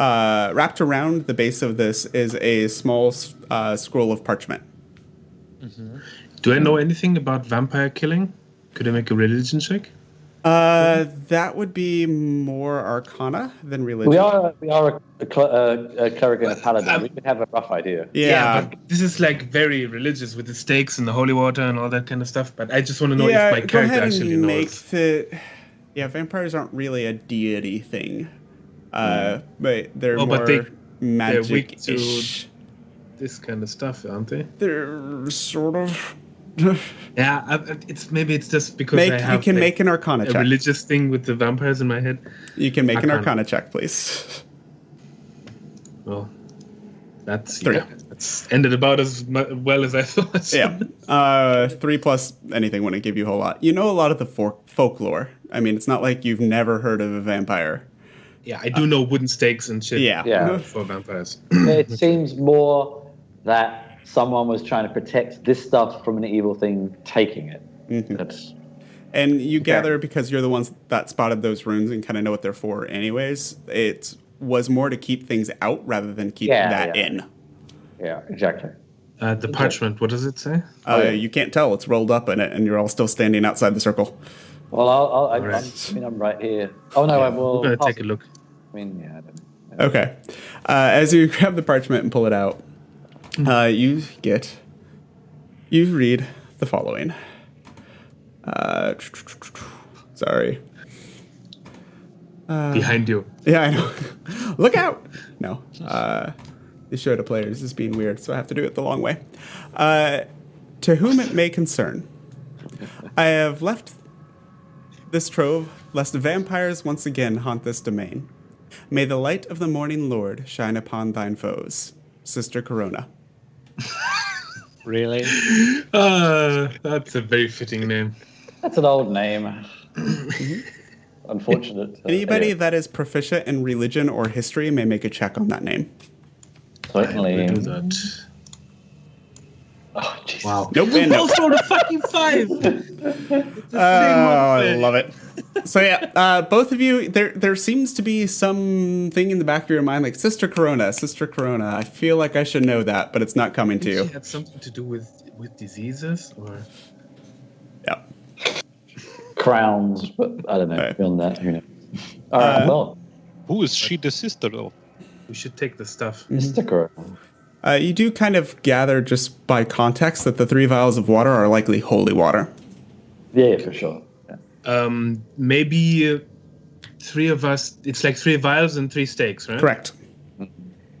wrapped around the base of this is a small scroll of parchment. Do I know anything about vampire killing? Could I make a religion check? That would be more Arcana than religion. We are a cleric and a paladin. We could have a rough idea. Yeah. but this is like very religious with the stakes and the holy water and all that kind of stuff. But I just want to know if my go character ahead actually and knows. vampires aren't really a deity thing. But they're Oh, more but they're weak to magic-ish. this kind of stuff, aren't they? They're sort of. Yeah, it's just because I have you can make an Arcana a check. religious thing with the vampires in my head. You can make an Arcana. Arcana check, please. Well, that's 3. that's ended about as well as I thought. Yeah. 3 plus anything wouldn't give you a whole lot. You know a lot of the folklore. I mean, it's not like you've never heard of a vampire. I do know wooden stakes and shit. Yeah. For vampires. It seems more that someone was trying to protect this stuff from an evil thing taking it. That's. And you gather, because you're the ones that spotted those runes and kind of know what they're for anyways, it was more to keep things out rather than keep that in. Yeah, exactly. The parchment, what does it say? You can't tell. It's rolled up in it, and you're all still standing outside the circle. Well, I'm right here. Oh, no, I will. I'm going to take a look. I mean, I don't know. Okay. As you grab the parchment and pull it out, you read the following. Sorry. Behind you. Yeah, I know. Look out! No. The show to players is being weird, so I have to do it the long way. To whom it may concern, I have left this trove, lest vampires once again haunt this domain. May the light of the morning Lord shine upon thine foes. Sister Corona. Really? That's a very fitting name. That's an old name. Unfortunate. Anybody that is proficient in religion or history may make a check on that name. Certainly. Do that. Oh, Jesus. Wow. Nope. We both rolled a fucking 5. I love it. So yeah, both of you, there seems to be something in the back of your mind, like Sister Corona. I feel like I should know that, but it's not coming to you. It had something to do with diseases, or? Yeah. Crowns, but I don't know. Right. Beyond that, who knows? All right, well. Who is she the sister of? We should take the stuff. Mr. Corona. You do kind of gather just by context that the 3 vials of water are likely holy water. Yeah, for sure. Yeah. Maybe 3 of us. It's like 3 vials and 3 stakes, right? Correct.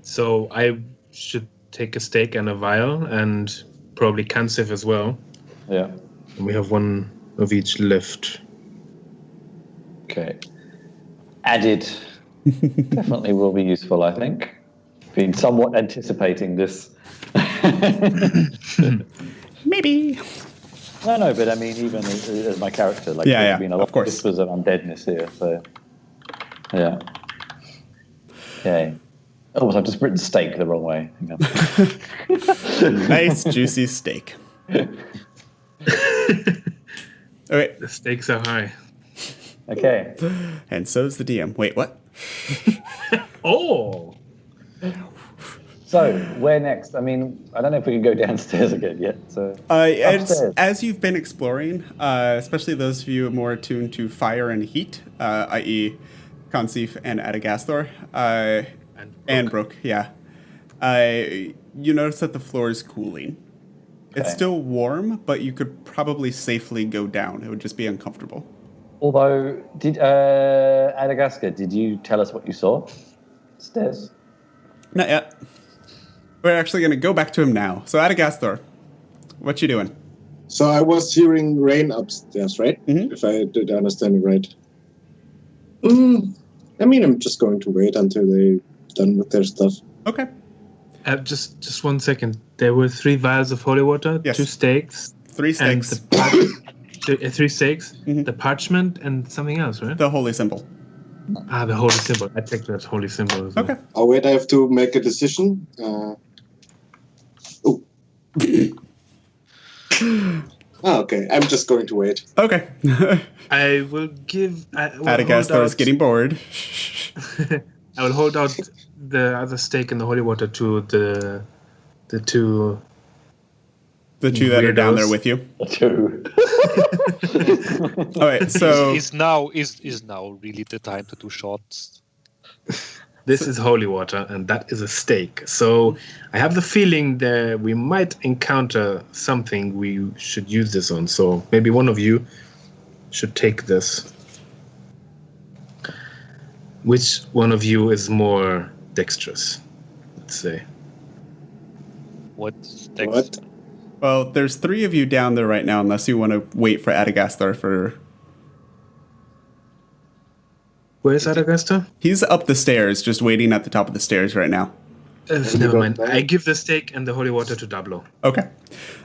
So I should take a stake and a vial, and probably Kansif as well. Yeah. And we have 1 of each left. Okay. Added. Definitely will be useful, I think. Been somewhat anticipating this. Maybe. No, but I mean, even as my character, like, there's been a lot of whispers of undeadness here, so. Yeah. Okay. Oh, I've just written steak the wrong way. Hang on. Nice, juicy steak. Okay. The stakes are high. Okay. And so's the DM. Wait, what? Oh! So, where next? I mean, I don't know if we can go downstairs again yet. So, as you've been exploring, especially those of you more attuned to fire and heat, i.e. Consif and Adagasthor, and Brooke, yeah. You notice that the floor is cooling. Okay. It's still warm, but you could probably safely go down. It would just be uncomfortable. Although, did Adagascar, did you tell us what you saw? Stairs? Not yet. We're actually going to go back to him now. So, Adagasthor, what you doing? So I was hearing rain upstairs, right? Mm-hmm. If I did understand it right. I mean, I'm just going to wait until they're done with their stuff. Okay. Just 1 second. There were 3 vials of holy water, yes. 2 stakes. 3 stakes. 3 stakes, the parchment, and something else, right? The holy symbol. The holy symbol. I take that holy symbol as well. Okay. Oh, wait, I have to make a decision. Okay. I'm just going to wait. Okay. I will give... Adagasthor is getting bored. I will hold out the other stake in the holy water to the 2... The 2 that are down there with you. The 2. All right, so is now really the time to do shots? This is holy water, and that is a stake. So I have the feeling that we might encounter something we should use this on. So maybe one of you should take this. Which one of you is more dexterous? Let's say. What's What? dexterous? Well, there's 3 of you down there right now, unless you want to wait for Adagasthor for... Where is Adagasthor? He's up the stairs, just waiting at the top of the stairs right now. Never mind. I give the stake and the holy water to Dablo. Okay.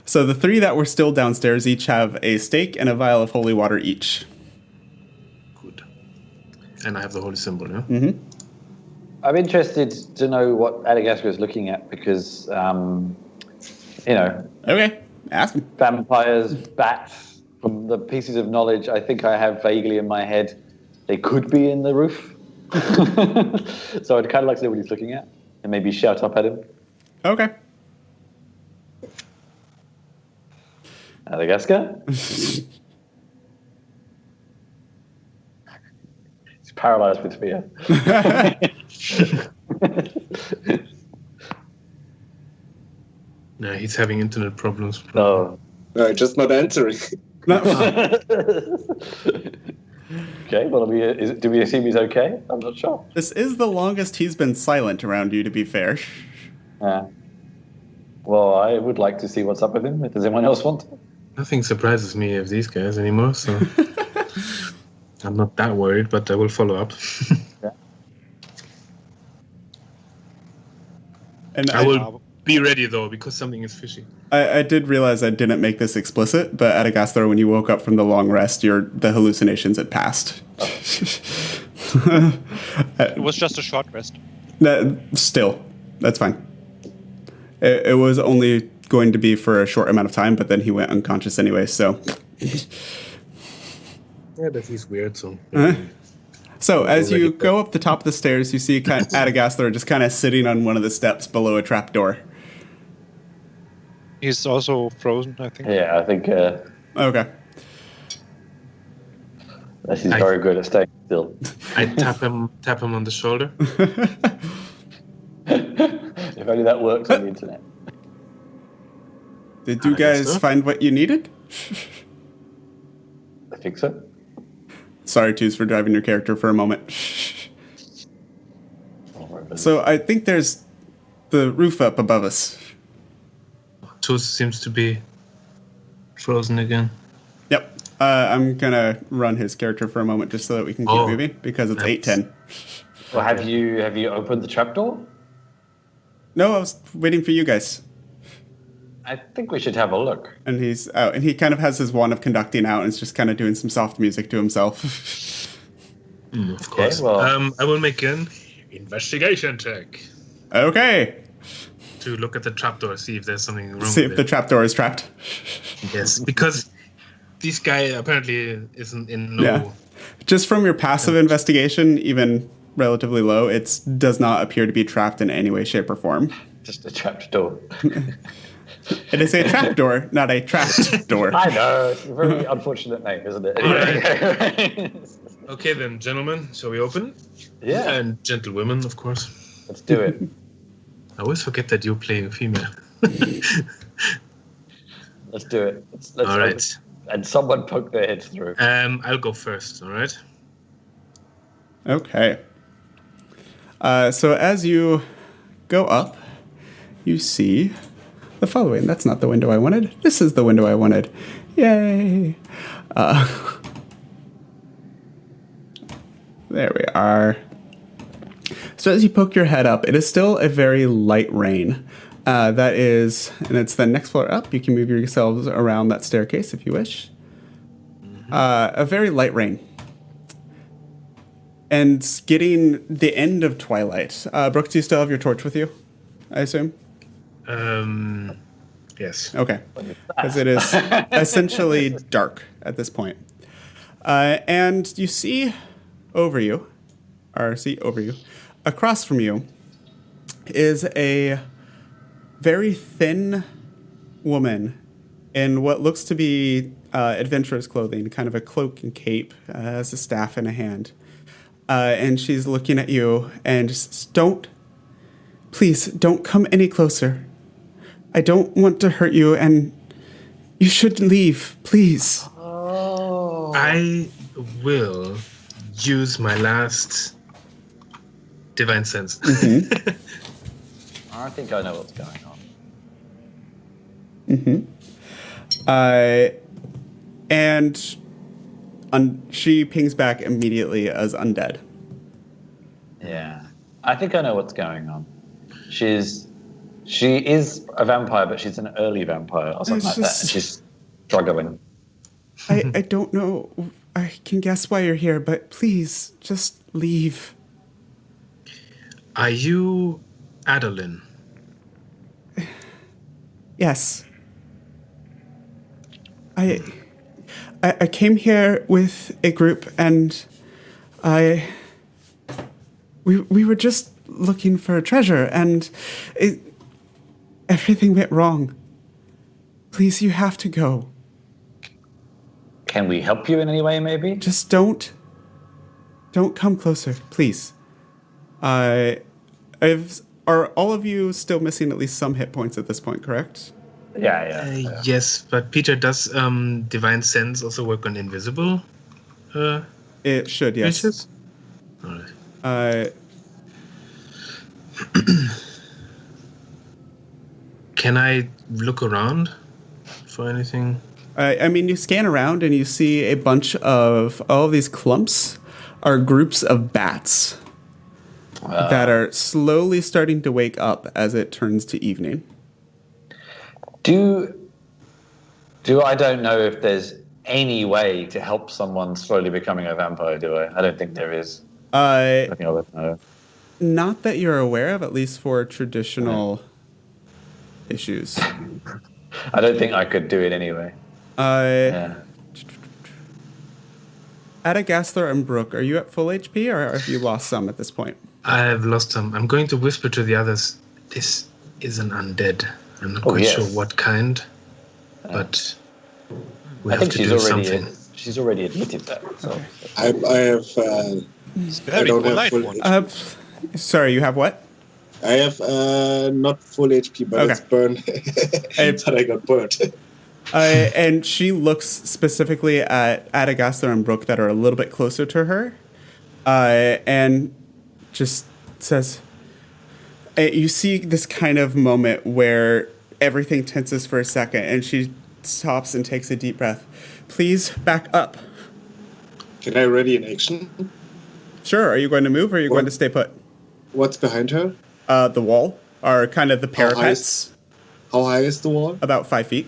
So the 3 that were still downstairs each have a stake and a vial of holy water each. Good. And I have the holy symbol, yeah? Mm-hmm. I'm interested to know what Adagascar is looking at because, Okay, ask him. vampires, bats, from the pieces of knowledge I think I have vaguely in my head, they could be in the roof. So I'd kind of like to know what he's looking at and maybe shout up at him. Okay. Adagascar? He's paralyzed with fear. No, he's having internet problems. No. No, just not answering. Okay, well, do we assume he's okay? I'm not sure. This is the longest he's been silent around you, to be fair. Well, I would like to see what's up with him. Does anyone else want to? Nothing surprises me of these guys anymore, so I'm not that worried, but I will follow up. Yeah. And I will be ready, though, because something is fishy. I did realize I didn't make this explicit, but at Adagastar, when you woke up from the long rest, the hallucinations had passed. It was just a short rest. Still, that's fine. It was only going to be for a short amount of time, but then he went unconscious anyway, so... Yeah, but he's weird, so... So, as you go up the top of the stairs, you see Adagastar just kind of sitting on one of the steps below a trapdoor. He's also frozen, I think. Yeah, I think Okay. he's very good at staying still. I tap him on the shoulder. If only that works on the internet. Did you guys find what you needed? I think so. Sorry, Twos, for driving your character for a moment. So I think there's the roof up above us. Toos seems to be frozen again. Yep. I'm going to run his character for a moment just so that we can keep moving, because it's 8:10. Well, have you opened the trapdoor? No, I was waiting for you guys. I think we should have a look. And he's out, and he kind of has his wand of conducting out and is just kind of doing some soft music to himself. Of course. Okay, well, I will make an investigation check Okay. to look at the trapdoor, see if there's something wrong See with if the it. trapdoor is trapped. Yes, because this guy apparently isn't in no... Yeah. Just from your passive investigation, even relatively low, it does not appear to be trapped in any way, shape, or form. just a trapdoor. It is a trapdoor, not a trapped door. I know. It's a very unfortunate name, isn't it? Anyway. Okay then, gentlemen, shall we open? Yeah. And gentlewomen, of course. Let's do it. I always forget that you're playing a female. Let's do it. Let's All right. And someone poke their heads through. I'll go first, all right? Okay. So as you go up, you see the following. That's not the window I wanted. This is the window I wanted. Yay! There we are. So as you poke your head up, it is still a very light rain. And it's the next floor up. You can move yourselves around that staircase if you wish. A very light rain. And getting the end of twilight. Brooks, do you still have your torch with you, I assume? Yes. Okay. Because it is essentially dark at this point. And you see over you, across from you, is a very thin woman in what looks to be adventurer's clothing, kind of a cloak and cape, has a staff in a hand. And she's looking at you and just, please don't come any closer. I don't want to hurt you, and you should leave, please. Oh. I will use my last divine sense. Mm-hmm. I think I know what's going on. And she pings back immediately as undead. Yeah. I think I know what's going on. She is a vampire, but she's an early vampire or something like that. And she's struggling. I don't know. I can guess why you're here, but please, just leave. Are you Adeline? Yes. I came here with a group, and we were just looking for a treasure, and everything went wrong. Please, you have to go. Can we help you in any way, maybe? Just don't come closer, please. Are all of you still missing at least some hit points at this point, correct? Yeah. Yes, but Peter, does Divine Sense also work on invisible? It should, yes. Creatures? All right. Can I look around for anything? I mean, you scan around and you see a bunch of all of these clumps are groups of bats that are slowly starting to wake up as it turns to evening. Do I don't know if there's any way to help someone slowly becoming a vampire, do I? I don't think there is. I think I would know. Not that you're aware of, at least for traditional issues. I don't think I could do it anyway. Adagathler and Brooke, are you at full HP or have you lost some at this point? I've lost some. I'm going to whisper to the others, this is an undead. I'm not quite sure what kind, but we have to do something. She's already admitted that. So. Okay. I have... I don't have full HP. Sorry, you have what? I have not full HP, but it's burned. But I got burned. And she looks specifically at Adagathler and Brooke that are a little bit closer to her, and just says, you see this kind of moment where everything tenses for a second, and she stops and takes a deep breath. Please back up. Can I ready an action? Sure. Are you going to move or are you going to stay put? What's behind her? The wall, or kind of the parapets. How high is the wall? About 5 feet.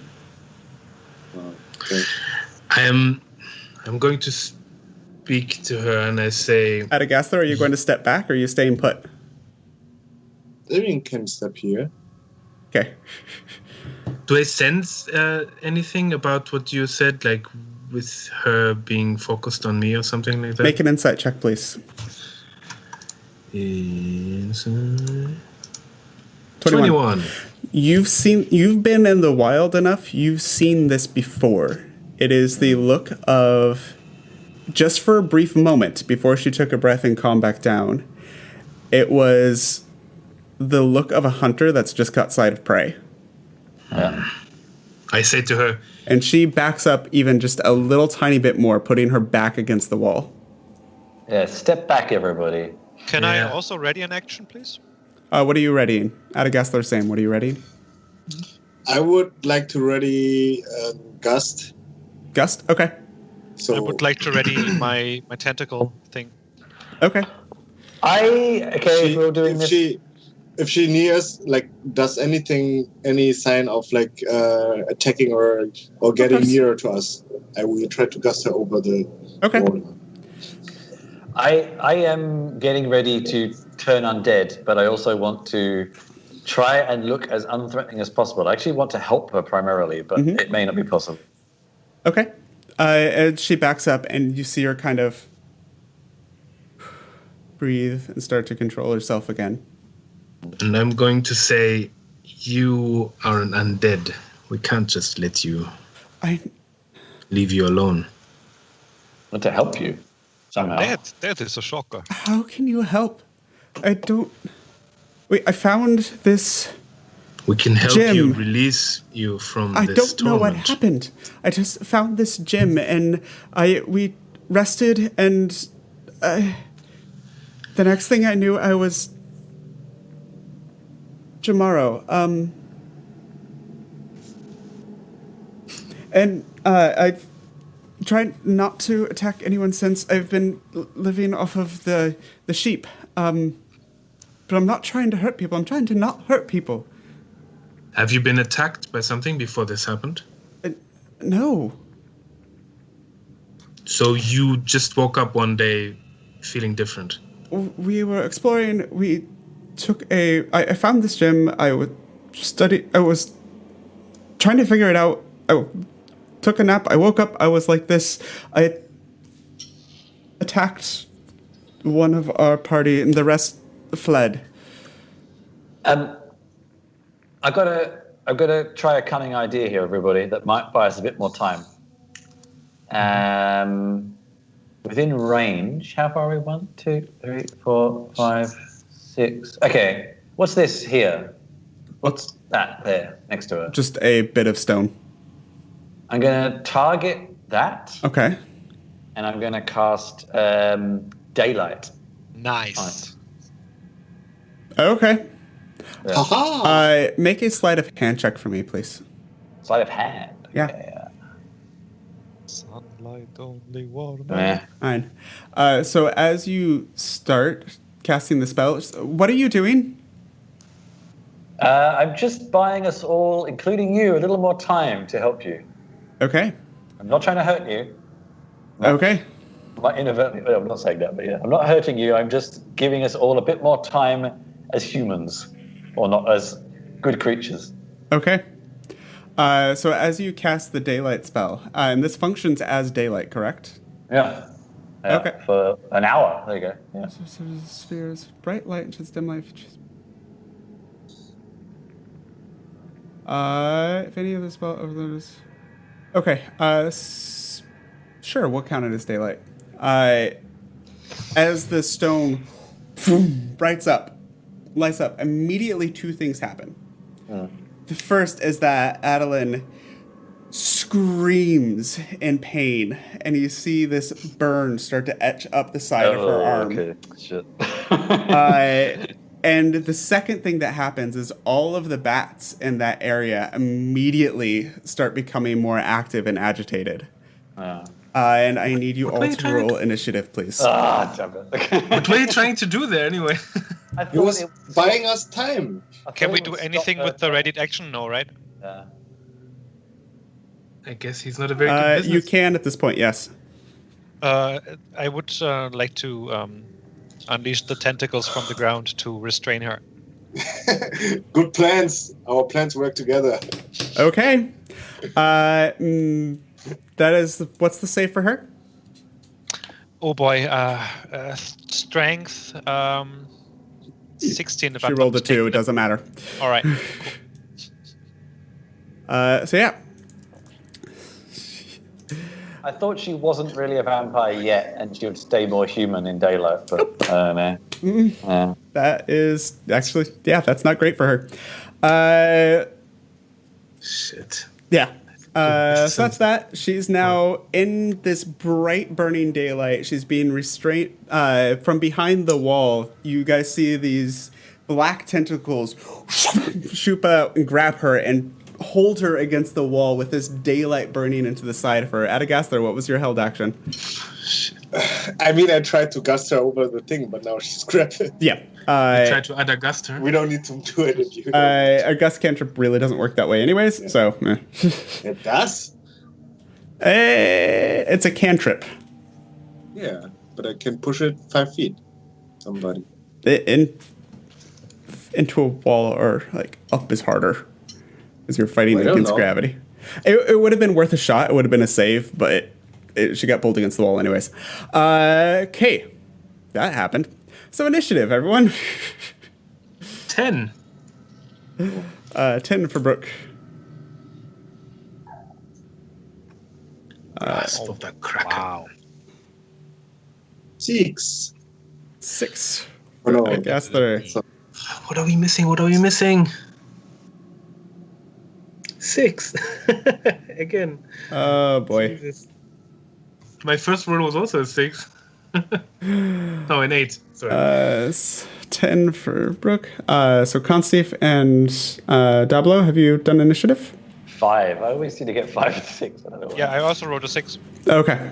Okay. I'm going to speak to her and I say... Adagathler, are you going to step back or are you staying put? Everyone can step here. Okay. Do I sense anything about what you said, like with her being focused on me or something like that? Make an insight check, please. 21. You've been in the wild enough, you've seen this before. It is the look of, just for a brief moment before she took a breath and calmed back down, it was the look of a hunter that's just got sight of prey. Yeah. I say to her... And she backs up even just a little tiny bit more, putting her back against the wall. Yeah, step back, everybody. Can I also ready an action, please? What are you readying? Adagathler, same. What are you readying? I would like to ready Gust. Gust? Okay. So I would like to ready my tentacle thing. Okay. We're doing this. If she nears, like, does any sign of like attacking or getting nearer to us, I will try to gust her over the wall. I am getting ready to turn undead, but I also want to try and look as unthreatening as possible. I actually want to help her primarily, but it may not be possible. Okay. And she backs up, and you see her kind of breathe and start to control herself again. And I'm going to say, you are an undead. We can't just let you leave you alone. I want to help you somehow. That is a shocker. How can you help? I found this. We can help gym. you release you from this I don't know what torment. happened. I just found this gym and we rested and the next thing I knew I was Jamaro. And I've tried not to attack anyone since. I've been living off of the sheep. But I'm not trying to hurt people. I'm trying to not hurt people. Have you been attacked by something before this happened? No. So you just woke up one day feeling different? We were exploring. We took I found this gem. I was trying to figure it out. I took a nap. I woke up. I was like this. I attacked one of our party, and the rest fled. I've got to try a cunning idea here, everybody, that might buy us a bit more time. Within range, how far are we? 1, 2, 3, 4, 5, 6. Okay, what's this here? What's that there next to it? Just a bit of stone. I'm going to target that. Okay. And I'm going to cast Daylight. Nice. Okay. Yeah. Haha! Make a sleight of hand check for me, please. Sleight of hand. Yeah. Okay, Sunlight only warm. Fine. So as you start casting the spell, what are you doing? I'm just buying us all, including you, a little more time to help you. Okay. I'm not trying to hurt you. Okay. Inadvertently, I'm not saying that, but yeah, I'm not hurting you. I'm just giving us all a bit more time as humans, or not as good creatures. Okay. So as you cast the daylight spell, and this functions as daylight, correct? Yeah. Okay. For an hour. There you go. Yeah. So spheres, bright light into dim light. If any of the spell overloads. Okay. Sure, we'll count it as daylight. As the stone lights up, immediately two things happen. The first is that Adeline screams in pain, and you see this burn start to etch up the side of her arm. Okay. Shit. And the second thing that happens is all of the bats in that area immediately start becoming more active and agitated. And I need you all to roll initiative, please. Damn it. What were you trying to do there anyway? He was buying us time. Can we do anything with the ready action? No, right? Yeah. I guess he's not a very good business. You can at this point, yes. I would like to unleash the tentacles from the ground to restrain her. Good plans. Our plans work together. Okay. That is, what's the save for her? Oh boy, strength 16. If She I'm rolled not a 2, it mistaken. doesn't matter. All right. So yeah. I thought she wasn't really a vampire yet, and she would stay more human in daylight, but no. That is actually, that's not great for her. Shit. Yeah. So that's that. She's now in this bright burning daylight. She's being restrained from behind the wall. You guys see these black tentacles shoot out and grab her and hold her against the wall with this daylight burning into the side of her. Adagaster, what was your held action? I mean, I tried to gust her over the thing, but now she's grabbed it. Yeah. Try to Adagast her. We don't need to do it if you a gust cantrip really doesn't work that way anyways, so. It does? It's a cantrip. Yeah, but I can push it 5 feet. Somebody. Into a wall or, like, up is harder. Because you're fighting Well, I don't against know. gravity. It would have been worth a shot. It would have been a save, but she got pulled against the wall anyways. Okay. That happened. So initiative, everyone. 10. 10 for Brooke. Grasp of the Kraken. Wow. 6. 6. Oh, no. Adagaster. What are we missing? 6. Again. Oh, boy. Jesus. My first roll was also a 6. No, an 8. Sorry. 10 for Brooke. So Consteve and Dablo, have you done initiative? 5. I always seem to get 5 and 6. I don't know why. Yeah, I also wrote a 6. Okay.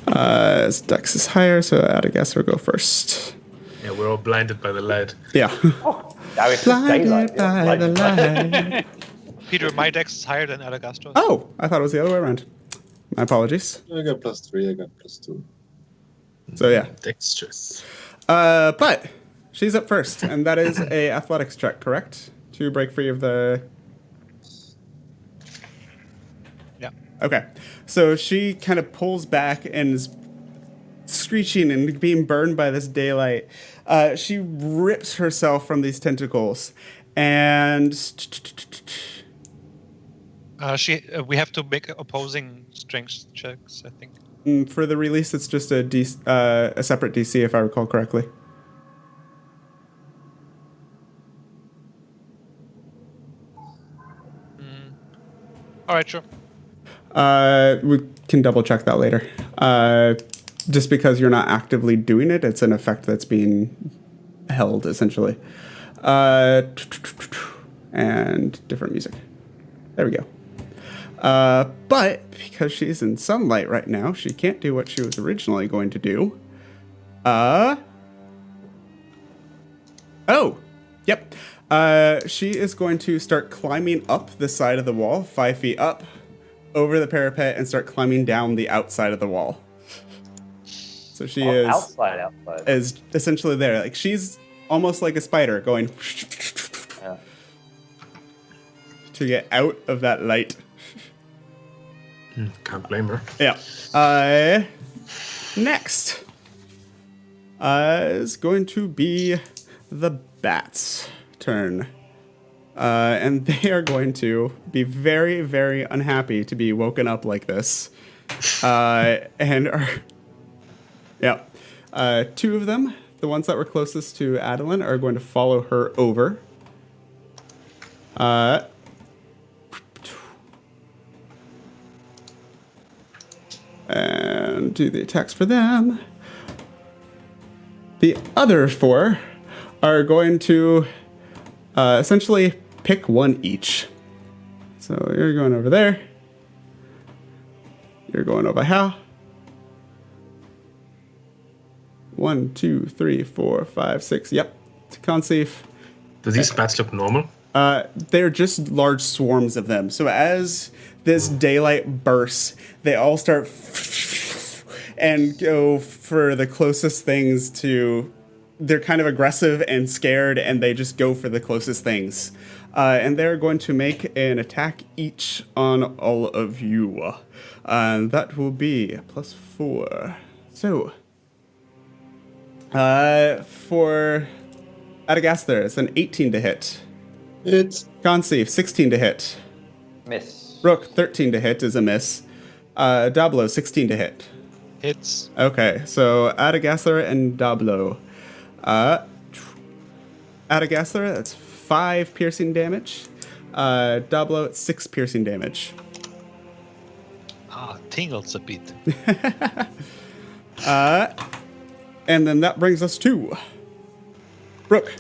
Dex is higher, so Adagaster will go first. Yeah, we're all blinded by the light. Yeah. Now it's Blinded daylight. by the light. Peter, my dex is higher than Adagasto's. Oh, I thought it was the other way around. My apologies. I got +3. I got +2. So yeah. Dexterous. But she's up first, and that is a athletics check, correct? To break free of the... Yeah. Okay. So she kind of pulls back and is screeching and being burned by this daylight. She rips herself from these tentacles, and... We have to make opposing strength checks, I think. For the release, it's just a separate DC, if I recall correctly. All right, sure. We can double check that later. Just because you're not actively doing it, it's an effect that's being held, essentially. And different music. There we go. But because she's in sunlight right now, she can't do what she was originally going to do. Yep. She is going to start climbing up the side of the wall, 5 feet up, over the parapet, and start climbing down the outside of the wall. So she outside. is essentially there. Like, she's almost like a spider going to get out of that light. Can't blame her. Yeah. Next is going to be the bats' turn. And they are going to be very, very unhappy to be woken up like this. And are... Yeah. Two of them, the ones that were closest to Adeline, are going to follow her over. And do the attacks for them. The other 4 are going to essentially pick one each. So you're going over there. You're going over how? 1, 2, 3, 4, 5, 6. Yep. Conceive. Do these bats look normal? They're just large swarms of them. So as this daylight bursts, they all start and go for the closest things to... They're kind of aggressive and scared, and they just go for the closest things. And they're going to make an attack each on all of you. And that will be +4. So, for Adagaster, it's an 18 to hit. It's Conceive, 16 to hit. Miss. Rook, 13 to hit is a miss. Dablo, 16 to hit. Hits. Okay, so Adagaster and Dablo. Adagaster, that's 5 piercing damage. Dablo, it's 6 piercing damage. Tingles a bit. And then that brings us to Rook.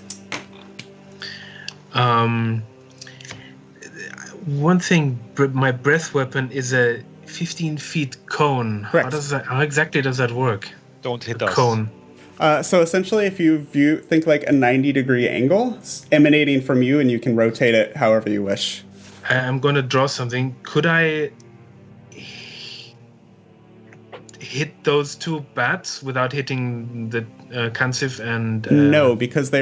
One thing, my breath weapon is a 15 feet cone. Correct. How exactly does that work? Don't hit A us. cone. So essentially, if you think like a 90-degree angle emanating from you, and you can rotate it however you wish. I'm going to draw something. Could I hit those 2 bats without hitting the Kansif and... No, because they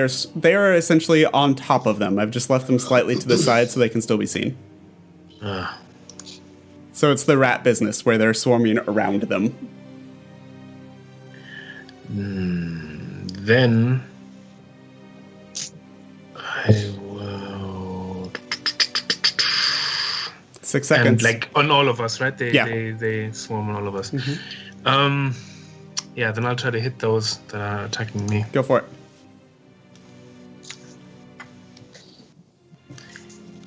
are essentially on top of them. I've just left them slightly to the side so they can still be seen. So it's the rat business where they're swarming around them. Then I will... 6 seconds. And like on all of us, right? Yeah. They swarm on all of us. Mm-hmm. Yeah, then I'll try to hit those that are attacking me. Go for it.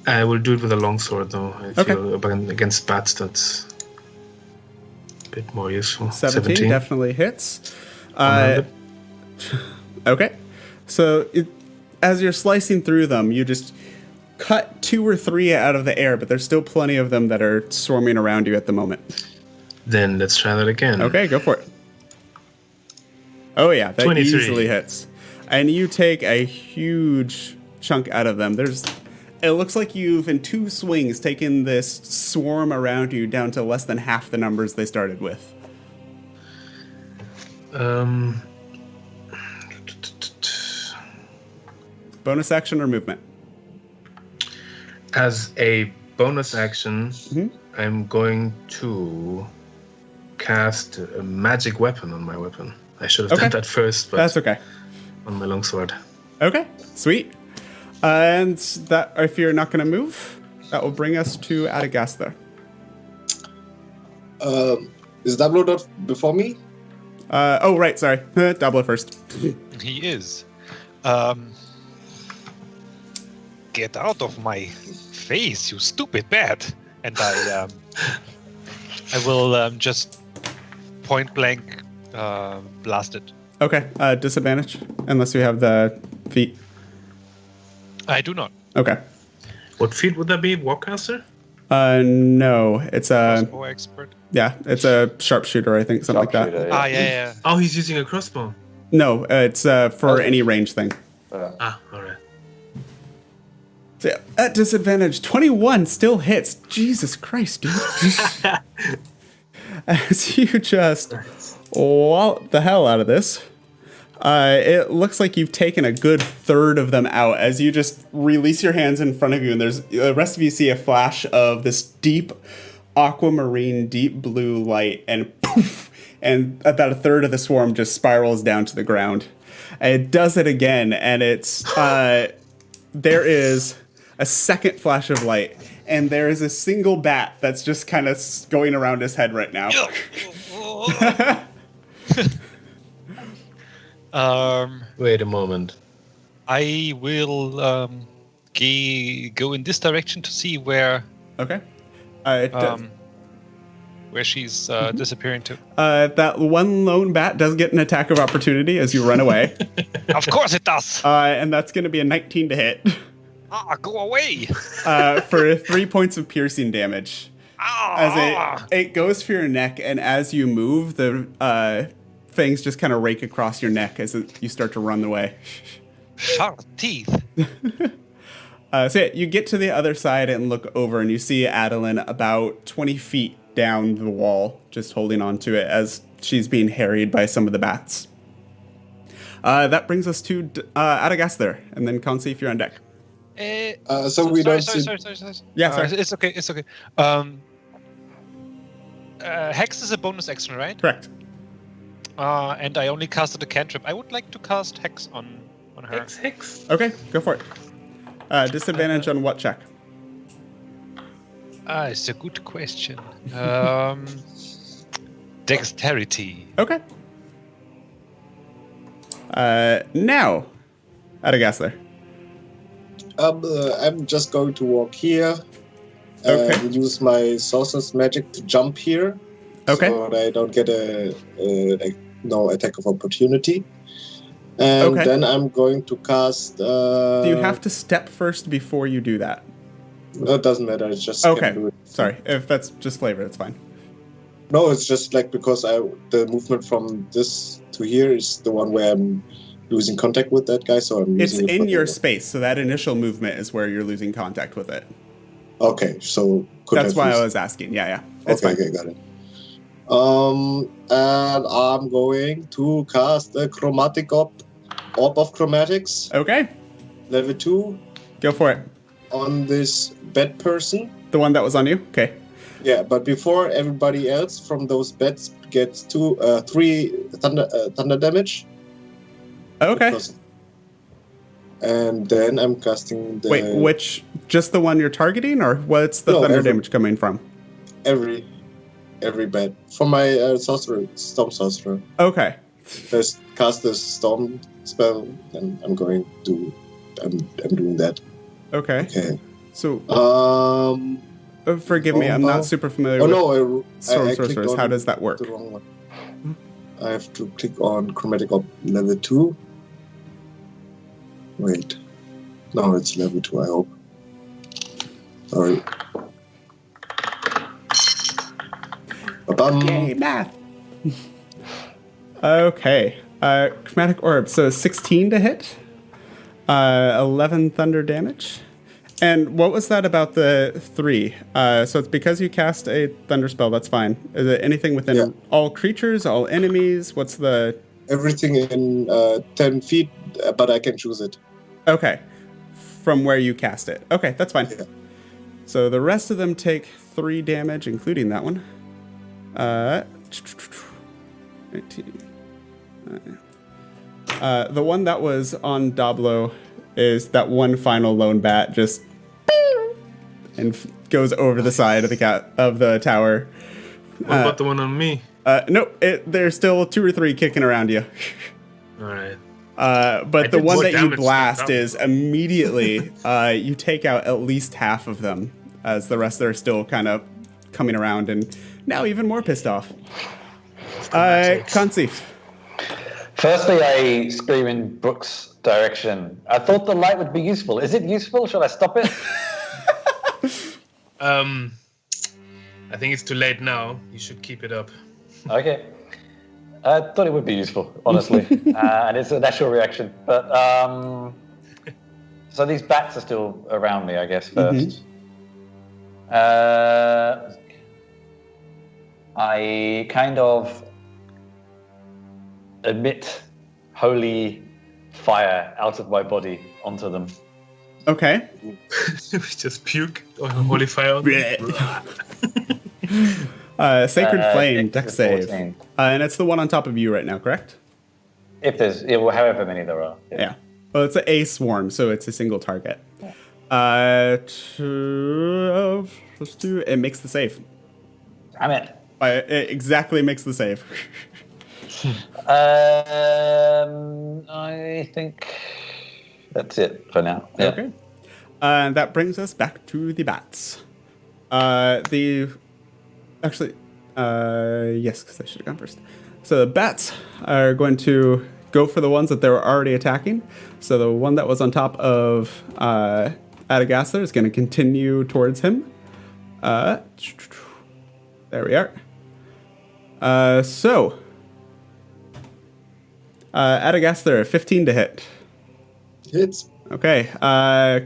I will do it with a longsword, though. I Okay. feel against bats, that's a bit more useful. 17 definitely hits. Okay. So as you're slicing through them, you just cut 2 or 3 out of the air, but there's still plenty of them that are swarming around you at the moment. Then let's try that again. Okay, go for it. Oh yeah, that 23. easily hits. And you take a huge chunk out of them. There's it looks like you've, in 2 swings, taken this swarm around you down to less than half the numbers they started with. Bonus action or movement? As a bonus action, I'm going to cast a magic weapon on my weapon. I should have done that first, but that's okay. On my longsword. Okay, sweet. And that, if you're not going to move, that will bring us to Adagasthar. Is Dablo not before me? Oh, right, sorry. Dablo first. He is. Get out of my face, you stupid bat! And I will just point blank blast it. Okay, disadvantage, unless you have the feat. I do not. Okay. What feat would that be? Warcaster? No, it's a... Crossbow expert? Yeah, it's a sharpshooter, I think, something like that. Ah, yeah. Oh, he's using a crossbow. No, it's for any range thing. All right. So, yeah, at disadvantage, 21 still hits. Jesus Christ, dude. As you just wallop the hell out of this, it looks like you've taken a good third of them out as you just release your hands in front of you, and the rest of you see a flash of this deep aquamarine, deep blue light, and poof, and about a third of the swarm just spirals down to the ground. And it does it again, and it's there is a second flash of light, and there is a single bat that's just kind of going around his head right now. Wait a moment. I will go in this direction to see where. Okay. Where she's disappearing to. That one lone bat does get an attack of opportunity as you run away. Of course it does. And that's going to be a 19 to hit. Go away. For 3 points of piercing damage. As it goes for your neck, and as you move, the fangs just kind of rake across your neck as you start to run away. Sharp teeth. So yeah, you get to the other side and look over, and you see Adeline about 20 feet down the wall, just holding on to it as she's being harried by some of the bats. That brings us to Adagasthar, and then Consi, if you're on deck. Sorry. Yeah, sorry. It's okay. Hex is a bonus action, right? Correct. And I only casted a cantrip. I would like to cast Hex on her. Hex. Okay, go for it. Disadvantage on what check? It's a good question. Dexterity. Okay. Now, Adagasthar. I'm just going to walk here. Okay. And use my sorcerer's magic to jump here. Okay. So that I don't get no attack of opportunity. And then I'm going to cast... do you have to step first before you do that? No, it doesn't matter. It's just... Okay. Do it. Sorry. If that's just flavor, it's fine. No, it's just like because the movement from this to here is the one where I'm losing contact with that guy, so I'm It's using it in your the... space, so that initial movement is where you're losing contact with it. Okay, so... That's why I was asking. Yeah. It's fine. Okay, got it. And I'm going to cast a chromatic orb of chromatics. Okay. Level 2. Go for it. On this bed person. The one that was on you? Okay. Yeah, but before everybody else from those beds gets 3 thunder damage. Okay. And then I'm casting the... Wait, which... Just the one you're targeting, or what's the thunder damage coming from? Every bed. From my storm sorcerer. Okay. Just cast the storm spell, and I'm going to... I'm doing that. Okay. So... forgive me, I'm not super familiar with storm sorcerers. How does that work? The wrong one. I have to click on chromatic orb level 2. Wait. No, it's level 2, I hope. Sorry. Yay, math! Okay. Chromatic orb. So 16 to hit. 11 thunder damage. And what was that about the 3? So it's because you cast a thunder spell. That's fine. Is it anything within all creatures, all enemies? What's the... Everything in 10 feet, but I can choose it. Okay. From where you cast it. Okay, that's fine. Yeah. So the rest of them take 3 damage, including that one. 19. The one that was on Dablo is that one final lone bat just and goes over the side of the tower. What about the one on me? Nope, there's still 2 or 3 kicking around you. All right. But the one that you damage blast to is immediately you take out at least half of them, as the rest are still kind of coming around and now even more pissed off. Conceive. Firstly, I scream in Brooke's direction. I thought the light would be useful. Is it useful? Should I stop it? I think it's too late now. You should keep it up. Okay. I thought it would be useful, honestly. And it's a natural reaction. But, so these bats are still around me, I guess, first. I kind of emit holy fire out of my body onto them. Okay. We just puke holy fire on them. Sacred Flame, dex save. 14. And it's the one on top of you right now, correct? If there's, however many there are. Yeah. Well, it's a swarm, so it's a single target. 12 plus 2. It makes the save. Damn it. It exactly makes the save. I think that's it for now. Yeah. Okay. And that brings us back to the bats. Yes, because I should have gone first. So the bats are going to go for the ones that they were already attacking. So the one that was on top of Adagaster is going to continue towards him. There we are. Adagaster, 15 to hit. Hits. Okay.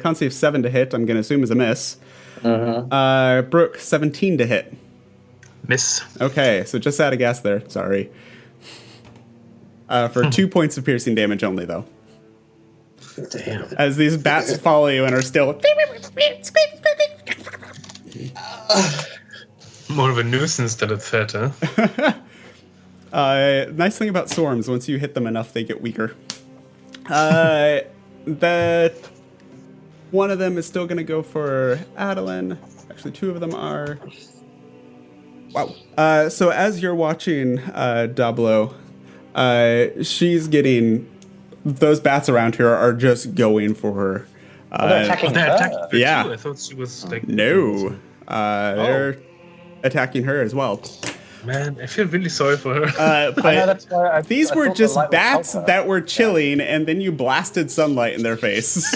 Conceive, 7 to hit, I'm going to assume is a miss. Brooke, 17 to hit. Miss. Okay, so just Adagaster, sorry. For 2 points of piercing damage only, though. Damn. As these bats follow you and are still... More of a nuisance than a threat, huh? Nice thing about swarms, once you hit them enough, they get weaker. The one of them is still going to go for Adeline. Actually, 2 of them are. Wow. So as you're watching Dablo, she's getting... Those bats around here are just going for her. They're attacking her. Too. Yeah. I thought she was like... No. They're attacking her as well. Man, I feel really sorry for her. But I know, that's why these I were thought the just light would bats help her. that were chilling, and then you blasted sunlight in their face.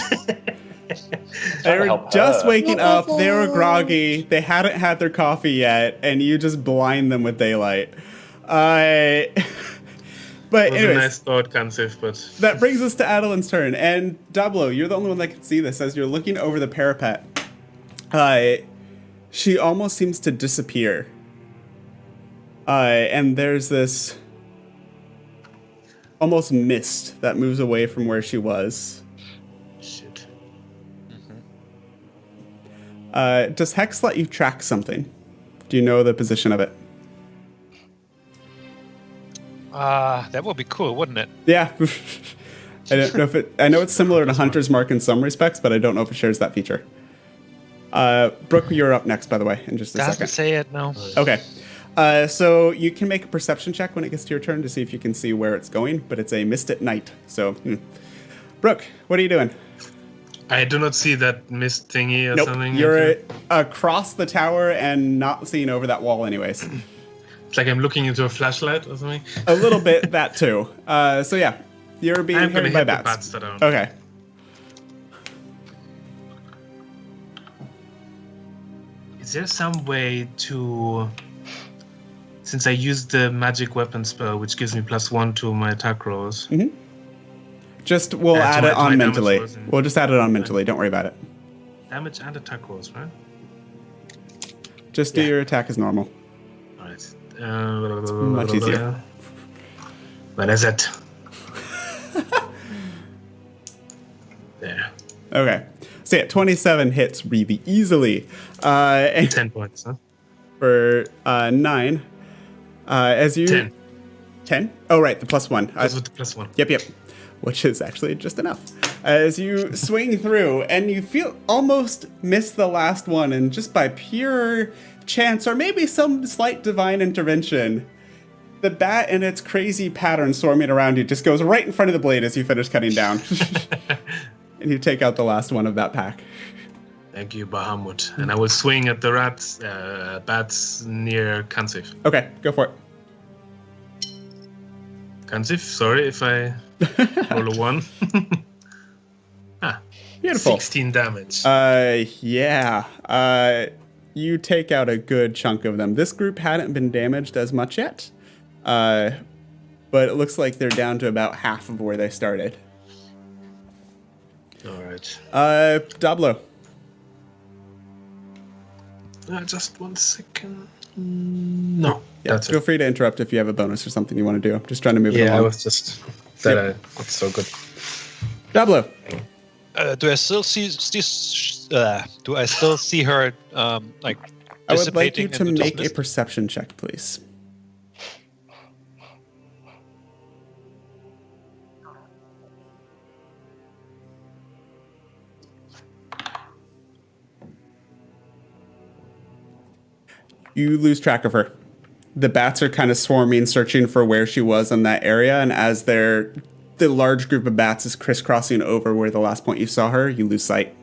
They were help just her. waking up. They were groggy. They hadn't had their coffee yet, and you just blind them with daylight. But It was anyways, a nice thought, Conceive, but... that brings us to Adeline's turn. And Dablo, you're the only one that can see this. As you're looking over the parapet, she almost seems to disappear. And there's this almost mist that moves away from where she was. Shit. Does Hex let you track something? Do you know the position of it? That would be cool, wouldn't it? Yeah. I don't know if I know it's similar to Hunter's Mark in some respects, but I don't know if it shares that feature. Brooke, you're up next, by the way, in just a Doesn't second. say it, no. Okay. So you can make a perception check when it gets to your turn to see if you can see where it's going, but it's a mist at night. So, Brooke, what are you doing? I do not see that mist thingy or Nope, something. you're across the tower and not seeing over that wall anyways. It's like I'm looking into a flashlight or something. A little bit, that too. So yeah, you're being I'm gonna harried by hit the bats. bats that are... Okay. Is there some way to... Since I used the magic weapon spell, which gives me +1 to my attack rolls. Just, we'll to add my- it to my on damage mentally. rolls and- We'll just add it on mentally. Don't worry about it. damage and attack rolls, right? Just do your attack as normal. All right. Much easier. What is it? There. Okay. So yeah, 27 hits really easily. And 10 points, huh? for 9. As you 10. 10? Oh, right, the +1. That's with the +1. Yep. Which is actually just enough. As you swing through, and you feel almost miss the last one, and just by pure chance, or maybe some slight divine intervention, the bat in its crazy pattern swarming around you just goes right in front of the blade as you finish cutting down. And you take out the last one of that pack. Thank you, Bahamut. And I will swing at the bats near Kansif. Okay, go for it. Kansif, sorry if I roll a 1. Beautiful. 16 damage. Yeah. You take out a good chunk of them. This group hadn't been damaged as much yet. But it looks like they're down to about half of where they started. All right. Dablo. Just 1 second. No. Yeah, that's feel it. free to interrupt if you have a bonus or something you want to do. I'm just trying to move it Yeah, I along. was just... That's so good. Dablo. Do I still see her like I would like you dissipating to into this make a mist? perception check, please. You lose track of her. The bats are kind of swarming, searching for where she was in that area, and as the large group of bats is crisscrossing over where the last point you saw her, you lose sight.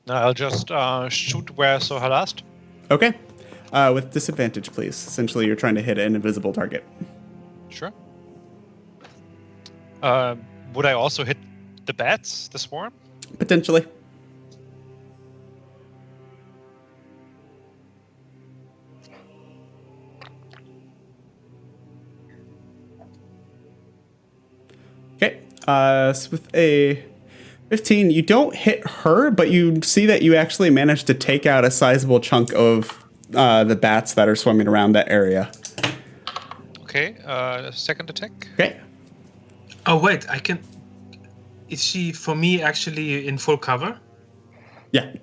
No, I'll just shoot where I saw her last. Okay. With disadvantage, please. Essentially, you're trying to hit an invisible target. Sure. Would I also hit the bats, the swarm? Potentially. Okay. So with a 15, you don't hit her, but you see that you actually managed to take out a sizable chunk of the bats that are swimming around that area. Okay, second attack. Okay. Oh, wait, I can... Is she, for me, actually in full cover? Yeah.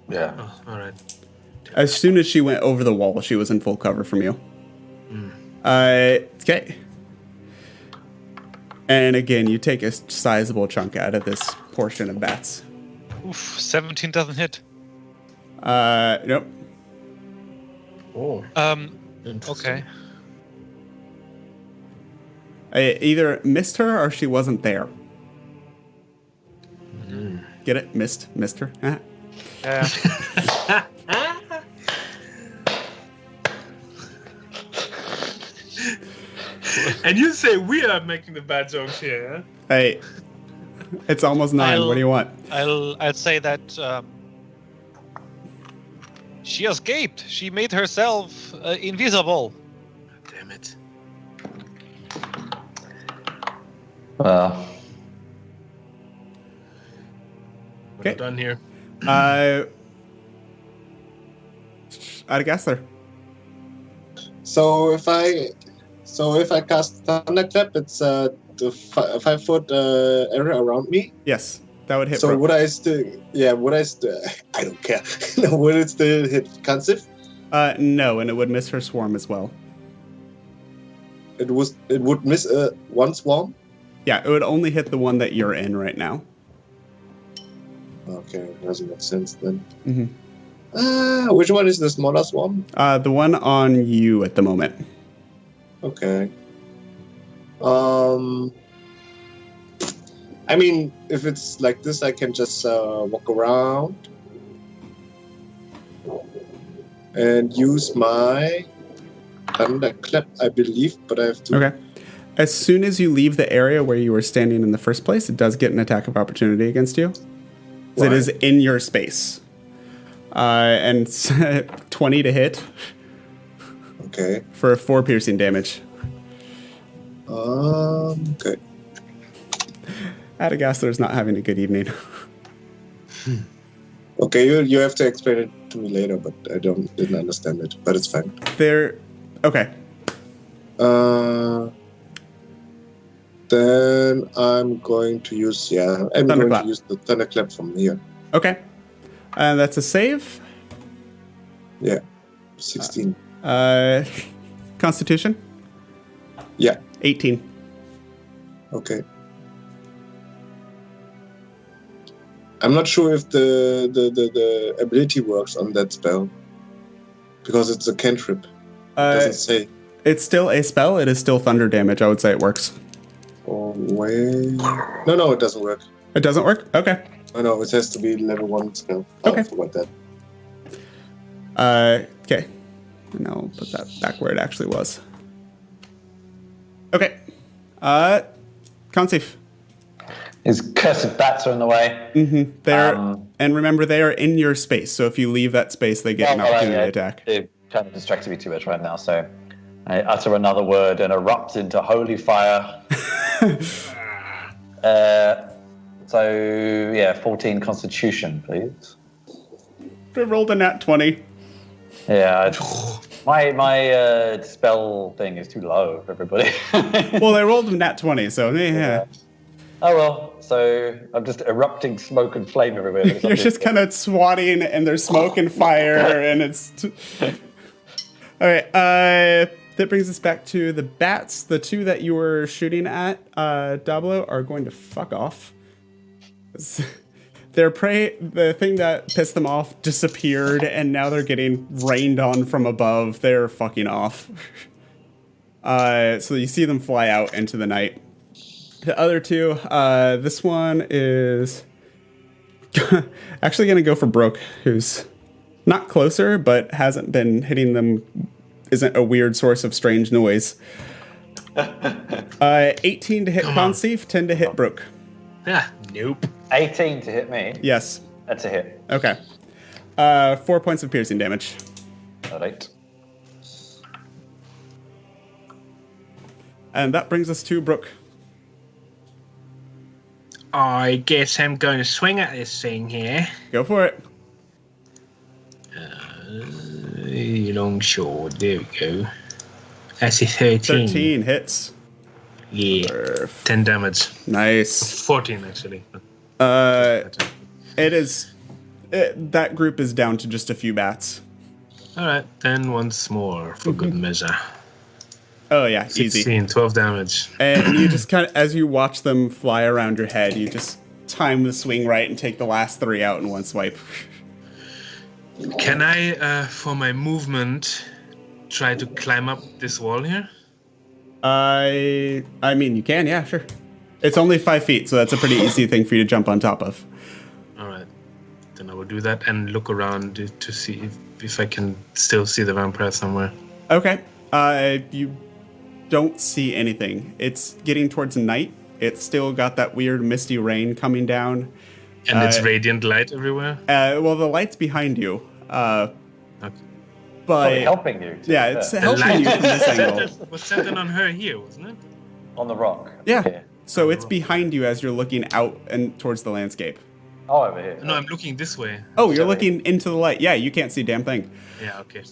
Yeah. Oh, all right. As soon as she went over the wall, she was in full cover from you. Okay. And again, you take a sizable chunk out of this portion of bats. Oof, 17 doesn't hit. Nope. Oh. Okay. I either missed her or she wasn't there. Get it? Missed her. Yeah. And you say we are making the bad jokes here, huh? Hey, it's almost 9. What do you want? I'll say that she escaped. She made herself invisible. Damn it. Okay. We're done here. Adagastler. So if I cast Thunderclap, it's the 5 foot area around me. Yes, that would hit. So Brooke. would I still? Yeah, would I still? I don't care. No, would it still hit Kansif? No, and it would miss her swarm as well. It would miss one swarm. Yeah, it would only hit the one that you're in right now. Okay, doesn't make sense then. Mm-hmm. Which one is the smaller swarm? The one on you at the moment. Okay. I mean, if it's like this, I can just walk around and use my Thunderclap, I believe, but I have to. Okay. As soon as you leave the area where you were standing in the first place, it does get an attack of opportunity against you. It is in your space. And 20 to hit. Okay. For 4 piercing damage. Okay. Adagastler's not having a good evening. Okay, you have to explain it to me later, but I didn't understand it. But it's fine. Okay. Then I'm going to use the thunderclap from here. Okay. That's a save. Yeah, 16. Constitution. Yeah, 18. okay. I'm not sure if the ability works on that spell because it's a cantrip. It doesn't say. It's still a spell. It is still thunder damage. I would say it works. Oh wait. No, it doesn't work. It doesn't work? Okay. Oh no, it has to be level 1 spell. Okay. I forgot that. Okay. And I'll put that back where it actually was. Okay. Conceive. His cursed bats are in the way. Mm-hmm. And remember, they are in your space. So if you leave that space, they get an opportunity to attack. It kind of distracted me too much right now, so I utter another word and erupt into holy fire. 14 Constitution, please. I rolled a nat 20. Yeah, my spell thing is too low for everybody. Well, they rolled a nat 20, so yeah. Oh well, so I'm just erupting smoke and flame everywhere. You're just kind of swatting, and there's smoke and fire, and it's... All right, that brings us back to the bats. The two that you were shooting at, Dablo, are going to fuck off. Their prey, the thing that pissed them off, disappeared, and now they're getting rained on from above. They're fucking off. So you see them fly out into the night. The other two, this one is actually going to go for Broke, who's not closer, but hasn't been hitting them, isn't a weird source of strange noise. 18 to hit Conceive, 10 to hit Broke. Yeah, nope. 18 to hit me? Yes. That's a hit. Okay. 4 points of piercing damage. All right. And that brings us to Brook. I guess I'm going to swing at this thing here. Go for it. Long sword. There we go. That's a 13. 13 hits. Yeah. 10 damage. Nice. 14 actually. That group is down to just a few bats. All right, then once more for good measure. Oh yeah, 16, easy. 12 damage. And you just kind of, as you watch them fly around your head, you just time the swing right and take the last 3 out in one swipe. Can I, for my movement, try to climb up this wall here? I mean, you can, yeah, sure. It's only 5 feet, so that's a pretty easy thing for you to jump on top of. All right, then I will do that and look around to see if I can still see the vampire somewhere. Okay. You don't see anything. It's getting towards night. It's still got that weird misty rain coming down. And it's radiant light everywhere? Well, the light's behind you. Okay. But helping you. Yeah, it's helping you from this angle. Was centered on her here, wasn't it? On the rock. Yeah. Here. So it's behind you as you're looking out and towards the landscape. Oh, over here. No, I'm looking this way. Oh, you're looking into the light. Yeah, you can't see a damn thing. Yeah, okay.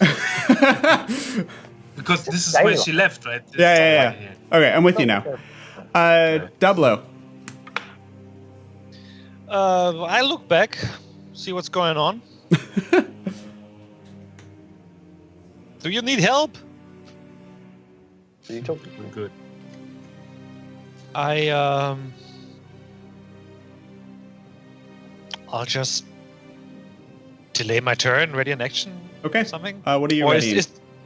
Because this is where she left, right? Yeah. Okay, I'm with you now. Dablo. I look back, see what's going on. Do you need help? So you talking? We're good. I'll just delay my turn, ready in action. Okay. Something. What are you or ready?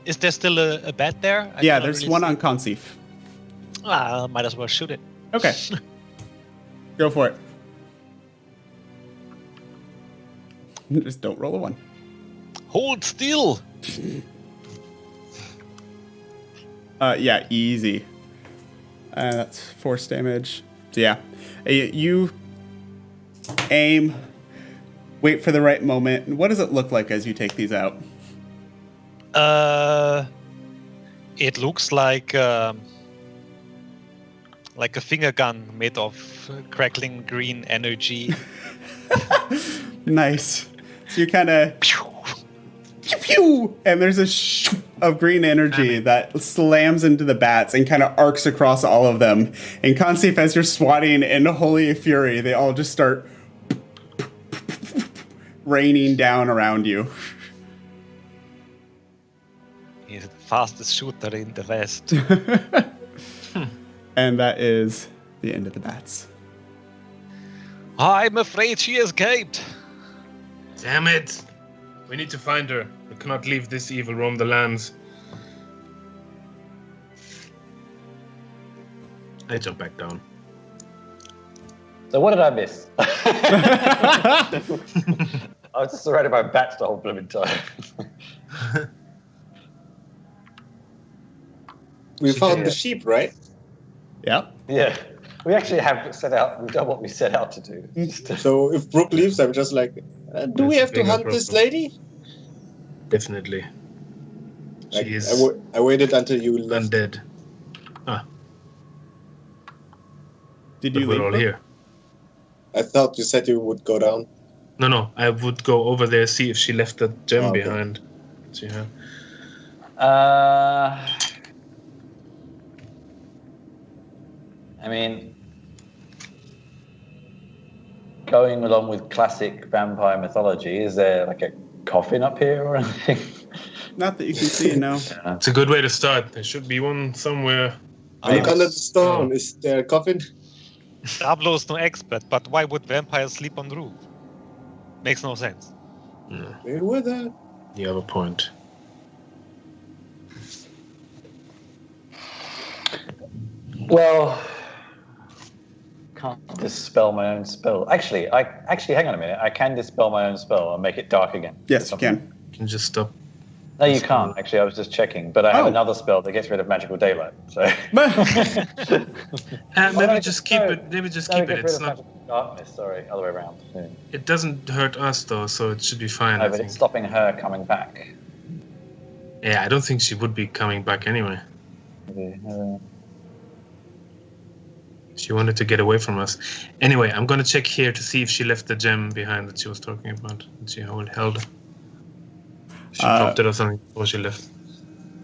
Is there still a bat there? Yeah, there's one on Conceive. Might as well shoot it. Okay. Go for it. Just don't roll a 1. Hold still. Yeah, easy. That's force damage. So yeah, you aim, wait for the right moment. What does it look like as you take these out? It looks like a finger gun made of crackling green energy. Nice. So you kind of pew pew, and there's a shoo of green energy that slams into the bats and kind of arcs across all of them. And Consif, as you're swatting in holy fury, they all just start raining down around you. He's the fastest shooter in the West. And that is the end of the bats. I'm afraid she escaped. Damn it! We need to find her. We cannot leave this evil roam the lands. I jump back down. So what did I miss? I was just surrounded by bats the whole blooming time. We found the sheep, right? Yeah. Yeah. We actually have we've done what we set out to do. So if Brooke leaves, I'm just like, do we have to hunt this lady? Definitely. Like, She is I waited until you left. undead. Did But you we're leave? all here. I thought you said you would go down. No. I would go over there, see if she left the gem Okay. behind. See her. I mean, going along with classic vampire mythology, is there like a coffin up here or anything? Not that you can see, no. It's a good way to start. There should be one somewhere. Look under the stone. Is there a coffin? Dablo's no expert, but why would vampires sleep on the roof? Makes no sense. Maybe with that. You have a point. Well, can't dispel my own spell. Actually, hang on a minute. I can dispel my own spell and make it dark again. Yes, you can. You can just stop. No, you can't. Actually, I was just checking. But I have another spell that gets rid of magical daylight. So Maybe just keep it. Maybe just keep it. It's not. Darkness. Sorry, other way around. Yeah. It doesn't hurt us though, so it should be fine. No, I but think. it's stopping her coming back. Yeah, I don't think she would be coming back anyway. She wanted to get away from us. Anyway, I'm gonna check here to see if she left the gem behind that she was talking about. And see how it held. She dropped it or something before she left.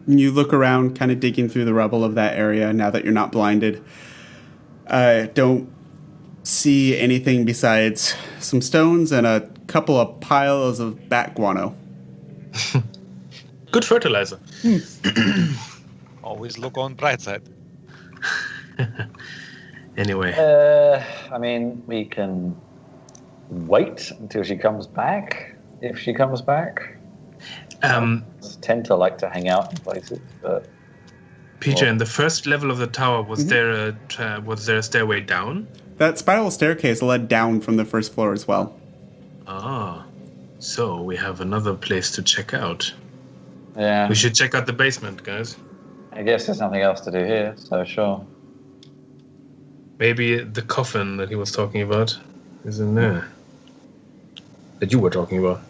You look around, kind of digging through the rubble of that area now that you're not blinded. Don't see anything besides some stones and a couple of piles of bat guano. Good fertilizer. Always look on bright side. Anyway. I mean, we can wait until she comes back. If she comes back. Tend to like to hang out in places, but Peter, in the first level of the tower, was there a stairway down? That spiral staircase led down from the first floor as well. Ah, so we have another place to check out. yeah, We should check out the basement, guys. I guess there's nothing else to do here, so sure. Maybe the coffin that he was talking about is in there. That you were talking about.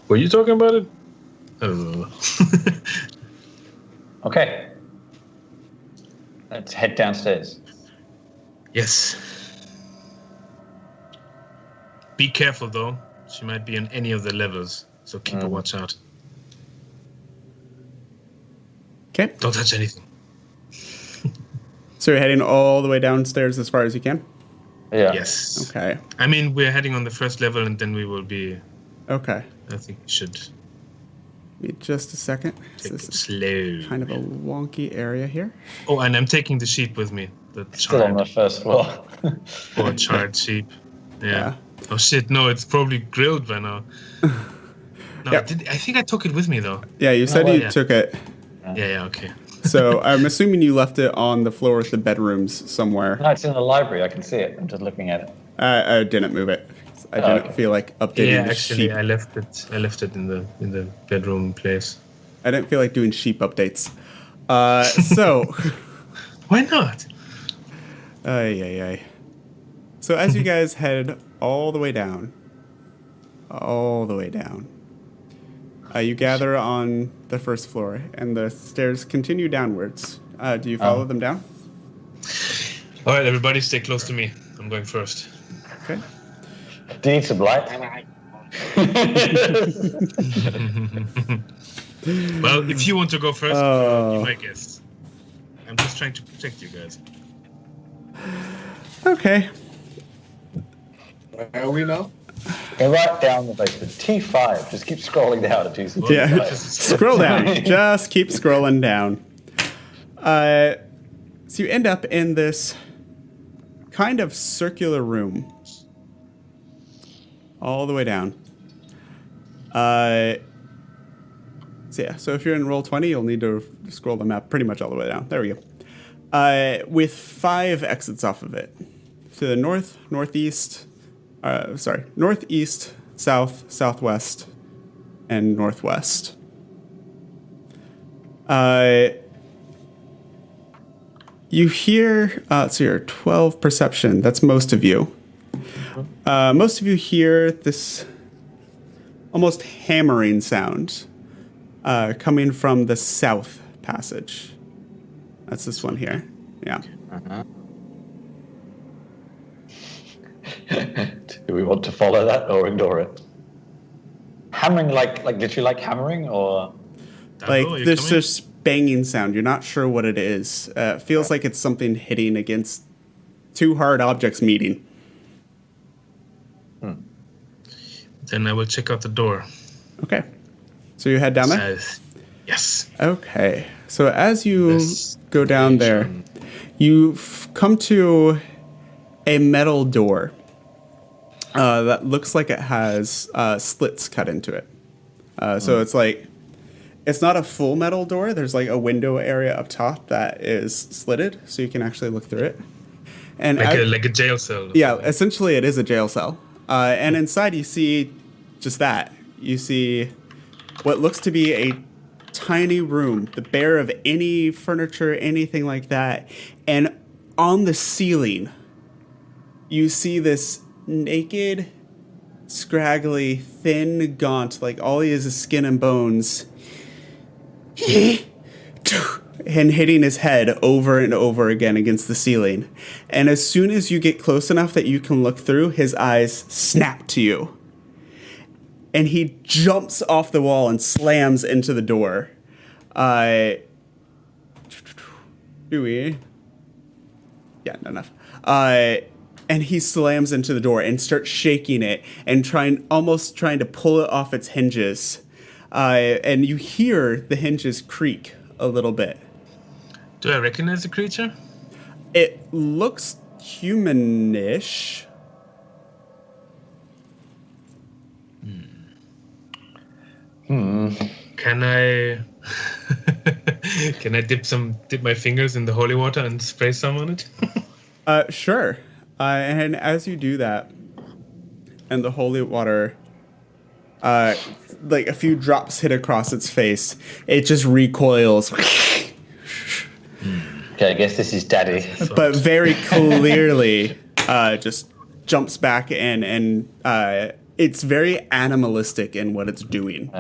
Were you talking about it? I don't know. Okay, let's head downstairs. Yes. Be careful, though. She might be in any of the levels, so keep a watch out. Okay. Don't touch anything. So you're heading all the way downstairs as far as you can? Yeah. Yes. Okay. I mean, we're heading on the first level, and then we will be... Okay. I think we should Give me just a second. take This it is slow. kind of a wonky area here. Oh, and I'm taking the sheep with me. The Still on the charred first floor. or charred sheep. Yeah. Yeah. Oh shit! No, it's probably grilled by now. No, Yeah. I think I took it with me though. Yeah, you said you yeah. took it. Yeah. Okay. So I'm assuming you left it on the floor with the bedrooms somewhere. No, it's in the library. I can see it. I'm just looking at it. I didn't move it. I didn't okay. feel like updating Yeah, the actually, sheep. I left it in the bedroom place. I didn't feel like doing sheep updates. So, Why not? ay. So as you guys head all the way down, you gather on the first floor, and the stairs continue downwards. Do you follow them down? All right, everybody, stay close to me. I'm going first. Okay. Do you need some light? Well, if you want to go first, Oh. be my guest. I'm just trying to protect you guys. Okay. Where are we now? Go right down the basement. T5. Just keep scrolling down to T5. Yeah. Scroll down. Just keep scrolling down. So you end up in this kind of circular room. All the way down. So if you're in Roll20, you'll need to scroll the map pretty much all the way down. There we go. With 5 exits off of it. To the north, northeast, northeast, south, southwest, and northwest. You hear, so you're 12 perception. That's most of you. Most of you hear this almost hammering sound coming from the south passage. That's this one here. Yeah. Do we want to follow that or ignore it? Hammering, like literally like hammering, or Like there's this banging sound. You're not sure what it is. It feels like it's something hitting against 2 hard objects meeting. Then I will check out the door. Okay. So you head down there? Yes. Okay. So as you go down there, you come to a metal door that looks like it has slits cut into it. So it's like, it's not a full metal door. There's like a window area up top that is slitted, so you can actually look through it. And like a jail cell. Yeah, essentially it is a jail cell. And inside you see just that. You see what looks to be a tiny room, the bare of any furniture, anything like that. And on the ceiling, you see this naked, scraggly, thin, gaunt, like all he is skin and bones, and hitting his head over and over again against the ceiling. And as soon as you get close enough that you can look through, his eyes snap to you. And he jumps off the wall and slams into the door. And he slams into the door and starts shaking it and almost trying to pull it off its hinges. And you hear the hinges creak a little bit. Do I recognize the creature? It looks humanish. Can I dip my fingers in the holy water and spray some on it? Sure. And as you do that, and the holy water, like a few drops hit across its face, it just recoils. Okay, I guess this is Daddy. But very clearly, just jumps back in, and it's very animalistic in what it's doing.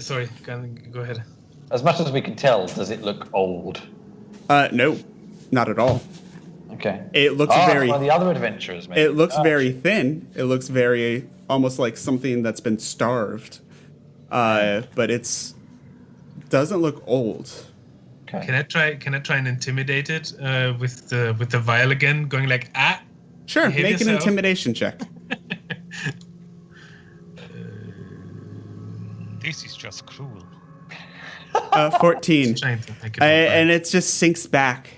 Sorry, go ahead. As much as we can tell, does it look old? No, not at all. Okay. It looks very. One of the other adventurers, maybe. It looks very thin. It looks very almost like something that's been starved. But it's doesn't look old. Okay. Can I try and intimidate it with the vial again, going like ah? Sure, make an intimidation check. This is just cruel. 14. And it just sinks back.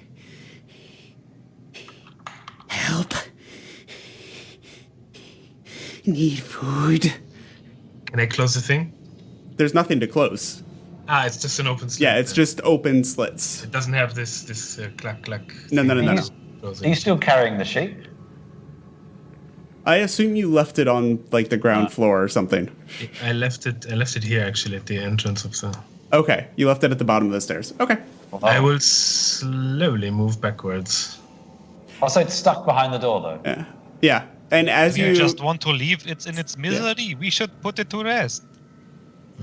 Help. Need food. Can I close the thing? There's nothing to close. It's just an open slit. Yeah, it's just open slits. It doesn't have this clack clack. No. Are you still carrying the sheep? I assume you left it on like the ground floor or something. I left it here actually at the entrance of the. Okay, you left it at the bottom of the stairs. Okay. I will slowly move backwards. Also, it's stuck behind the door though. Yeah. And as you just want to leave it in its misery, we should put it to rest.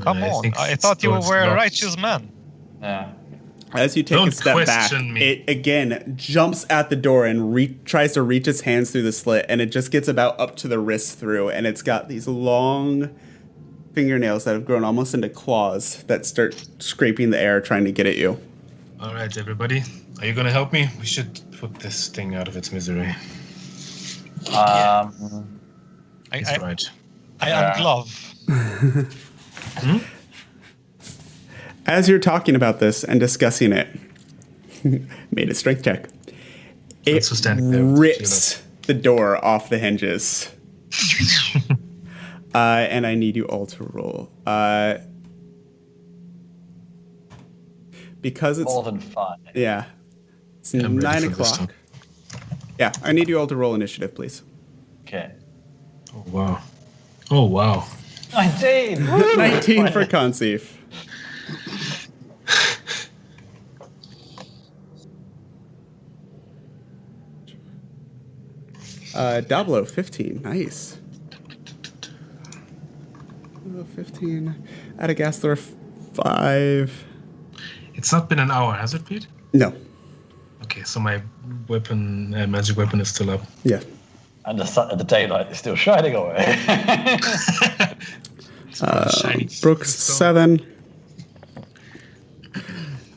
Come on, I thought you were a righteous man. Yeah. As you take Don't a step back, question me. it again jumps at the door and tries to reach its hands through the slit, and it just gets about up to the wrist through, and it's got these long fingernails that have grown almost into claws that start scraping the air trying to get at you. All right, everybody. Are you going to help me? We should put this thing out of its misery. He's right. I unglove. As you're talking about this and discussing it, made a strength check. It Also standing there, rips the door off the hinges. And I need you all to roll. Because it's More than 5. yeah, it's I'm ready 9 for this o'clock. Yeah, I need you all to roll initiative, please. Okay. Oh, wow. Oh, wow. 19! 19 for Conceive. Dablo, 15. Nice. 15. Adagasthor, 5. It's not been an hour, has it, Pete? No. Okay, so my weapon, magic weapon, is still up. Yeah. And the daylight is still shining away. Shiny Brooks, stone. 7.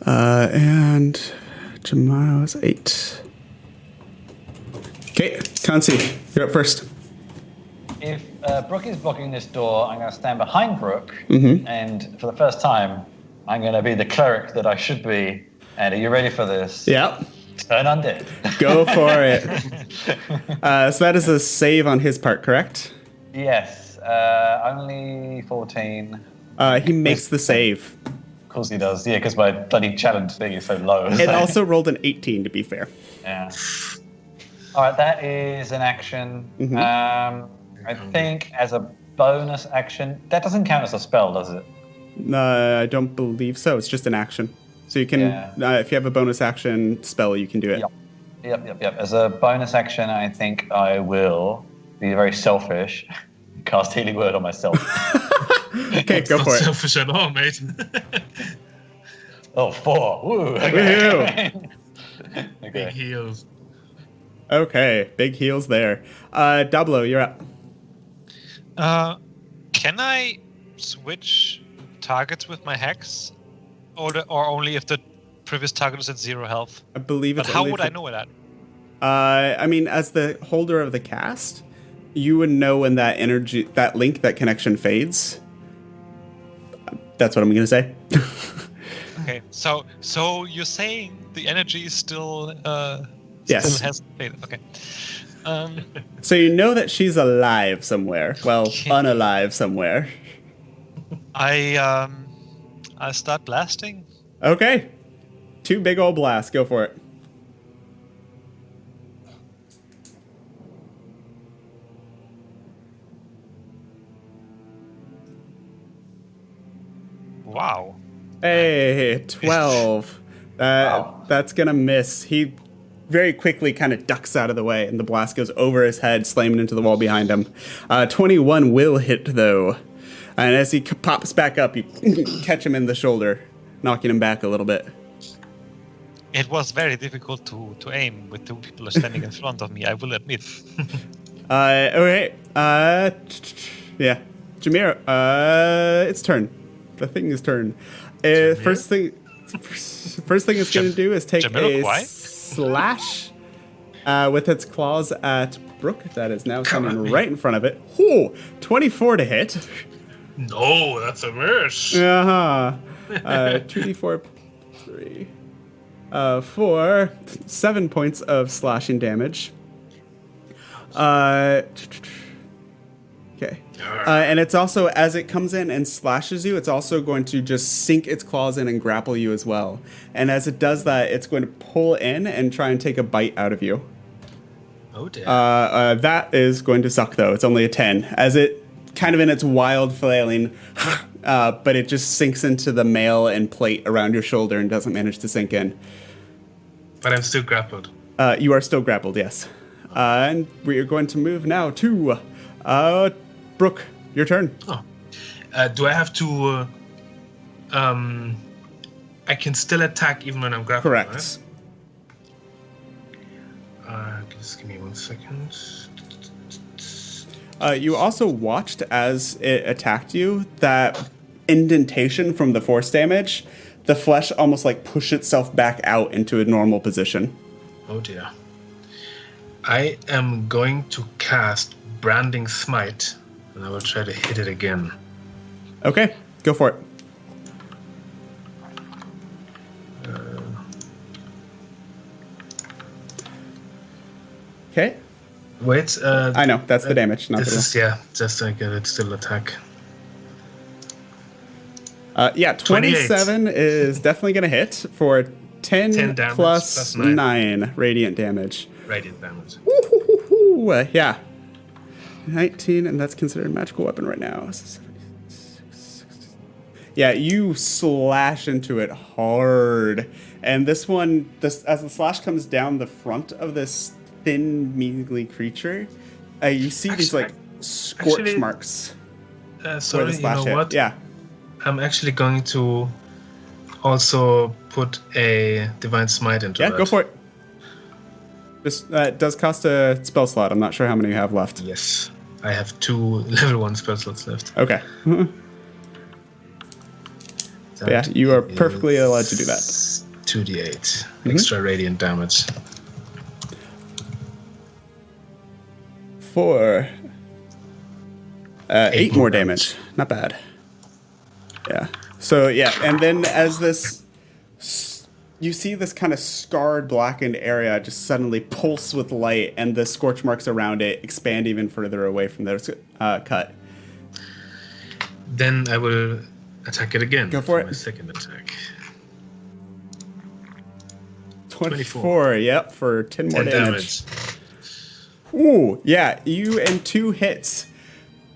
And Jamaro's 8. Okay, Kansi, you're up first. If Brooke is blocking this door, I'm going to stand behind Brooke, Mm-hmm. and for the first time, I'm going to be the cleric that I should be. And are you ready for this? Yeah. Turn undead. Go for it. So that is a save on his part, correct? Yes. Only 14. He makes the save. Of course he does. Yeah, because my bloody challenge thing is so low. It also rolled an 18, to be fair. Yeah. All right, that is an action. Mhm. I think as a bonus action, that doesn't count as a spell, does it? I don't believe so. It's just an action. So you can, if you have a bonus action spell, you can do it. Yep. As a bonus action, I think I will be very selfish. Cast Healing Word on myself. Okay, go Not for it. selfish at all, mate. Oh, 4. Woo. Okay. Big heels. Okay, big heels there. Dablo, you're up. Can I switch targets with my hex, or only if the previous target is at 0 health? I believe it's But how only would for- I know that? I mean, as the holder of the cast, you would know when that energy, that link, that connection fades. That's what I'm going to say. Okay, so you're saying the energy is still Yes. still hasn't faded. Okay. So you know that she's alive somewhere. Well, unalive somewhere. I start blasting. Okay. 2 big old blasts. Go for it. Wow. Hey, 12. Wow. That's going to miss. He very quickly kind of ducks out of the way, and the blast goes over his head, slamming into the wall behind him. 21 will hit, though. And as he pops back up, you catch him in the shoulder, knocking him back a little bit. It was very difficult to aim with 2 people standing in front of me, I will admit. Okay. Yeah. Jameer, it's turn. The thing is turn. First thing it's going to do is take a Jamiroquai? slash with its claws at Brooke. That is now Come coming at me. right in front of it. Ooh, 24 to hit. No, that's a miss. Uh-huh. 2d4, 3, 4, 7 points of slashing damage. Okay. And it's also, as it comes in and slashes you, it's also going to just sink its claws in and grapple you as well. And as it does that, it's going to pull in and try and take a bite out of you. Oh, dear. That is going to suck, though. It's only a 10. As it kind of in its wild flailing, but it just sinks into the mail and plate around your shoulder and doesn't manage to sink in. But I'm still grappled. You are still grappled, yes. And we are going to move now to Brooke. Your turn. Do I have to I can still attack even when I'm grappled. Correct. Right? Just give me 1 second. You also watched as it attacked you, that indentation from the force damage, the flesh almost like pushed itself back out into a normal position. Oh dear. I am going to cast Branding Smite, and I will try to hit it again. Okay, go for it. Okay. Wait. I know, that's the damage. Not this the is, yeah, just like it's still attack. Yeah, 27 is definitely going to hit for 10 damage plus plus 9. 9 radiant damage. Radiant damage. Woo-hoo-hoo-hoo. Yeah. 19, and that's considered a magical weapon right now. Yeah, you slash into it hard. And this one, as the slash comes down the front of this thin, mealy creature, you see these like scorch marks. Sorry, where the slash you know hit. what? Yeah. I'm actually going to also put a Divine Smite into that. Yeah, go for it. This does cost a spell slot. I'm not sure how many you have left. Yes. I have 2 level 1 spell slots left. Okay. Yeah, you are perfectly allowed to do that. 2d8 extra radiant damage. For 8 more damage. Not bad. Yeah. So, yeah, and then as this, you see this kind of scarred, blackened area just suddenly pulse with light, and the scorch marks around it expand even further away from their cut. Then I will attack it again. Go for it. My second attack. 24, yep, for 10 more 10 damage. Ooh, yeah, you in 2 hits.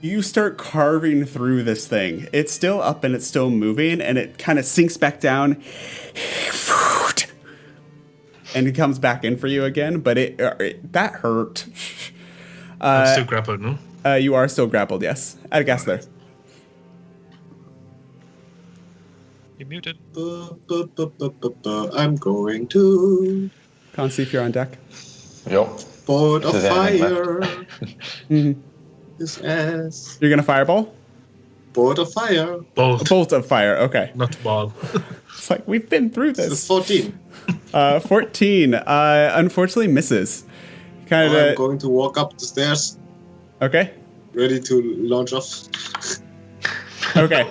You start carving through this thing. It's still up and it's still moving, and it kind of sinks back down. And it comes back in for you again, but that hurt. I'm still grappled, no? You are still grappled, yes. At a guess there. You're muted. I'm going to... Can't see if you're on deck. Yep. Bolt of This is fire. Mm-hmm. His ass. You're going to fireball? Bolt of fire. Bolt. A bolt of fire, okay. Not ball. It's like, we've been through This is this. 14. 14. Unfortunately misses. Kind I'm of. going to walk up the stairs, Okay. ready to launch off. Okay.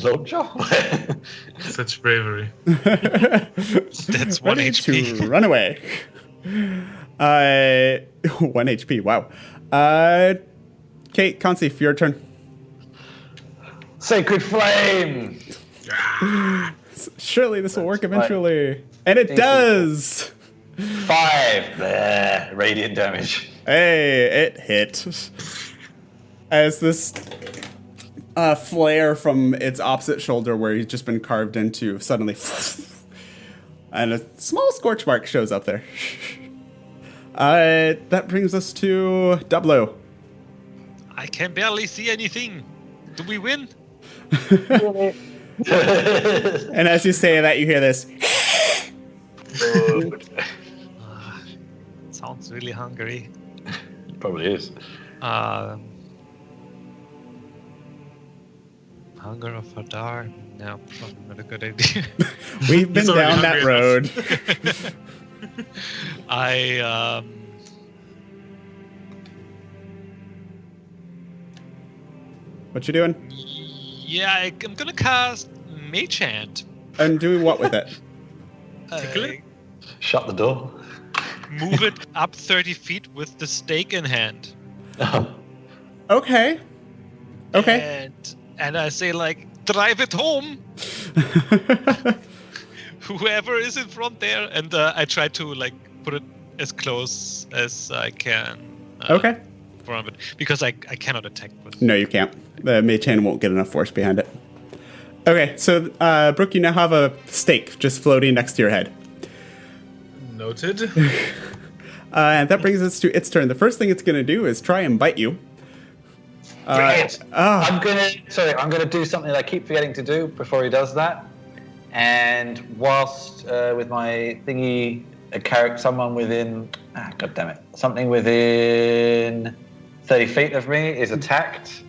Launcher. Such bravery. That's 1 Ready HP. to run away. 1 HP, wow. Kate, Consif, your turn. Sacred flame. Surely this will work eventually. And it does! 5. Bleh, radiant damage. Hey, it hit. As this flare from its opposite shoulder where he's just been carved into suddenly... And a small scorch mark shows up there. That brings us to Dablo. I can barely see anything. Do we win? And as you say that, you hear this. Sounds really hungry. Probably is. Hunger of Hadar? No, probably not a good idea. We've been down that road. What you doing? Yeah, I'm gonna cast Mage Hand. And doing what with it? Shut the door. Move it up 30 feet with the stake in hand. Okay. Okay. And I say, like, drive it home. Whoever is in front there. And I try to, like, put it as close as I can. Okay. From it, because I cannot attack with. No, you can't. The mage hand won't get enough force behind it. Okay, so Brooke, you now have a stake just floating next to your head. Noted. And that brings us to its turn. The first thing it's going to do is try and bite you. I'm gonna do something that I keep forgetting to do before he does that. And whilst with my thingy, someone within, God damn it, something within 30 feet of me is attacked,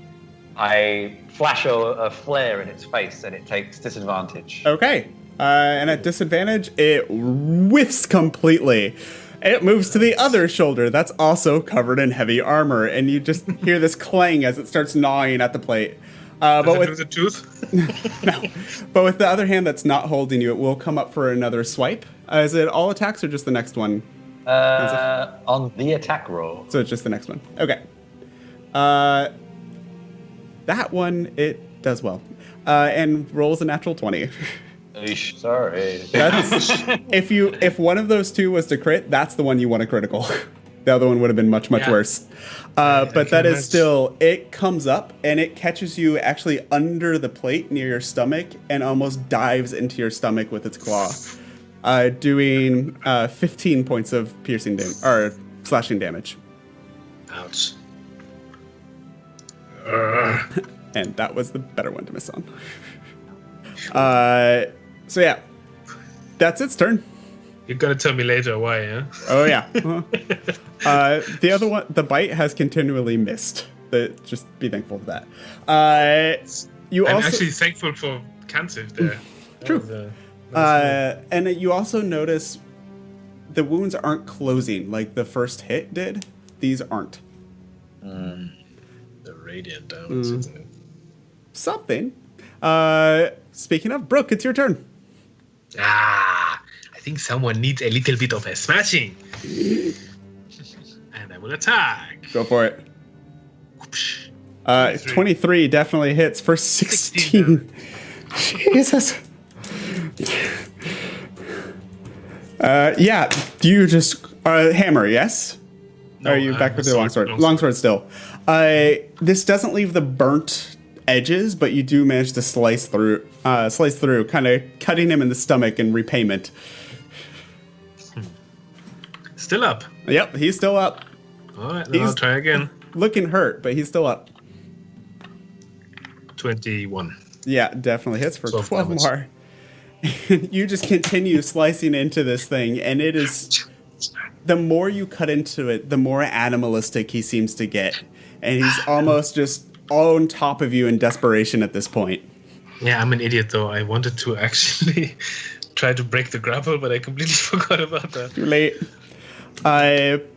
I flash a flare in its face and it takes disadvantage. Okay. And at disadvantage, it whiffs completely. It moves to the other shoulder that's also covered in heavy armor, and you just hear this clang as it starts gnawing at the plate. But with a tooth? No. But with the other hand that's not holding you, it will come up for another swipe. Is it all attacks or just the next one? On the attack roll. So it's just the next one. Okay. That one, it does well. And rolls a natural 20. Eesh, sorry. That's, if one of those two was to crit, that's the one you want a critical. The other one would have been much worse. But that is still, it comes up and it catches you actually under the plate near your stomach and almost dives into your stomach with its claw, doing 15 points of piercing damage or slashing damage. Ouch. And that was the better one to miss on. So yeah, that's its turn. You're gonna tell me later why, yeah? Oh yeah. The other one, the bite has continually missed. Just be thankful for that. I'm actually thankful for cancer there. True. And you also notice the wounds aren't closing like the first hit did. These aren't. The radiant damage, isn't it? Something. Speaking of, Brooke, it's your turn. I think someone needs a little bit of a smashing. And I will attack. Go for it. 23 definitely hits for 16. Jesus. Yeah, you just hammer, yes? No, are you back with your longsword? Longsword still. This doesn't leave the burnt edges, but you do manage to slice through, kind of cutting him in the stomach in repayment. Still up. Yep, he's still up. All right, then I'll try again. Looking hurt, but he's still up. 21. Yeah, definitely hits for 12 more. You just continue slicing into this thing, and it is... The more you cut into it, the more animalistic he seems to get. And he's almost just on top of you in desperation at this point. Yeah, I'm an idiot, though. I wanted to actually try to break the grapple, but I completely forgot about that. Too late.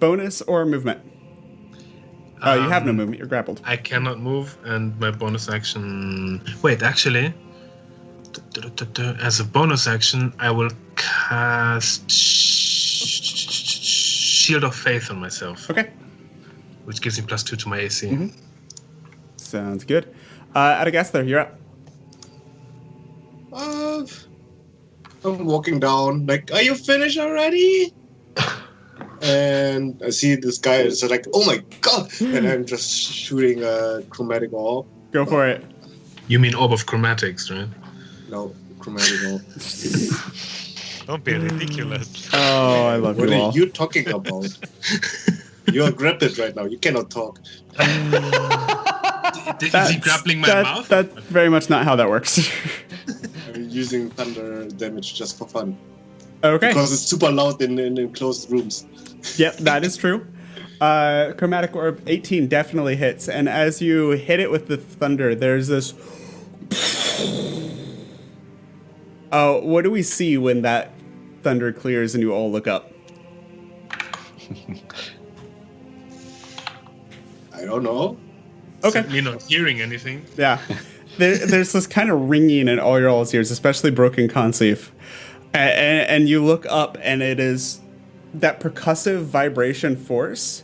Bonus or movement? You have no movement. You're grappled. I cannot move, and my bonus action... Wait, actually... As a bonus action, I will cast Shield of Faith on myself. Okay. Which gives me +2 to my AC. Mm-hmm. Sounds good. Adagaster, you're up. I'm walking down, like, are you finished already? And I see this guy is like, oh my god! And I'm just shooting a chromatic orb. Go for it. You mean Orb of Chromatics, right? No, chromatic orb. Don't be ridiculous. Oh, I love you all. What are you talking about? You are grappled right now. You cannot talk. Is he grappling my mouth? That's very much not how that works. I'm using thunder damage just for fun. Okay. Because it's super loud in closed rooms. Yep, that is true. Chromatic Orb 18 definitely hits, and as you hit it with the thunder, there's this... Oh, what do we see when that thunder clears and you all look up? I don't know. Okay. You're not hearing anything. Yeah. There's this kind of ringing in all your all's ears, especially Broken Conceive. And you look up, and it is that percussive vibration force.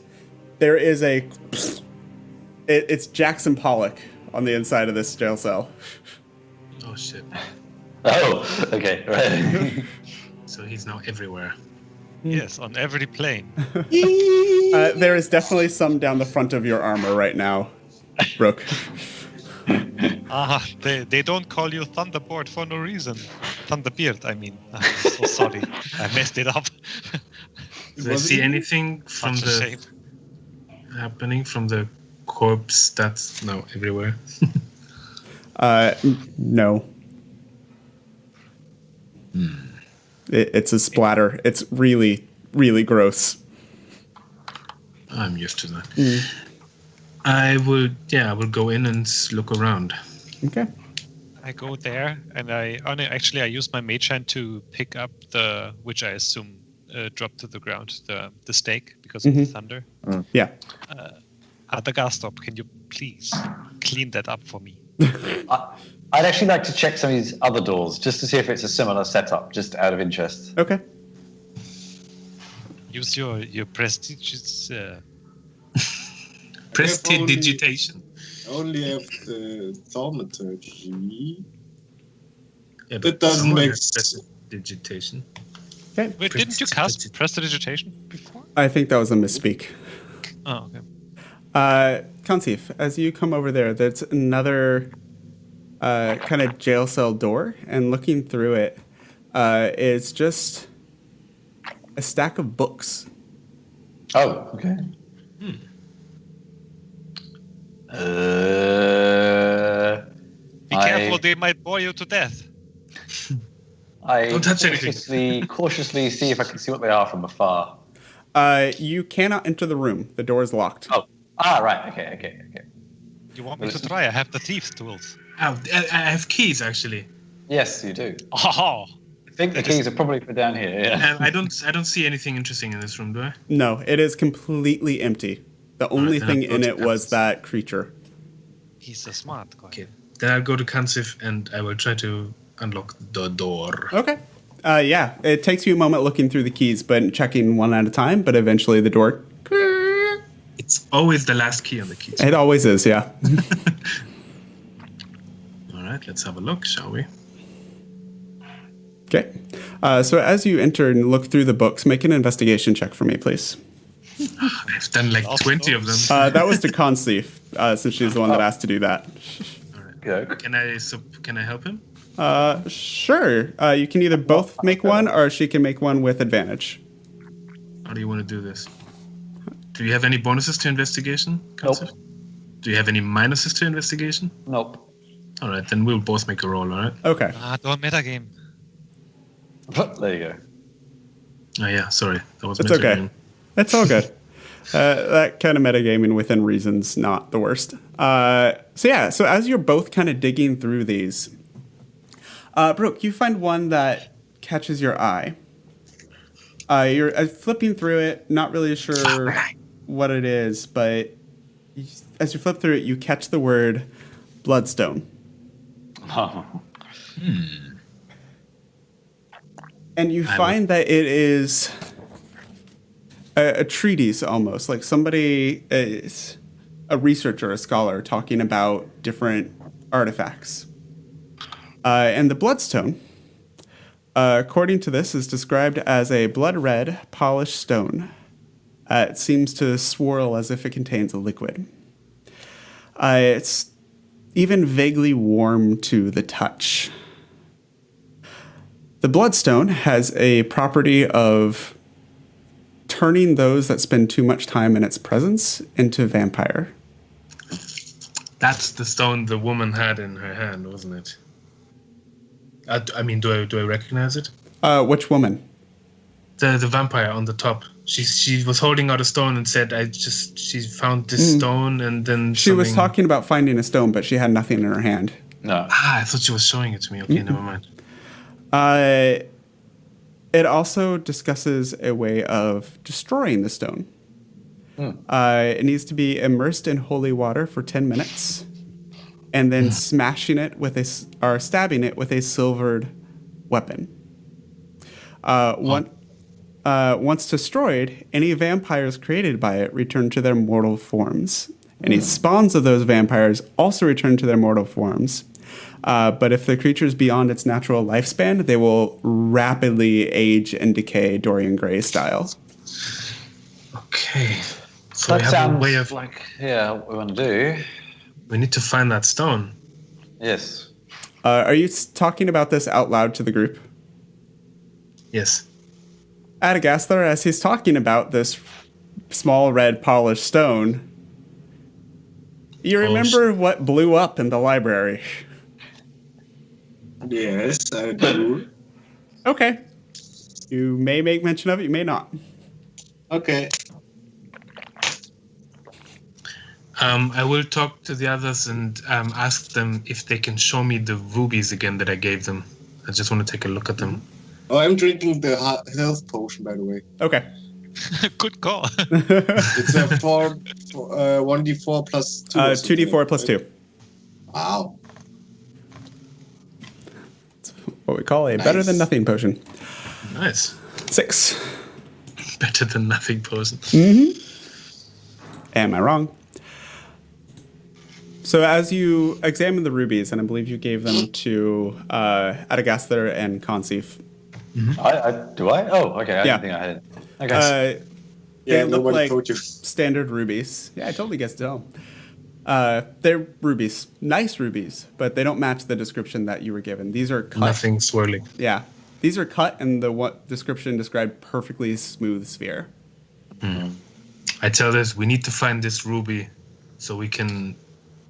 There is it's Jackson Pollock on the inside of this jail cell. Oh, shit. Oh, okay, right. So he's now everywhere. Yes, on every plane. There is definitely some down the front of your armor right now, Brooke. They don't call you Thunderboard for no reason. Thunderbeard, I mean. I'm so sorry. I messed it up. Do I see anything from happening from the corpse that's now everywhere? No. It's a splatter. It's really, really gross. I'm used to that. I will go in and look around. Okay. I go there, and I use my mage hand to pick up which I assume dropped to the ground, the stake because of the thunder. Yeah. Adagastop, can you please clean that up for me? I'd actually like to check some of these other doors just to see if it's a similar setup, just out of interest. Okay. Use your prestigious prestidigitation. I only have the thaumaturgy. Yeah, That doesn't make prestidigitation. Okay. Wait, didn't you cast prestidigitation before? I think that was a misspeak. Oh, okay. Conceive, as you come over there, there's another kind of jail cell door, and looking through it is just a stack of books. Oh, okay. Be careful, they might bore you to death. I Don't touch anything. cautiously see if I can see what they are from afar. You cannot enter the room. The door is locked. Oh, right. Okay. You want me to try? I have the thieves' tools. Oh, I have keys actually. Yes, you do. Oh, I think the keys are probably for down here. Yeah. I don't see anything interesting in this room, do I? No, it is completely empty. The only then thing I'll go in to it was that creature. he's a smart guy. Okay. Then I'll go to Kansif and I will try to unlock the door. Okay. Yeah, it takes you a moment looking through the keys, but checking one at a time, but eventually the door... It's always the last key on the keys. It always is, yeah. All right, let's have a look, shall we? Okay. So as you enter and look through the books, make an investigation check for me, please. I've done like 20 of them. That was to Conceive, since she's the one that asked to do that. All right. Good. Can I help him? Sure. You can either both make one, or she can make one with advantage. How do you want to do this? Do you have any bonuses to investigation, Kansif? Nope. Do you have any minuses to investigation? Nope. All right, then we'll both make a roll, all right? Okay. Don't metagame. There you go. Oh, yeah, sorry. That was It's okay. metagame. It's all good. That kind of metagaming within reason's not the worst. So as you're both kind of digging through these, Brooke, you find one that catches your eye. You're flipping through it, not really sure what it is, but as you flip through it, you catch the word Bloodstone. Oh. And you find that it is a treatise almost, like somebody is a researcher, a scholar, talking about different artifacts. And the Bloodstone, according to this, is described as a blood-red, polished stone. It seems to swirl as if it contains a liquid. It's even vaguely warm to the touch. The Bloodstone has a property of turning those that spend too much time in its presence into vampire. That's the stone the woman had in her hand, wasn't it? I mean, do I recognize it? Which woman? The vampire on the top. She was holding out a stone and said, she found this stone and then She was talking about finding a stone, but she had nothing in her hand. No. I thought she was showing it to me. Okay, never mind. It also discusses a way of destroying the stone. It needs to be immersed in holy water for 10 minutes, and then smashing it or stabbing it with a silvered weapon. Once destroyed, any vampires created by it return to their mortal forms. Any spawns of those vampires also return to their mortal forms. But if the creature is beyond its natural lifespan, they will rapidly age and decay, Dorian Gray style. Okay. So That we have a sounds way of... like, what we want to do. We need to find that stone. Yes. Are you talking about this out loud to the group? Yes. Adagathar, as he's talking about this small red polished stone, you remember what blew up in the library? Yes, I do. Okay. You may make mention of it, you may not. Okay. I will talk to the others and ask them if they can show me the rubies again that I gave them. I just want to take a look at them. Oh, I'm drinking the health potion, by the way. Okay. Good call. It's a 1d4 plus 2. 2d4 plus 2. Wow. It's what we call a better than nothing potion. Nice. 6. Better than nothing potion. Am I wrong? So as you examine the rubies, and I believe you gave them to Adagaster and Consif. Do I? Oh, okay. I Yeah. didn't think I had it. Okay. They look nobody like told you. standard rubies. Yeah, I totally guessed it all. They're rubies. Nice rubies, but they don't match the description that you were given. These are cut. Nothing swirling. Yeah. These are cut, and the what description described perfectly smooth sphere. I tell this, we need to find this ruby so we can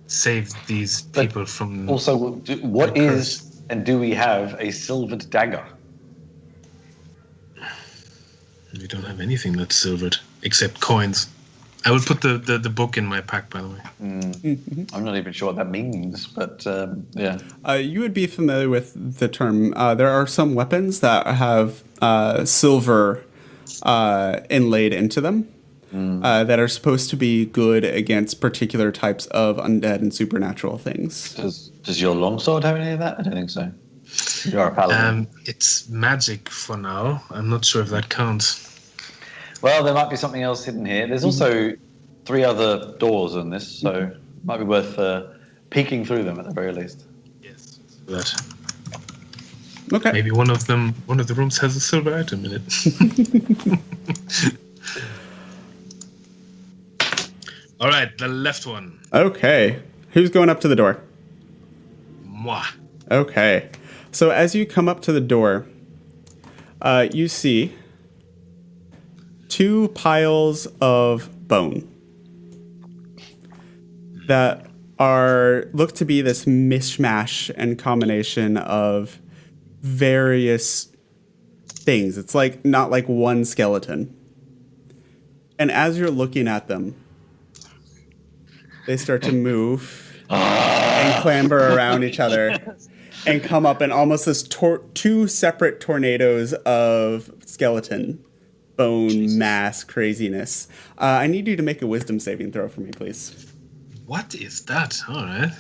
save these people from... Also, what is and do we have a silvered dagger? We don't have anything that's silvered, except coins. I will put the book in my pack, by the way. I'm not even sure what that means, but yeah. You would be familiar with the term. There are some weapons that have silver inlaid into them that are supposed to be good against particular types of undead and supernatural things. Does your longsword have any of that? I don't think so. You're a paladin. It's magic for now. I'm not sure if that counts. Well, there might be something else hidden here. There's also 3 other doors in this, so it might be worth peeking through them at the very least. Yes. That. Okay. Maybe one of the rooms has a silver item in it. All right, the left one. Okay. Who's going up to the door? Moi. Okay. So as you come up to the door, you see 2 piles of bone that look to be this mishmash and combination of various things. It's like not like one skeleton. And as you're looking at them, they start to move and clamber around each other and come up in almost this 2 separate tornadoes of skeleton, bone, mass, craziness. I need you to make a wisdom saving throw for me, please. What is that? All right.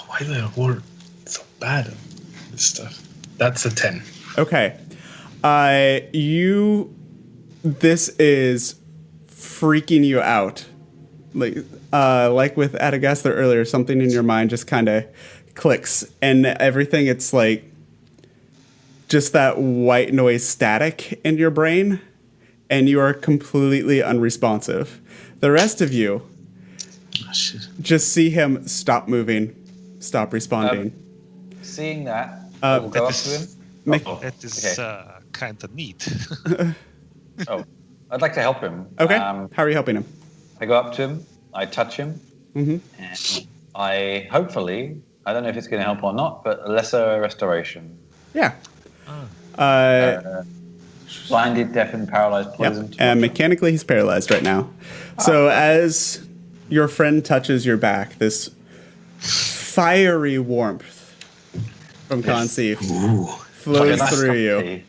Why are they all so bad at this stuff? That's a 10. Okay. This is freaking you out. Like with Adagaster earlier, something in your mind just kind of clicks, and everything, it's like just that white noise static in your brain, and you are completely unresponsive. The rest of you just see him stop moving, stop responding. Seeing that, we'll go up to him. That is kind of neat. I'd like to help him. Okay. How are you helping him? I go up to him, I touch him, and I hopefully, I don't know if it's going to help or not, but a lesser restoration. Yeah. Blinded, deafened, paralyzed, poisoned. Yep. And mechanically, he's paralyzed right now. So as your friend touches your back, this fiery warmth from Conceive flows through you.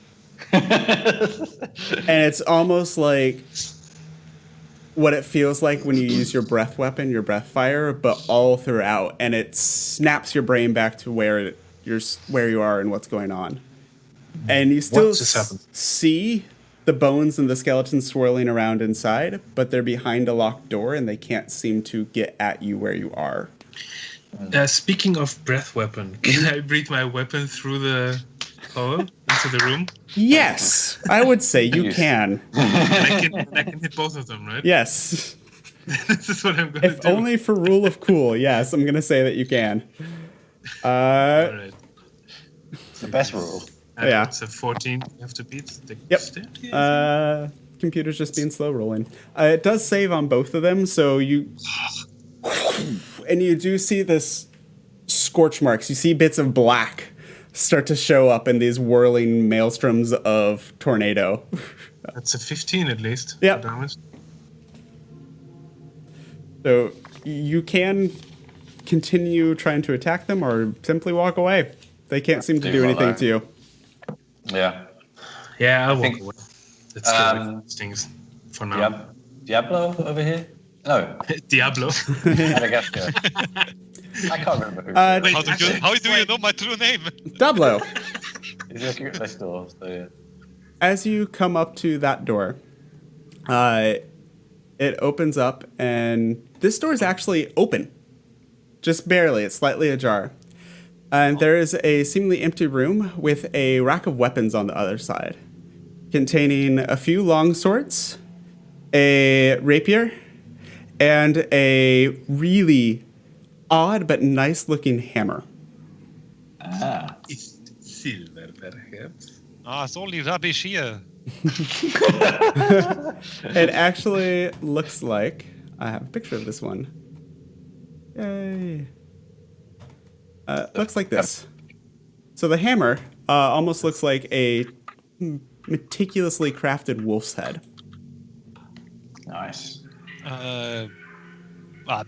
And it's almost like what it feels like when you use your breath weapon, your breath fire, but all throughout, and it snaps your brain back to where you are and what's going on. And you still see the bones and the skeletons swirling around inside, but they're behind a locked door and they can't seem to get at you where you are. Speaking of breath weapon, can I breathe my weapon through the hole into the room? Yes, I would say you can. And I can hit both of them, right? Yes. This is what I'm going to do. If only for rule of cool, yes, I'm going to say that you can. All right. It's the best rule. Yeah. It's a 14 you have to beat. Yep. Computer's just being slow rolling. It does save on both of them, so you... And you do see this scorch marks. You see bits of black start to show up in these whirling maelstroms of tornado. That's a 15 at least. Yep. for damage. So you can continue trying to attack them or simply walk away. They can't seem to do anything to you. Yeah. Yeah, I'll walk think- away. Let's get rid of these things for now. Diablo over here? No. Diablo. Madagascar. I can't remember who. Wait, How do you know my true name? Dablo. He's looking at this door, so yeah. As you come up to that door, it opens up, and this door is actually open. Just barely. It's slightly ajar. And there is a seemingly empty room with a rack of weapons on the other side, containing a few long swords, a rapier, and a really odd but nice-looking hammer. Ah. Silver, perhaps. It's only rubbish here. It actually looks like... I have a picture of this one. Yay. Looks like this. So the hammer almost looks like a meticulously crafted wolf's head. Nice. I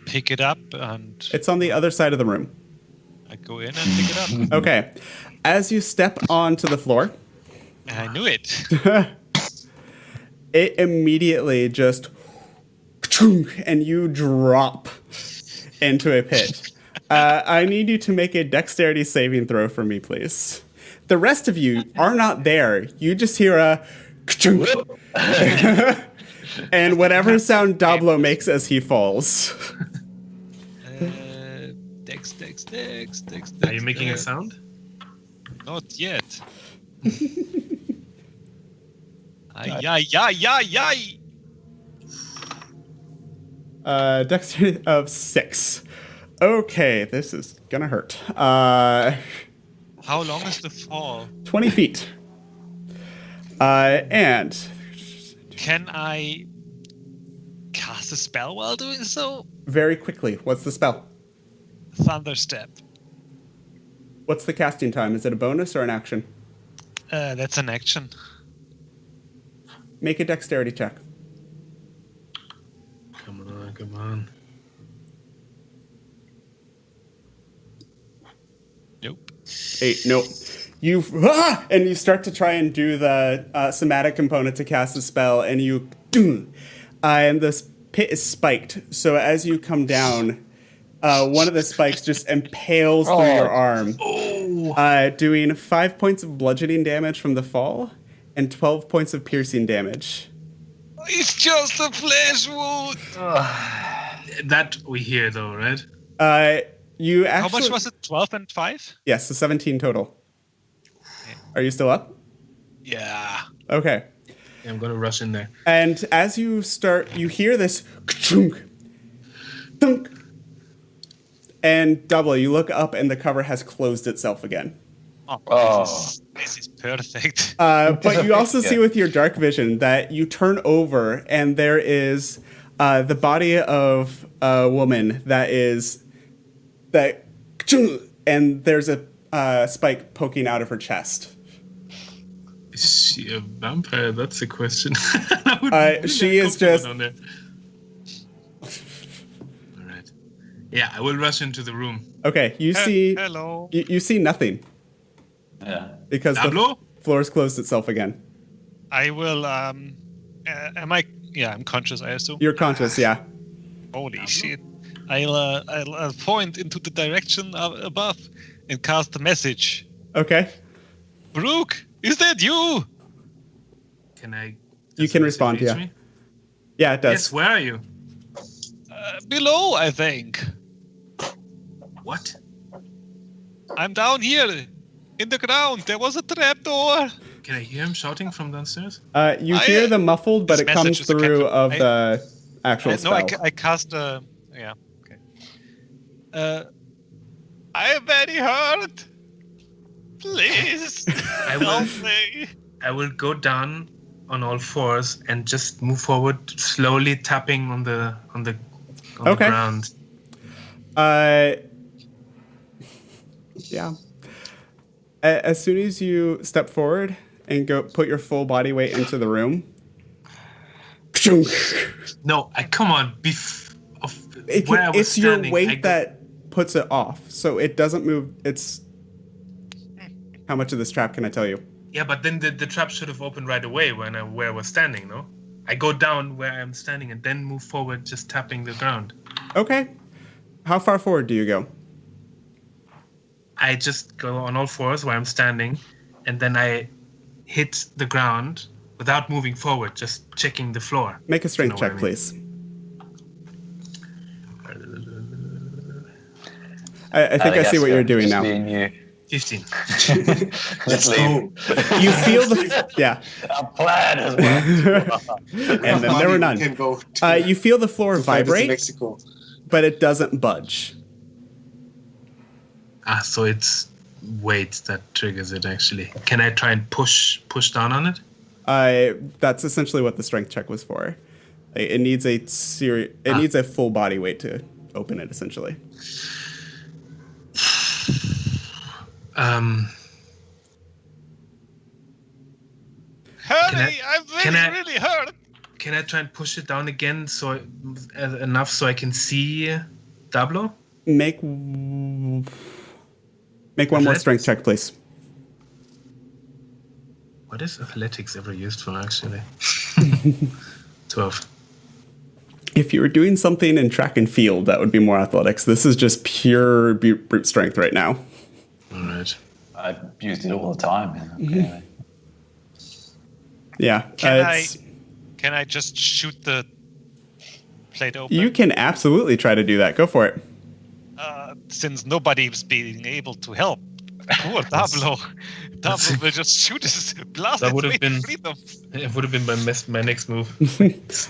pick it up and It's on the other side of the room. I go in and pick it up. Okay. As you step onto the floor, I knew it. it immediately just... and you drop into a pit. I need you to make a dexterity saving throw for me, please. The rest of you are not there. You just hear a... and whatever sound Dablo makes as he falls. Dex. Are you making a sound? Not yet. Ay. Dexterity of 6. Okay, this is gonna hurt. How long is the fall? 20 feet. And... Can I cast a spell while doing so? very quickly, what's the spell? Thunderstep. What's the casting time? Is it a bonus or an action? That's an action. Make a dexterity check. Come on. Nope. 8. Nope. And you start to try and do the somatic component to cast a spell, and you... and this pit is spiked. So as you come down, one of the spikes just impales through your arm, doing 5 points of bludgeoning damage from the fall and 12 points of piercing damage. It's just a flesh wound. That we hear though, right? You actually... How much was it? 12 and 5? Yes, so 17 total. Are you still up? Yeah. Okay. Yeah, I'm gonna rush in there. And as you start, you hear this ka-chunk, thunk, and Dablo, you look up and the cover has closed itself again. This is perfect. But you also see with your dark vision that you turn over and there is the body of a woman and there's a spike poking out of her chest. Is she a vampire? That's the question. She is just... On there. All right. Yeah, I will rush into the room. Okay, you see... Hello. You see nothing. Yeah. Because Dablo? the floor's closed itself again. I will, am I... Yeah, I'm conscious, I assume. You're conscious, yeah. Holy shit. I'll point into the direction above and cast a message. Okay. Brooke, is that you? Can I... You can respond, reach yeah. me? Yeah, it does. Yes, where are you? Below, I think. What? I'm down here, in the ground. There was a trapdoor. Can I hear him shouting from downstairs? You hear the muffled, but This it comes message is a through caption. of the actual spell. No, I cast a... Yeah, okay. I am very hurt. Please, help me. I will go down on all fours and just move forward, slowly tapping on the Okay. ground. Yeah. As soon as you step forward and go put your full body weight into the room. No, come on. It's your weight that puts it off, so it doesn't move. It's how much of this trap can I tell you? Yeah, but then the trap should have opened right away where I was standing. No, I go down where I'm standing and then move forward, just tapping the ground. Okay. How far forward do you go? I just go on all fours where I'm standing, and then I hit the ground without moving forward, just checking the floor. Make a strength check, please. I think I see what you're doing now. 15. Let's go. You feel the Our plan has worked. and then there were none. Can go You feel the floor vibrate, Mexico. but it doesn't budge. So it's weight that triggers it. Actually, can I try and push down on it? That's essentially what the strength check was for. It needs a needs a full body weight to open it. Essentially. Honey, I'm really hurt. Can I try and push it down again enough so I can see Dablo? Make one more strength check, please. What is athletics ever used for, actually? 12. If you were doing something in track and field, that would be more athletics. This is just pure brute strength right now. All right. I've used it all the time. Okay. Yeah. Can I just shoot the plate open? You can absolutely try to do that. Go for it. Since nobody's being able to help. Poor Dablo. Dablo will just shoot his blast. That would have been. It would have been my next move.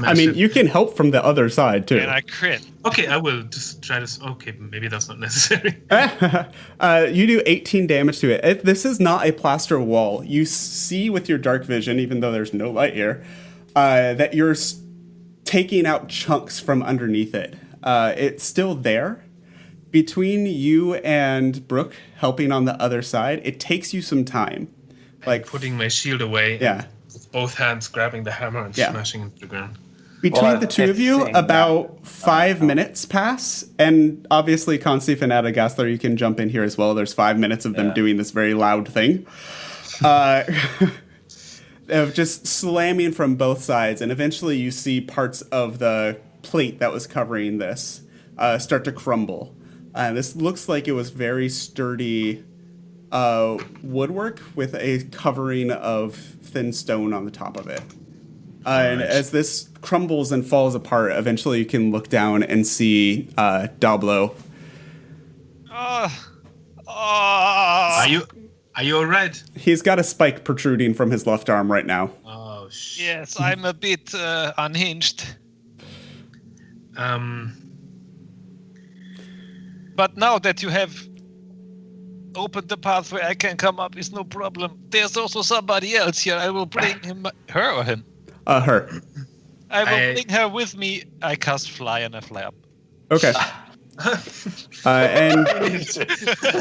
I mean, you can help from the other side too. And I crit. Okay, I will just try this. Okay, maybe that's not necessary. You do 18 damage to it. This is not a plaster wall. You see with your dark vision, even though there's no light here, that you're taking out chunks from underneath it. It's still there. Between you and Brooke helping on the other side, it takes you some time. Like putting my shield away. Yeah. With both hands grabbing the hammer and smashing into the ground. Between the two of you, about 5 minutes pass, and obviously Consteve and Adagathler, you can jump in here as well. There's 5 minutes of them doing this very loud thing. Of just slamming from both sides, and eventually you see parts of the plate that was covering this start to crumble. This looks like it was very sturdy woodwork with a covering of thin stone on the top of it. And as this crumbles and falls apart, eventually you can look down and see Dablo. Are you all right? He's got a spike protruding from his left arm right now. Oh, shit. Yes, I'm a bit unhinged. But now that you have opened the pathway, I can come up with no problem. There's also somebody else here. I will bring him, her or him. Her. I will bring her with me. I cast fly and I fly up. Okay. And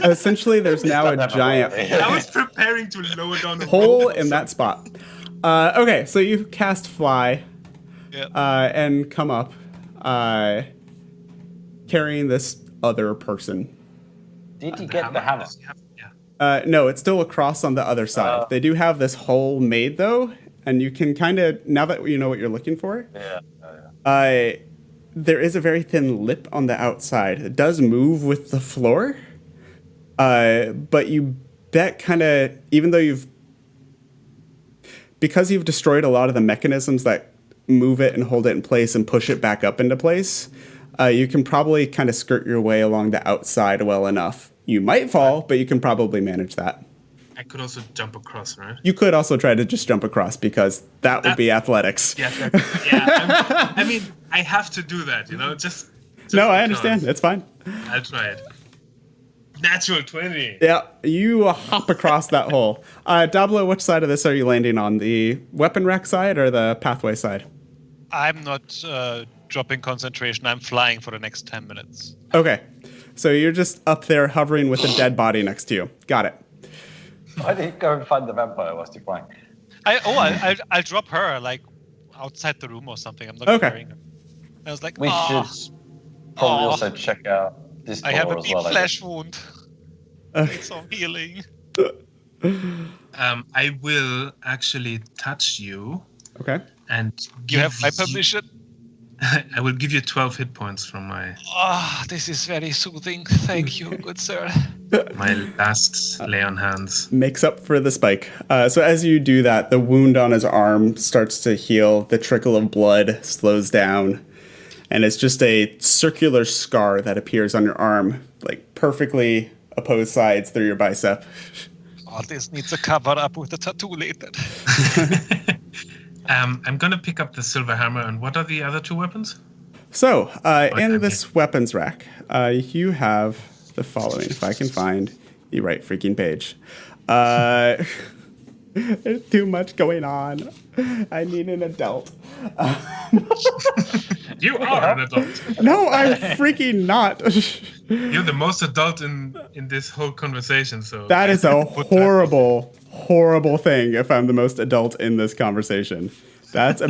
essentially there's now a giant I was preparing to lower down the hole in that spot. Okay, so you cast fly and come up carrying this other person. Did you get the hammer? No, it's still across on the other side. They do have this hole made though, and you can kind of, now that you know what you're looking for, there is a very thin lip on the outside. It does move with the floor, but you bet kind of, even though because you've destroyed a lot of the mechanisms that move it and hold it in place and push it back up into place, you can probably kind of skirt your way along the outside well enough. You might fall, but you can probably manage that. I could also jump across, right? You could also try to just jump across because that would be athletics. Yeah. I mean, I have to do that, just no, I understand. It's fine. I'll try it. Natural 20. Yeah, you hop across that hole. Dablo, which side of this are you landing on? The weapon rack side or the pathway side? I'm not dropping concentration. I'm flying for the next 10 minutes. Okay. So you're just up there hovering with a dead body next to you. Got it. I didn't go and find the vampire whilst you're flying. I'll drop her like outside the room or something. I'm not carrying her. I was like, we should probably also check out this door I have a as deep well. flesh wound. Need some healing. I will actually touch you. Okay. And you have my permission. I will give you 12 hit points from my. This is very soothing. Thank you, good sir. My last lay on hands. Makes up for the spike. So as you do that, the wound on his arm starts to heal. The trickle of blood slows down. And it's just a circular scar that appears on your arm, like perfectly opposed sides through your bicep. This needs a cover up with a tattoo later. I'm going to pick up the silver hammer. And what are the other 2 weapons? So, in this weapons rack, you have the following, if I can find the right freaking page. There's too much going on. I need an adult. You are an adult. No, I'm freaking not. You're the most adult in this whole conversation. So that is a horrible, horrible thing if I'm the most adult in this conversation. That's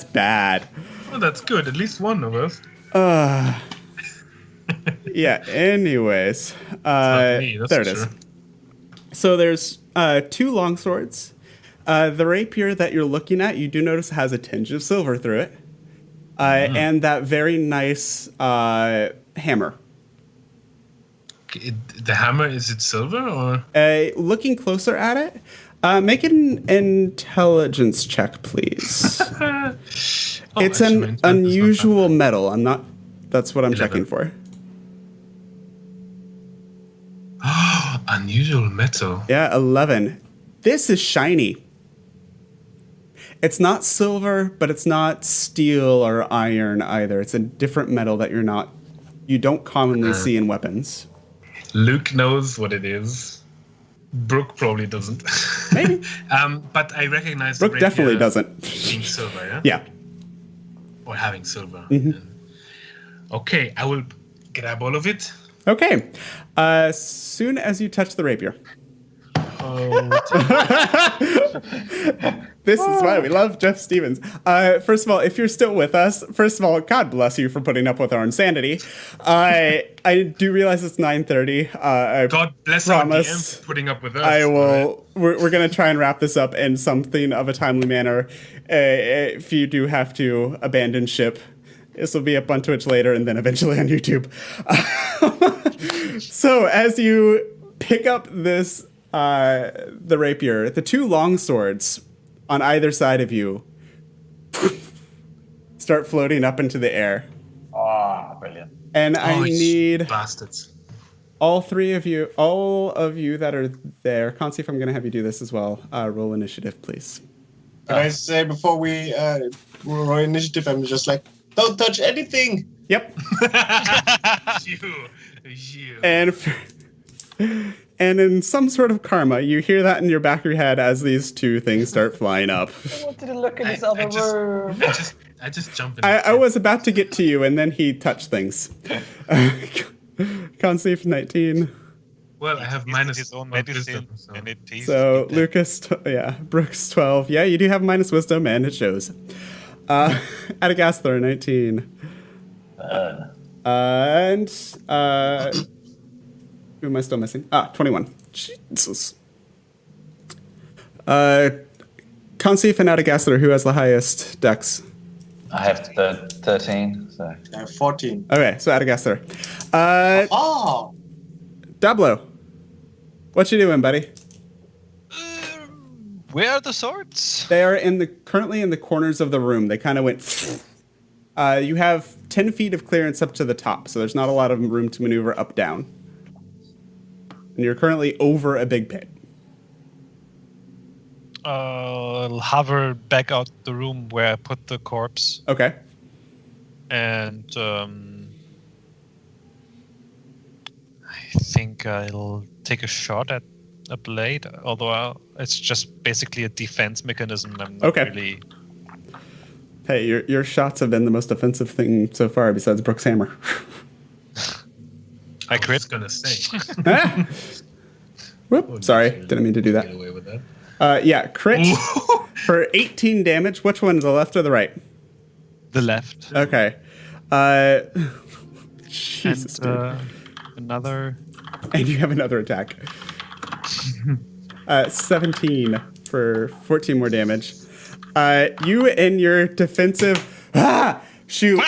bad. Well, that's good. At least one of us. Yeah, anyways. There it is. So there's 2 longswords. The rapier that you're looking at, you do notice has a tinge of silver through it. And that very nice hammer. The hammer, is it silver or? Looking closer at it, make an intelligence check, please. It's an unusual metal. That's what I'm 11. checking for. Unusual metal. Yeah, 11. This is shiny. It's not silver, but it's not steel or iron either. It's a different metal that you don't commonly see in weapons. Luke knows what it is. Brooke probably doesn't. Maybe. But I recognize Brooke definitely doesn't. Being silver, yeah? Yeah. Or having silver. Mm-hmm. Okay, I will grab all of it. Okay. Soon as you touch the rapier. This is why we love Jeff Stevens. First of all, if you're still with us, God bless you for putting up with our insanity. I do realize it's 9:30. God bless our DM for putting up with us. I will. Right? We're going to try and wrap this up in something of a timely manner. If you do have to abandon ship, this will be up on Twitch later and then eventually on YouTube. So as you pick up this, the rapier, the 2 long swords on either side of you start floating up into the air. Brilliant. And I need bastards. all of you that are there. Can't see if I'm going to have you do this as well. Roll initiative, please. Can I say before we roll initiative, I'm just like, don't touch anything. Yep. You. And in some sort of karma, you hear that in your back of your head as these 2 things start flying up. I wanted to look in this other room. I just jump in. I was about to get to you, and then he touched things. Con save 19. Well, I have minus his own medicine. medicine, and it tastes So Lucas, Brooks 12. Yeah, you do have minus wisdom, and it shows. Adagaster 19. And who am I still missing? 21. Jesus. Consif and Adagaster, who has the highest dex? I have 13, so. I have 14. Okay, so Adagaster. Oh! Dablo, what you doing, buddy? Where are the swords? They are currently in the corners of the room. They kind of went. You have 10 feet of clearance up to the top, so there's not a lot of room to maneuver up down. And you're currently over a big pit. I'll hover back out the room where I put the corpse. Okay. And I think I'll take a shot at a blade, although it's just basically a defense mechanism. I'm not really... Hey, your shots have been the most offensive thing so far besides Brooks' hammer. I quit. was gonna say. Whoop, sorry, didn't mean to do Get that. away with that. Yeah, crit for 18 damage. Which one, the left or the right? The left. Okay. Jesus, And dude. another. And you have another attack. 17 for 14 more damage. You in your defensive shoot,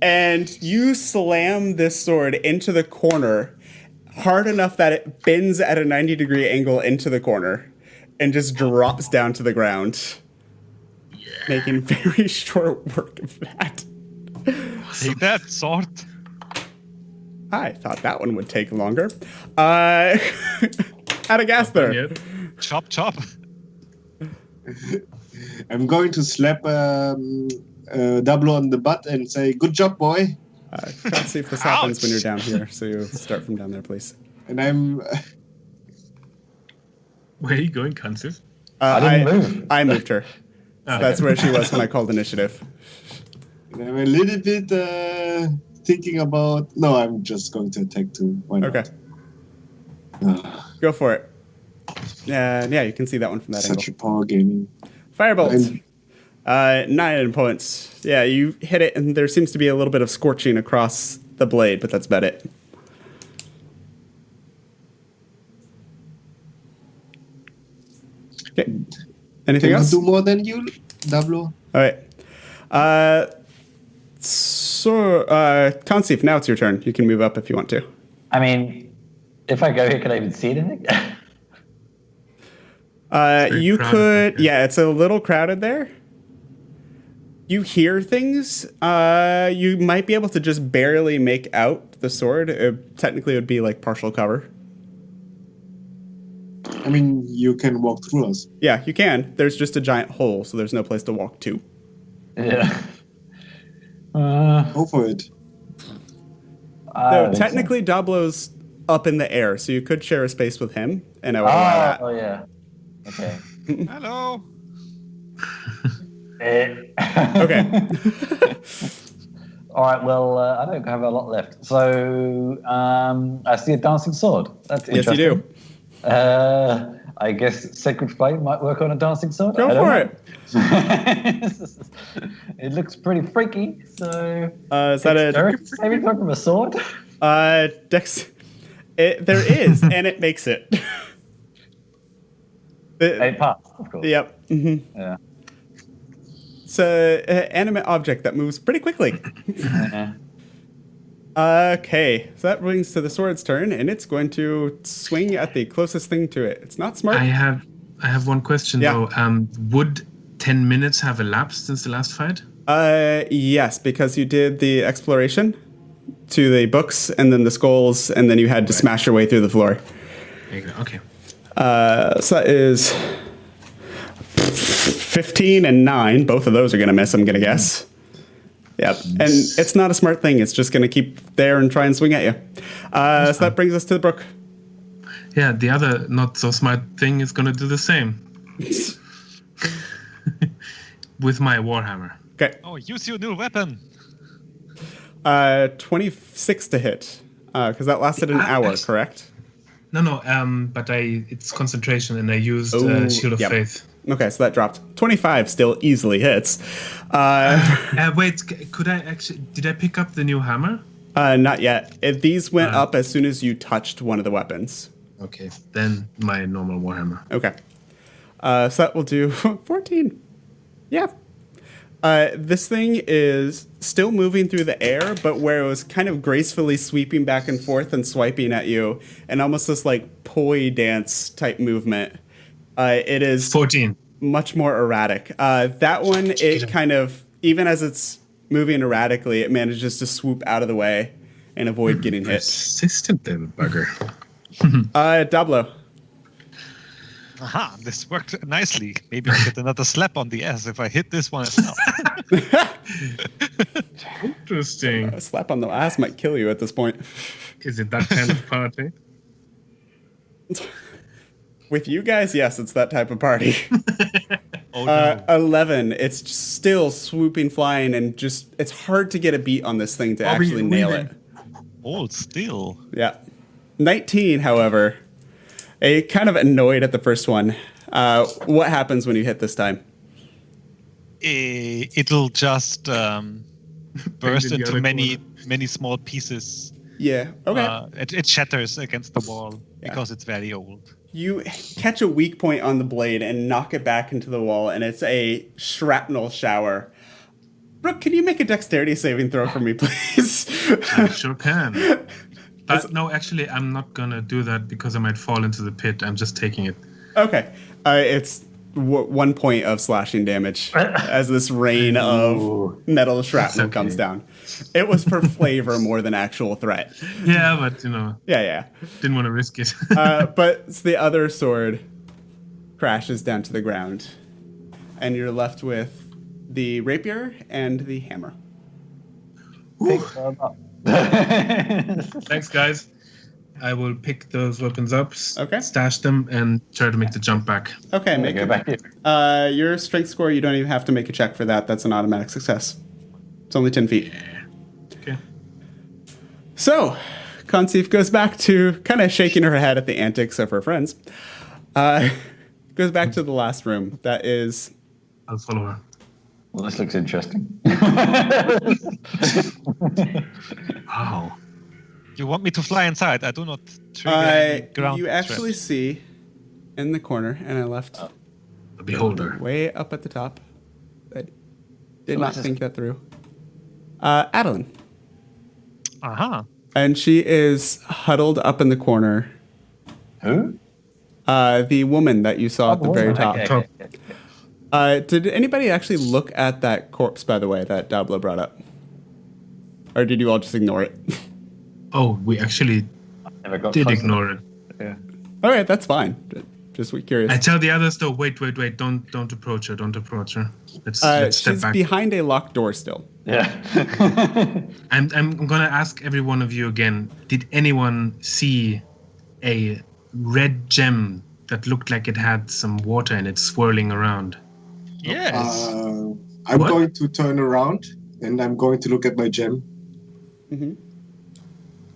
and you slam this sword into the corner hard enough that it bends at a 90-degree angle into the corner and just drops down to the ground, making very short work of that. Take that, sword. I thought that one would take longer. Adagasthar. Chop, chop. I'm going to slap Dablo on the butt and say, "Good job, boy." Can't see if this happens when you're down here, so you start from down there, please. And I'm. Where are you going, Kansif? I didn't move. I moved her. That's where she was when I called initiative. And I'm a little bit thinking about. No, I'm just going to attack too. Why not? Okay. Go for it. Yeah, you can see that one from that Such angle. a power gaming. Firebolt. 9 points. Yeah, you hit it, and there seems to be a little bit of scorching across the blade, but that's about it. Okay. Anything Can I else? do more than you, Dablo? All right. Consif, now it's your turn. You can move up if you want to. I mean, if I go here, can I even see anything? You crowded could, there. yeah, it's a little crowded there. You hear things. You might be able to just barely make out the sword. Technically, it would be like partial cover. I mean, you can walk through us. Yeah, you can. There's just a giant hole, so there's no place to walk to. Yeah. Go for it. So technically, Dablo's up in the air, so you could share a space with him, and I would allow that. Oh, yeah. Okay. Hello. Okay. All right, well, I don't have a lot left. So I see a dancing sword. That's Yes, you interesting. do. I guess Sacred Flame might work on a dancing sword. Go I don't for know. it. It looks pretty freaky, so... Is that a Maybe talking from a sword? Dex? There is, and it makes it. A pass, of course. Yep. Mm-hmm. Yeah. It's an animate object that moves pretty quickly. Yeah. Okay, so that brings to the sword's turn, and it's going to swing at the closest thing to it. It's not smart. I have one question Yeah. though. Would 10 minutes have elapsed since the last fight? Yes, because you did the exploration to the books, and then the skulls, and then you had to smash your way through the floor. There you go. Okay. So that is 15 and 9. Both of those are going to miss, I'm going to guess. Yep. And it's not a smart thing. It's just going to keep there and try and swing at you. So that brings us to the brook. Yeah, the other not so smart thing is gonna do the same. With my warhammer. Okay. Oh, use your new weapon. 26 to hit. Because that lasted an hour, correct? No. But it's concentration, and I used Oh, Shield of yep. Faith. Okay, so that dropped. 25 still easily hits. Wait, did I pick up the new hammer? Not yet. These went up as soon as you touched one of the weapons. Okay, then my normal warhammer. Okay. So that will do 14. Yeah. This thing is still moving through the air, but where it was kind of gracefully sweeping back and forth and swiping at you, and almost this like poi dance type movement. It is 14. much more erratic. That one, it kind of, even as it's moving erratically, it manages to swoop out of the way and avoid getting hit. Persistent little bugger. Dablo. Aha, this worked nicely. Maybe I'll get another slap on the ass if I hit this one as well. Interesting. A slap on the ass might kill you at this point. Is it that kind of party? With you guys, yes, it's that type of party. Oh no. 11. It's still swooping, flying, and just it's hard to get a beat on this thing to actually nail it. Hold still. Yeah. 19, however. Kind of annoyed at the first one. What happens when you hit this time? It'll just burst the into other many small pieces. Yeah. Okay. It shatters against the wall because it's very old. You catch a weak point on the blade and knock it back into the wall, and it's a shrapnel shower. Brooke, can you make a dexterity saving throw for me, please? I sure can. But no, actually, I'm not gonna do that because I might fall into the pit. I'm just taking it. Okay. It's 1 point of slashing damage as this rain of metal shrapnel comes down. It was for flavor more than actual threat. Yeah, but Yeah. didn't want to risk it. But the other sword crashes down to the ground, and you're left with the rapier and the hammer. Thanks, guys. I will pick those weapons up, Okay. stash them, and try to make the jump back. Okay, make Go back here. your strength score. You don't even have to make a check for that. That's an automatic success. It's only 10 feet. Okay. So, Conceive goes back to kind of shaking her head at the antics of her friends. Goes back to the last room. That is. I'll follow her. Well, this looks interesting. Wow. You want me to fly inside? I do not trigger any ground You actually traps. see in the corner, and I left The beholder. way up at the top. I did not think that through. Adeline. Aha. And she is huddled up in the corner. Who? The woman that you saw at the very top. Okay. Did anybody actually look at that corpse, by the way, that Dablo brought up? Or did you all just ignore it? Oh, we actually Never got did close ignore it. enough. Yeah. All right, that's fine. Just curious. I tell the others though, wait, don't approach her, Let's step She's back. behind a locked door still. Yeah. I'm gonna ask every one of you again. Did anyone see a red gem that looked like it had some water in it swirling around? Yes. I'm What? going to turn around and I'm going to look at my gem. Mm-hmm.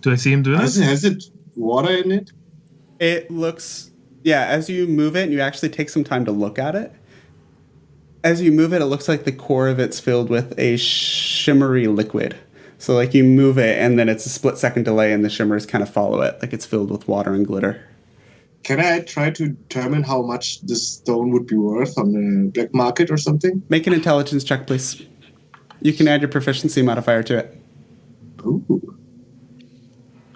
Do I see him do this? Has it water in it? It looks, as you move it, and you actually take some time to look at it. As you move it, it looks like the core of it's filled with a shimmery liquid. So like you move it, and then it's a split-second delay, and the shimmers kind of follow it, like it's filled with water and glitter. Can I try to determine how much this stone would be worth on the black market or something? Make an intelligence check, please. You can add your proficiency modifier to it. Ooh.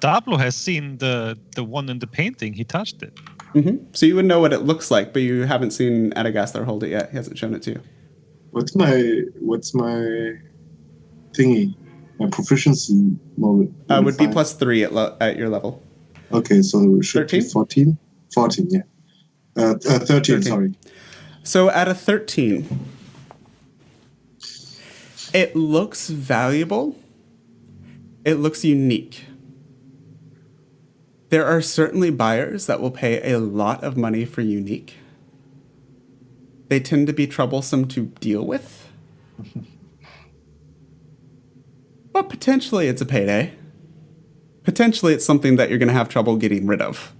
Dablo has seen the one in the painting. He touched it. Mm-hmm. So you would know what it looks like, but you haven't seen Adagasther hold it yet. He hasn't shown it to you. What's my thingy? My proficiency moment? Would be +3 at your level. Okay, so it should 13? be 14? 14, yeah. 13, sorry. So at a 13, it looks valuable. It looks unique. There are certainly buyers that will pay a lot of money for unique. They tend to be troublesome to deal with. But potentially it's a payday. Potentially it's something that you're going to have trouble getting rid of.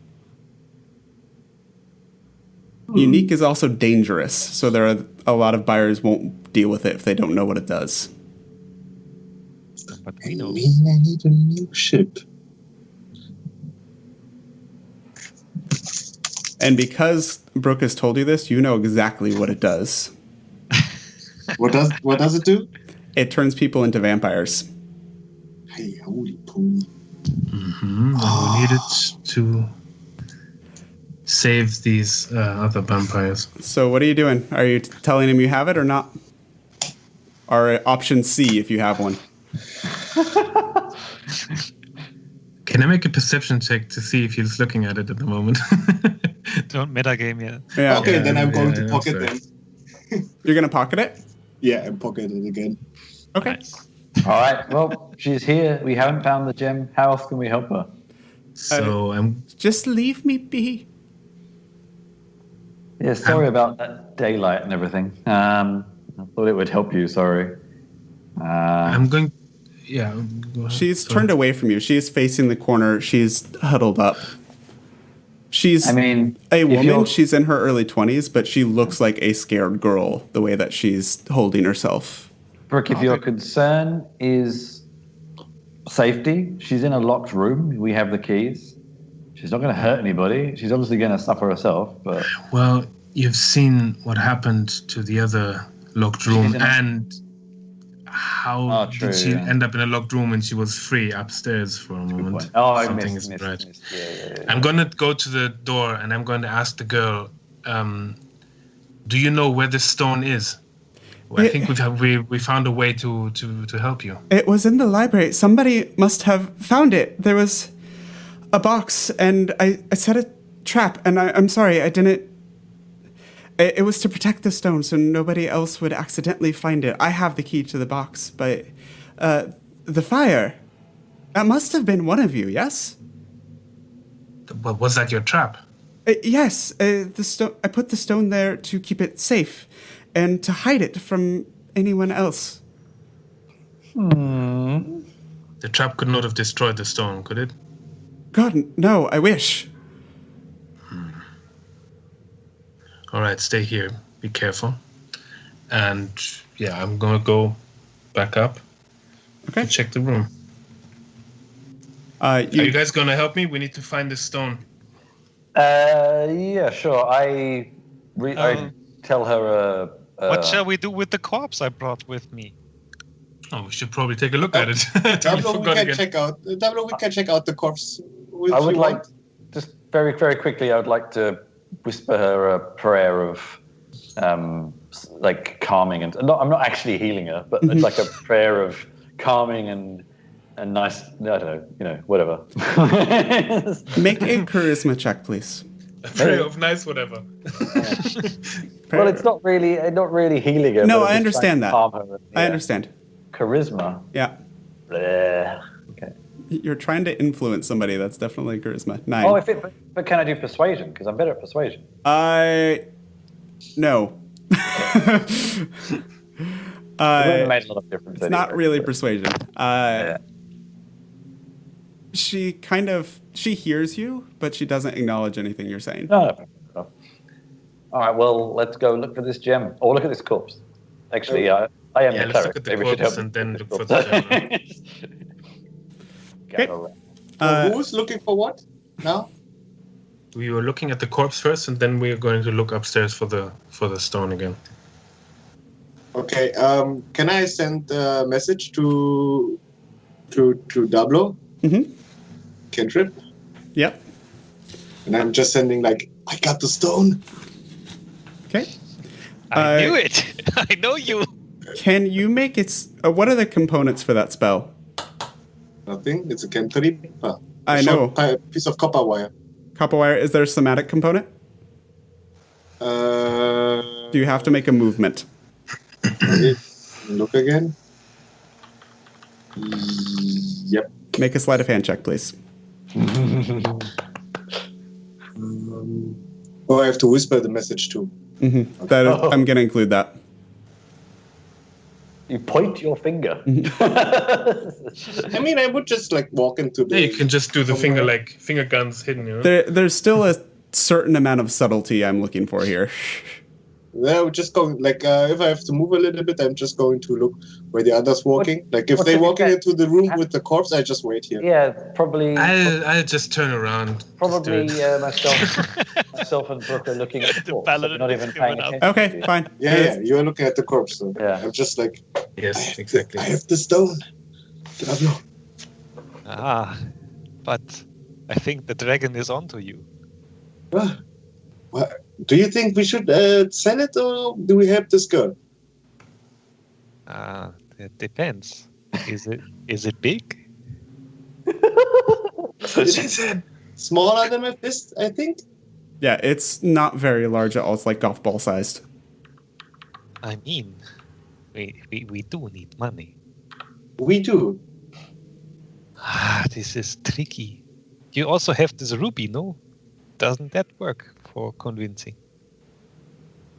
Unique is also dangerous, so there are a lot of buyers won't deal with it if they don't know what it does. But I we know. mean, I need a new ship. And because Brooke has told you this, you know exactly what it does. What does it do? It turns people into vampires. Hey, holy poly. Mm-hmm. We need it to save these other vampires. So what are you doing? Are you telling him you have it or not? Or option C if you have one. Can I make a perception check to see if he's looking at it at the moment? Don't metagame yet. Yeah. Okay, then I'm going to yeah, pocket that's them. You're going to pocket it? Yeah, and pocket it again. Okay. Nice. All right. Well, she's here. We haven't found the gem. How else can we help her? So I'm Just leave me be. Yeah, sorry about that daylight and everything. I thought it would help you. Sorry. I'm going. Yeah. Go ahead. She's Sorry. turned away from you. She's facing the corner. She's huddled up. She's I mean, a if woman. you're- She's in her early 20s, but she looks like a scared girl the way that she's holding herself. Brooke, if your concern is safety, she's in a locked room. We have the keys. She's not going to hurt anybody. She's obviously going to suffer herself, but Well, you've seen what happened to the other locked room, She's in a- and how true, did she yeah. end up in a locked room when she was free upstairs for a moment? point. Oh, I Something missed. is right. Yeah. I'm going to go to the door and I'm going to ask the girl, do you know where this stone is? Well, I think we found a way to help you. It was in the library. Somebody must have found it. There was a box, and I set a trap, and I'm sorry, I didn't... It was to protect the stone so nobody else would accidentally find it. I have the key to the box, but the fire, that must have been one of you, yes? But was that your trap? Yes, the stone. I put the stone there to keep it safe and to hide it from anyone else. The trap could not have destroyed the stone, could it? God, no, I wish. All right, stay here. Be careful. And yeah, I'm going to go back up Okay. and check the room. Are you guys going to help me? We need to find this stone. Yeah, sure. I tell her. What shall we do with the corpse I brought with me? Oh, we should probably take a look at it. Dablo, we can check out. Dablo, we can check out the corpse. I would like, just very, very quickly, I would like to whisper her a prayer of, like calming and not. I'm not actually healing her, but it's like a prayer of calming and nice. I don't know, whatever. Make a charisma check, please. A prayer of nice whatever. Well, it's not really healing her. No, but I I'm just trying understand to that. calm her. I Yeah. understand. Charisma. Yeah. Bleh. Okay. You're trying to influence somebody. That's definitely charisma. 9. Oh, but can I do persuasion? Because I'm better at persuasion. No. It wouldn't have made a lot of difference. It's not really persuasion. Yeah. She hears you, but she doesn't acknowledge anything you're saying. No. All right. Well, let's go look for this gem. Or look at this corpse. Actually, I am Yeah, the let's cleric. look at the Maybe we should corpse help and then with look for this the corpse. Okay. Go who's looking for what now? We were looking at the corpse first, and then we are going to look upstairs for the stone again. Okay. Can I send a message to Dablo? Mm-hmm. Cantrip? Yep. And I'm just sending like, I got the stone. Okay. I knew it. I know you. Can you make its... what are the components for that spell? Nothing. It's a cantrip. I know. A piece of copper wire. Copper wire, is there a somatic component? Do you have to make a movement? Look again. Yep. Make a sleight of hand check, please. I have to whisper the message too. Mm-hmm. I'm going to include that. You point your finger. I mean, I would just like walk into the... Yeah, you can just do the finger guns hidden, you know? There's still a certain amount of subtlety I'm looking for here. Yeah, we're just going, like, if I have to move a little bit, I'm just going to look where the others walking. Like, if they're walking into the room with the corpse, I just wait here. Yeah, probably. I'll just turn around. Probably myself and Brooke are looking at the corpse. paladin Not even has paying given up. attention. Okay, fine. Yeah, you're looking at the corpse. So Yeah. I'm just like, Yes, exactly. I have the stone. Dablo. But I think the dragon is onto you. What? Do you think we should sell it, or do we help this girl? It depends. Is it big? Smaller than my fist, I think. Yeah, it's not very large at all. It's like golf ball sized. I mean, we do need money. We do. This is tricky. You also have this ruby, no? Doesn't that work for convincing?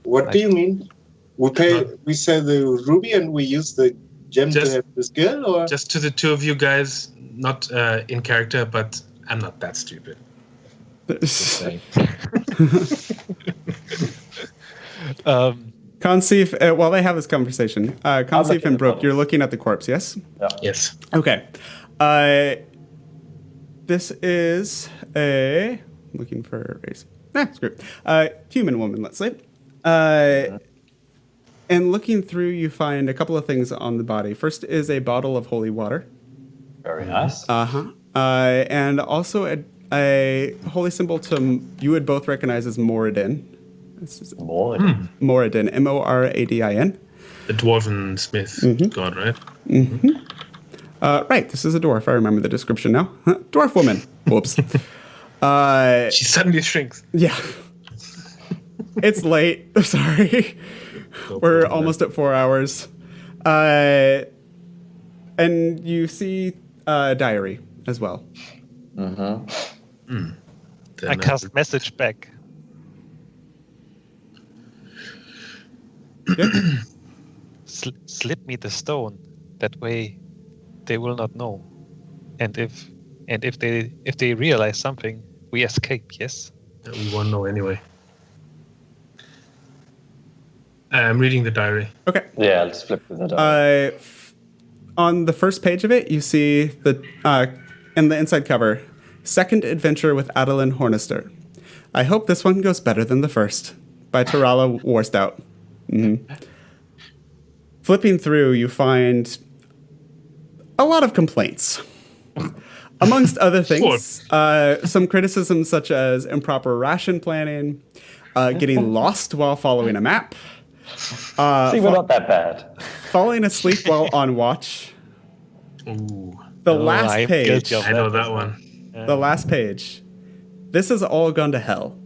What do you mean? We sell the ruby and we use the gem to have the skill, or just to the two of you guys, not in character, but I'm not that stupid. Conceive, while they have this conversation, Conceive and Brooke, you're looking at the corpse, yes? Yeah. Yes. Okay. This is looking for a race. Screw it. Human woman, let's say. And looking through, you find a couple of things on the body. First is a bottle of holy water. Very nice. And also a holy symbol you would both recognize as Moradin. Moradin. Moradin, Moradin. The dwarven smith god, right? Right, this is a dwarf. I remember the description now. Dwarf woman. Whoops. She suddenly shrinks. Yeah. It's late. Sorry. We're almost at 4 hours. And you see a diary as well. I cast message back. Slip me the stone. That way, they will not know. And if they realize something, we escape. Yes. We won't know anyway. I'm reading the diary. Okay. Yeah, let's flip to the diary. On the first page of it, you see in the inside cover, Second Adventure with Adeline Hornister. I hope this one goes better than the first. By Tarala Warstout. Flipping through, you find a lot of complaints. Amongst other things, some criticisms such as improper ration planning, getting lost while following a map. See, we're not that bad. Falling asleep while on watch. Ooh. The last page. I know that one. The last page. This has all gone to hell.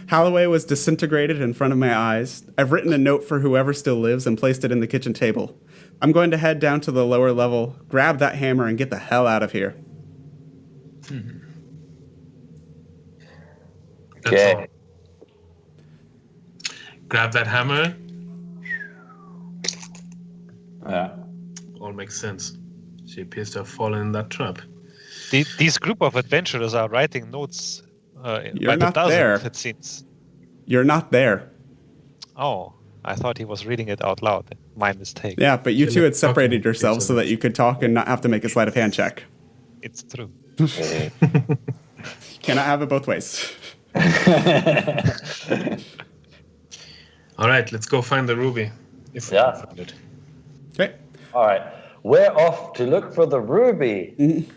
Holloway was disintegrated in front of my eyes. I've written a note for whoever still lives and placed it in the kitchen table. I'm going to head down to the lower level, grab that hammer, and get the hell out of here. Okay. Grab that hammer. Yeah. All makes sense. She appears to have fallen in that trap. These group of adventurers are writing notes. You're not there. It seems. You're not there. Oh, I thought he was reading it out loud. My mistake. Yeah, but you two had separated yourselves so that you could talk and not have to make a sleight of hand check. It's true. Cannot have it both ways. All right, let's go find the ruby. If we can find it. Okay. All right. We're off to look for the ruby.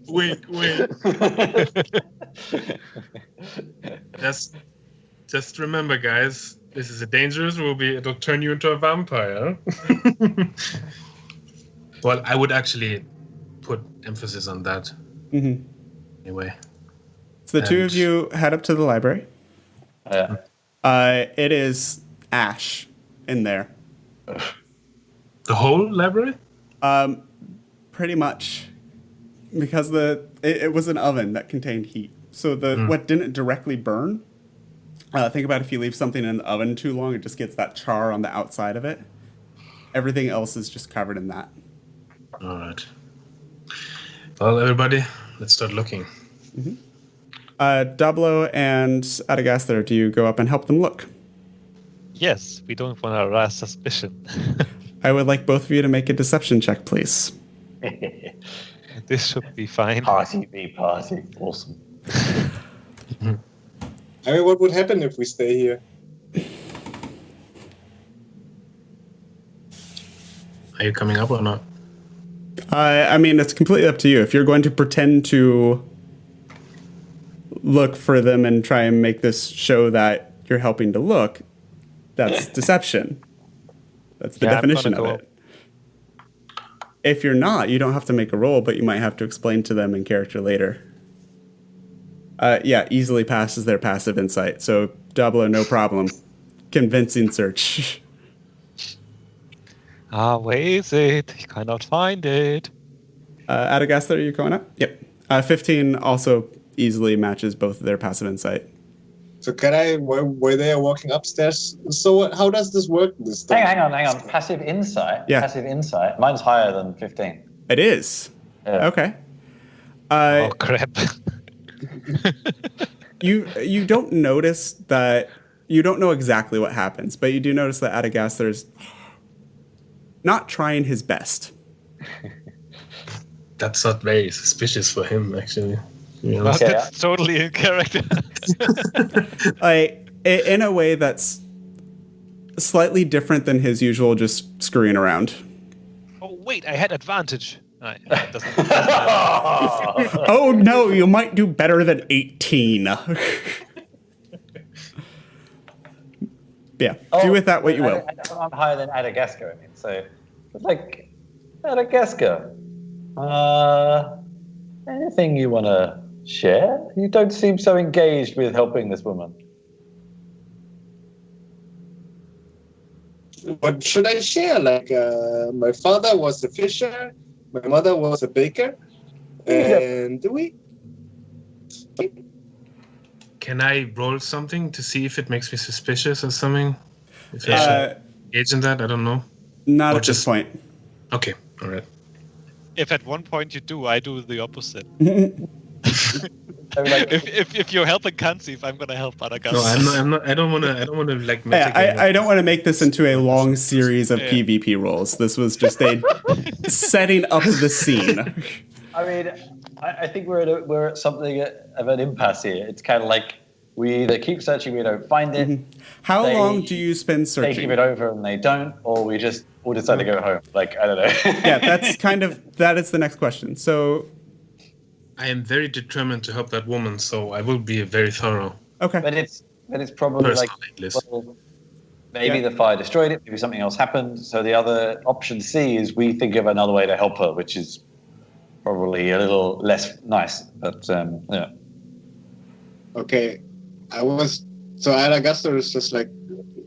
Wink, wink. Just remember, guys, this is a dangerous ruby. It'll turn you into a vampire. Well, I would actually put emphasis on that. Anyway. So the two of you head up to the library. Yeah. It is ash in there. The whole library? Pretty much. Because it was an oven that contained heat. So what didn't directly burn, think about if you leave something in the oven too long, it just gets that char on the outside of it. Everything else is just covered in that. All right. Well, everybody, let's start looking. Dablo and Adagaster, do you go up and help them look? Yes, we don't want to arouse suspicion. I would like both of you to make a deception check, please. This should be fine. Party be party. Awesome. I mean, what would happen if we stay here? Are you coming up or not? I mean, it's completely up to you. If you're going to pretend to look for them and try and make this show that you're helping to look, that's deception. That's the definition of it. If you're not, you don't have to make a roll, but you might have to explain to them in character later. Easily passes their passive insight. So, Dablo, no problem. Convincing search. Where is it? I cannot find it. Adagaster, are you going up? Yep. 15 also easily matches both of their passive insight. So were they walking upstairs? So how does this work? This thing? Hang on. Passive insight. Yeah. Passive insight. Mine's higher than 15. It is. Yeah. Okay. Oh crap! You don't notice that. You don't know exactly what happens, but you do notice that Adagaster's not trying his best. That's not very suspicious for him, actually. That's totally in character. Like, in a way that's slightly different than his usual just screwing around. Oh wait, I had advantage. It doesn't Oh no, you might do better than 18. Yeah, do with that what you will. I'm higher than Adagaster, I mean, so it's like Adagaster. Anything you want to share? You don't seem so engaged with helping this woman. What should I share? Like, my father was a fisher, my mother was a baker, and Can I roll something to see if it makes me suspicious or something? If I should engage in that, I don't know. Not Or at this just- point. Okay, all right. If at one point you do, I do the opposite. I mean, like, if you're helping Kansi, I'm gonna help Adagaster. No, I'm not. I don't want to like. Yeah, mitigate I don't want to make this into a long series of Yeah. PvP rolls. This was just a setting up the scene. I mean, I think we're at something of an impasse here. It's kind of like we either keep searching, we don't find it. How They- long do you spend They searching? give it over and they don't, or we just all decide to go home. Like, I don't know. Yeah, that is the next question. So, I am very determined to help that woman, so I will be very thorough. okay. But it's probably like, Personally, at least. well, maybe Yeah. the fire destroyed it, maybe something else happened. So the other option C is we think of another way to help her, which is probably a little less nice. But yeah. okay, so Adagaster is just like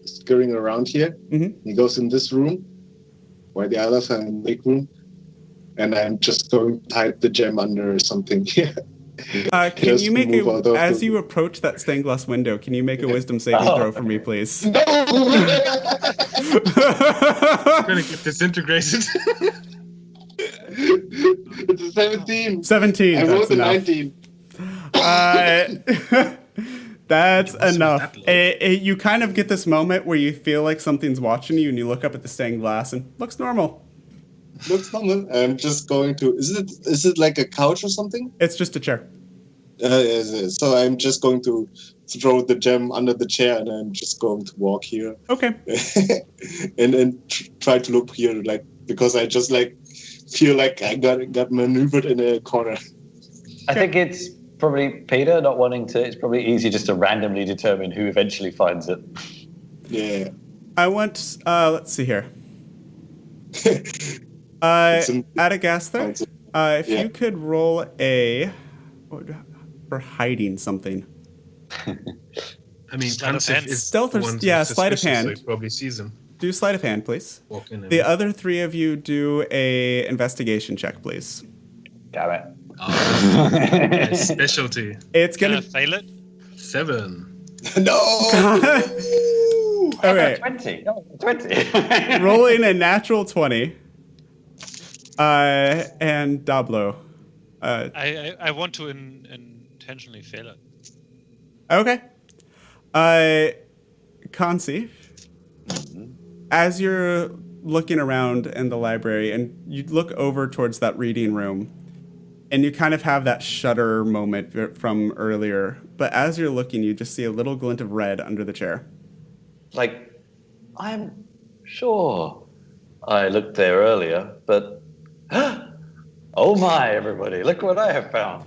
scurrying around here. Mhm. He goes in this room, while the others are in the big room, and I'm just going to hide the gem under something here. Can Just you make move out of as the- you approach that stained glass window? Can you make a wisdom saving throw for me, please? No! I'm gonna get disintegrated. It's a 17. 17. I rolled That's a enough. 19. That's enough. that low. You kind of get this moment where you feel like something's watching you, and you look up at the stained glass, and looks normal. Looks normal. I'm just going to. Is it like a couch or something? It's just a chair. So I'm just going to throw the gem under the chair, and I'm just going to walk here, Okay. and then try to look here, like because I just like feel like I got maneuvered in a corner. I think it's probably Peter not wanting to. It's probably easy just to randomly determine who eventually finds it. Yeah. I want. Let's see here. It's an- Adagaster, if Yeah. you could roll a for hiding something. I mean, Sleight of Tansif hand. is Stealth the or- one who's yeah, sleight of suspicious, hand. So he probably sees him Do sleight of hand, please. walking in. The other three of you do a investigation check, please. Damn it. My specialty. It's Can gonna. I fail it? 7. No. Okay, 20. No, 20. rolling a natural 20. And Dablo. I want to intentionally fail it. Okay. Kansi, as you're looking around in the library and you look over towards that reading room and you kind of have that shudder moment from earlier, but as you're looking, you just see a little glint of red under the chair. Like, I'm sure I looked there earlier, but oh my, everybody, look what I have found.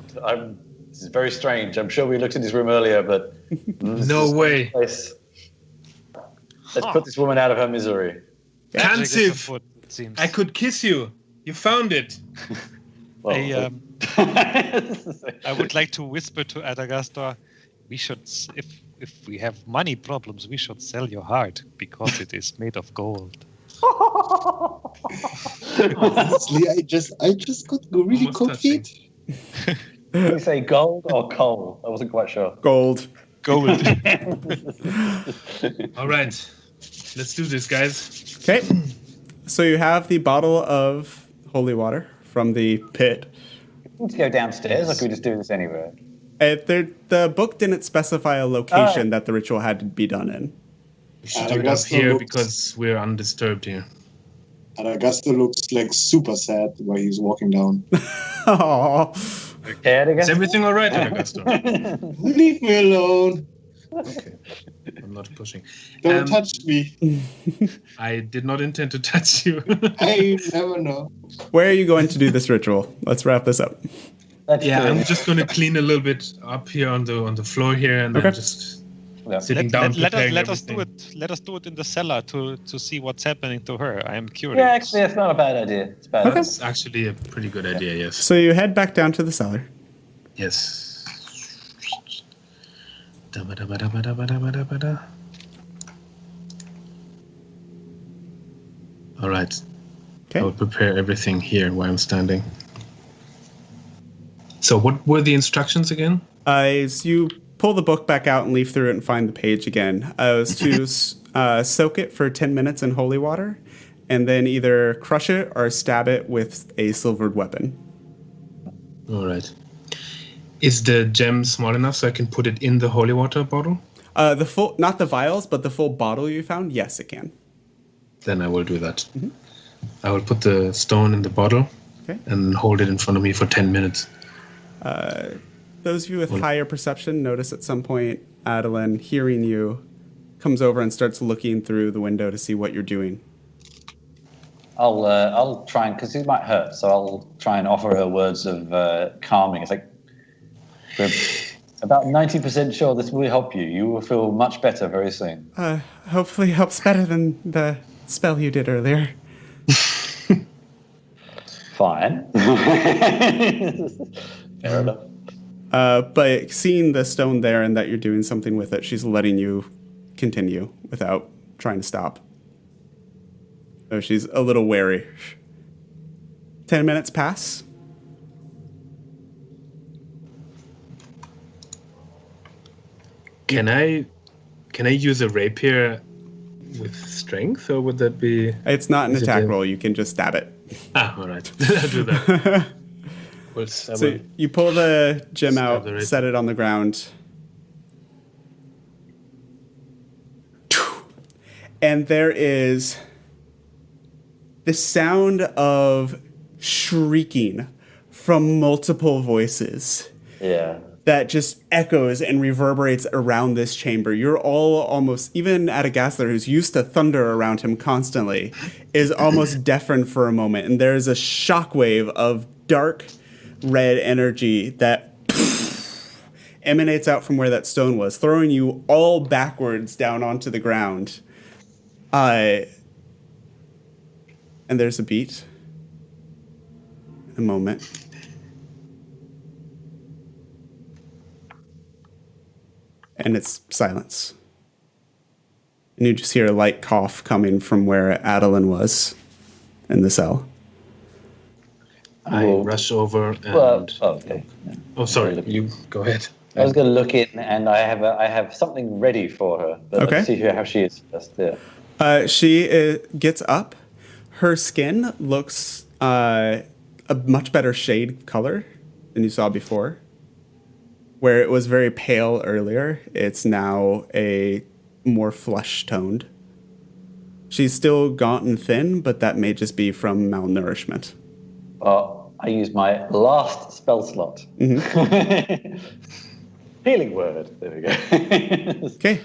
This is very strange. I'm sure we looked in this room earlier, but No way. let's put this woman out of her misery. Magic is Tansif, afoot, it seems. I could kiss you. You found it. Well, I would like to whisper to Adagaster, we should, if we have money problems, we should sell your heart because it is made of gold. Honestly, I just got really Almost touching. confused. Did you say gold or coal? I wasn't quite sure. Gold. Gold. All right, let's do this, guys. Okay. So you have the bottle of holy water from the pit. Let's go downstairs, or can we just do this anywhere? The book didn't specify a location that the ritual had to be done in. We should do it up here because we're undisturbed here. And Augusta looks like super sad while he's walking down. Oh. Is everything all right, Augusta? Leave me alone. Okay. I'm not pushing. Don't touch me. I did not intend to touch you. I never know. Where are you going to do this ritual? Let's wrap this up. I'm just going to clean a little bit up here on the floor here, and then just sitting down. Let us do it. Let us do it in the cellar to see what's happening to her. I am curious. Yeah, actually, it's not a bad idea. It's bad. Okay. That's actually a pretty good idea. Yes. So you head back down to the cellar. Yes. All right. Okay. I will prepare everything here while I'm standing. So what were the instructions again? As you pull the book back out and leaf through it and find the page again, I was to soak it for 10 minutes in holy water and then either crush it or stab it with a silvered weapon. All right. Is the gem small enough so I can put it in the holy water bottle? The full, not the vials, but the full bottle you found, yes, it can. Then I will do that. Mm-hmm. I will put the stone in the bottle and hold it in front of me for 10 minutes. Those of you with higher perception notice at some point Adeline, hearing you, comes over and starts looking through the window to see what you're doing. I'll try and, because it might hurt, so I'll try and offer her words of calming. It's like, we're about 90% sure this will help you. You will feel much better very soon. Hopefully helps better than the spell you did earlier. Fine. Fair enough. But seeing the stone there and that you're doing something with it, she's letting you continue without trying to stop. So she's a little wary. 10 minutes pass. Can I use a rapier with strength, or would that be? It's not an attack roll. You can just stab it. All right. I'll do that. So you pull the gem out, set it on the ground, and there is the sound of shrieking from multiple voices. Yeah. That just echoes and reverberates around this chamber. You're all almost, even Adagathler, who's used to thunder around him constantly, is almost deafened for a moment. And there's a shockwave of dark red energy that emanates out from where that stone was, throwing you all backwards down onto the ground. And there's a beat. A moment. And it's silence. And you just hear a light cough coming from where Adeline was in the cell. I rush over and... okay. Oh, sorry. You go ahead. I was going to look in, and I have something ready for her. But let's see how she is first. Yeah. She gets up. Her skin looks a much better shade color than you saw before. Where it was very pale earlier, it's now a more flesh-toned. She's still gaunt and thin, but that may just be from malnourishment. I use my last spell slot. Mm-hmm. Healing word. There we go. Okay.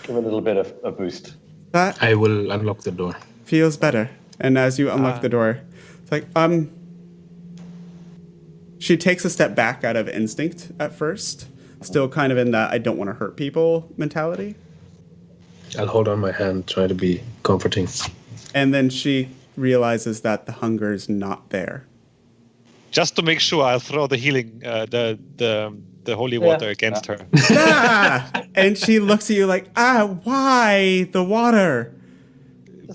Give a little bit of a boost. That I will unlock the door. Feels better. And as you unlock the door, it's like, she takes a step back out of instinct at first, still kind of in that I don't want to hurt people mentality. I'll hold on my hand, try to be comforting. And then she realizes that the hunger is not there. Just to make sure, I'll throw the healing, the holy water against her. And she looks at you like, why the water?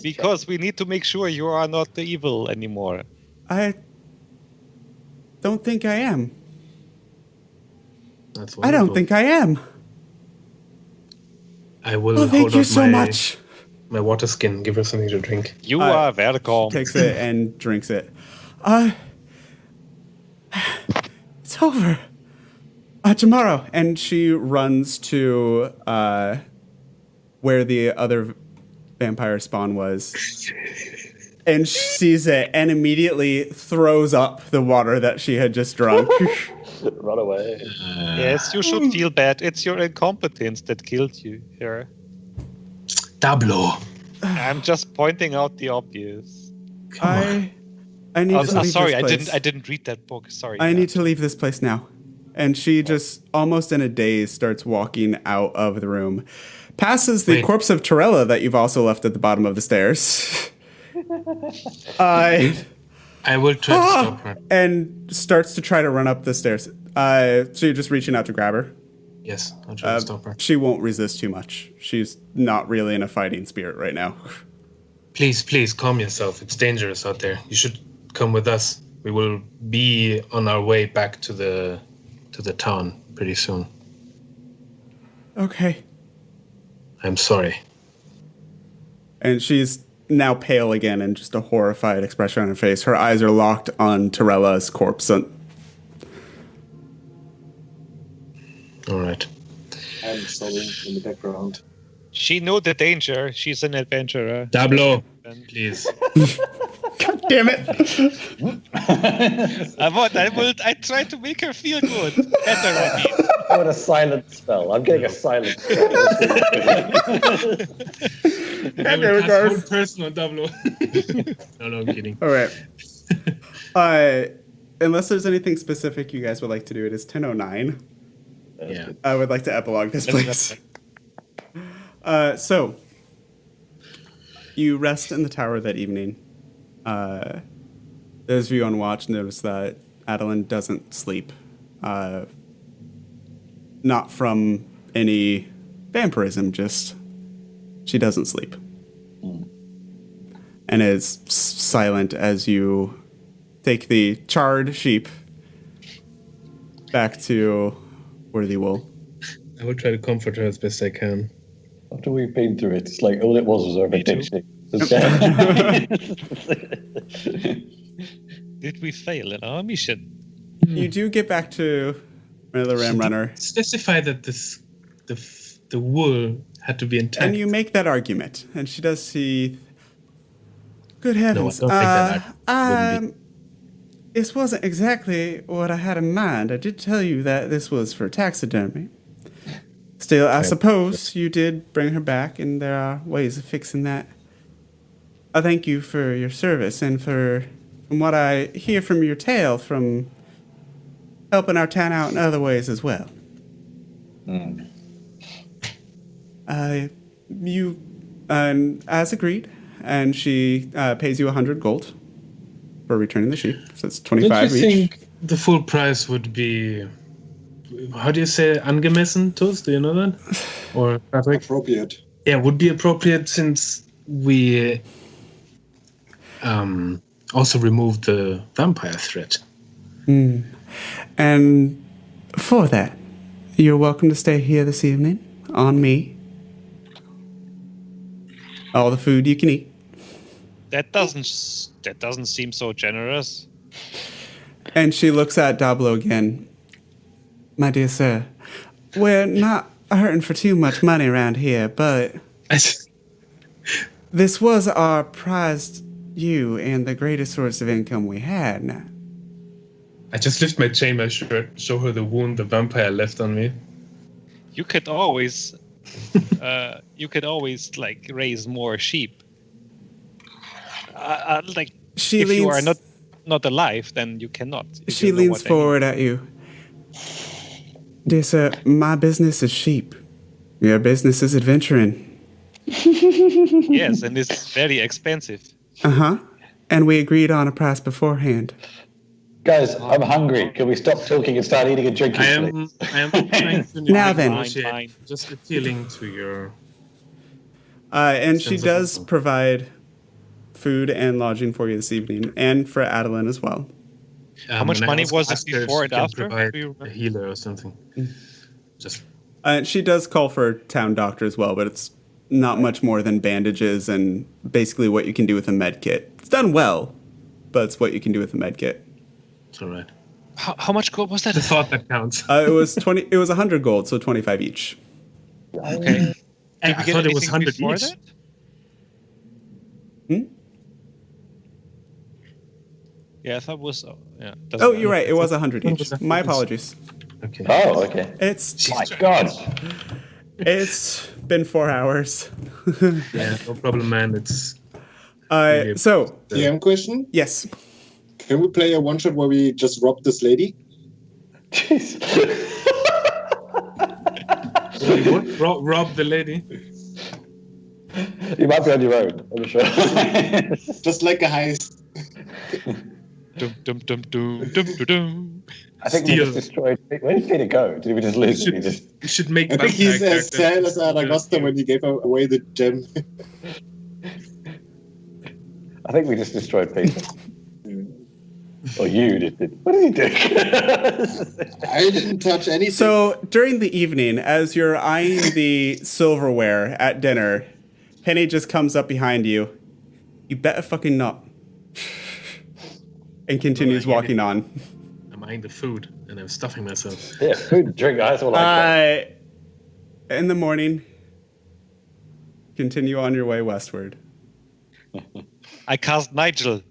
Because we need to make sure you are not the evil anymore. I don't think I am. That's I don't think I am. I will Oh, thank hold you out so much. my water skin. Give her something to drink. You are welcome. Takes it and drinks it. It's over. Tomorrow. And she runs to where the other vampire spawn was. And she sees it and immediately throws up the water that she had just drunk. Run away. Yes, you should feel bad. It's your incompetence that killed you here. Dablo. I'm just pointing out the obvious. I need to leave sorry, this place. I didn't read that book. Sorry. I need to leave this place now. And she just, almost in a daze, starts walking out of the room. Passes the corpse of Torella that you've also left at the bottom of the stairs. I will try to stop her. And starts to try to run up the stairs. So you're just reaching out to grab her? Yes, I'll try to stop her. She won't resist too much. She's not really in a fighting spirit right now. Please, calm yourself. It's dangerous out there. You should come with us. We will be on our way back to the town pretty soon. Okay. I'm sorry. And she's now pale again and just a horrified expression on her face. Her eyes are locked on Torella's corpse. All right. I'm sobbing in the background. She knew the danger. She's an adventurer. Dablo, please. God damn it. I tried to make her feel good. Better, I mean. I want a silent spell. I'm getting a silent spell. Whole person on Dablo. No, I'm kidding. All right. Unless there's anything specific you guys would like to do, it is 10:09. Yeah. I would like to epilogue this place. So, you rest in the tower that evening. Those of you on watch notice that Adeline doesn't sleep. Not from any vampirism, just she doesn't sleep. And is silent as you take the charred sheep back to Worthy Wool. I will try to comfort her as best I can. After we've been through it, it's like all it was our vacation. Did we fail in our mission? You do get back to the Ram Runner. Specify that the wool had to be intact. And you make that argument. And she does see... Good heavens. No, I don't think that this wasn't exactly what I had in mind. I did tell you that this was for taxidermy. Still, I suppose you did bring her back, and there are ways of fixing that. I thank you for your service, and from what I hear from your tale, from helping our town out in other ways as well. You, as agreed, and she pays you 100 gold for returning the sheep. So it's 25 Don't you each. think the full price would be... How do you say angemessen, Tos? Do you know that? Or Patrick? Appropriate. Yeah, would be appropriate since we also removed the vampire threat. And for that, you're welcome to stay here this evening on me. All the food you can eat. That doesn't seem so generous. And she looks at Dablo again. My dear sir, we're not hurting for too much money around here, but this was our prized you and the greatest source of income we had. I just lift my chainmail shirt, show her the wound the vampire left on me. You could always, like raise more sheep. She if leans, you are not alive, then you cannot. She leans forward at you. Dear sir, my business is sheep. Your business is adventuring. Yes, and it's very expensive. And we agreed on a price beforehand. Guys, I'm hungry. Can we stop talking and start eating and drinking? I am trying to Now then. just appealing to your... And she does provide food and lodging for you this evening, and for Adeline as well. How much money was it before and after? Provide a healer or something. Just She does call for town doctor as well, but it's not much more than bandages and basically what you can do with a med kit. It's done well, but it's what you can do with a med kit. It's all right. How much gold was that? The thought that counts. It was 20. It was 100 gold, so 25 each. Okay. I Did we get thought it was anything 100 before each. that? Yeah, I thought it was. Yeah. doesn't Oh, matter. you're right. It was 100 each. My apologies. Okay. Oh, okay. It's My God. It's been 4 hours. Yeah, no problem, man. It's So DM question. yes. Can we play a one shot where we just rob this lady? Jeez. what? Rob the lady. You might be on your own, I'm sure. Just like a heist. Dum, dum, dum, dum, dum, dum, dum. I think we just destroyed. Where did Peter go? Did we just lose him? You should make. I think he's as vampire sad as Aragosta when he gave away the gem. I think we just destroyed Peter. Or you did. What did he do? I didn't touch anything. So during the evening, as you're eyeing the silverware at dinner, Penny just comes up behind you. You better fucking not. And continues walking on. I'm eyeing the food and I'm stuffing myself. Yeah, food and drink. That's all I got. In the morning, continue on your way westward. I cast Nigel.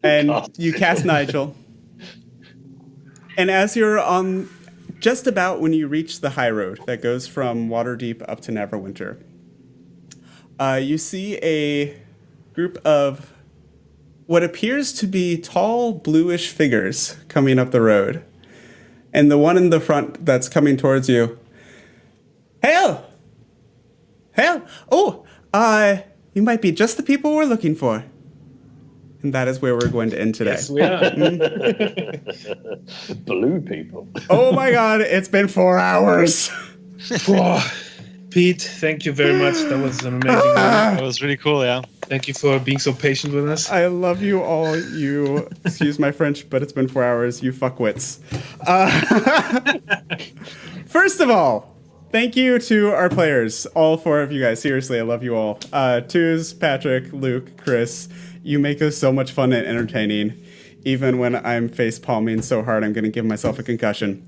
And you cast Nigel. And as you're on, just about when you reach the high road that goes from Waterdeep up to Neverwinter, you see a group of what appears to be tall, bluish figures coming up the road. And the one in the front that's coming towards you. Hail! Hail! Oh, you might be just the people we're looking for. And that is where we're going to end today. Yes, we are. Blue people. Oh my God, it's been 4 hours. Whoa. Pete, thank you very much. That was an amazing moment. That was really cool, yeah. Thank you for being so patient with us. I love you all, you, excuse my French, but it's been 4 hours, you fuckwits. First of all, thank you to our players, all 4 of you guys. Seriously, I love you all. Tuz, Patrick, Luke, Chris, you make us so much fun and entertaining. Even when I'm face palming so hard, I'm going to give myself a concussion.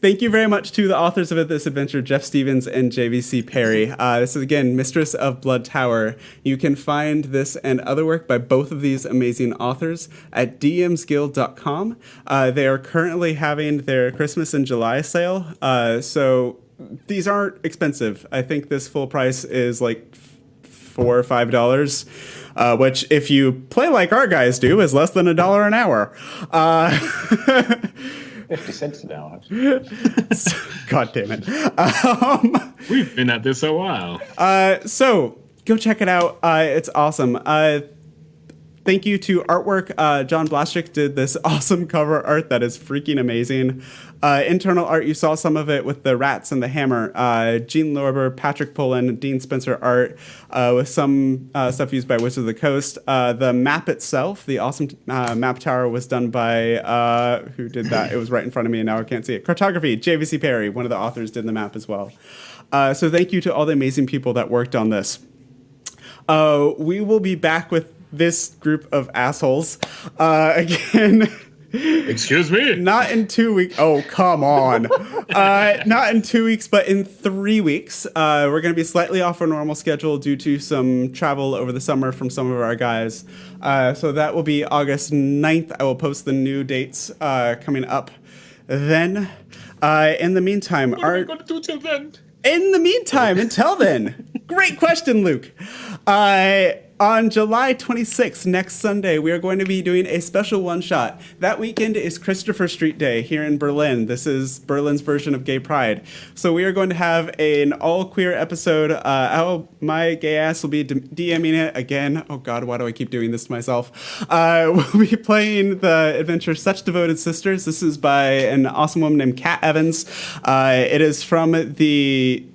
Thank you very much to the authors of this adventure, Jeff Stevens and JVC Parry. This is, again, Mistress of Blood Tower. You can find this and other work by both of these amazing authors at dmsguild.com. They are currently having their Christmas in July sale, so these aren't expensive. I think this full price is like $4 or $5. Which, if you play like our guys do, is less than $1 an hour. 50 cents an hour. God damn it. We've been at this a while. So, go check it out. It's awesome. Thank you to artwork. John Blaszczyk did this awesome cover art that is freaking amazing. Internal art, you saw some of it with the rats and the hammer. Gene Lorber, Patrick Pullen, Dean Spencer art, with some stuff used by Wizards of the Coast. The map itself, the awesome map tower, was done by, who did that? It was right in front of me and now I can't see it. Cartography, JVC Parry, one of the authors, did the map as well. So thank you to all the amazing people that worked on this. We will be back with this group of assholes again. Excuse me? Not in 2 weeks. Oh, come on. Not in 2 weeks, but in 3 weeks. We're going to be slightly off our normal schedule due to some travel over the summer from some of our guys. So that will be August 9th. I will post the new dates coming up then. In the meantime, What are we going to do till then? in the meantime, until then, great question, Luke. On July 26th, next Sunday, we are going to be doing a special one-shot. That weekend is Christopher Street Day here in Berlin. This is Berlin's version of Gay Pride. So we are going to have an all-queer episode. My gay ass will be DMing it again. Oh God, why do I keep doing this to myself? We'll be playing the adventure Such Devoted Sisters. This is by an awesome woman named Kat Evans. It is from the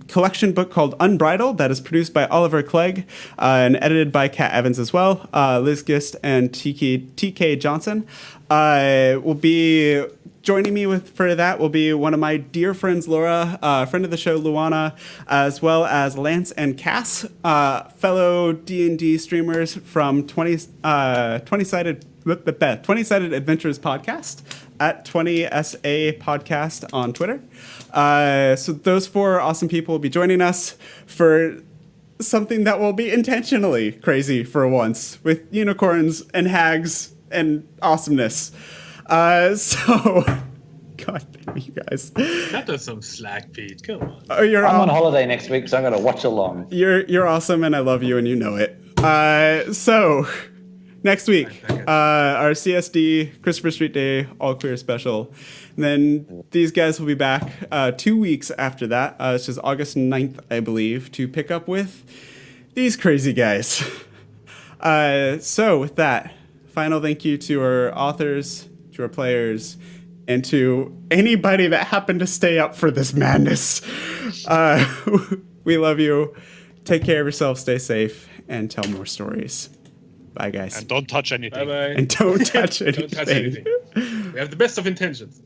collection book called Unbridled that is produced by Oliver Clegg and edited by Kat Evans as well, Liz Gist and TK Johnson. Will be joining me for that will be one of my dear friends, Laura, friend of the show, Luana, as well as Lance and Cass, fellow D&D streamers from 20-sided Adventures podcast at 20SA podcast on Twitter. So those four awesome people will be joining us for something that will be intentionally crazy for once, with unicorns and hags and awesomeness. So, God damn you guys. That was some slack, Pete. Come on. Oh, I'm on holiday next week, so I'm going to watch along. You're awesome, and I love you, and you know it. So, next week, our CSD Christopher Street Day All Clear special. And then these guys will be back 2 weeks after that, which is August 9th, I believe, to pick up with these crazy guys. So with that, final thank you to our authors, to our players, and to anybody that happened to stay up for this madness. We love you. Take care of yourself, stay safe, and tell more stories. Bye, guys. And don't touch anything. Bye-bye. And don't touch anything. Don't touch anything. We have the best of intentions.